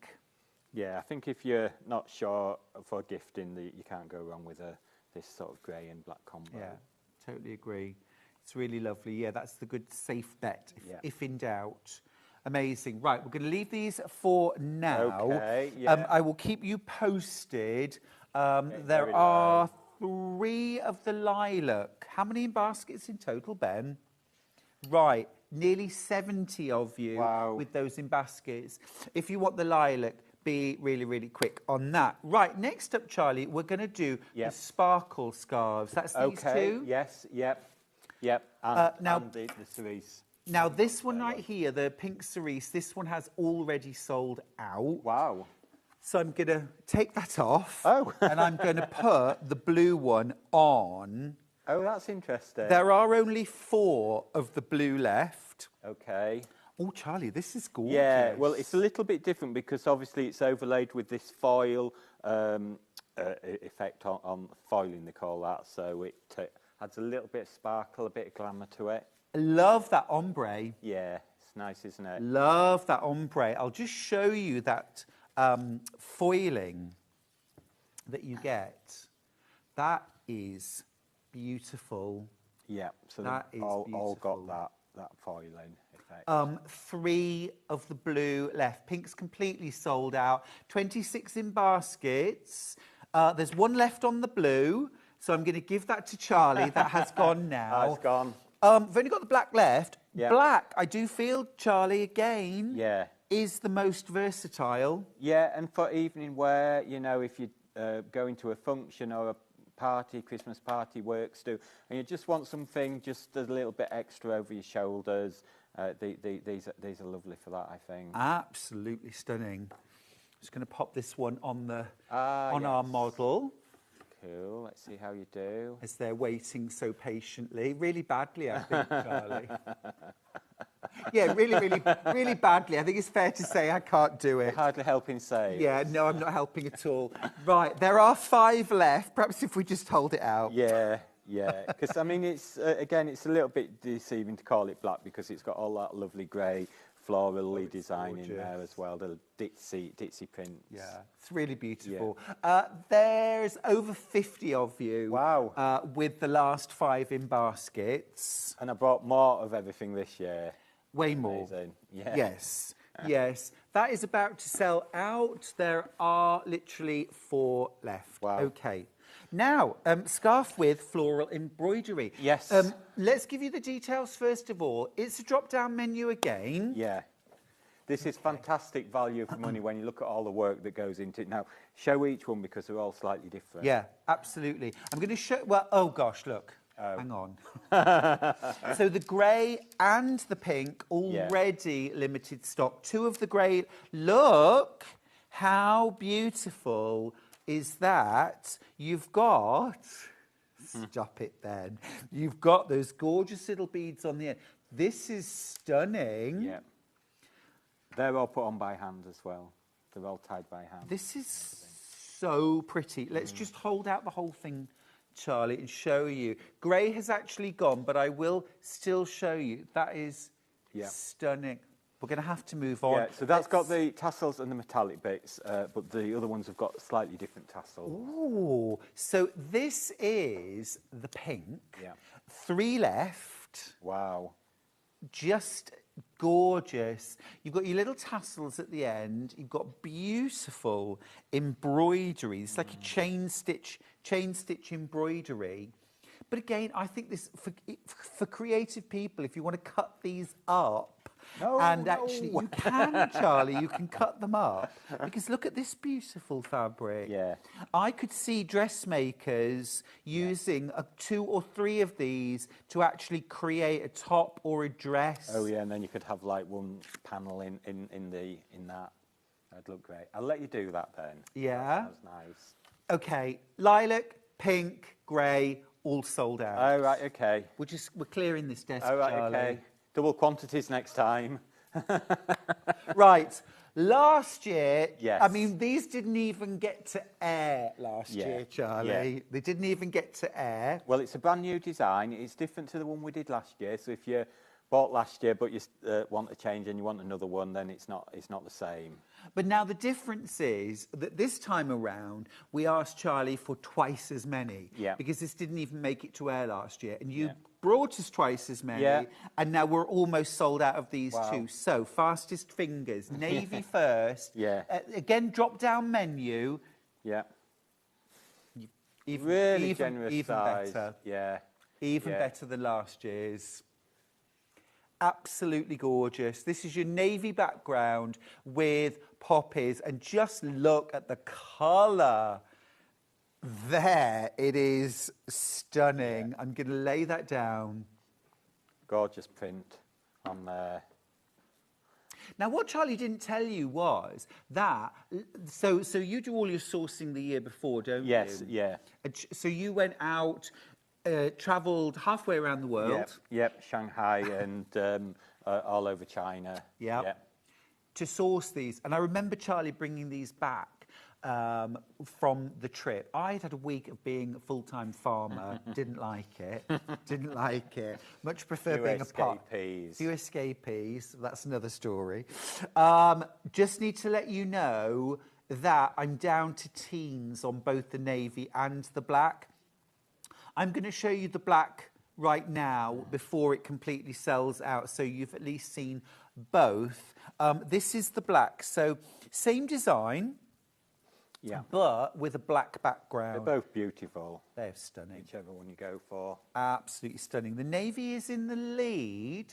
Yeah, I think if you're not sure for gifting, you can't go wrong with this sort of grey and black combo. Yeah, totally agree. It's really lovely. Yeah, that's the good safe bet, if in doubt. Amazing. Right, we're going to leave these for now. Okay, yeah. I will keep you posted. There are 3 of the lilac. How many baskets in total, Ben? Right, nearly 70 of you with those in baskets. If you want the lilac, be really, really quick on that. Right, next up, Charlie, we're going to do the sparkle scarves. That's these two? Yes, yep. And the cerise. Now, this one right here, the pink cerise, this one has already sold out. Wow. So I'm going to take that off. And I'm going to put the blue one on. Oh, that's interesting. There are only 4 of the blue left. Okay. Oh, Charlie, this is gorgeous. Yeah, well, it's a little bit different because obviously it's overlaid with this foil effect on foiling, they call that. So it adds a little bit of sparkle, a bit of glamour to it. I love that ombre. Yeah, it's nice, isn't it? Love that ombre. I'll just show you that foiling that you get. That is beautiful. Yeah, so that is all got that foiling effect. 3 of the blue left. Pink's completely sold out. 26 in baskets. There's 1 left on the blue. So I'm going to give that to Charlie. That has gone now. Oh, it's gone. We've only got the black left. Yeah. Black, I do feel, Charlie, again, yeah, is the most versatile. Yeah, and for evening wear, you know, if you go into a function or a party, Christmas party, works do, and you just want something just a little bit extra over your shoulders, these are lovely for that, I think. Absolutely stunning. Just going to pop this one on the our model. Cool. Let's see how you do. As they're waiting so patiently. Really badly, I think, Charlie. Yeah, really badly. I think it's fair to say I can't do it. You're hardly helping save. Yeah, no, I'm not helping at all. Right, there are 5 left. Perhaps if we just hold it out. Yeah. Because, I mean, it's again, it's a little bit deceiving to call it black because it's got all that lovely grey florally design in there as well, the ditzy prints. Yeah, it's really beautiful. Yeah. There's over 50 of you. Wow. With the last 5 in baskets. And I bought more of everything this year. Way more. Amazing. Yeah. Yes. Yes. That is about to sell out. There are literally 4 left. Wow. Okay. Now, scarf with floral embroidery. Yes. Let's give you the details first of all. It's a drop-down menu again. Yeah. This is fantastic value for money when you look at all the work that goes into it. Now, show each one because they're all slightly different. Yeah, absolutely. I'm going to show... Well, oh, gosh, look. Oh. Hang on. So the grey and the pink, already limited stock. 2 of the grey. Look how beautiful is that. You've got... Stop it then. You've got those gorgeous little beads on the end. This is stunning. Yeah. They're all put on by hand as well. They're all tied by hand. This is so pretty. Let's just hold out the whole thing, Charlie, and show you. Grey has actually gone, but I will still show you. That is stunning. We're going to have to move on. Yeah, so that's got the tassels and the metallic bits, but the other ones have got slightly different tassels. Ooh, so this is the pink. Yeah. 3 left. Wow. Just gorgeous. You've got your little tassels at the end. You've got beautiful embroidery. It's like a chain stitch embroidery. But again, I think this for creative people, if you want to cut these up, actually you can, Charlie, you can cut them up because look at this beautiful fabric. Yeah. I could see dressmakers using 2 or 3 of these to actually create a top or a dress. Oh yeah, and then you could have like one panel in that. That'd look great. I'll let you do that then. Yeah. That sounds nice. Okay, lilac, pink, grey, all sold out. Oh, right, okay. We're clearing this desk, Oh, right, Charlie. okay. Double quantities next time. Right. Last year, Yes. I mean, these didn't even get to air last Yeah, year, Charlie. yeah. They didn't even get to air. Well, it's a brand new design. It's different to the one we did last year. So if you bought last year but you want to change and you want another one, then it's not the same. But now the difference is that this time around, we asked Charlie for twice as many. Yeah. Because this didn't even make it to air last year. And you brought us twice as many. Yeah. And now we're almost sold out of these Wow. too. So, fastest fingers, navy first. Yeah. Again, drop-down menu. Yeah. Even, Really generous even size. better. Yeah. Even Yeah. better than last year's. Absolutely gorgeous. This is your navy background with poppies, and just look at the colour. There, it is stunning. Yeah. I'm going to lay that down. Gorgeous print on there. Now, what Charlie didn't tell you was that, so you do all your sourcing the year before, don't you? Yes, yeah. So you went out, travelled halfway around the world. Yep. Shanghai and all over China. Yep. Yep. To source these. And I remember Charlie bringing these back from the trip. I'd had a week of being a full-time farmer. Didn't like it. Didn't like it. Much prefer Few being escapees. a few escapees. That's another story. Just need to let you know that I'm down to teens on both the navy and the black. I'm going to show you the black right now before it completely sells out, so you've at least seen both. This is the black. So same design. Yeah. But with a black background. They're both beautiful. They're stunning. Whichever one you go for. Absolutely stunning. The navy is in the lead,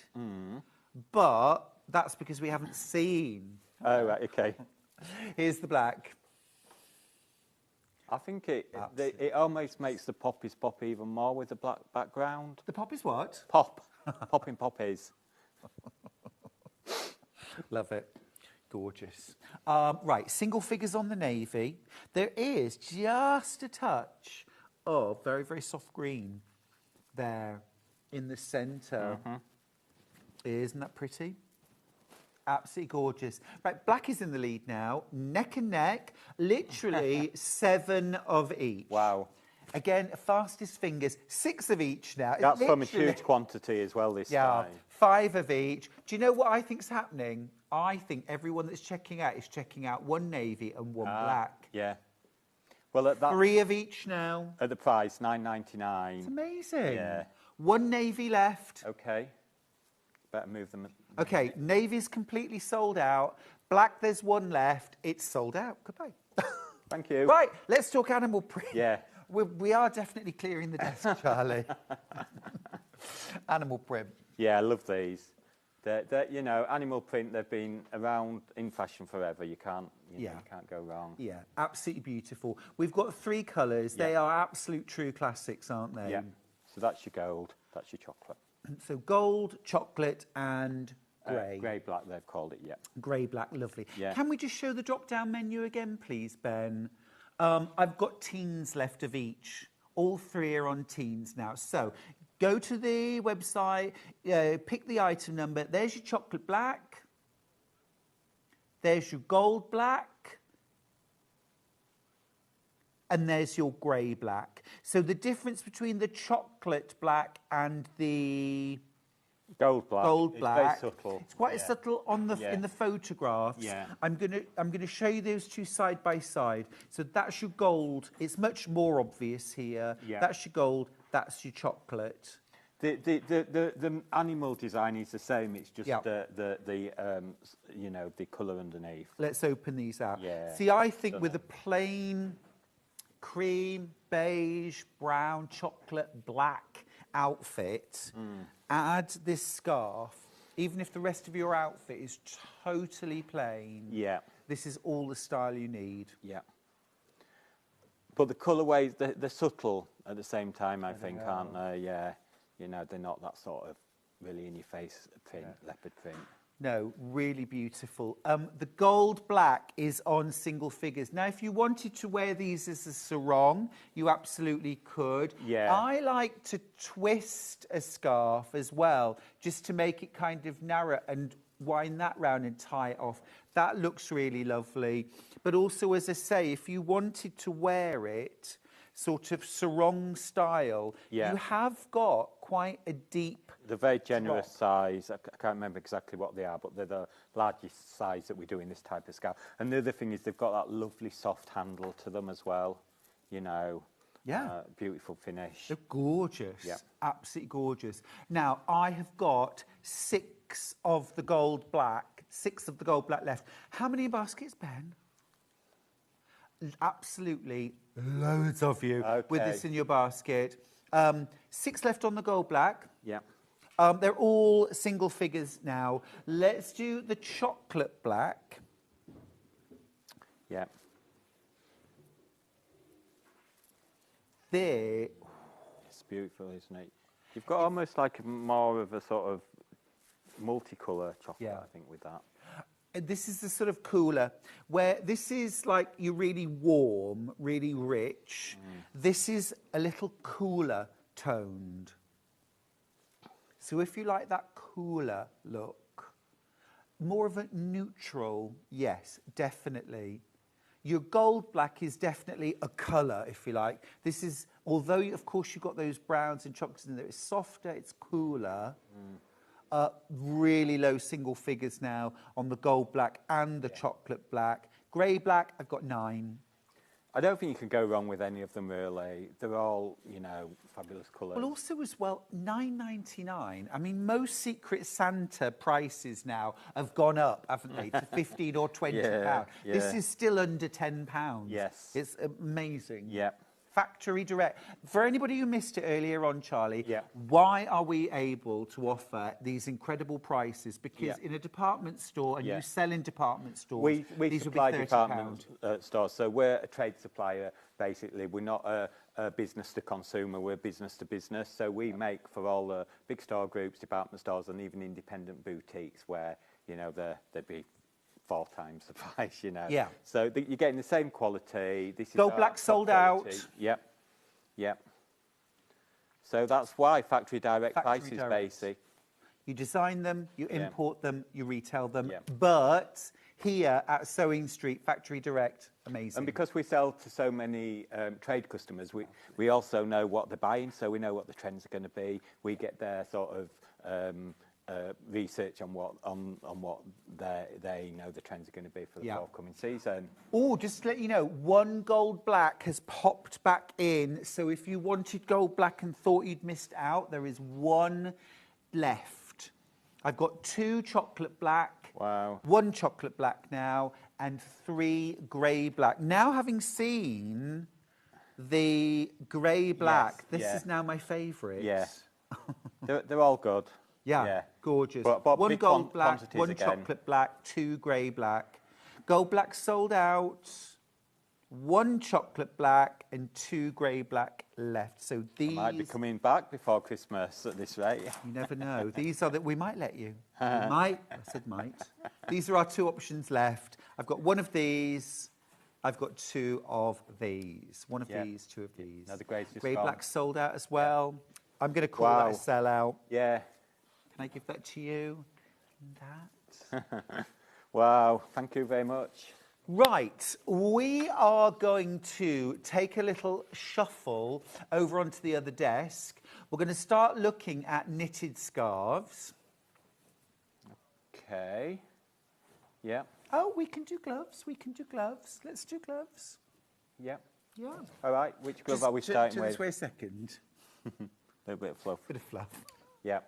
but that's because we haven't seen. Oh, right, okay. Here's the black. I think it almost makes the poppies pop even more with the black background. The poppies what? Pop. Popping poppies. Love it. Gorgeous. Right, single figures on the navy. There is just a touch of very, very soft green there in the centre. Isn't that pretty? Absolutely gorgeous. Right, black is in the lead now. Neck and neck, literally 7 of each. Wow. Again, fastest fingers, 6 of each now. That's from a Literally- huge quantity as well this time. 5 of each. Do you know what I think's happening? I think everyone that's checking out is checking out one navy and one black. Yeah. Well, at that 3 of each now. at the price, $9.99. It's amazing. Yeah. One navy left. Okay. Better move them. Okay, navy's completely sold out. Black, there's one left. It's sold out. Goodbye. Thank you. Right, let's talk animal print. Yeah. We are definitely clearing the desk, Charlie. Animal print. Yeah, I love these. They're, you know, animal print, they've been around in fashion forever. You can't go wrong. Yeah, absolutely beautiful. We've got 3 colours. They are absolute true classics, aren't they? Yeah. So that's your gold, that's your chocolate. So gold, chocolate and grey. Grey black, they've called it, yeah. Grey black, lovely. Yeah. Can we just show the drop-down menu again, please, Ben? I've got teens left of each. All 3 are on teens now. So go to the website, pick the item number. There's your chocolate black. There's your gold black. And there's your grey black. So the difference between the chocolate black and the gold black, is very subtle. It's quite subtle on the Yeah. in the photographs. Yeah. I'm gonna show you those 2 side by side. So that's your gold. It's much more obvious here. Yeah. That's your gold. That's your chocolate. The animal design is the same. It's just Yeah. the colour underneath. Let's open these out. Yeah. See, I think with a plain cream, beige, brown, chocolate, black outfit, add this scarf, even if the rest of your outfit is totally plain. Yeah. This is all the style you need. Yeah. But the colourways, they're subtle at the same time, I think, aren't they? Yeah. You know, they're not that sort of really in-your-face print, leopard print. No, really beautiful. The gold black is on single figures. Now, if you wanted to wear these as a sarong, you absolutely could. Yeah. I like to twist a scarf as well, just to make it kind of narrow and wind that round and tie it off. That looks really lovely. But also, as I say, if you wanted to wear it sort of sarong style, you have got quite a deep... They're very generous size. I can't remember exactly what they are, but they're the largest size that we do in this type of scarf. And the other thing is they've got that lovely soft handle to them as well. You know, beautiful finish. They're gorgeous. Yeah. Absolutely gorgeous. Now, I have got 6 of the gold black left. How many baskets, Ben? Absolutely loads of you with this in your basket. 6 left on the gold black. Yeah. They're all single figures now. Let's do the chocolate black. Yeah. There. It's beautiful, isn't it? You've got almost like more of a sort of multicolour chocolate, I think, with that. This is the sort of cooler, where this is like you're really warm, really rich. This is a little cooler toned. So if you like that cooler look, more of a neutral, yes, definitely. Your gold black is definitely a colour, if you like. This is, although of course you've got those browns and chocolates in there, it's softer, it's cooler. Really low single figures now on the gold black and the chocolate black. Grey black, I've got 9. I don't think you can go wrong with any of them, really. They're all, you know, fabulous colours. Well, also as well, $9.99. I mean, most Secret Santa prices now have gone up, haven't they, to 15 or 20 pounds. This is still under £10. Yes. It's amazing. Yeah. Factory direct. For anybody who missed it earlier on, Charlie, why are we able to offer these incredible prices? Because in a department store, and you sell in department stores, we these supply would be £30. department stores, so we're a trade supplier, basically. We're not a business to consumer, we're business to business. So we make for all the big store groups, department stores, and even independent boutiques where, you know, they'd be 4 times the price, you know. Yeah. So you're getting the same quality. This is Gold black top sold quality. out. Yep. Yep. So that's why factory direct price is basic. You design them, you import them, you retail them. But here at Sewing Street, factory direct, amazing. And because we sell to so many trade customers, we also know what they're buying, so we know what the trends are going to be. We get their sort of research on what they know the trends are going to be for the forthcoming season. Oh, just to let you know, 1 gold black has popped back in. So if you wanted gold black and thought you'd missed out, there is 1 left. I've got 2 chocolate black. Wow. 1 chocolate black now, and 3 grey black. Now, having seen the grey black, this is now my favourite. Yeah. they're all good. Yeah, gorgeous. But 1 gold black, 1 again. chocolate black, 2 grey black. Gold black sold out, 1 chocolate black and 2 grey black left. So these... I might be coming back before Christmas at this rate. You never know. These are that we might let you. We might. I said might. These are our 2 options left. I've got 1 of these. I've got 2 of these. 1 of these, 2 of these. No, the grey's just Grey gone. black sold out as well. I'm going to call that a sellout. Yeah. Can I give that to you? That. Wow, thank you very much. Right, we are going to take a little shuffle over onto the other desk. We're going to start looking at knitted scarves. Okay. Yeah. Oh, we can do gloves. We can do gloves. Let's do gloves. Yeah. Yeah. All right, which glove are we starting with? Just wait a second. A little bit of fluff. Bit of fluff. Yeah.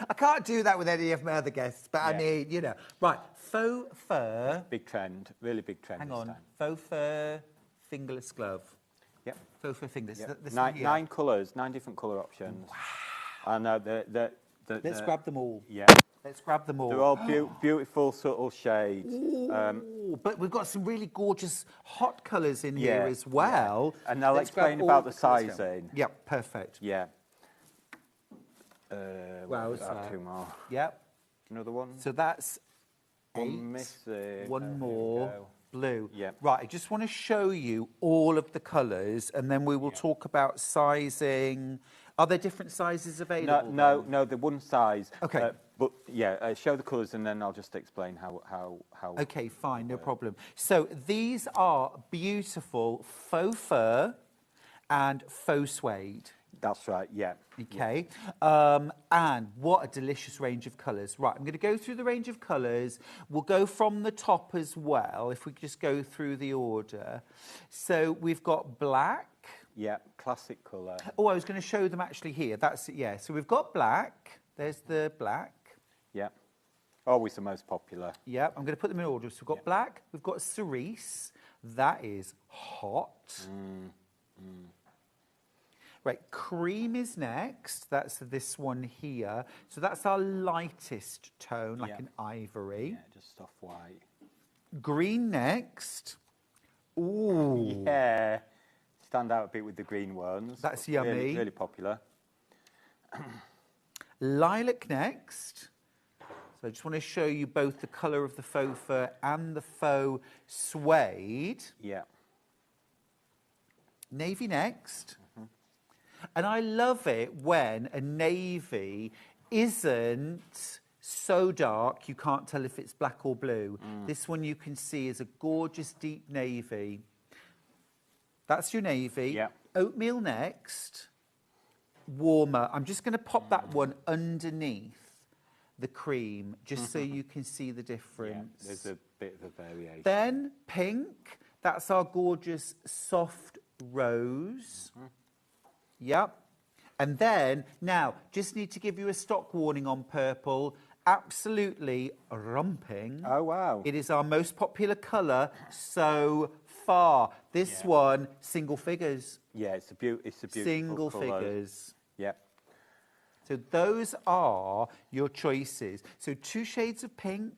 I can't do that with any of my other guests, but I mean, you know. Right, faux fur. Big trend, really big trend. Hang on, faux fur fingerless glove. Yep. Faux fur fingerless. Yep. This 9 colours, 9 different colour options. Wow. I know Let's grab them all. Yeah. Let's grab them all. They're all beautiful, subtle shades. But we've got some really gorgeous hot colours in here as well. Yeah. And I'll explain about the sizing. Yep, perfect. Yeah. Wow, that 2 more. Yep. Another one. So that's 8. missing. One Oh, here we more. go. Blue. Yep. Right, I just want to show you all of the colours, and then we will talk about sizing. Are there different sizes available? No, they're one size. Okay. But yeah, show the colours and then I'll just explain how. Okay, fine, no problem. So these are beautiful faux fur and faux suede. That's right, yeah. Okay, and what a delicious range of colours. Right, I'm going to go through the range of colours. We'll go from the top as well, if we just go through the order. So we've got black. Yeah, classic colour. Oh, I was going to show them actually here. That's it, yeah. So we've got black. There's the black. Yeah. Always the most popular. Yeah, I'm going to put them in order. So we've got black. We've got cerise. That is hot. Right, cream is next. That's this one here. So that's our lightest tone, like an ivory. Yeah, just soft white. Green next. Ooh. Yeah. Stand out a bit with the green ones. That's yummy. Really, really popular. Lilac next. So I just want to show you both the colour of the faux fur and the faux suede. Yeah. Navy next. And I love it when a navy isn't so dark you can't tell if it's black or blue. This one you can see is a gorgeous deep navy. That's your navy. Yeah. Oatmeal next. Warmer. I'm just going to pop that one underneath the cream just so you can see the difference. Yeah, there's a bit of a variation. Then pink. That's our gorgeous soft rose. Yep. And then, now, just need to give you a stock warning on purple. Absolutely romping. Oh, wow. It is our most popular colour so far. This one, single figures. Yeah, it's a beautiful Single colour. figures. Yep. So those are your choices. So 2 shades of pink,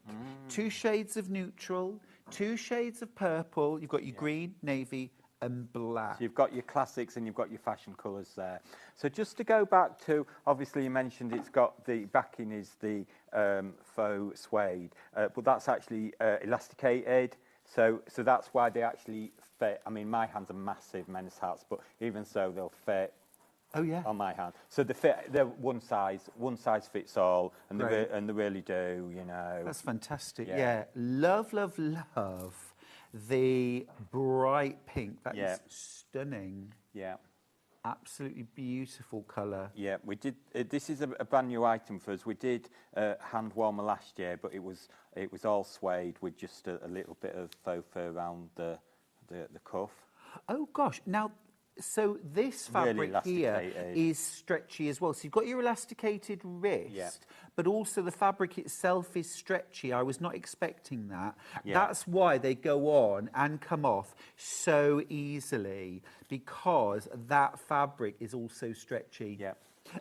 2 shades of neutral, 2 shades of purple. You've got your green, navy, and black. So you've got your classics and you've got your fashion colours there. So just to go back to, obviously you mentioned it's got the backing is the faux suede, but that's actually elasticated. So that's why they actually fit. I mean, my hands are massive men's hats, but even so, they'll fit. Oh yeah. On my hand. So they're one size fits all, and Right. they really do, you know. That's fantastic. Yeah. Yeah. Love, love, love the bright pink. That is stunning. Yeah. Absolutely beautiful colour. Yeah, we did. This is a brand new item for us. We did hand warmer last year, but it was all suede with just a little bit of faux fur around the cuff. Oh gosh! Now, so this fabric Really here elasticated. is stretchy as well. So you've got your elasticated wrist, but also the fabric itself is stretchy. I was not expecting that. Yeah. That's why they go on and come off so easily, because that fabric is also stretchy. Yeah.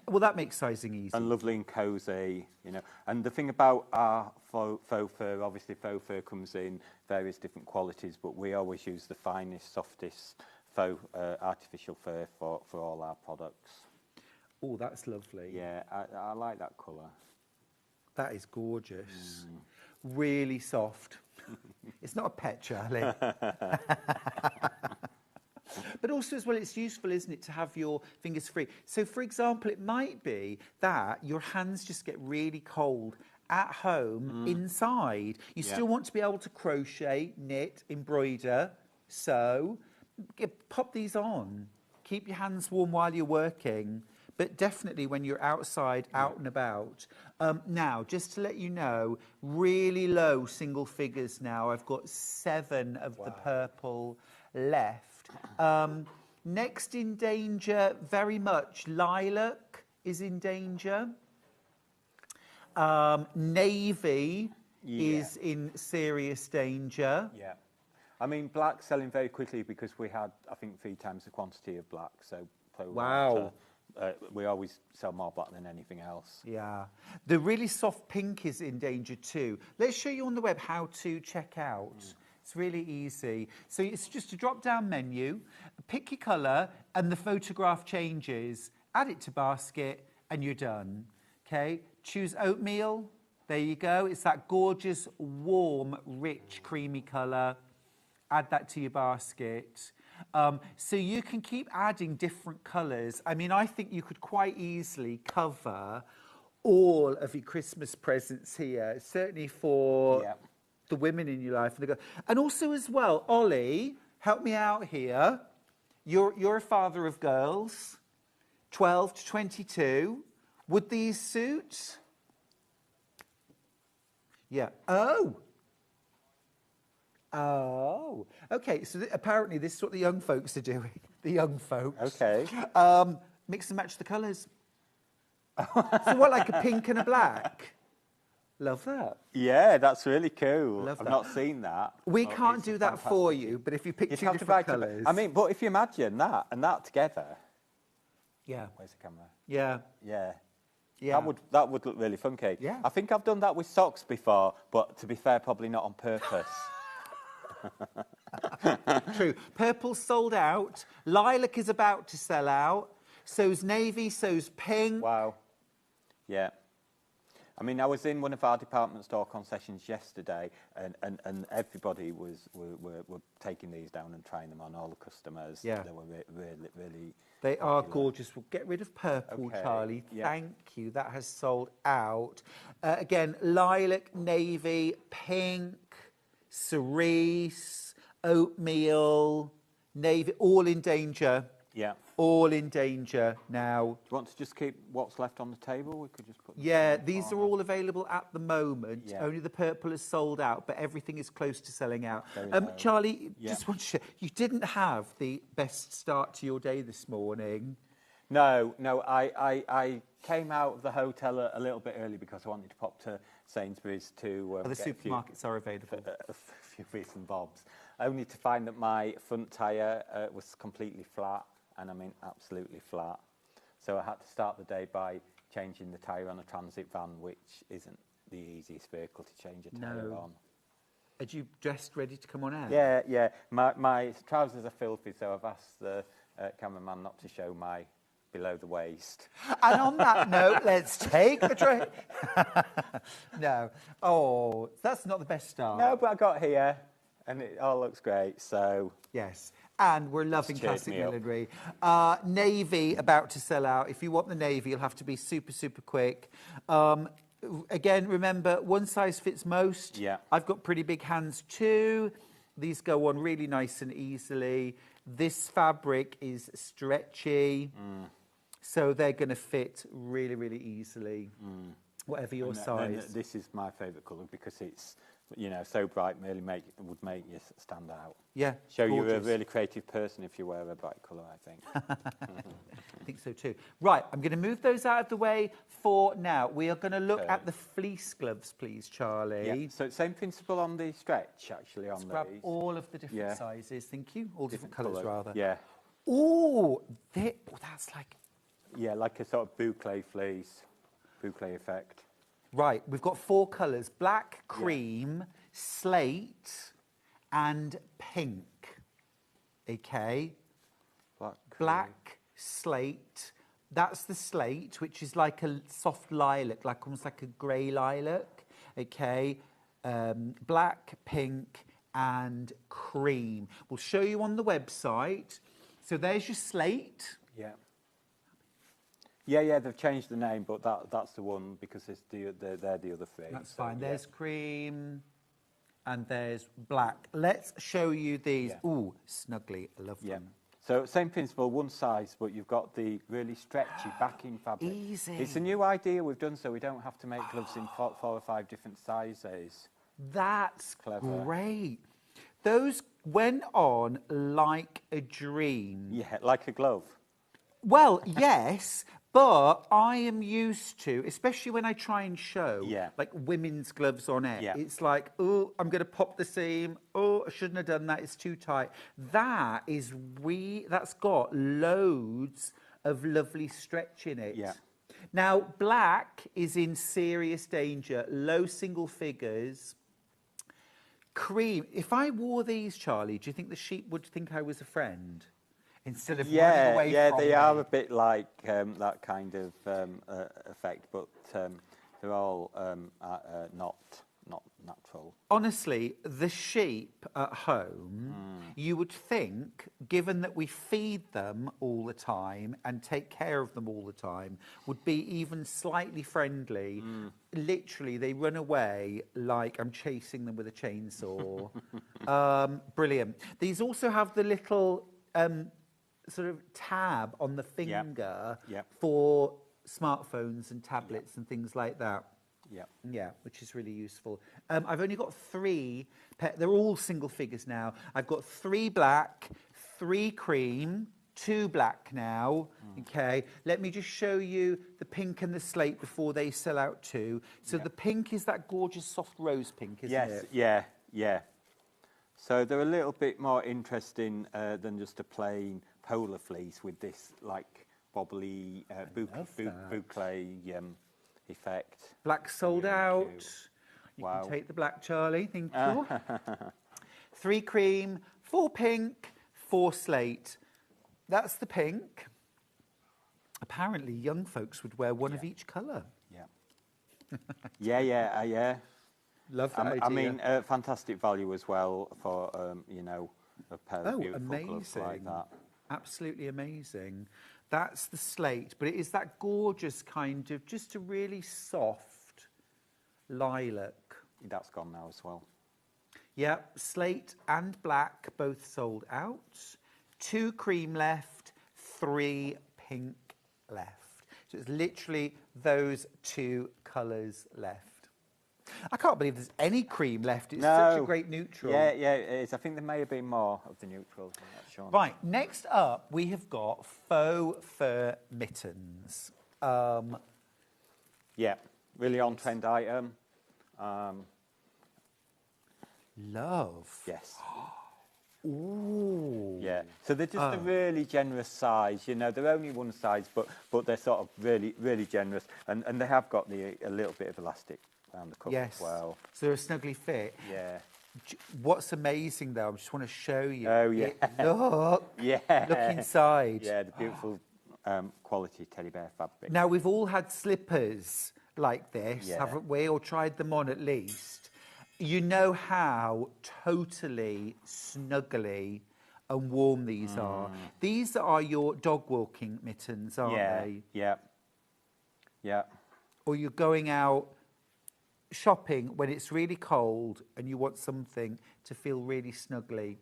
Well, that makes sizing easy. And lovely and cosy, you know. And the thing about our faux fur, obviously faux fur comes in various different qualities, but we always use the finest, softest faux artificial fur for all our products. Oh, that's lovely. Yeah, I like that colour. That is gorgeous. Really soft. It's not a pet, Charlie. But also as well, it's useful, isn't it, to have your fingers free. So, for example, it might be that your hands just get really cold at home inside. You still want to be able to crochet, knit, embroider, sew. Pop these on. Keep your hands warm while you're working. But definitely when you're outside, out and about. Now, just to let you know, really low single figures now. I've got 7 of the purple left. Next in danger, very much, lilac is in danger. Navy is in serious danger. Yeah. I mean, black's selling very quickly because we had, I think, 3 times the quantity of black. So Wow. We always sell more black than anything else. Yeah. The really soft pink is in danger too. Let's show you on the web how to check out. It's really easy. So it's just a drop-down menu. Pick your colour and the photograph changes. Add it to basket and you're done. Okay? Choose oatmeal. There you go. It's that gorgeous, warm, rich, creamy colour. Add that to your basket. So you can keep adding different colours. I mean, I think you could quite easily cover all of your Christmas presents here, certainly for the women in your life. And also as well, Ollie, help me out here. You're a father of girls, 12 to 22. Would these suit? Yeah. Oh. Oh. Okay, so apparently this is what the young folks are doing. The young folks. Okay. Mix and match the colours. So what, like a pink and a black? Love that. Yeah, that's really cool. Love I've that. not seen that. We Oh, can't it's do that fantastic. for you, but if you pick You'd two have to different buy colours. I mean, but if you imagine that and that together. Yeah. Where's the camera? Yeah. Yeah. Yeah. That would look really funky. Yeah. I think I've done that with socks before, but to be fair, probably not on purpose. True. Purple's sold out. Lilac is about to sell out. So's navy, so's pink. Wow. Yeah. I mean, I was in one of our department store concessions yesterday, and everybody were taking these down and trying them on, all the customers. Yeah. They were really They are popular. gorgeous. We'll get rid of purple, Okay, Charlie. yeah. Thank you. That has sold out. Again, lilac, navy, pink, cerise, oatmeal, navy, all in danger. Yeah. All in danger now. Do you want to just keep what's left on the table? We could just put them Yeah, on the these are corner. all available at the moment. Yeah. Only the purple is sold out, but everything is close to selling out. Very low. Charlie, Yeah. just want to share, you didn't have the best start to your day this morning. No, I came out of the hotel a little bit early because I wanted to pop to Sainsbury's to The get a few- supermarkets are available. a few bits and bobs, only to find that my front tyre was completely flat, and I mean absolutely flat. So I had to start the day by changing the tyre on a transit van, which isn't the easiest vehicle to change a tyre No. on. Had you dressed ready to come on air? Yeah. My trousers are filthy, so I've asked the cameraman not to show my below the waist. And on that note, let's take a drink. No. Oh, that's not the best start. No, but I got here, and it all looks great, so... Yes. And we're loving cheered classic me up. millinery. Navy about to sell out. If you want the navy, you'll have to be super, super quick. Again, remember, one size fits most. Yeah. I've got pretty big hands too. These go on really nice and easily. This fabric is stretchy, so they're going to fit really, really easily, whatever your size. This is my favourite colour because it's, so bright, really would make you stand out. Yeah, Show you're a gorgeous. really creative person if you wear a bright colour, I think. I think so too. Right, I'm going to move those out of the way for now. We are going to look Okay. at the fleece gloves, please, Charlie. Yeah. So same principle on the stretch, actually, on Let's grab these. all of the different Yeah. sizes. Thank you. All different colours, colour. rather. Yeah. Oh, that's like... Yeah, like a sort of boucle fleece, boucle effect. Right, we've got 4 colours. Black, cream, slate, and pink. Okay. Black, slate. That's the slate, which is like a soft lilac, like almost like a grey lilac. Okay. Black, pink, and cream. We'll show you on the website. So there's your slate. Yeah. Yeah, they've changed the name, but that's the one because they're the other three. That's so, fine. yeah. There's cream and there's black. Let's show you these. Yeah. Ooh, snuggly. I love Yeah. them. So same principle, one size, but you've got the really stretchy backing fabric. Easy. It's a new idea we've done, so we don't have to make gloves in 4 or 5 different sizes. That's Clever. great. Those went on like a dream. Yeah, like a glove. Well, yes, but I am used to, especially when I try and show, like women's gloves on air. Yeah. It's like, oh, I'm going to pop the seam. Oh, I shouldn't have done that. It's too tight. That's got loads of lovely stretch in it. Yeah. Now, black is in serious danger. Low single figures. Cream. If I wore these, Charlie, do you think the sheep would think I was a friend? Instead of running away from they me. are a bit like that kind of effect, but they're all not natural. Honestly, the sheep at home, you would think, given that we feed them all the time and take care of them all the time, would be even slightly friendly. Literally, they run away like I'm chasing them with a chainsaw. Brilliant. These also have the little sort of tab on the finger for smartphones and tablets and things like that. Yeah, which is really useful. I've only got 3. They're all single figures now. I've got 3 black, 3 cream, 2 black now. Okay, let me just show you the pink and the slate before they sell out too. So the pink is that gorgeous soft rose pink, isn't it? Yes, yeah. So they're a little bit more interesting than just a plain polar fleece with this like wobbly boucle effect. Black sold out. You Wow. can take the black, Charlie. Thank you. 3 cream, 4 pink, 4 slate. That's the pink. Apparently, young folks would wear one of each colour. Yeah. Love that idea. I mean, fantastic value as well for a pair of beautiful gloves like that. Absolutely amazing. That's the slate, but it is that gorgeous kind of just a really soft lilac. That's gone now as well. Yeah, slate and black both sold out. 2 cream left, 3 pink left. So it's literally those 2 colours left. I can't believe there's any cream left. It's such a great neutral. Yeah, it is. I think there may have been more of the neutrals. I'm not sure. Right, next up we have got faux fur mittens. Yeah, really on-trend item. Love. Yes. Ooh. Yeah. So they're just a really generous size. You know, they're only one size, but they're sort of really, really generous, and they have got a little bit of elastic around the cuff as well. So they're a snugly fit. Yeah. What's amazing though, I just want to show you. Oh yeah. Look. Yeah. Look inside. Yeah, the beautiful quality teddy bear fabric. Now we've all had slippers like this, haven't we? Or tried them on at least. You know how totally snuggly and warm these are. These are your dog walking mittens, aren't they? Yeah. Or you're going out shopping when it's really cold and you want something to feel really snuggly.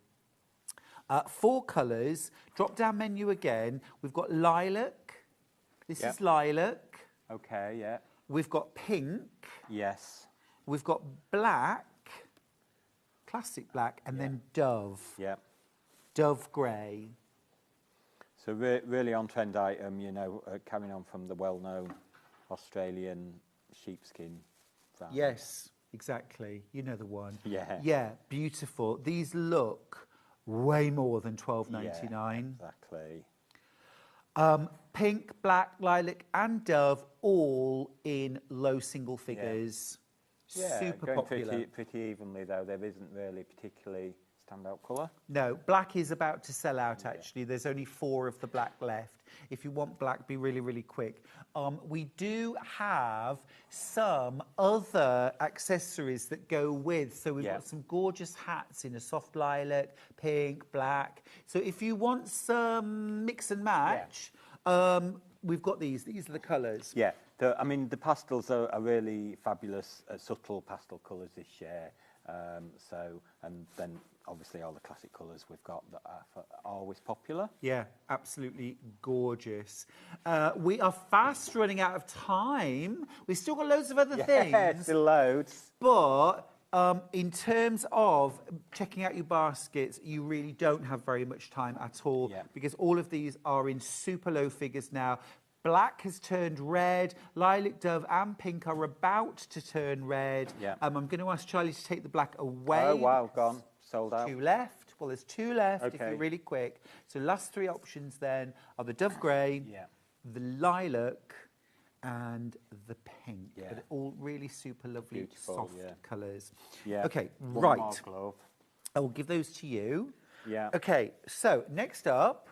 4 colours. Drop down menu again. We've got lilac. This is lilac. Okay, yeah. We've got pink. Yes. We've got black, classic black, and then dove. Yeah. Dove grey. So really on-trend item, carrying on from the well-known Australian sheepskin brand. Yes, exactly. You know the one. Yeah. Yeah, beautiful. These look way more than $12.99. Yeah, exactly. Pink, black, lilac, and dove, all in low single figures. Yeah, super going popular. pretty evenly though. There isn't really particularly standout colour. No, black is about to sell out actually. There's only 4 of the black left. If you want black, be really, really quick. We do have some other accessories that go with. So we've got some gorgeous hats in a soft lilac, pink, black. So if you want some mix and match, we've got these. These are the colours. Yeah. The pastels are really fabulous, subtle pastel colours this year. And then obviously all the classic colours we've got that are always popular. Yeah, absolutely gorgeous. We are fast running out of time. We've still got loads of other things. Still loads. But in terms of checking out your baskets, you really don't have very much time at all because all of these are in super low figures now. Black has turned red, lilac, dove and pink are about to turn red. Yeah. I'm going to ask Charlie to take the black away. Oh, wow, gone. Sold out. 2 left. Well, there's 2 left if Okay. you're really quick. So last 3 options then are the dove grey, the lilac and the pink. Yeah. But all really super lovely, Beautiful, soft colours. Yeah. Okay, One right. more glove. I will give those to you. Yeah. Okay, so next up,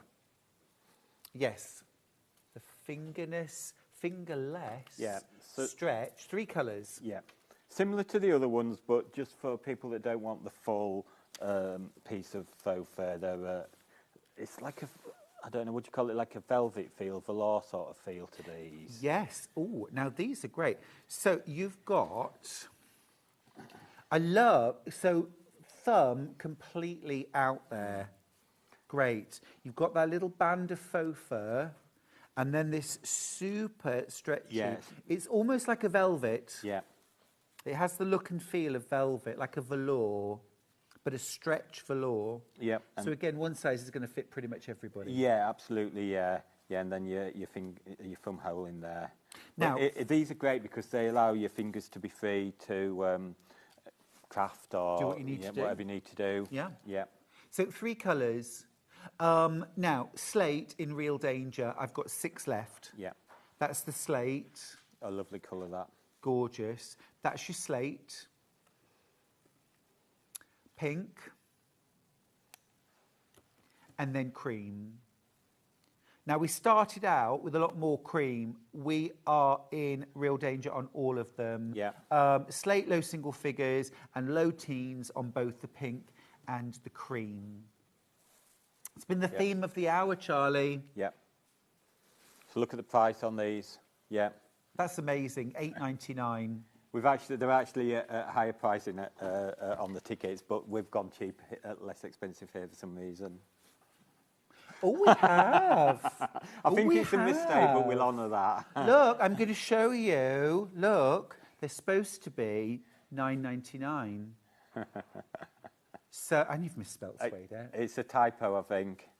yes, the Fingerness fingerless stretch, 3 colours. Yeah. Similar to the other ones, but just for people that don't want the full piece of faux fur, it's like I don't know, would you call it like a velvet feel, velour sort of feel to these? Yes. Oh, now these are great. So you've got, thumb completely out there. Great. You've got that little band of faux fur, and then this super stretchy. Yes. It's almost like a velvet. Yeah. It has the look and feel of velvet, like a velour, but a stretch velour. Yeah. So again, one size is going to fit pretty much everybody. Yeah, absolutely, yeah. Yeah, and then your thumb hole in there. Now, these are great because they allow your fingers to be free to craft or do what you need to do. whatever you need to do. Yeah. Yeah. So 3 colours. Now, slate in Real Danger, I've got 6 left. Yeah. That's the slate. A lovely colour, that. Gorgeous. That's your slate. Pink. And then cream. Now, we started out with a lot more cream. We are in Real Danger on all of them. Yeah. Slate low single figures and low teens on both the pink and the cream. It's been the theme of the hour, Charlie. Yeah. So look at the price on these. Yeah. That's amazing. $8.99. They're actually at higher pricing on the tickets, but we've gone cheap, less expensive here for some reason. Oh, we have. I think it's a mistake, but we'll honour that. Look, I'm going to show you. Look, they're supposed to be $9.99. So, and you've misspelled suede, eh? It's a typo, I think.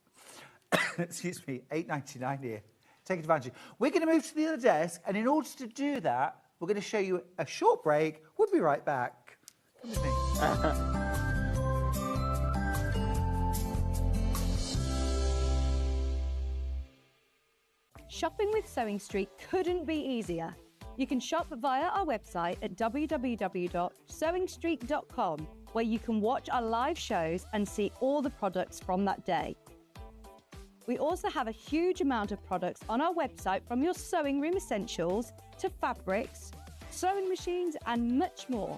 Excuse me, $8.99 here. Take advantage. We're going to move to the other desk, and in order to do that, we're going to show you a short break. We'll be right back. Come with me. Shopping with Sewing Street couldn't be easier. You can shop via our website at www.sewingstreet.com, where you can watch our live shows and see all the products from that day. We also have a huge amount of products on our website, from your sewing room essentials to fabrics, sewing machines and much more.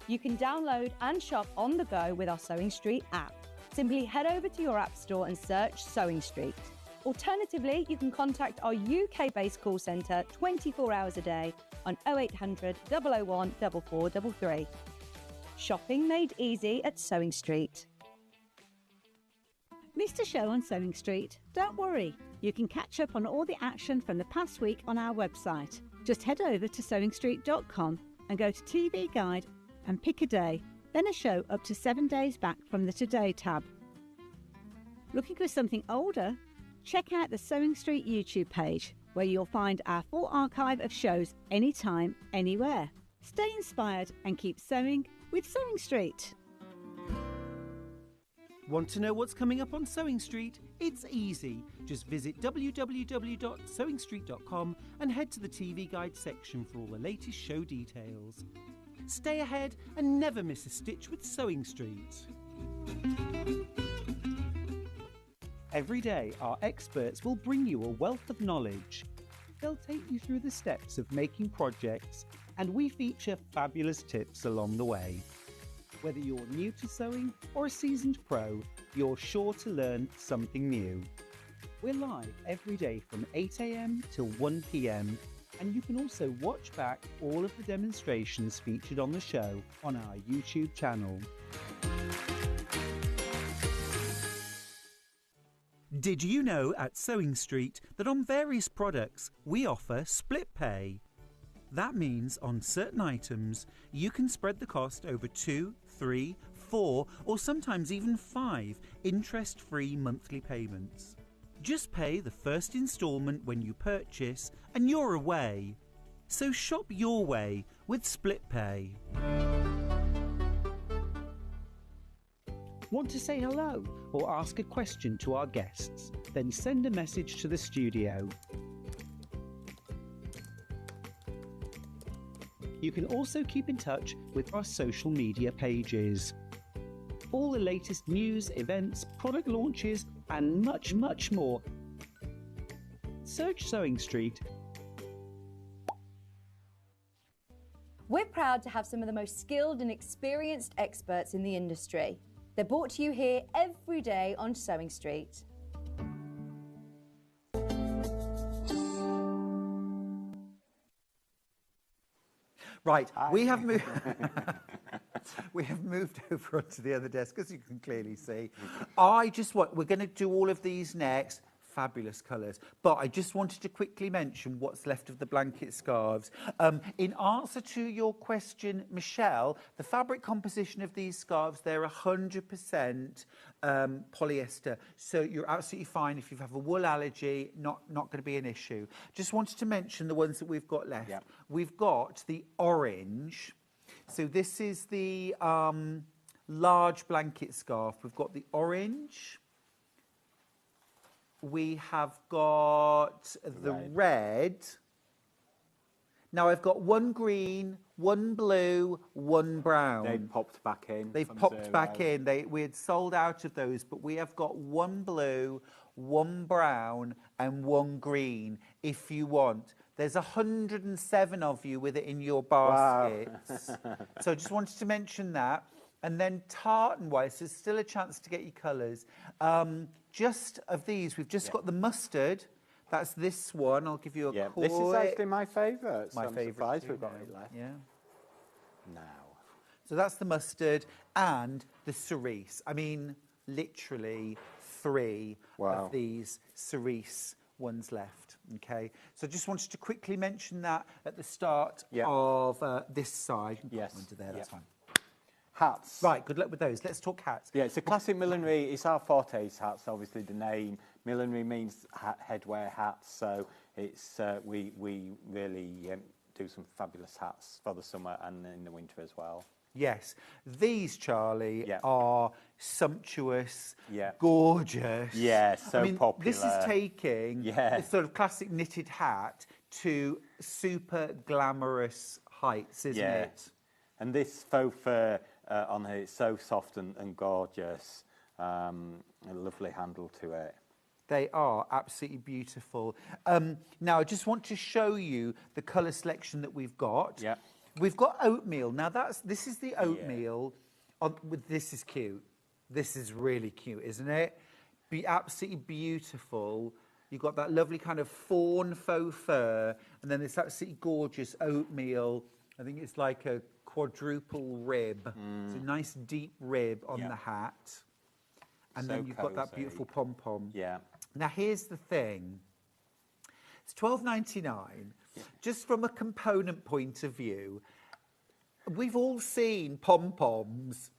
You can download and shop on the go with our Sewing Street app. Simply head over to your app store and search Sewing Street. Alternatively, you can contact our UK-based call centre 24 hours a day on 0800 001 4433. Shopping made easy at Sewing Street. Missed a show on Sewing Street? Don't worry, you can catch up on all the action from the past week on our website. Just head over to sewingstreet.com and go to TV Guide and pick a day, then a show up to 7 days back from the Today tab. Looking for something older? Check out the Sewing Street YouTube page, where you'll find our full archive of shows anytime, anywhere. Stay inspired and keep sewing with Sewing Street. Want to know what's coming up on Sewing Street? It's easy. Just visit www.sewingstreet.com and head to the TV Guide section for all the latest show details. Stay ahead and never miss a stitch with Sewing Street. Every day, our experts will bring you a wealth of knowledge. They'll take you through the steps of making projects, and we feature fabulous tips along the way. Whether you're new to sewing or a seasoned pro, you're sure to learn something new. We're live every day from 8 a.m. till 1 p.m, and you can also watch back all of the demonstrations featured on the show on our YouTube channel. Did you know at Sewing Street that on various products we offer split pay? That means on certain items you can spread the cost over 2, 3, 4 or sometimes even 5 interest-free monthly payments. Just pay the first instalment when you purchase and you're away. So shop your way with split pay. Want to say hello or ask a question to our guests? Then send a message to the studio. You can also keep in touch with our social media pages. All the latest news, events, product launches, and much, much more. Search Sewing Street We're proud to have some of the most skilled and experienced experts in the industry. They're brought to you here every day on Sewing Street. Right, we have moved. We have moved over onto the other desk, as you can clearly see. We're going to do all of these next. Fabulous colours. But I just wanted to quickly mention what's left of the blanket scarves. In answer to your question, Michelle, the fabric composition of these scarves, they're 100% polyester. So you're absolutely fine if you have a wool allergy, not going to be an issue. Just wanted to mention the ones that we've got left. Yep. We've got the orange. So this is the large blanket scarf. We've got the orange. We have got the red. Now I've got one green, one blue, one brown. They've popped back in. They've popped back in. We had sold out of those, but we have got one blue, one brown, and one green if you want. There's 107 of you with it in your baskets. Wow. So I just wanted to mention that. And then tartan-wise, there's still a chance to get your colours. Just of these, we've just got the mustard. That's this one. I'll give you a quick... This is actually my favourite. My favourite. We've got it left. Yeah. Now. So that's the mustard and the cerise. I mean, literally 3 of these cerise ones left. Okay. So just wanted to quickly mention that at the start of this side. Yes. Into there. That's fine. Hats. Right, good luck with those. Let's talk hats. Yeah, it's a classic millinery. It's our forte, hats, obviously the name. Millinery means headwear hats, so it's we really do some fabulous hats for the summer and in the winter as well. Yes. These, Charlie, are sumptuous, gorgeous. Yeah, so popular. This is taking this sort of classic knitted hat to super glamorous heights, isn't it? And this faux fur on here is so soft and gorgeous. A lovely handle to it. They are absolutely beautiful. Now, I just want to show you the colour selection that we've got. Yeah. We've got oatmeal. Now, this is the oatmeal. This is cute. This is really cute, isn't it? Absolutely beautiful. You've got that lovely kind of fawn faux fur, and then this absolutely gorgeous oatmeal. I think it's like a quadruple rib. It's a nice deep rib on the hat. And then you've got that beautiful pom-pom. Yeah. Now, here's the thing. It's $12.99. Just from a component point of view, we've all seen pom-poms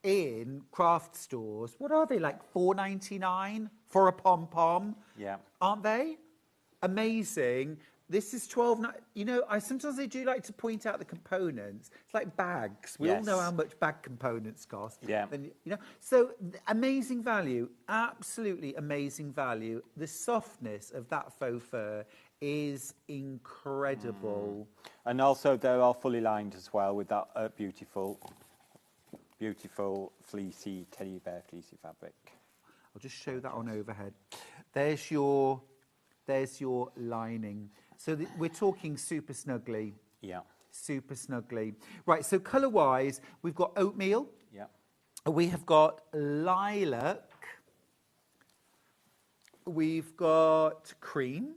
in craft stores. What are they, like $4.99 for a pom-pom? Yeah. Aren't they? Amazing. This is $12.99. You know, sometimes I do like to point out the components. It's like bags. We all know how much bag components cost. Yeah. And, you know, so amazing value, absolutely amazing value. The softness of that faux fur is incredible. And also they're all fully lined as well with that beautiful fleecy, teddy bear fleecy fabric. I'll just show that on overhead. There's your lining. So we're talking super snugly. Yeah. Super snugly. Right, so colour-wise, we've got oatmeal. Yeah. We have got lilac. We've got cream.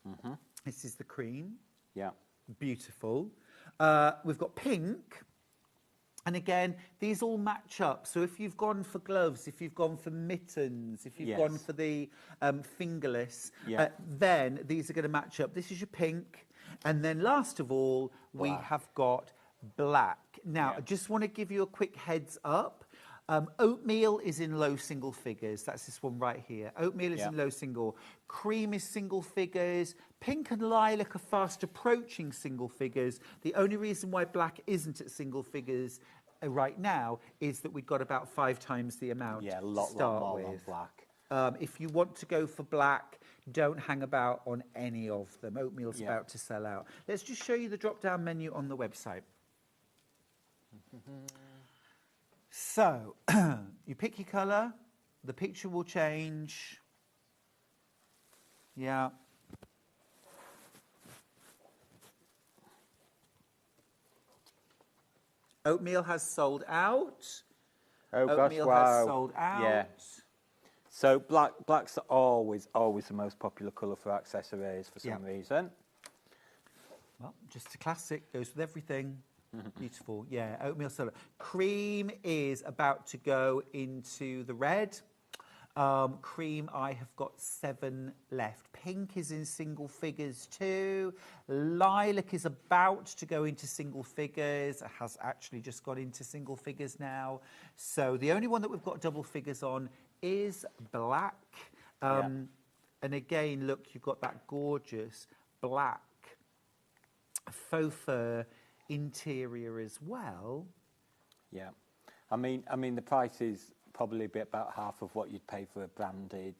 Mm-hmm. This is the cream. Yeah. Beautiful. We've got pink. And again, these all match up. So if you've gone for gloves, if you've gone for mittens, if you've gone for the fingerless, then these are going to match up. This is your pink. And then last of all, we have got black. Now, I just want to give you a quick heads up. Oatmeal is in low single figures. That's this one right here. Oatmeal is in low single. Cream is single figures. Pink and lilac are fast approaching single figures. The only reason why black isn't at single figures right now is that we've got about 5 times the amount to start more with. on black. If you want to go for black, don't hang about on any of them. Oatmeal's about to sell out. Let's just show you the drop-down menu on the website. So, you pick your colour, the picture will change. Yeah. Oatmeal has sold out. Oh gosh, Oatmeal wow. has sold out. Yeah. So black's always the most popular colour for accessories for some reason. Well, just a classic, goes with everything. Beautiful, yeah. Oatmeal soda. Cream is about to go into the red. Cream, I have got 7 left. Pink is in single figures too. Lilac is about to go into single figures. It has actually just got into single figures now. So the only one that we've got double figures on is black. And again, look, you've got that gorgeous black faux fur interior as well. Yeah, I mean the price is probably about half of what you'd pay for a branded,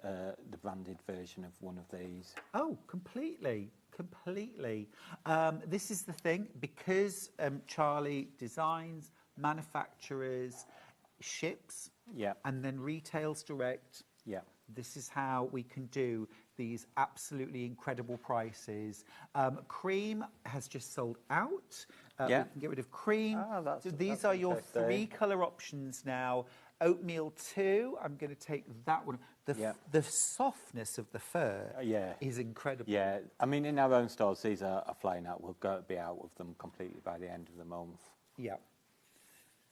the branded version of one of these. Oh, completely. This is the thing, because Charlie designs, manufacturers, ships, and then retails direct. Yeah. This is how we can do these absolutely incredible prices. Cream has just sold out. We can get rid of cream. So these are your 3 colour options now. Oatmeal 2, I'm going to take that one. The softness of the fur is incredible. Yeah, I mean, in our own stores, these are flying out. We'll be out of them completely by the end of the month. Yeah.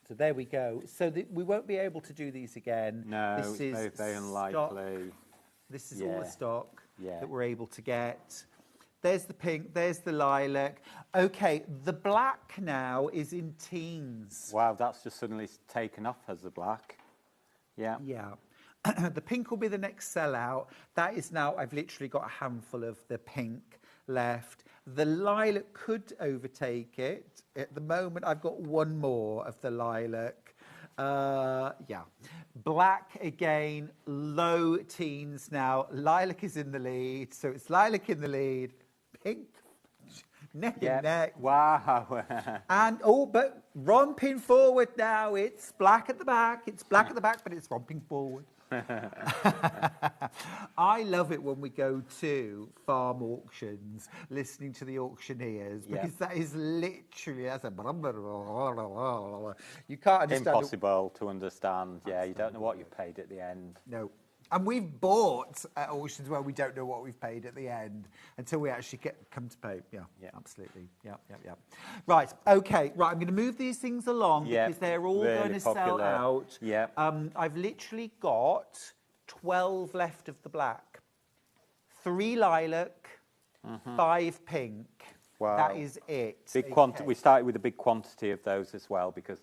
So there we go. So we won't be able to do these again. No, this is very, very unlikely. Stock. This is all the stock that we're able to get. There's the pink, there's the lilac. Okay, the black now is in teens. Wow, that's just suddenly taken off as the black. Yeah. Yeah. The pink will be the next sellout. That is now, I've literally got a handful of the pink left. The lilac could overtake it. At the moment, I've got 1 more of the lilac. Black again, low teens now. Lilac is in the lead, so it's lilac in the lead. Pink, neck and neck. Wow. And, but romping forward now. It's black at the back. It's black at the back, but it's romping forward. I love it when we go to farm auctions, listening to the auctioneers, because that is literally, you can't understand. Impossible to understand. Yeah, you don't know what you paid at the end. No. And we've bought at auctions where we don't know what we've paid at the end until we actually come to pay. Yeah, absolutely. Yeah. Right, okay. Right, I'm going to move these things along because they're all really going to sell out. Yeah. I've literally got 12 left of the black. 3 lilac, 5 pink. Wow. That is it. Big we started with a big quantity of those as well because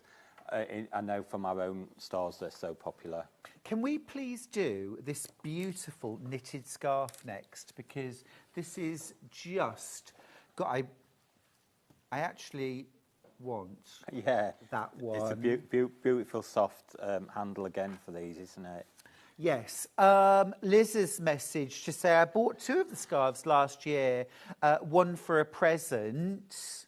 I know from our own stores they're so popular. Can we please do this beautiful knitted scarf next? Because this is just... I actually want that one. It's a beautiful soft handle again for these, isn't it? Yes. Liz's message to say, I bought 2 of the scarves last year, one for a present.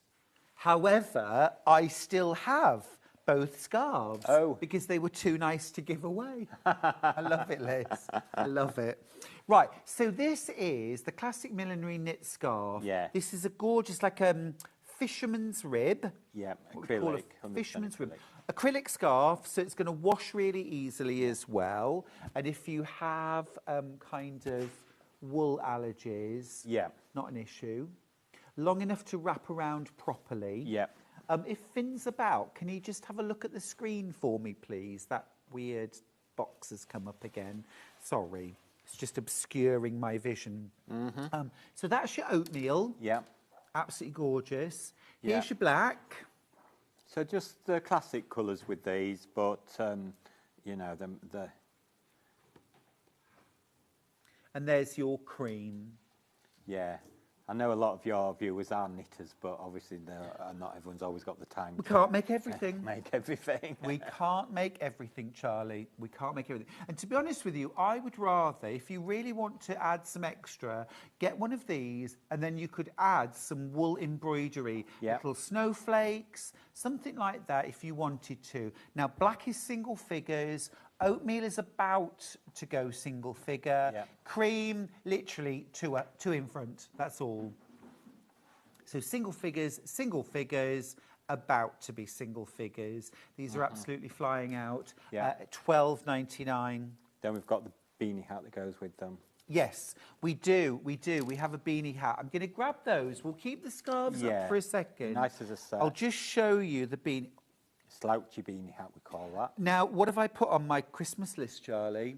However, I still have both scarves because they were too nice to give away. I love it, Liz. I love it. Right, so this is the classic millinery knit scarf. Yeah. This is a gorgeous, like fisherman's rib. Yeah, acrylic. Fisherman's rib. Acrylic scarf, so it's going to wash really easily as well. And if you have kind of wool allergies, not an issue. Long enough to wrap around properly. Yeah. If Finn's about, can he just have a look at the screen for me, please? That weird box has come up again. Sorry, it's just obscuring my vision. So that's your oatmeal. Yeah. Absolutely gorgeous. Here's your black. So just the classic colours with these, but, you know, And there's your cream. Yeah. I know a lot of your viewers are knitters, but obviously not everyone's always got the time. We can't make everything. Make everything. We can't make everything, Charlie. We can't make everything. And to be honest with you, I would rather, if you really want to add some extra, get one of these, and then you could add some wool embroidery, little snowflakes, something like that if you wanted to. Now, black is single figures. Oatmeal is about to go single figure. Cream, literally two in front. That's all. So single figures, about to be single figures. These are absolutely flying out. Yeah. $12.99. Then we've got the beanie hat that goes with them. Yes, we do. We have a beanie hat. I'm going to grab those. We'll keep the scarves up for a second. Nice as a set. I'll just show you the beanie. Slouchy beanie hat, we call that. Now, what have I put on my Christmas list, Charlie?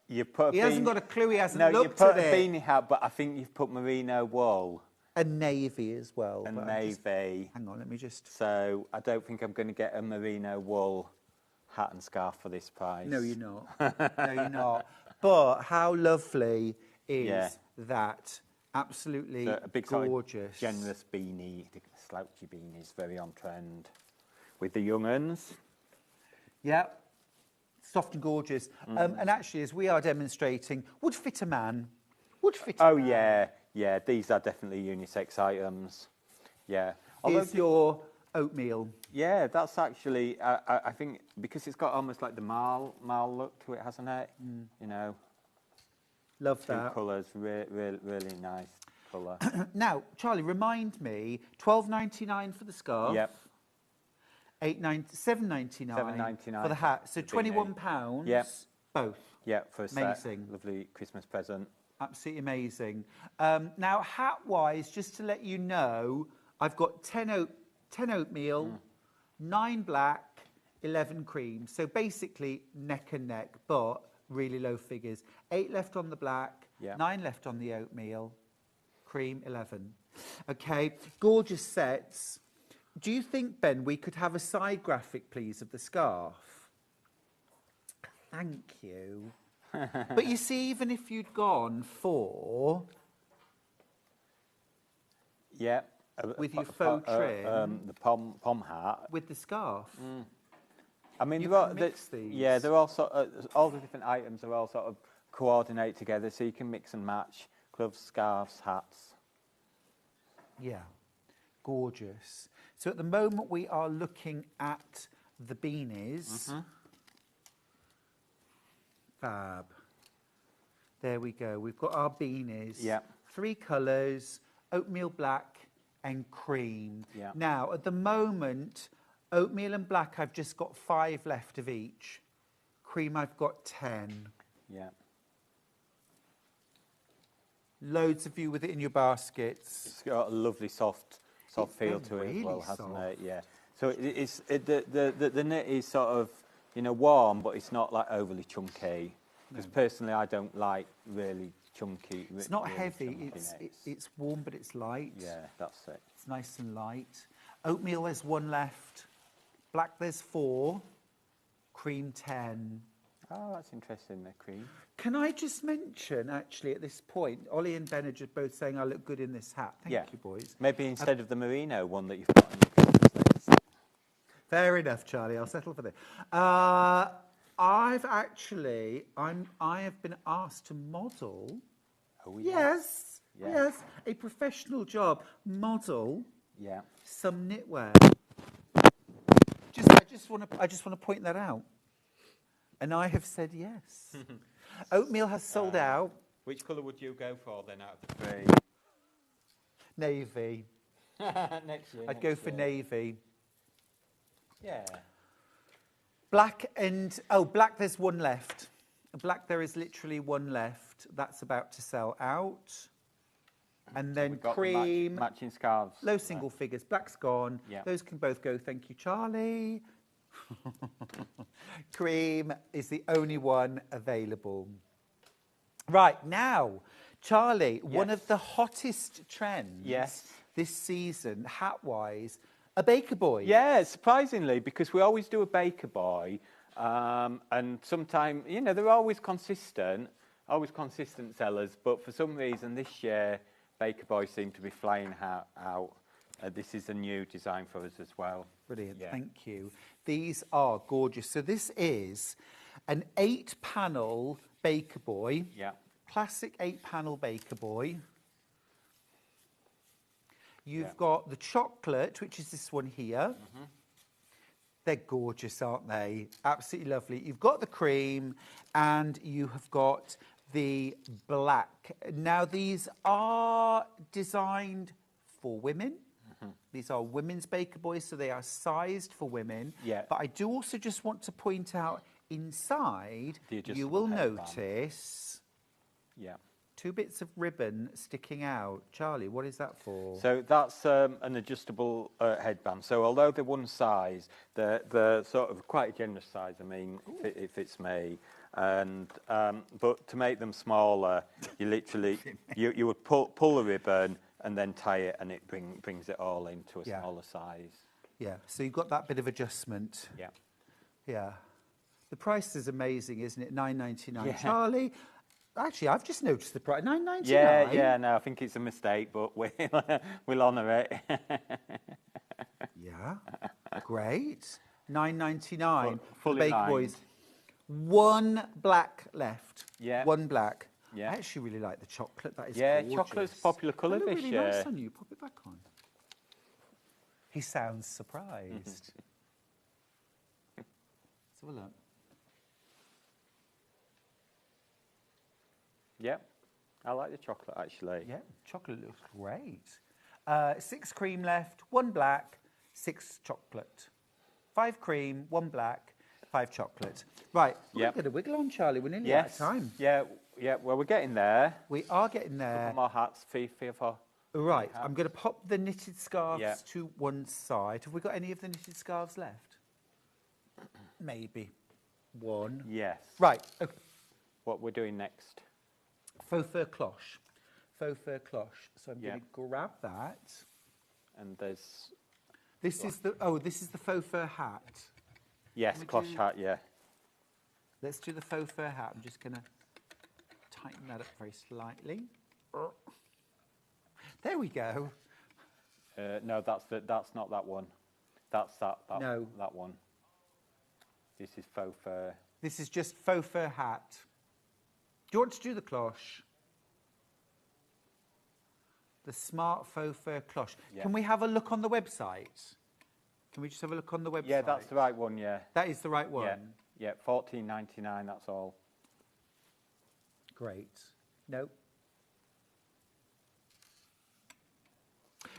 You put. He hasn't got a clue. He hasn't no, looked you put at a it. beanie hat, but I think you've put merino wool. A navy as well. A navy. Hang on, let me just. So I don't think I'm going to get a merino wool hat and scarf for this price. No, you're not. No, you're not. But how lovely is that? Absolutely so a big gorgeous. Sort of generous beanie, the slouchy beanie is very on trend with the young uns. Yeah, soft and gorgeous. And actually, as we are demonstrating, would fit a man. Would fit a man. Yeah, these are definitely unisex items. Yeah. Here's your oatmeal. Yeah, that's actually, I think, because it's got almost like the marl look to it, hasn't it? You know. Love Two that. colours, really nice colour. Now, Charlie, remind me, $12.99 for the scarf. Yep. $7.99 for the hat. So £21. Yep. Both. Yeah, for a Amazing. set. Lovely Christmas present. Absolutely amazing. Now, hat-wise, just to let you know, I've got 10 oatmeal, 9 black, 11 cream. So basically neck and neck, but really low figures. 8 left on the black, 9 left on the oatmeal, cream 11. Okay, gorgeous sets. Do you think, Ben, we could have a side graphic, please, of the scarf? Thank you. But you see, even if you'd gone for... Yeah. With your faux trim. The pom hat. With the scarf. I mean, you can mix these. Yeah, they're all all the different items are all sort of coordinate together, so you can mix and match gloves, scarves, hats. Yeah, gorgeous. So at the moment we are looking at the beanies. Fab. There we go. We've got our beanies. Yeah. 3 colours, oatmeal black and cream. Yeah. Now, at the moment, oatmeal and black, I've just got 5 left of each. Cream, I've got 10. Yeah. Loads of you with it in your baskets. It's got a lovely soft feel to it as well, hasn't it? Yeah. So the knit is sort of, you know, warm, but it's not like overly chunky. Because personally, I don't like really chunky. It's not really heavy. chunky It's warm, but it's light. Yeah, that's it. It's nice and light. Oatmeal, there's 1 left. Black, there's 4. Cream, 10. Oh, that's interesting, the cream. Can I just mention, actually, at this point, Ollie and Ben are just both saying I look good in this hat. Thank you, boys. Maybe instead of the merino one that you've got on your Christmas list. Fair enough, Charlie. I'll settle for this. I have been asked to model. Oh, yes, a professional job. Model. Yeah. Some knitwear. I just want to point that out. And I have said yes. Oatmeal has sold out. Which colour would you go for then out of the 3? Navy. Next year. I'd go for navy. Yeah. Black and... Oh, black, there's 1 left. Black, there is literally 1 left. That's about to sell out. And then We've got cream. matching scarves. Low single figures. Black's gone. Yeah. Those can both go. Thank you, Charlie. Cream is the only one available. Right, now, Charlie, one of the hottest trends this season, hat-wise, a baker boy. Yeah, surprisingly, because we always do a baker boy, and sometimes, you know, they're always consistent sellers, but for some reason this year, baker boys seem to be flying out. This is a new design for us as well. Brilliant, thank you. These are gorgeous. So this is an 8-panel baker boy. Yeah. Classic 8-panel baker boy. You've got the chocolate, which is this one here. They're gorgeous, aren't they? Absolutely lovely. You've got the cream and you have got the black. Now, these are designed for women. These are women's Baker Boys, so they are sized for women. Yeah. But I do also just want to point out inside, The you adjustable will headband. notice Yeah. 2 bits of ribbon sticking out. Charlie, what is that for? So that's an adjustable headband. So although they're one size, they're sort of quite a generous size. I mean, if it's me, and but to make them smaller, you literally you would pull the ribbon and then tie it, and it brings it all into a smaller size. Yeah, so you've got that bit of adjustment. Yeah. Yeah. The price is amazing, isn't it? $9.99. Yeah. Charlie, actually, I've just noticed the price. $9.99. Yeah. No, I think it's a mistake, but we'll honour it. Yeah. Great. $9.99. Fully Baker lined. Boys. 1 black left. Yeah. 1 black. Yeah. I actually really like the chocolate. That is Yeah, gorgeous. chocolate's a popular colour That look this really year. nice on you. Pop it back on. He sounds surprised. Let's have a look. Yeah, I like the chocolate actually. Yeah, chocolate looks great. 6 cream left, 1 black, 6 chocolate. 5 cream, 1 black, 5 chocolate. Right, we're Yep. going to wiggle on, Charlie. We're nearly out of time. Yeah. Well, we're getting there. We are getting there. Couple more hats, three or four. Right, I'm going to pop the knitted scarves Yeah. to one side. Have we got any of the knitted scarves left? Maybe 1. Yes. Right, okay. What we're doing next? Faux fur cloche. Faux fur cloche. So I'm Yeah. going to grab that. And there's This is the faux fur hat. yes, Can we cloche do- hat. Yeah. Let's do the faux fur hat. I'm just going to tighten that up very slightly. There we go. No, that's not that one. That's that No. that one. This is faux fur. This is just faux fur hat. Do you want to do the cloche? The smart faux fur cloche. Yeah. Can we have a look on the website? Can we just have a look on the website? Yeah, that's the right one. Yeah. That is the right one. Yeah. $14.99. That's all. Great. Nope.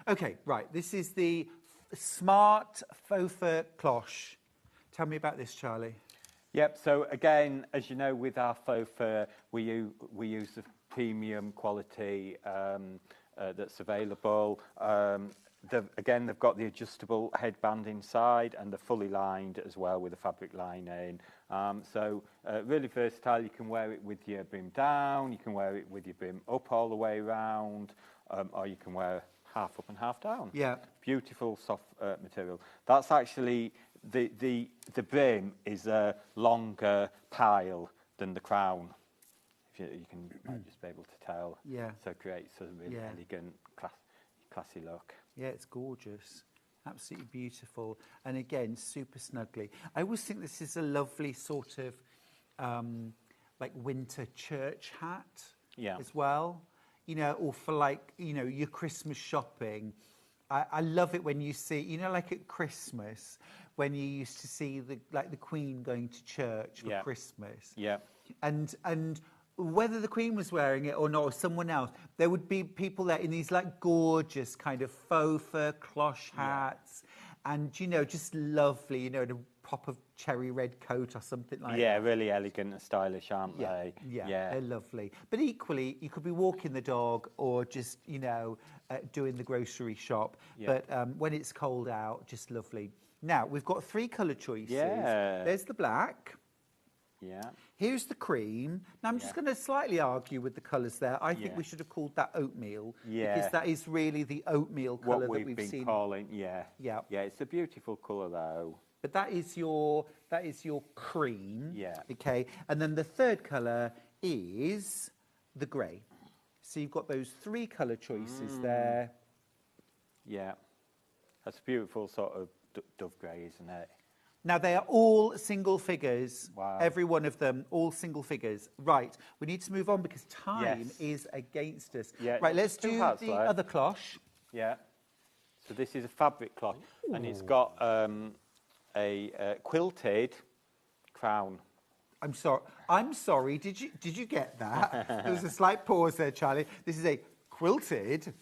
Okay, right. This is the smart faux fur cloche. Tell me about this, Charlie. Yep. So again, as you know, with our faux fur, we use the premium quality that's available. They've got the adjustable headband inside, and they're fully lined as well with a fabric lining. So really versatile. You can wear it with your brim down. You can wear it with your brim up all the way around, or you can wear half up and half down. Yeah. Beautiful soft material. That's actually the brim is a longer pile than the crown. If you can might just be able to tell. Yeah. So it creates a really Yeah. elegant, classy look. Yeah, it's gorgeous. Absolutely beautiful. And again, super snuggly. I always think this is a lovely sort of like winter church hat as well. You know, or for like, you know, your Christmas shopping. I love it when you see, you know, like at Christmas, when you used to see the Queen going to church for Christmas. Yeah. And whether the Queen was wearing it or not, or someone else, there would be people there in these like gorgeous kind of faux fur cloche hats, and you know, just lovely, you know, in a proper cherry red coat or something like that. Yeah, really elegant and stylish, aren't they? Yeah, they're lovely. But equally, you could be walking the dog or just, you know, doing the grocery shop. Yeah. But when it's cold out, just lovely. Now, we've got 3 colour choices. Yeah. There's the black. Yeah. Here's the cream. Now, I'm just going to slightly argue with the colours there. I think we should have called that oatmeal. Yeah. Because that is really the oatmeal colour What that we've been seen. calling, yeah. Yeah. Yeah, it's a beautiful colour though. But that is your cream. Yeah. Okay. And then the third colour is the grey. So you've got those 3 colour choices there. Yeah. That's a beautiful sort of dove grey, isn't it? Now, they are all single figures. Wow. Every one of them, all single figures. Right. We need to move on because time is against us. Yeah. Right. Let's 2 do hats the left. other cloche. Yeah. So this is a fabric cloth, and it's got a quilted crown. I'm sorry. Did you get that? There was a slight pause there, Charlie. This is a quilted.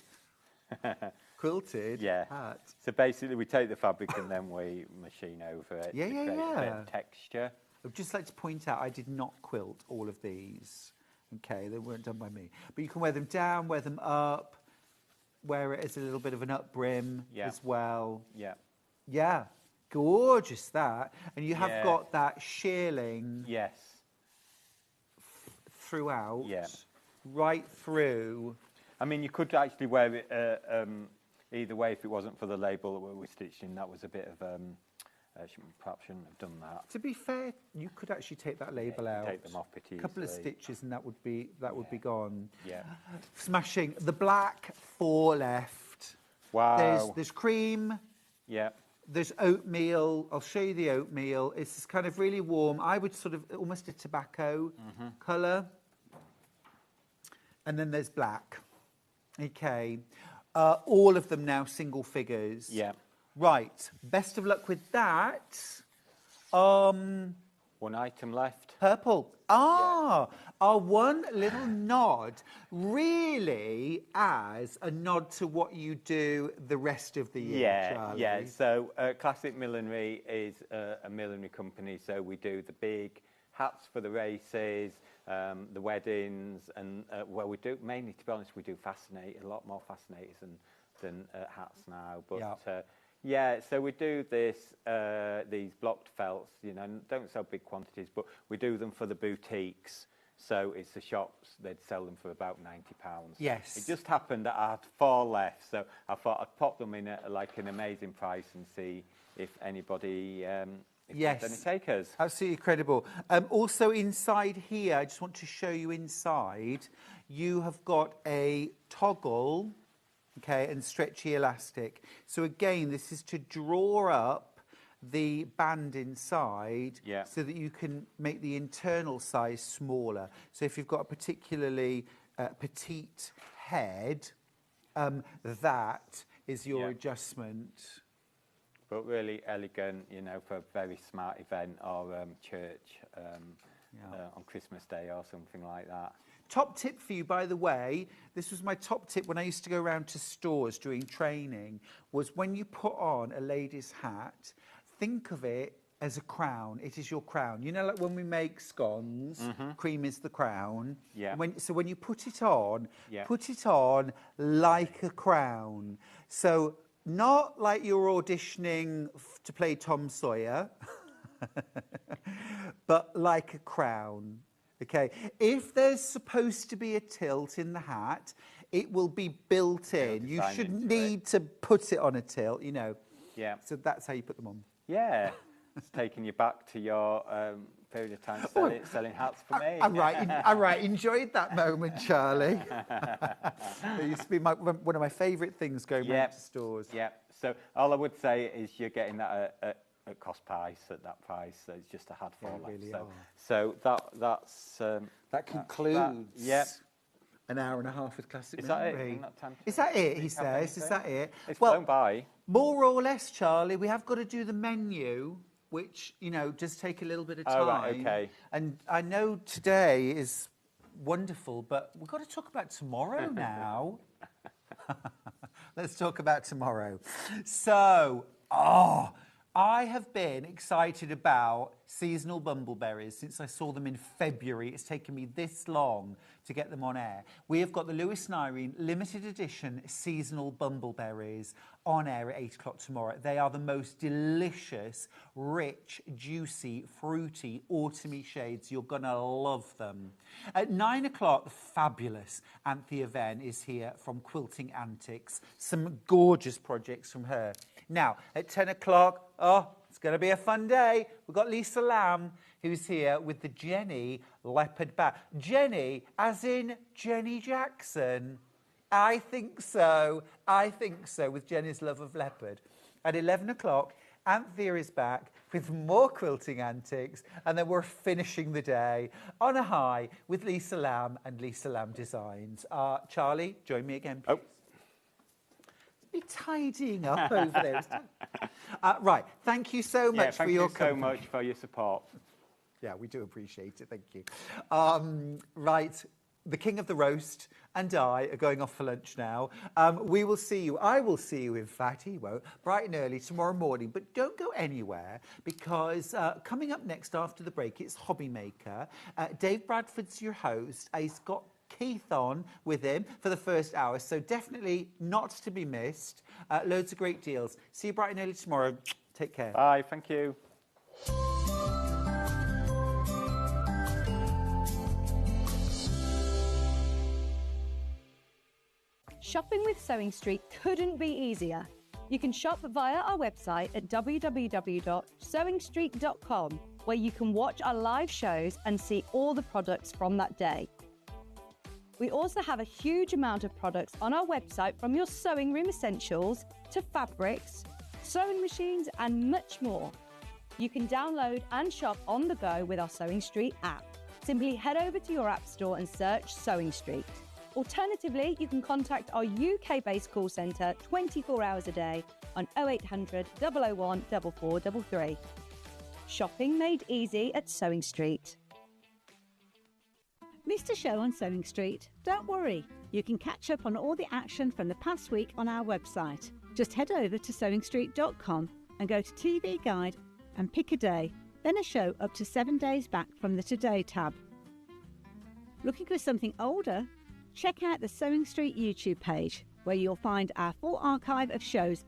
quilted Yeah. hat. So basically, we take the fabric and then we machine over it Yeah, to yeah, create a bit yeah. of texture. I'd just like to point out I did not quilt all of these. Okay, they weren't done by me. But you can wear them down, wear them up, wear it as a little bit of an up brim as well. Yeah. Yeah, gorgeous that. And you have Yeah. got that shearling Yes. throughout, Yeah. right through. I mean, you could actually wear it either way if it wasn't for the label that we stitched in. That was a bit of perhaps shouldn't have done that. To be fair, you could actually take that label out. Take them off pretty A couple of easily. stitches and that would be gone. Yeah. Smashing. The black 4 left. Wow. There's cream. Yeah. There's oatmeal. I'll show you the oatmeal. It's this kind of really warm. I would sort of almost a tobacco colour. And then there's black. Okay. All of them now single figures. Yeah. Right. Best of luck with that. One item left. Purple. Our one little nod, really as a nod to what you do the rest of the year, Charlie. Yeah. So Classic Millinery is a millinery company. So we do the big hats for the races, the weddings, and we do mainly, to be honest, we do a lot more fascinators than hats now. But so we do these blocked felts, don't sell big quantities, but we do them for the boutiques. So it's the shops, they'd sell them for about £90. Yes. It just happened that I had 4 left, so I thought I'd pop them in at like an amazing price and see if anybody Yes. any takers. Absolutely incredible. Also inside here, I just want to show you inside, you have got a toggle, okay, and stretchy elastic. So again, this is to draw up the band inside so that you can make the internal size smaller. So if you've got a particularly petite head, that is your adjustment. But really elegant, for a very smart event or church on Christmas Day or something like that. Top tip for you, by the way, this was my top tip when I used to go around to stores doing training, was when you put on a lady's hat, think of it as a crown. It is your crown. Like when we make scones, cream is the crown. Yeah. So when you put it on like a crown. So not like you're auditioning to play Tom Sawyer, but like a crown. Okay, if there's supposed to be a tilt in the hat, it will be built in. You shouldn't need to put it on a tilt, Yeah. So that's how you put them on. Yeah. It's taking you back to your period of time selling hats for me. I enjoyed that moment, Charlie. It used to be one of my favourite things going round to stores. Yeah. So all I would say is you're getting that at cost price, at that price. So it's just a handful left. Really so that's that concludes. An hour and a half with Classic Millinery. Is that it, he says? Is that it? It's flown by. More or less, Charlie. We have got to do the menu, which, does take a little bit of time. Oh, right, okay. And I know today is wonderful, but we've got to talk about tomorrow now. Let's talk about tomorrow. So, I have been excited about seasonal bumbleberries since I saw them in February. It's taken me this long to get them on air. We have got the Lewis and Irene limited edition seasonal bumbleberries on air at 8 o'clock tomorrow. They are the most delicious, rich, juicy, fruity, autumny shades. You're going to love them. At 9 o'clock, the fabulous Anthea Venn is here from Quilting Antics. Some gorgeous projects from her. Now, at 10 o'clock, it's going to be a fun day. We've got Lisa Lamb, who's here with the Jenny leopard bag. Jenny, as in Jenny Jackson. I think so, with Jenny's love of leopard. At 11 o'clock, Anthea is back with more Quilting Antics, and then we're finishing the day on a high with Lisa Lamb and Lisa Lamb Designs. Charlie, join me again, please. Be tidying up over there. Right, thank you so much for your company. Thank you so much for your support. Yeah, we do appreciate it, thank you. Right, the king of the roast and I are going off for lunch now. We will see you. I will see you, in fact, he won't, bright and early tomorrow morning. But don't go anywhere, because coming up next after the break, it's Hobby Maker. Dave Bradford's your host. He's got Keith on with him for the first hour, so definitely not to be missed. Loads of great deals. See you bright and early tomorrow. Take care. Bye, thank you. Shopping with Sewing Street couldn't be easier. You can shop via our website at www.sewingstreet.com, where you can watch our live shows and see all the products from that day. We also have a huge amount of products on our website, from your sewing room essentials to fabrics, sewing machines and much more. You can download and shop on the go with our Sewing Street app. Simply head over to your app store and search Sewing Street. Alternatively, you can contact our UK-based call centre 24 hours a day on 0800 001 4433. Shopping made easy at Sewing Street. Missed a show on Sewing Street? Don't worry, you can catch up on all the action from the past week on our website. Just head over to sewingstreet.com and go to TV Guide and pick a day, then a show up to 7 days back from the Today tab. Looking for something older? Check out the Sewing Street YouTube page, where you'll find our full archive of shows